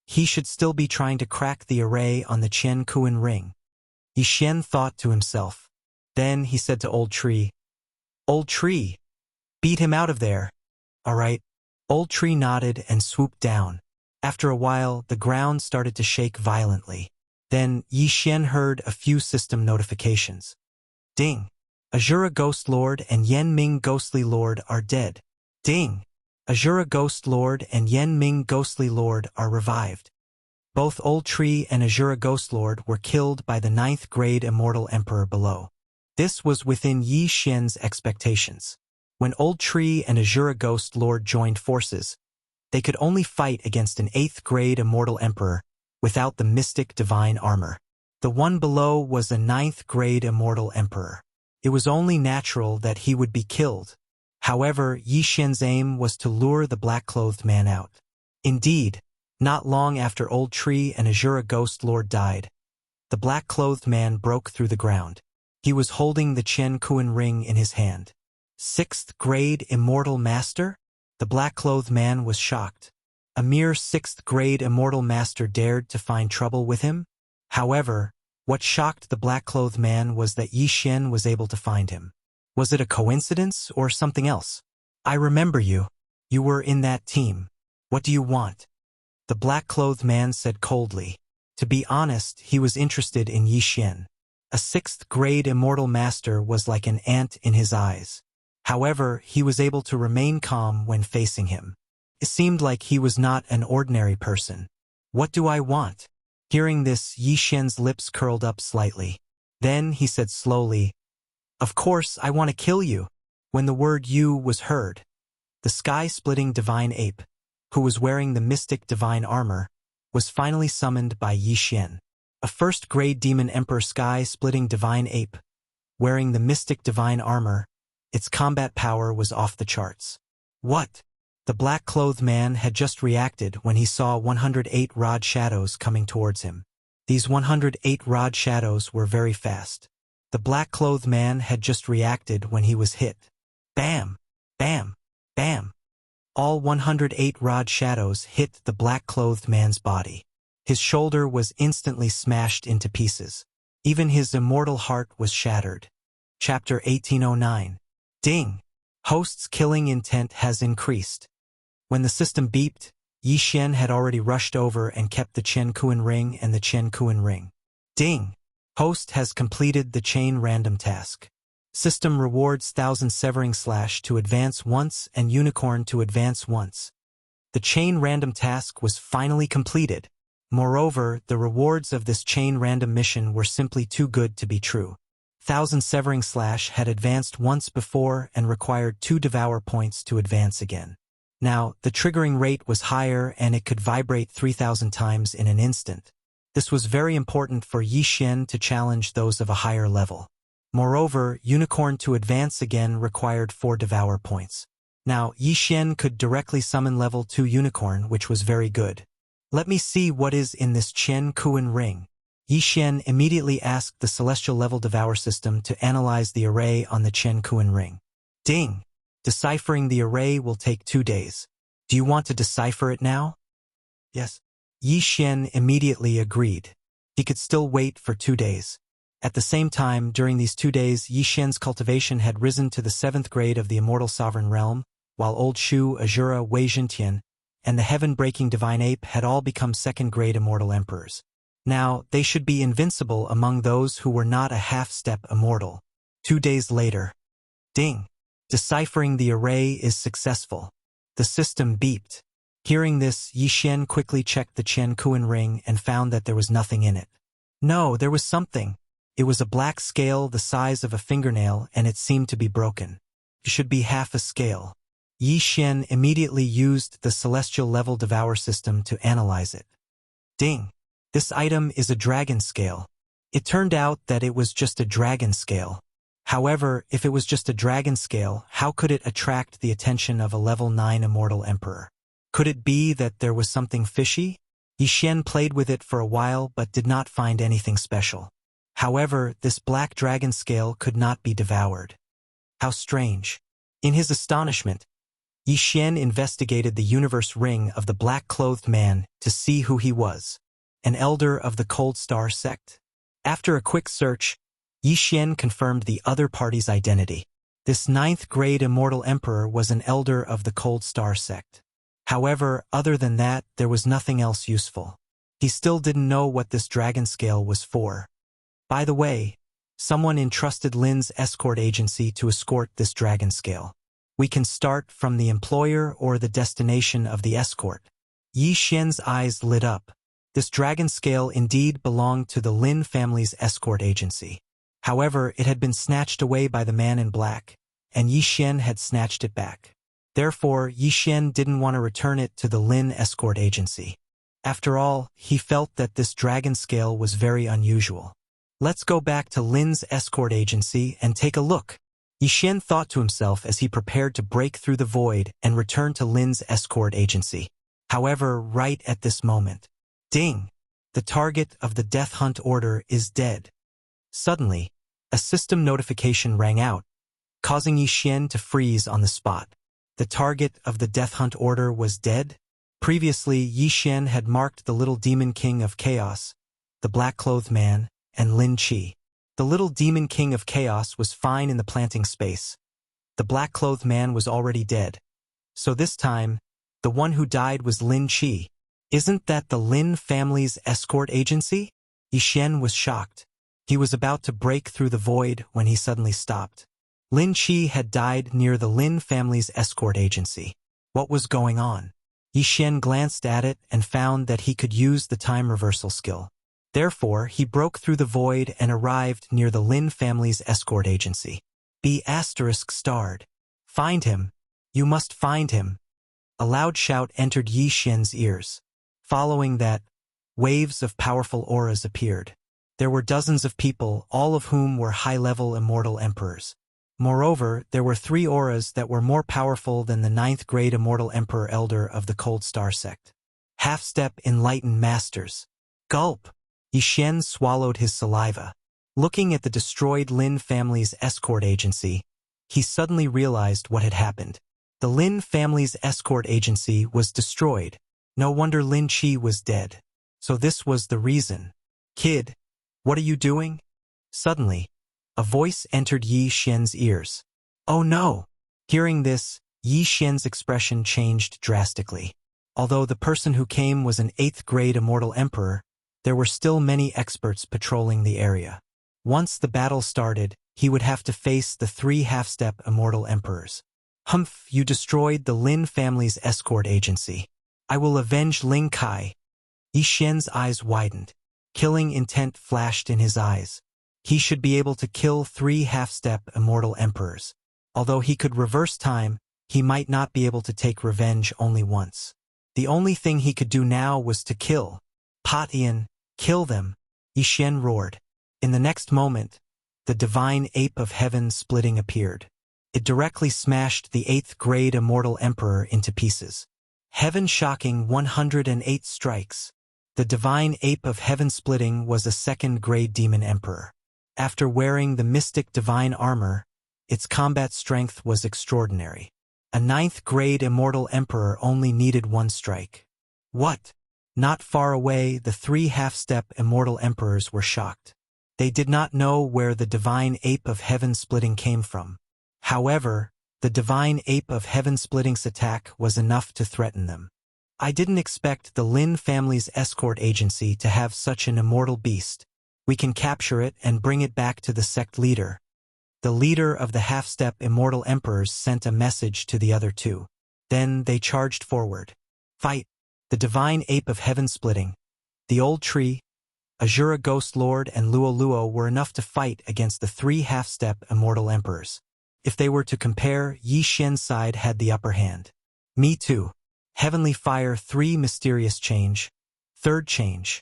He should still be trying to crack the array on the Qian Kuan ring. Yi Xian thought to himself. Then he said to Old Tree, Old Tree, beat him out of there. All right. Old Tree nodded and swooped down. After a while, the ground started to shake violently. Then Yi Xian heard a few system notifications. Ding! Azura Ghost Lord and Yen Ming Ghostly Lord are dead. Ding! Azura Ghost Lord and Yen Ming Ghostly Lord are revived. Both Old Tree and Azura Ghost Lord were killed by the 9th grade Immortal Emperor below. This was within Yi Xian's expectations. When Old Tree and Azura Ghost Lord joined forces, they could only fight against an 8th grade Immortal Emperor without the Mystic Divine Armor. The one below was a 9th grade Immortal Emperor. It was only natural that he would be killed. However, Yi Xian's aim was to lure the black-clothed man out. Indeed, Not long after Old Tree and Azura Ghost Lord died, the black-clothed man broke through the ground. He was holding the Chen Kuan ring in his hand. 6th grade immortal master? The black-clothed man was shocked. A mere 6th grade immortal master dared to find trouble with him? However, what shocked the black-clothed man was that Yi Xian was able to find him. Was it a coincidence or something else? I remember you. You were in that team. What do you want? The black-clothed man said coldly. To be honest, he was interested in Yi Xian. A 6th grade immortal master was like an ant in his eyes. However, he was able to remain calm when facing him. It seemed like he was not an ordinary person. What do I want? Hearing this, Yi Xian's lips curled up slightly. Then he said slowly, Of course, I want to kill you. When the word you was heard, the sky-splitting divine ape, who was wearing the mystic divine armor, was finally summoned by Yi Xian. A 1st grade demon emperor sky-splitting divine ape, wearing the mystic divine armor, its combat power was off the charts. What? The black-clothed man had just reacted when he saw 108 rod shadows coming towards him. These 108 rod shadows were very fast. The black-clothed man had just reacted when he was hit. Bam! Bam! Bam! All 108 rod shadows hit the black-clothed man's body. His shoulder was instantly smashed into pieces. Even his immortal heart was shattered. Chapter 1809. Ding! Host's killing intent has increased. When the system beeped, Yi Xian had already rushed over and kept the Chen Kuan ring and the Chen Kuan ring. Ding! Host has completed the chain random task. System rewards 1000 severing slash to advance once and unicorn to advance once. The chain random task was finally completed. Moreover, the rewards of this chain random mission were simply too good to be true. 1000 severing slash had advanced once before and required 2 devour points to advance again. Now, the triggering rate was higher and it could vibrate 3000 times in an instant. This was very important for Yi Xian to challenge those of a higher level. Moreover, unicorn to advance again required 4 devour points. Now, Yi Xian could directly summon level 2 unicorn, which was very good. Let me see what is in this Chen Kuan ring. Yi Xian immediately asked the celestial level devour system to analyze the array on the Chen Kuan ring. Ding! Deciphering the array will take 2 days. Do you want to decipher it now? Yes. Yi Xian immediately agreed. He could still wait for 2 days. At the same time, during these 2 days, Yi Xian's cultivation had risen to the 7th grade of the Immortal Sovereign Realm, while Old Shu, Azura, Wei Zhentian, and the heaven-breaking divine ape had all become 2nd grade immortal emperors. Now, they should be invincible among those who were not a half-step immortal. 2 days later. Ding! Deciphering the array is successful. The system beeped. Hearing this, Yi Xian quickly checked the Chen Kuan ring and found that there was nothing in it. No, there was something. It was a black scale the size of a fingernail and it seemed to be broken. It should be half a scale. Yi Xian immediately used the celestial level devour system to analyze it. Ding! This item is a dragon scale. It turned out that it was just a dragon scale. However, if it was just a dragon scale, how could it attract the attention of a level 9 immortal emperor? Could it be that there was something fishy? Yi Xian played with it for a while but did not find anything special. However, this black dragon scale could not be devoured. How strange. In his astonishment, Yi Xian investigated the universe ring of the black-clothed man to see who he was. An elder of the Cold Star sect. After a quick search, Yi Xian confirmed the other party's identity. This 9th grade immortal emperor was an elder of the Cold Star sect. However, other than that, there was nothing else useful. He still didn't know what this dragon scale was for. By the way, someone entrusted Lin's escort agency to escort this dragon scale. We can start from the employer or the destination of the escort. Yi Xian's eyes lit up. This dragon scale indeed belonged to the Lin family's escort agency. However, it had been snatched away by the man in black, and Yi Xian had snatched it back. Therefore, Yi Xian didn't want to return it to the Lin escort agency. After all, he felt that this dragon scale was very unusual. Let's go back to Lin's escort agency and take a look. Yi Xian thought to himself as he prepared to break through the void and return to Lin's escort agency. However, right at this moment, ding! The target of the death hunt order is dead. Suddenly, a system notification rang out, causing Yi Xian to freeze on the spot. The target of the death hunt order was dead? Previously, Yi Xian had marked the little demon king of chaos, the black-clothed man, and Lin Qi. The little demon king of chaos was fine in the planting space. The black-clothed man was already dead. So this time, the one who died was Lin Qi. Isn't that the Lin family's escort agency? Yi Xian was shocked. He was about to break through the void when he suddenly stopped. Lin Qi had died near the Lin family's escort agency. What was going on? Yi Xian glanced at it and found that he could use the time reversal skill. Therefore, he broke through the void and arrived near the Lin family's escort agency. ****. Find him. You must find him. A loud shout entered Yi Xian's ears. Following that, waves of powerful auras appeared. There were dozens of people, all of whom were high-level immortal emperors. Moreover, there were 3 auras that were more powerful than the 9th-grade immortal emperor elder of the Cold Star sect. Half-step enlightened masters. Gulp! Yi Xian swallowed his saliva. Looking at the destroyed Lin family's escort agency, he suddenly realized what had happened. The Lin family's escort agency was destroyed. No wonder Lin Qi was dead. So this was the reason. Kid, what are you doing? Suddenly, a voice entered Yi Xian's ears. Oh no! Hearing this, Yi Xian's expression changed drastically. Although the person who came was an 8th-grade immortal emperor, there were still many experts patrolling the area. Once the battle started, he would have to face the 3 half-step immortal emperors. Humph, you destroyed the Lin family's escort agency. I will avenge Ling Kai. Yi Xian's eyes widened. Killing intent flashed in his eyes. He should be able to kill 3 half-step immortal emperors. Although he could reverse time, he might not be able to take revenge only once. The only thing he could do now was to kill. Patian, kill them! Yi Xian roared. In the next moment, the divine ape of heaven splitting appeared. It directly smashed the 8th-grade immortal emperor into pieces. Heaven shocking 108 strikes. The divine ape of heaven splitting was a 2nd-grade demon emperor. After wearing the mystic divine armor, its combat strength was extraordinary. A 9th-grade immortal emperor only needed 1 strike. What? Not far away, the 3 half-step immortal emperors were shocked. They did not know where the divine ape of heaven splitting came from. However, the divine ape of heaven splitting's attack was enough to threaten them. I didn't expect the Lin family's escort agency to have such an immortal beast. We can capture it and bring it back to the sect leader. The leader of the half-step immortal emperors sent a message to the other 2. Then they charged forward. Fight! The divine ape of heaven splitting, the old tree, Azura Ghost Lord and Luo Luo were enough to fight against the 3 half-step immortal emperors. If they were to compare, Yi Xian's side had the upper hand. Me too. Heavenly Fire 3 Mysterious Change. 3rd Change.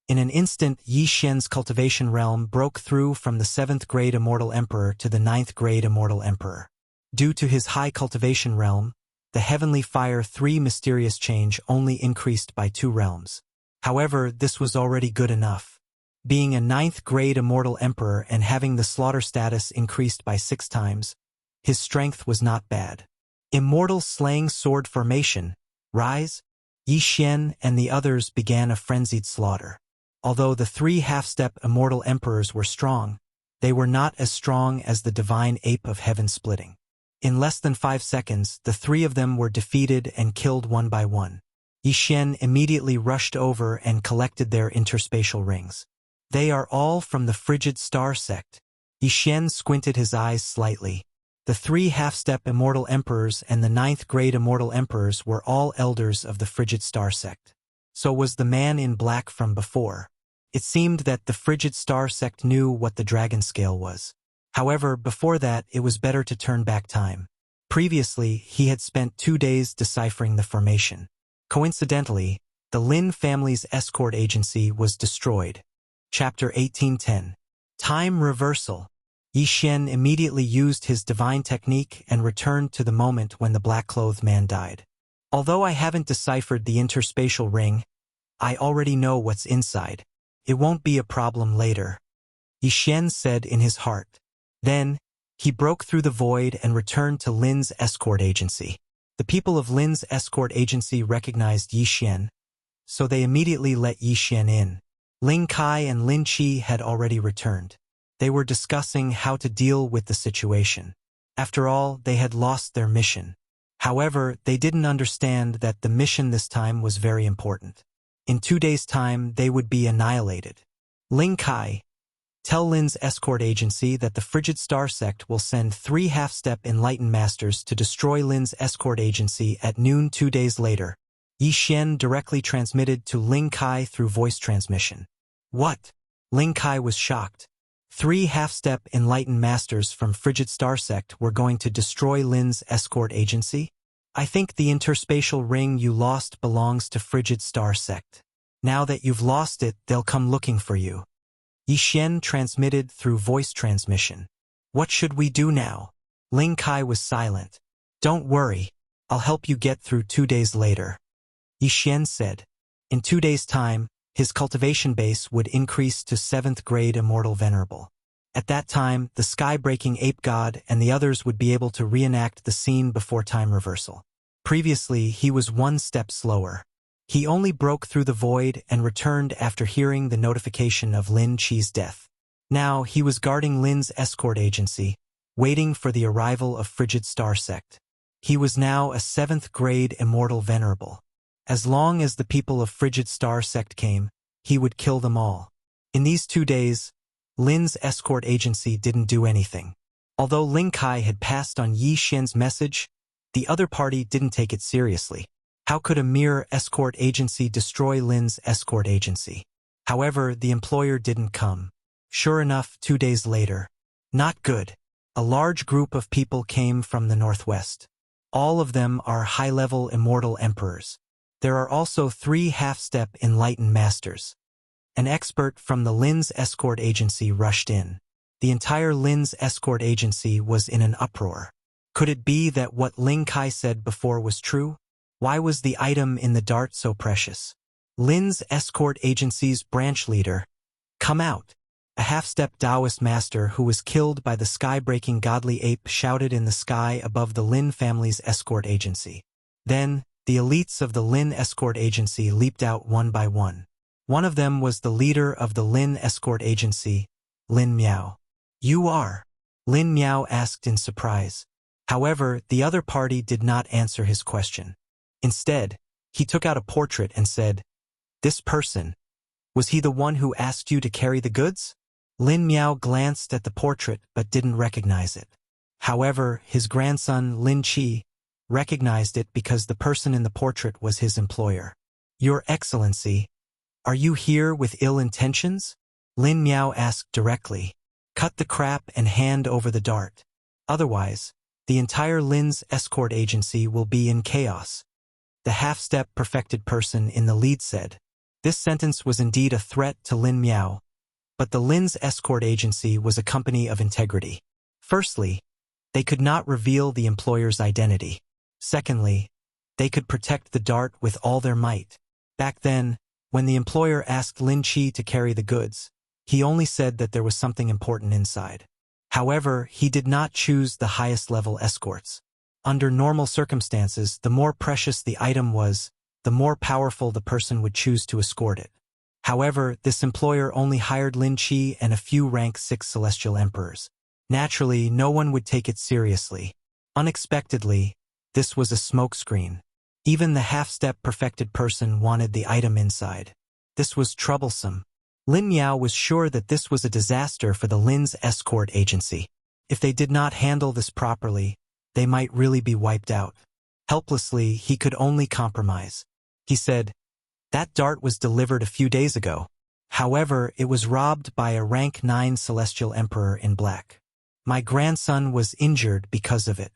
In an instant, Yi Xian's cultivation realm broke through from the 7th-grade immortal emperor to the 9th-grade immortal emperor. Due to his high cultivation realm, the Heavenly Fire 3 Mysterious Change only increased by 2 realms. However, this was already good enough. Being a 9th-grade immortal emperor and having the slaughter status increased by 6 times, his strength was not bad. Immortal Slaying Sword Formation, Rise! Yi Xian and the others began a frenzied slaughter. Although the 3 half-step immortal emperors were strong, they were not as strong as the divine ape of heaven splitting. In less than 5 seconds, the 3 of them were defeated and killed one by one. Yi Xian immediately rushed over and collected their interspatial rings. They are all from the Frigid Star sect. Yi Xian squinted his eyes slightly. The 3 half-step immortal emperors and the 9th-grade immortal emperors were all elders of the Frigid Star sect. So was the man in black from before. It seemed that the Frigid Star sect knew what the dragon scale was. However, before that, it was better to turn back time. Previously, he had spent 2 days deciphering the formation. Coincidentally, the Lin family's escort agency was destroyed. Chapter 1810. Time Reversal. Yi Xian immediately used his divine technique and returned to the moment when the black-clothed man died. Although I haven't deciphered the interspatial ring, I already know what's inside. It won't be a problem later, Yi Xian said in his heart. Then, he broke through the void and returned to Lin's escort agency. The people of Lin's escort agency recognized Yi Xian, so they immediately let Yi Xian in. Ling Kai and Lin Qi had already returned. They were discussing how to deal with the situation. After all, they had lost their mission. However, they didn't understand that the mission this time was very important. In 2 days' time, they would be annihilated. Ling Kai, tell Lin's escort agency that the Frigid Star Sect will send 3 half-step enlightened masters to destroy Lin's escort agency at noon 2 days later. Yi Xian directly transmitted to Ling Kai through voice transmission. What? Ling Kai was shocked. 3 half-step enlightened masters from Frigid Star Sect were going to destroy Lin's escort agency? I think the interspatial ring you lost belongs to Frigid Star Sect. Now that you've lost it, they'll come looking for you. Yi Xian transmitted through voice transmission. What should we do now? Ling Kai was silent. Don't worry, I'll help you get through 2 days later. Yi Xian said. In 2 days' time, his cultivation base would increase to 7th grade Immortal Venerable. At that time, the sky-breaking ape god and the others would be able to reenact the scene before time reversal. Previously, he was 1 step slower. He only broke through the void and returned after hearing the notification of Lin Qi's death. Now, he was guarding Lin's escort agency, waiting for the arrival of Frigid Star Sect. He was now a 7th grade Immortal Venerable. As long as the people of Frigid Star Sect came, he would kill them all. In these 2 days, Lin's escort agency didn't do anything. Although Ling Kai had passed on Yi Xian's message, the other party didn't take it seriously. How could a mere escort agency destroy Lin's escort agency? However, the employer didn't come. Sure enough, 2 days later. Not good. A large group of people came from the northwest. All of them are high-level immortal emperors. There are also 3 half-step enlightened masters. An expert from the Lin's escort agency rushed in. The entire Lin's escort agency was in an uproar. Could it be that what Ling Kai said before was true? Why was the item in the dart so precious? Lin's escort agency's branch leader. Come out. A half-step Taoist master who was killed by the sky-breaking godly ape shouted in the sky above the Lin family's escort agency. Then, the elites of the Lin escort agency leaped out one by one. One of them was the leader of the Lin escort agency, Lin Miao. You are? Lin Miao asked in surprise. However, the other party did not answer his question. Instead, he took out a portrait and said, This person, was he the one who asked you to carry the goods? Lin Miao glanced at the portrait but didn't recognize it. However, his grandson Lin Qi recognized it because the person in the portrait was his employer. Your Excellency, are you here with ill intentions? Lin Miao asked directly. Cut the crap and hand over the dart. Otherwise, the entire Lin's escort agency will be in chaos. The half-step perfected person in the lead said. This sentence was indeed a threat to Lin Miao, but the Lin's escort agency was a company of integrity. Firstly, they could not reveal the employer's identity. Secondly, they could protect the dart with all their might. Back then, when the employer asked Lin Qi to carry the goods, he only said that there was something important inside. However, he did not choose the highest-level escorts. Under normal circumstances, the more precious the item was, the more powerful the person would choose to escort it. However, this employer only hired Lin Qi and a few rank 6 celestial emperors. Naturally, no one would take it seriously. Unexpectedly, this was a smokescreen. Even the half-step perfected person wanted the item inside. This was troublesome. Lin Miao was sure that this was a disaster for the Lin's escort agency. If they did not handle this properly, they might really be wiped out. Helplessly, he could only compromise. He said, That dart was delivered a few days ago. However, it was robbed by a rank 9 celestial emperor in black. My grandson was injured because of it.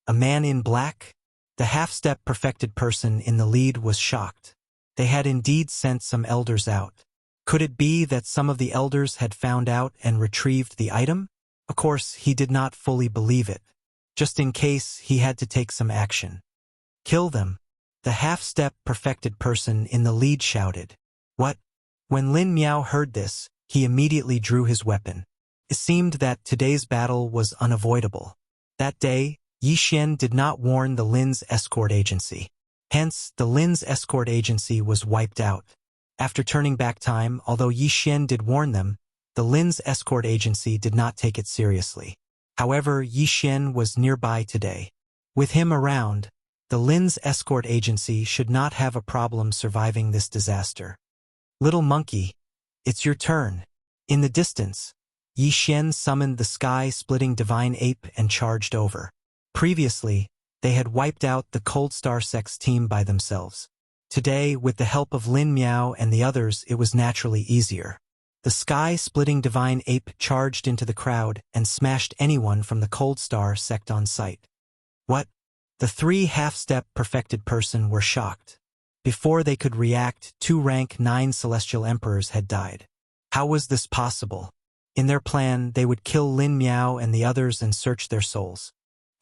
A man in black? The half-step perfected person in the lead was shocked. They had indeed sent some elders out. Could it be that some of the elders had found out and retrieved the item? Of course, he did not fully believe it. Just in case, he had to take some action. Kill them. The half-step perfected person in the lead shouted. What? When Lin Miao heard this, he immediately drew his weapon. It seemed that today's battle was unavoidable. That day, Yi Xian did not warn the Lin's escort agency. Hence, the Lin's escort agency was wiped out. After turning back time, although Yi Xian did warn them, the Lin's escort agency did not take it seriously. However, Yi Xian was nearby today. With him around, the Lin's escort agency should not have a problem surviving this disaster. Little monkey, it's your turn. In the distance, Yi Xian summoned the sky-splitting divine ape and charged over. Previously, they had wiped out the Cold Star Sect's team by themselves. Today, with the help of Lin Miao and the others, it was naturally easier. The sky-splitting divine ape charged into the crowd and smashed anyone from the Cold Star Sect on sight. What? The three half-step perfected person were shocked. Before they could react, 2 rank 9 celestial emperors had died. How was this possible? In their plan, they would kill Lin Miao and the others and search their souls.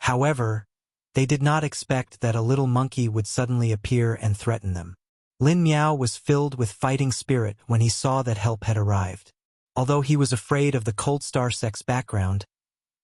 However, they did not expect that a little monkey would suddenly appear and threaten them. Lin Miao was filled with fighting spirit when he saw that help had arrived. Although he was afraid of the Cold Star Sect's background,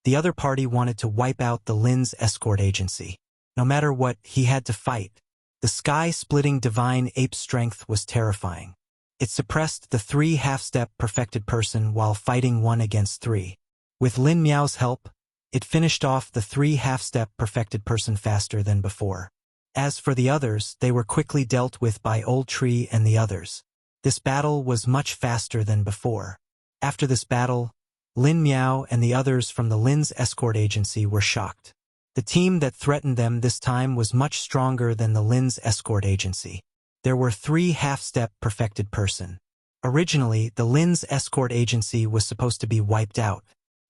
the other party wanted to wipe out the Lin's escort agency. No matter what, he had to fight. The sky-splitting divine ape strength was terrifying. It suppressed the 3 half-step perfected person while fighting 1 against 3. With Lin Miao's help, it finished off the 3 half-step perfected person faster than before. As for the others, they were quickly dealt with by Old Tree and the others. This battle was much faster than before. After this battle, Lin Miao and the others from the Lin's escort agency were shocked. The team that threatened them this time was much stronger than the Lin's escort agency. There were 3 half-step perfected person. Originally, the Lin's escort agency was supposed to be wiped out.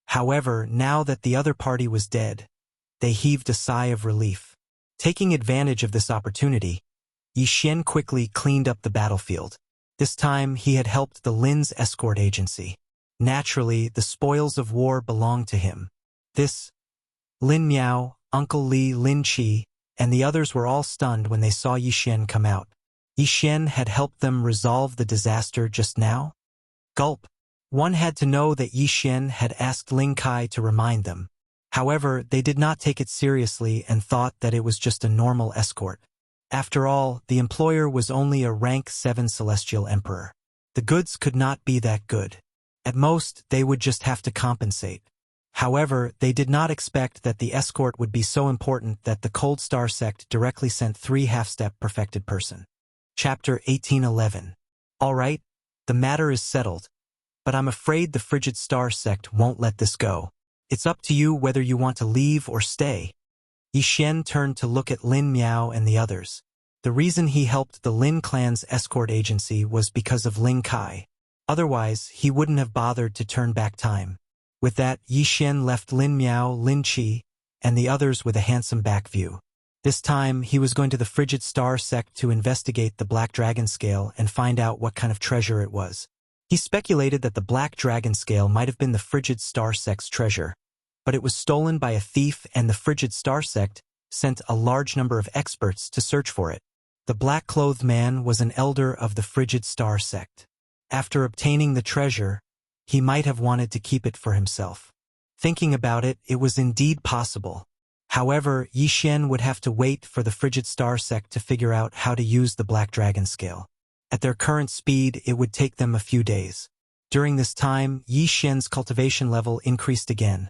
However, now that the other party was dead, they heaved a sigh of relief. Taking advantage of this opportunity, Yi Xian quickly cleaned up the battlefield. This time, he had helped the Lin's escort agency. Naturally, the spoils of war belonged to him. Lin Miao, Uncle Li, Lin Qi, and the others were all stunned when they saw Yi Xian come out. Yi Xian had helped them resolve the disaster just now? Gulp. One had to know that Yi Xian had asked Ling Kai to remind them. However, they did not take it seriously and thought that it was just a normal escort. After all, the employer was only a rank 7 celestial emperor. The goods could not be that good. At most, they would just have to compensate. However, they did not expect that the escort would be so important that the Cold Star Sect directly sent 3 half-step perfected person. Chapter 1811. All right, the matter is settled. But I'm afraid the Frigid Star Sect won't let this go. It's up to you whether you want to leave or stay. Yi Xian turned to look at Lin Miao and the others. The reason he helped the Lin clan's escort agency was because of Ling Kai. Otherwise, he wouldn't have bothered to turn back time. With that, Yi Xian left Lin Miao, Lin Qi, and the others with a handsome back view. This time, he was going to the Frigid Star Sect to investigate the Black Dragon Scale and find out what kind of treasure it was. He speculated that the Black Dragon Scale might have been the Frigid Star Sect's treasure, but it was stolen by a thief and the Frigid Star Sect sent a large number of experts to search for it. The black-clothed man was an elder of the Frigid Star Sect. After obtaining the treasure, he might have wanted to keep it for himself. Thinking about it, it was indeed possible. However, Yi Xian would have to wait for the Frigid Star Sect to figure out how to use the Black Dragon Scale. At their current speed, it would take them a few days. During this time, Yi Xian's cultivation level increased again,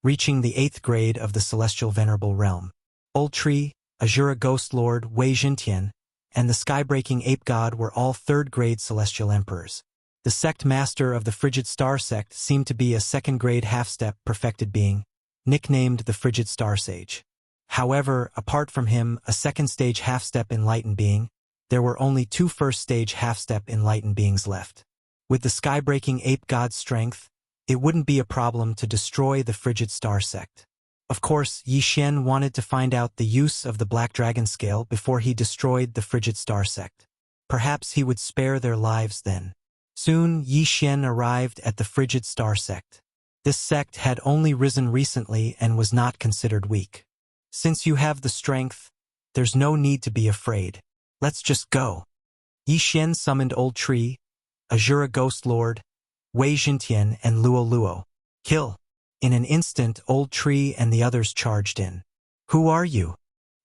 reaching the 8th grade of the Celestial Venerable Realm. Old Tree, Azura Ghost Lord Wei Jintian, and the Sky-Breaking Ape God were all 3rd-grade Celestial Emperors. The sect master of the Frigid Star Sect seemed to be a 2nd-grade half-step perfected being, nicknamed the Frigid Star Sage. However, apart from him, a 2nd-stage half-step enlightened being, there were only 2 1st-stage half-step enlightened beings left. With the Sky-Breaking Ape God's strength, it wouldn't be a problem to destroy the Frigid Star Sect. Of course, Yi Xian wanted to find out the use of the Black Dragon Scale before he destroyed the Frigid Star Sect. Perhaps he would spare their lives then. Soon, Yi Xian arrived at the Frigid Star Sect. This sect had only risen recently and was not considered weak. Since you have the strength, There's no need to be afraid. Let's just go. Yi Xian summoned Old Tree, Azura Ghost Lord, Wei Jintian, and Luo Luo. Kill. In an instant, Old Tree and the others charged in. Who are you?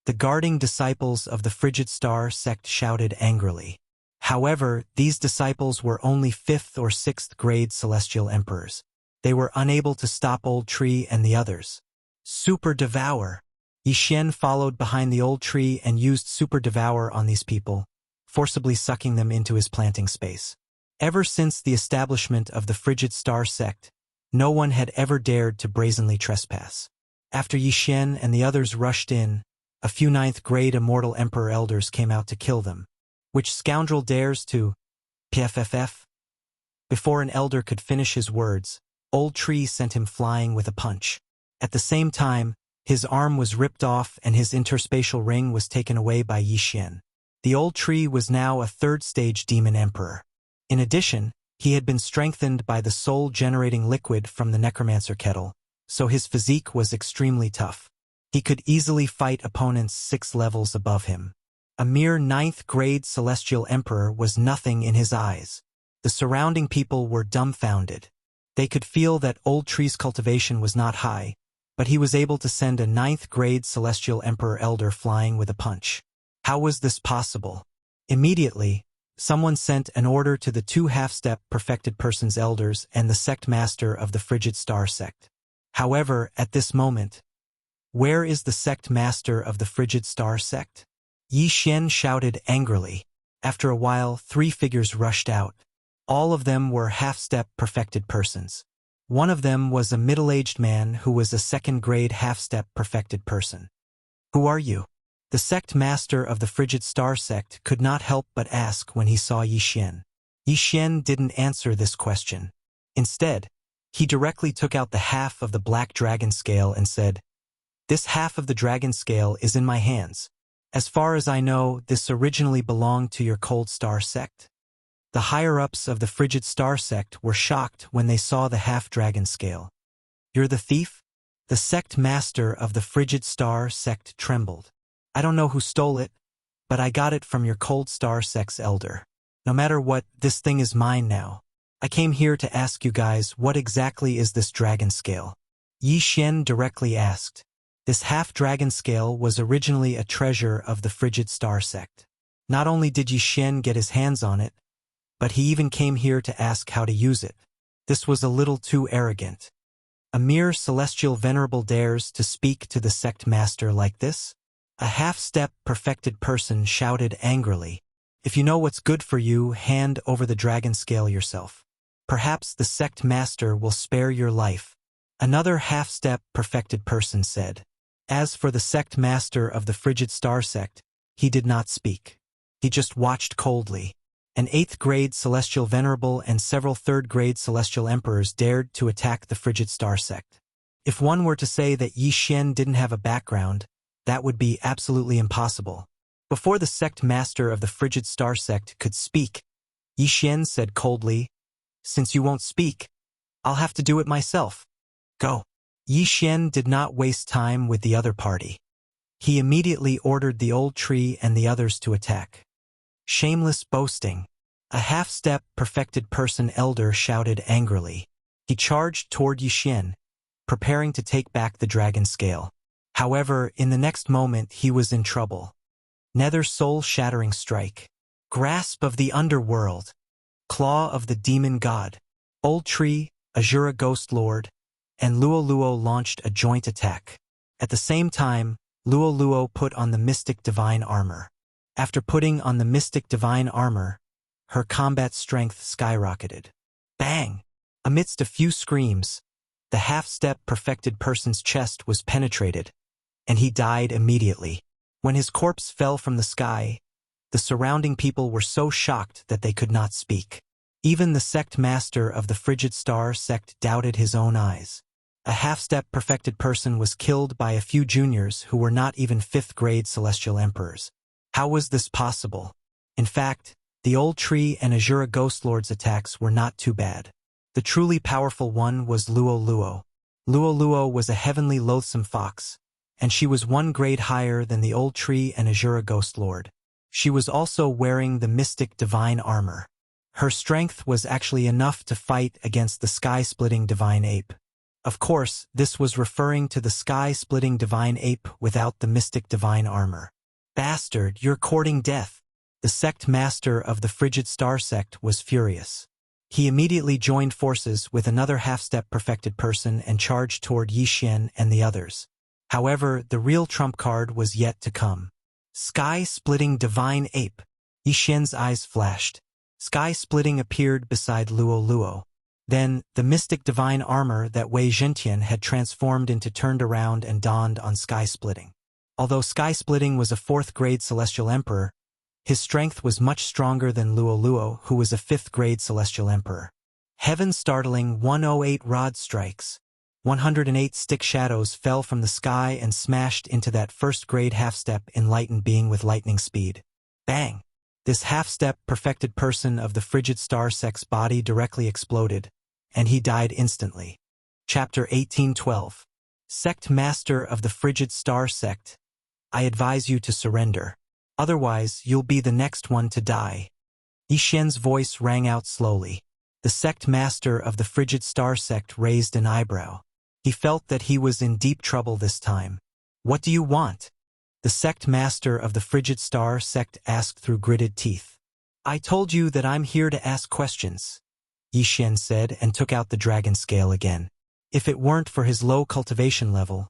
The guarding disciples of the Frigid Star sect shouted angrily. However, these disciples were only 5th or 6th grade Celestial Emperors. They were unable to stop Old Tree and the others. Super Devour. Yi Xian followed behind the Old Tree and used Super Devour on these people, forcibly sucking them into his planting space. Ever since the establishment of the Frigid Star sect, no one had ever dared to brazenly trespass. After Yi Xian and the others rushed in, a few 9th grade Immortal Emperor Elders came out to kill them. Which scoundrel dares to PFFF? Before an elder could finish his words, Old Tree sent him flying with a punch. At the same time, his arm was ripped off and his interspatial ring was taken away by Yi Xian. The Old Tree was now a 3rd-stage Demon Emperor. In addition, he had been strengthened by the soul-generating liquid from the Necromancer kettle, so his physique was extremely tough. He could easily fight opponents 6 levels above him. A mere 9th grade Celestial Emperor was nothing in his eyes. The surrounding people were dumbfounded. They could feel that Old Tree's cultivation was not high, but he was able to send a 9th grade Celestial Emperor Elder flying with a punch. How was this possible? Immediately, someone sent an order to the 2 half-step perfected persons elders and the sect master of the Frigid Star sect. However, at this moment, where is the sect master of the Frigid Star sect? Yi Xian shouted angrily. After a while, 3 figures rushed out. All of them were half-step perfected persons. One of them was a middle-aged man who was a 2nd-grade half-step perfected person. Who are you? The sect master of the Frigid Star sect could not help but ask when he saw Yi Xian. Yi Xian didn't answer this question. Instead, he directly took out the half of the black dragon scale and said, "This half of the dragon scale is in my hands. As far as I know, this originally belonged to your Cold Star sect." The higher-ups of the Frigid Star sect were shocked when they saw the half-dragon scale. "You're the thief?" The sect master of the Frigid Star sect trembled. "I don't know who stole it, but I got it from your Cold Star sect's elder. No matter what, this thing is mine now. I came here to ask you guys, what exactly is this dragon scale?" Yi Xian directly asked. This half-dragon scale was originally a treasure of the Frigid Star sect. Not only did Yi Xian get his hands on it, but he even came here to ask how to use it. This was a little too arrogant. A mere celestial venerable dares to speak to the sect master like this? A half-step perfected person shouted angrily, "If you know what's good for you, hand over the dragon scale yourself. Perhaps the sect master will spare your life." Another half-step perfected person said. As for the sect master of the Frigid Star sect, he did not speak. He just watched coldly. An 8th-grade Celestial Venerable and several 3rd-grade Celestial Emperors dared to attack the Frigid Star sect. If one were to say that Yi Xian didn't have a background, that would be absolutely impossible. Before the sect master of the Frigid Star sect could speak, Yi Xian said coldly, "Since you won't speak, I'll have to do it myself. Go." Yi Xian did not waste time with the other party. He immediately ordered the Old Tree and the others to attack. Shameless boasting. A half-step perfected person elder shouted angrily. He charged toward Yi Xian, preparing to take back the dragon scale. However, in the next moment he was in trouble. Nether soul-shattering strike. Grasp of the underworld. Claw of the demon god. Old Tree, Azura Ghost Lord, and Luo Luo launched a joint attack. At the same time, Luo Luo put on the Mystic Divine Armor. After putting on the Mystic Divine Armor, her combat strength skyrocketed. Bang! Amidst a few screams, the half-step perfected person's chest was penetrated, and he died immediately. When his corpse fell from the sky, the surrounding people were so shocked that they could not speak. Even the sect master of the Frigid Star sect doubted his own eyes. A half-step perfected person was killed by a few juniors who were not even 5th-grade Celestial Emperors. How was this possible? In fact, the Old Tree and Azura Ghost Lord's attacks were not too bad. The truly powerful one was Luo Luo. Luo Luo was a heavenly loathsome fox, and she was one grade higher than the old tree and Azura Ghost Lord. She was also wearing the mystic divine armor. Her strength was actually enough to fight against the sky-splitting divine ape. Of course, this was referring to the sky-splitting divine ape without the mystic divine armor. Bastard, you're courting death. The sect master of the Frigid Star sect was furious. He immediately joined forces with another half-step perfected person and charged toward Yi Xian and the others. However, the real trump card was yet to come. Sky-splitting divine ape. Yi Xian's eyes flashed. Sky-splitting appeared beside Luo Luo. Then, the mystic divine armor that Wei Zhentian had transformed into turned around and donned on Sky-splitting. Although Sky-splitting was a 4th-grade celestial emperor, his strength was much stronger than Luo Luo, who was a 5th-grade celestial emperor. Heaven-startling 108 rod strikes. 108 stick shadows fell from the sky and smashed into that 1st-grade half-step enlightened being with lightning speed. Bang! This half-step perfected person of the Frigid Star sect's body directly exploded, and he died instantly. Chapter 1812. Sect Master of the Frigid Star sect, I advise you to surrender. Otherwise, you'll be the next one to die. Yi Xian's voice rang out slowly. The sect master of the Frigid Star sect raised an eyebrow. He felt that he was in deep trouble this time. What do you want? The sect master of the Frigid Star sect asked through gritted teeth. I told you that I'm here to ask questions, Yi Xian said and took out the dragon scale again. If it weren't for his low cultivation level,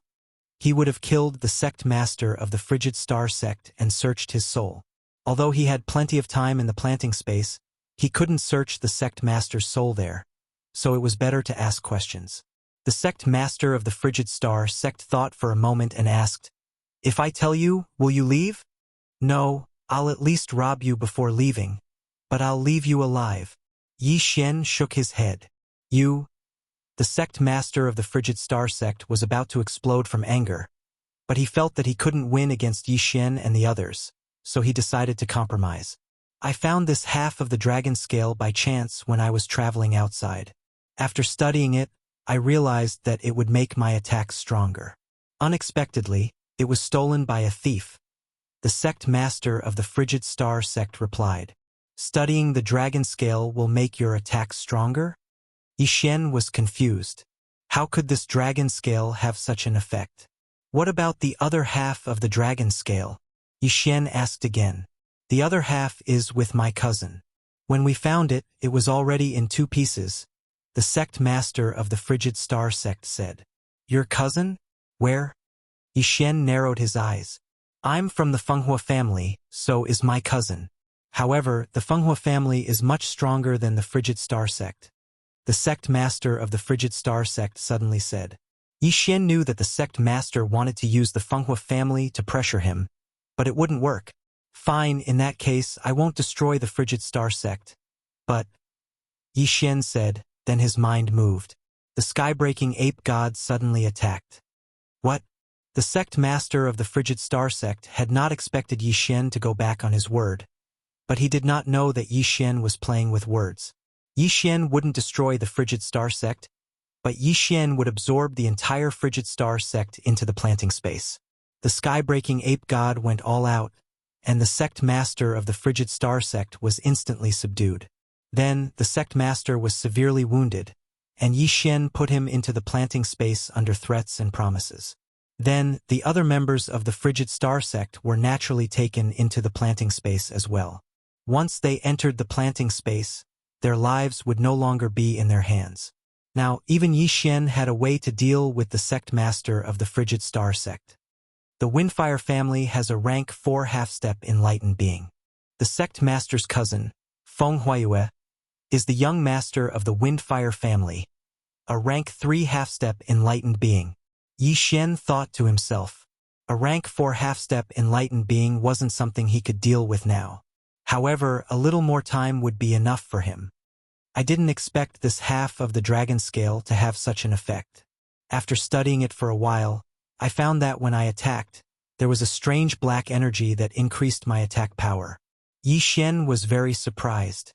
he would have killed the sect master of the Frigid Star sect and searched his soul. Although he had plenty of time in the planting space, he couldn't search the sect master's soul there, so it was better to ask questions. The sect master of the Frigid Star sect thought for a moment and asked, If I tell you, will you leave? No, I'll at least rob you before leaving, but I'll leave you alive. Yi Xian shook his head. You? The sect master of the Frigid Star sect was about to explode from anger, but he felt that he couldn't win against Yi Xian and the others, so he decided to compromise. I found this half of the dragon scale by chance when I was traveling outside. After studying it, I realized that it would make my attacks stronger. Unexpectedly, it was stolen by a thief. The sect master of the Frigid Star sect replied. Studying the dragon scale will make your attacks stronger? Yi Xian was confused. How could this dragon scale have such an effect? What about the other half of the dragon scale? Yi Xian asked again. The other half is with my cousin. When we found it, it was already in 2 pieces. The sect master of the Frigid Star sect said. Your cousin? Where? Yi Xian narrowed his eyes. I'm from the Fenghua family, so is my cousin. However, the Fenghua family is much stronger than the Frigid Star sect. The sect master of the Frigid Star sect suddenly said. Yi Xian knew that the sect master wanted to use the Fenghua family to pressure him, but it wouldn't work. Fine, in that case, I won't destroy the Frigid Star sect. But, Yi Xian said, then his mind moved. The sky-breaking ape god suddenly attacked. What? The sect master of the Frigid Star sect had not expected Yi Xian to go back on his word, but he did not know that Yi Xian was playing with words. Yi Xian wouldn't destroy the Frigid Star sect, but Yi Xian would absorb the entire Frigid Star sect into the planting space. The sky-breaking ape god went all out, and the sect master of the Frigid Star sect was instantly subdued. Then, the sect master was severely wounded, and Yi Xian put him into the planting space under threats and promises. Then, the other members of the Frigid Star sect were naturally taken into the planting space as well. Once they entered the planting space, their lives would no longer be in their hands. Now, even Yi Xian had a way to deal with the sect master of the Frigid Star sect. The Windfire family has a rank 4 half-step enlightened being. The sect master's cousin, Feng Huayue, is the young master of the Windfire family, a rank 3 half-step enlightened being. Yi Xian thought to himself, a rank 4 half-step enlightened being wasn't something he could deal with now. However, a little more time would be enough for him. I didn't expect this half of the dragon scale to have such an effect. After studying it for a while, I found that when I attacked, there was a strange black energy that increased my attack power. Yi Xian was very surprised.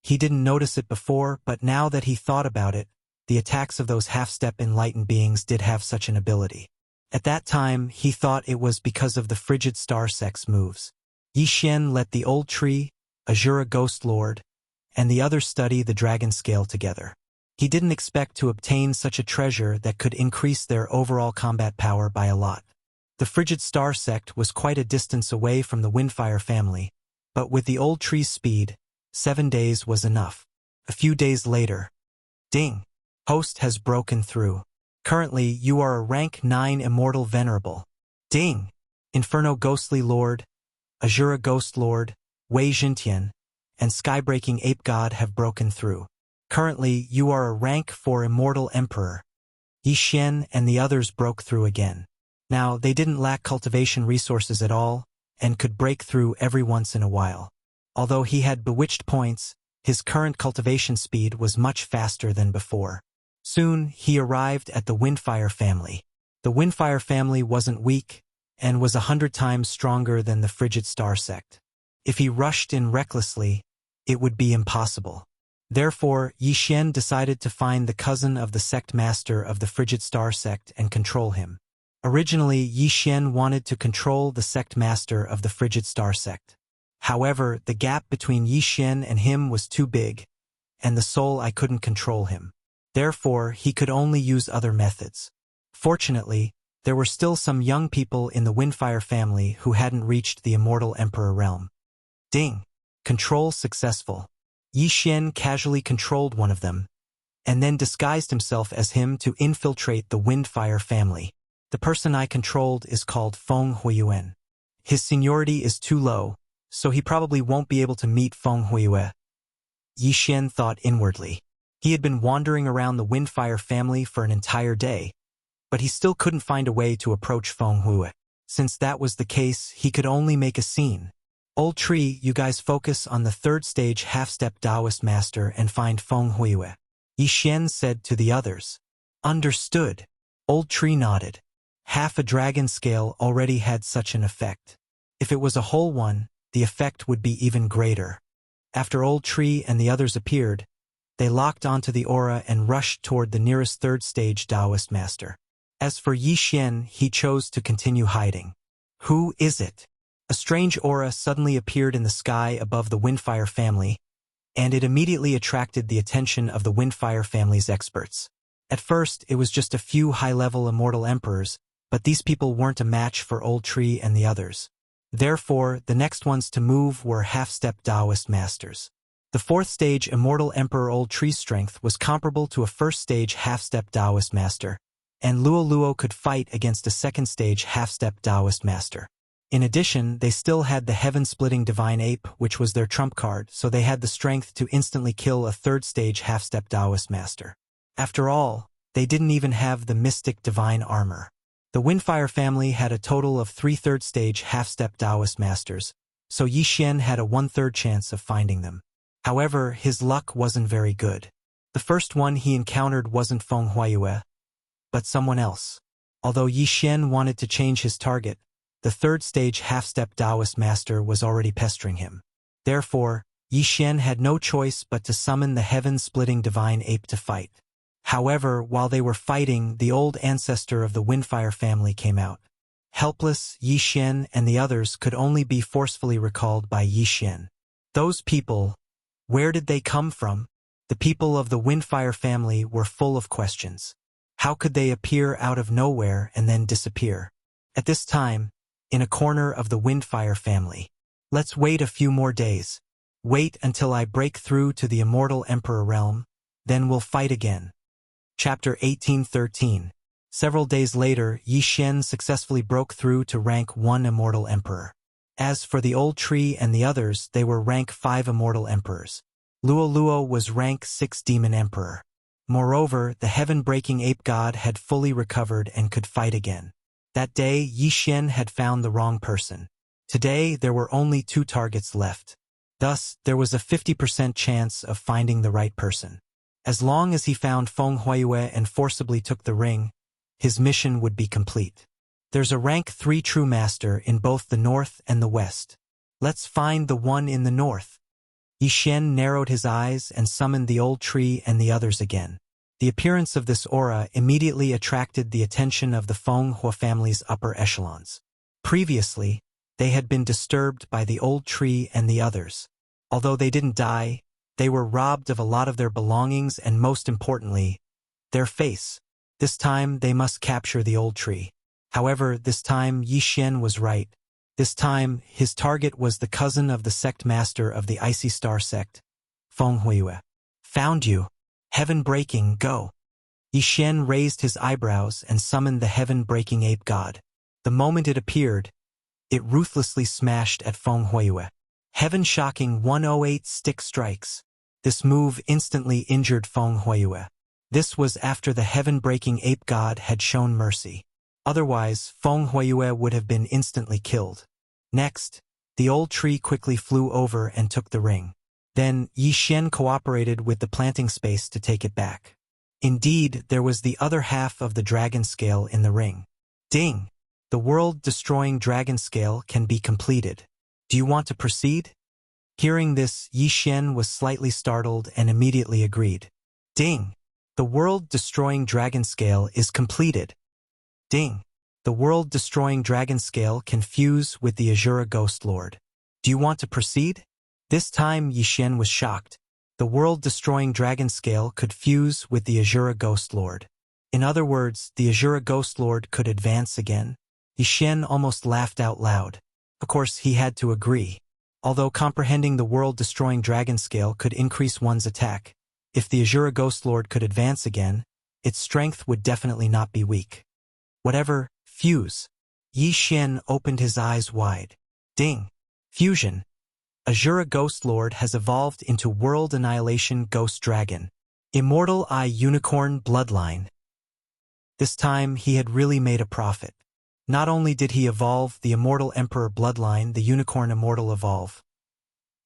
He didn't notice it before, but now that he thought about it, the attacks of those half-step enlightened beings did have such an ability. At that time, he thought it was because of the frigid star sect's moves. Yi Xian let the old tree, Azura Ghost Lord, and the others study the dragon scale together. He didn't expect to obtain such a treasure that could increase their overall combat power by a lot. The frigid star sect was quite a distance away from the Windfire family, but with the old tree's speed, 7 days was enough. A few days later, ding! Host has broken through. Currently, you are a rank 9 immortal venerable. Ding! Inferno Ghostly Lord, Azura Ghost Lord, Wei Jintian, and Skybreaking Ape God have broken through. Currently, you are a rank 4 immortal emperor. Yi Xian and the others broke through again. Now, they didn't lack cultivation resources at all, and could break through every once in a while. Although he had bewitched points, his current cultivation speed was much faster than before. Soon, he arrived at the Windfire family. The Windfire family wasn't weak, and was 100 times stronger than the Frigid Star sect. If he rushed in recklessly, it would be impossible. Therefore, Yi Xian decided to find the cousin of the sect master of the Frigid Star sect and control him. Originally, Yi Xian wanted to control the sect master of the Frigid Star sect. However, the gap between Yi Xian and him was too big, and the soul I couldn't control him. Therefore, he could only use other methods. Fortunately, there were still some young people in the Windfire family who hadn't reached the Immortal Emperor realm. Ding! Control successful. Yi Xian casually controlled one of them, and then disguised himself as him to infiltrate the Windfire family. The person I controlled is called Feng Huiyuan. His seniority is too low, so he probably won't be able to meet Feng Huiyue. Yi Xian thought inwardly. He had been wandering around the Windfire family for an entire day, but he still couldn't find a way to approach Feng Huiyue. Since that was the case, he could only make a scene. Old Tree, you guys focus on the 3rd stage half-step Taoist master and find Feng Huiyue. Yi Xian said to the others. Understood. Old Tree nodded. Half a dragon scale already had such an effect. If it was a whole one, the effect would be even greater. After Old Tree and the others appeared, they locked onto the aura and rushed toward the nearest 3rd stage Taoist master. As for Yi Xian, he chose to continue hiding. Who is it? A strange aura suddenly appeared in the sky above the Windfire family, and it immediately attracted the attention of the Windfire family's experts. At first, it was just a few high-level immortal emperors, but these people weren't a match for Old Tree and the others. Therefore, the next ones to move were half-step Taoist masters. The 4th stage Immortal Emperor Old Tree's strength was comparable to a 1st stage half-step Taoist master, and Luo Luo could fight against a 2nd stage half-step Taoist master. In addition, they still had the heaven-splitting Divine Ape, which was their trump card, so they had the strength to instantly kill a 3rd stage half-step Taoist master. After all, they didn't even have the mystic divine armor. The Windfire family had a total of 3 3rd stage half-step Taoist masters, so Yi Xian had a 1/3 chance of finding them. However, his luck wasn't very good. The first one he encountered wasn't Feng Huiyue, but someone else. Although Yi Xian wanted to change his target, the 3rd stage half-step Taoist master was already pestering him. Therefore, Yi Xian had no choice but to summon the heaven-splitting divine ape to fight. However, while they were fighting, the old ancestor of the Windfire family came out. Helpless, Yi Xian and the others could only be forcefully recalled by Yi Xian. Those people, where did they come from? The people of the Windfire family were full of questions. How could they appear out of nowhere and then disappear? At this time, in a corner of the Windfire family. Let's wait a few more days. Wait until I break through to the Immortal Emperor realm, then we'll fight again. Chapter 1813. Several days later, Yi Xian successfully broke through to rank 1 Immortal Emperor. As for the Old Tree and the others, they were rank 5 Immortal Emperors. Luo Luo was rank 6 Demon Emperor. Moreover, the heaven-breaking ape god had fully recovered and could fight again. That day, Yi Xian had found the wrong person. Today, there were only 2 targets left. Thus, there was a 50% chance of finding the right person. As long as he found Feng Huiyue and forcibly took the ring, his mission would be complete. There's a rank 3 true master in both the north and the west. Let's find the one in the north. Yi Xian narrowed his eyes and summoned the Old Tree and the others again. The appearance of this aura immediately attracted the attention of the Feng Hua family's upper echelons. Previously, they had been disturbed by the old tree and the others. Although they didn't die, they were robbed of a lot of their belongings and, most importantly, their face. This time they must capture the old tree. However, this time Yi Xian was right. This time his target was the cousin of the sect master of the Icy Star sect, Feng Huiyue. Found you. Heaven-breaking, go. Yi Xian raised his eyebrows and summoned the heaven-breaking ape god. The moment it appeared, it ruthlessly smashed at Feng Huiyue. Heaven-shocking 108 stick strikes. This move instantly injured Feng Huiyue. This was after the heaven-breaking ape god had shown mercy. Otherwise, Feng Huiyue would have been instantly killed. Next, the old tree quickly flew over and took the ring. Then, Yi Xian cooperated with the planting space to take it back. Indeed, there was the other half of the dragon scale in the ring. Ding! The world-destroying dragon scale can be completed. Do you want to proceed? Hearing this, Yi Xian was slightly startled and immediately agreed. Ding! The world-destroying dragon scale is completed. Ding! The world-destroying dragon scale can fuse with the Azura Ghost Lord. Do you want to proceed? This time Yi Xian was shocked. The world-destroying dragon scale could fuse with the Azura Ghost Lord. In other words, the Azura Ghost Lord could advance again. Yi Xian almost laughed out loud. Of course, he had to agree. Although comprehending the world-destroying dragon scale could increase one's attack, if the Azura Ghost Lord could advance again, its strength would definitely not be weak. Whatever, fuse. Yi Xian opened his eyes wide. Ding! Fusion. Azura Ghost Lord has evolved into World Annihilation Ghost Dragon. Immortal Eye Unicorn Bloodline. This time he had really made a profit. Not only did he evolve the Immortal Emperor Bloodline, the Unicorn Immortal Evolve,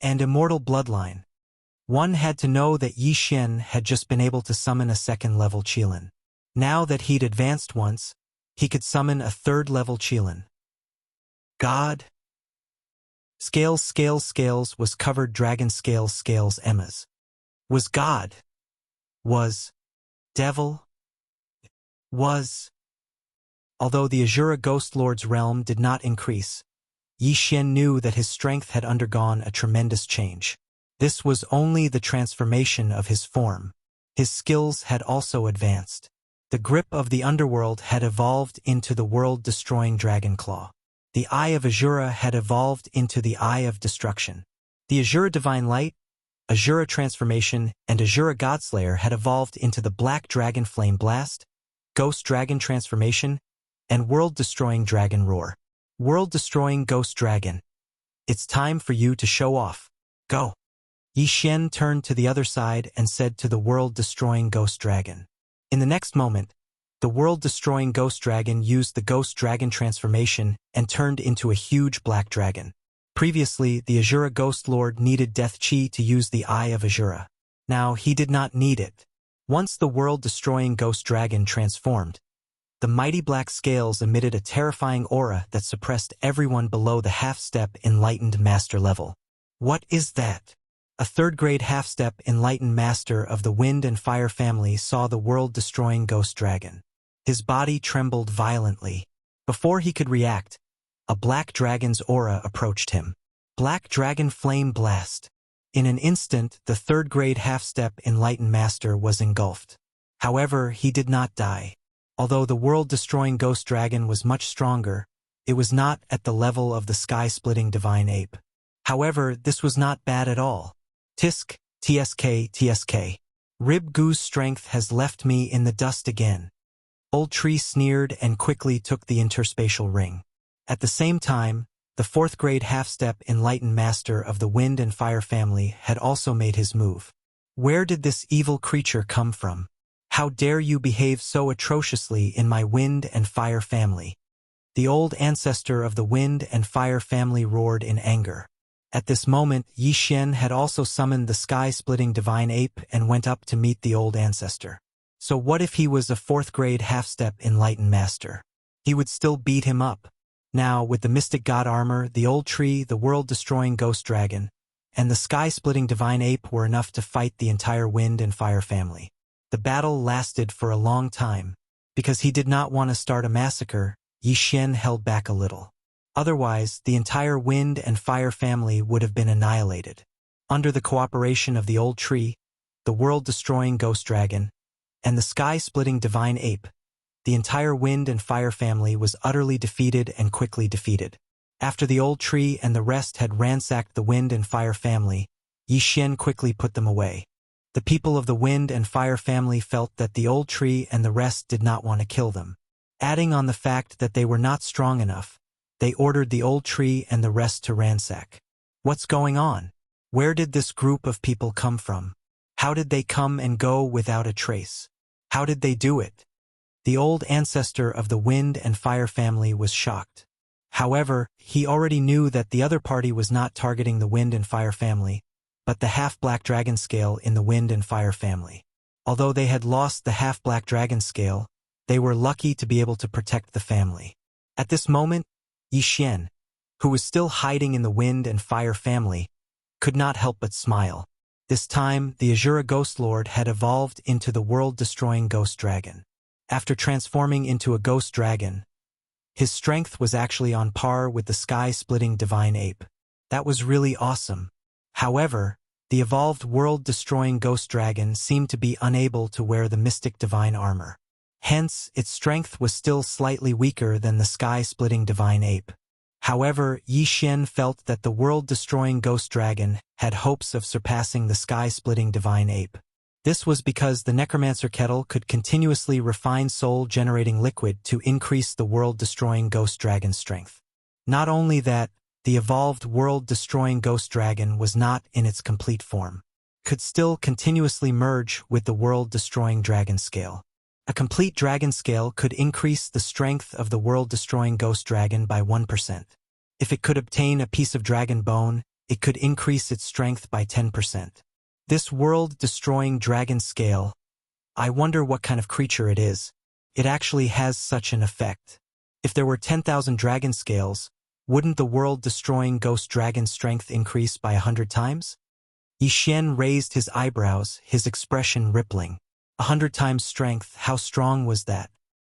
and Immortal Bloodline. One had to know that Yi Xian had just been able to summon a second-level Qilin. Now that he'd advanced once, he could summon a third-level Qilin. God. Scales was covered dragon scales Emma's. Was God. Was. Devil. Was. Although the Azura Ghost Lord's realm did not increase, Yi Xian knew that his strength had undergone a tremendous change. This was only the transformation of his form. His skills had also advanced. The grip of the underworld had evolved into the world-destroying dragon claw. The Eye of Azura had evolved into the Eye of Destruction. The Azura Divine Light, Azura Transformation, and Azura Godslayer had evolved into the Black Dragon Flame Blast, Ghost Dragon Transformation, and World-Destroying Dragon Roar. World-Destroying Ghost Dragon. It's time for you to show off. Go. Yi Xian turned to the other side and said to the world-destroying Ghost Dragon. In the next moment, the world-destroying Ghost Dragon used the Ghost Dragon transformation and turned into a huge black dragon. Previously, the Azura Ghost Lord needed Death Chi to use the Eye of Azura. Now, he did not need it. Once the world-destroying Ghost Dragon transformed, the mighty black scales emitted a terrifying aura that suppressed everyone below the half-step enlightened master level. What is that? A third-grade half-step enlightened master of the Wind and Fire family saw the world-destroying Ghost Dragon. His body trembled violently. Before he could react, a black dragon's aura approached him. Black Dragon Flame Blast. In an instant, the third-grade half-step enlightened master was engulfed. However, he did not die. Although the world-destroying Ghost Dragon was much stronger, it was not at the level of the sky-splitting Divine Ape. However, this was not bad at all. Tisk, TSK. Rib Goo's strength has left me in the dust again. Old Tree sneered and quickly took the interspatial ring. At the same time, the fourth-grade half-step enlightened master of the Wind and Fire family had also made his move. Where did this evil creature come from? How dare you behave so atrociously in my Wind and Fire family? The old ancestor of the Wind and Fire family roared in anger. At this moment, Yi Xian had also summoned the sky-splitting Divine Ape and went up to meet the old ancestor. So what if he was a fourth-grade half-step enlightened master? He would still beat him up. Now, with the Mystic God armor, the Old Tree, the world-destroying Ghost Dragon, and the sky-splitting Divine Ape were enough to fight the entire Wind and Fire family. The battle lasted for a long time. Because he did not want to start a massacre, Yi Xian held back a little. Otherwise, the entire wind and fire family would have been annihilated. Under the cooperation of the old tree, the world-destroying ghost dragon, and the sky-splitting divine ape, the entire wind and fire family was utterly defeated and quickly defeated. After the old tree and the rest had ransacked the wind and fire family, Yi Xian quickly put them away. The people of the wind and fire family felt that the old tree and the rest did not want to kill them. Adding on the fact that they were not strong enough, they ordered the old tree and the rest to ransack. What's going on? Where did this group of people come from? How did they come and go without a trace? How did they do it? The old ancestor of the wind and fire family was shocked. However, he already knew that the other party was not targeting the wind and fire family, but the half-black dragon scale in the wind and fire family. Although they had lost the half-black dragon scale, they were lucky to be able to protect the family. At this moment, Yi Xian, who was still hiding in the wind and fire family, could not help but smile. This time, the Azura Ghost Lord had evolved into the world-destroying ghost dragon. After transforming into a ghost dragon, his strength was actually on par with the sky-splitting divine ape. That was really awesome. However, the evolved world-destroying ghost dragon seemed to be unable to wear the mystic divine armor. Hence, its strength was still slightly weaker than the sky-splitting divine ape. However, Yi Xian felt that the world-destroying ghost dragon had hopes of surpassing the sky-splitting divine ape. This was because the necromancer kettle could continuously refine soul-generating liquid to increase the world-destroying ghost dragon's strength. Not only that, the evolved world-destroying ghost dragon was not in its complete form, could still continuously merge with the world-destroying dragon scale. A complete dragon scale could increase the strength of the world-destroying ghost dragon by 1%. If it could obtain a piece of dragon bone, it could increase its strength by 10%. This world-destroying dragon scale, I wonder what kind of creature it is. It actually has such an effect. If there were 10,000 dragon scales, wouldn't the world-destroying ghost dragon's strength increase by 100 times? Yi Xian raised his eyebrows, his expression rippling. 100 times strength, how strong was that?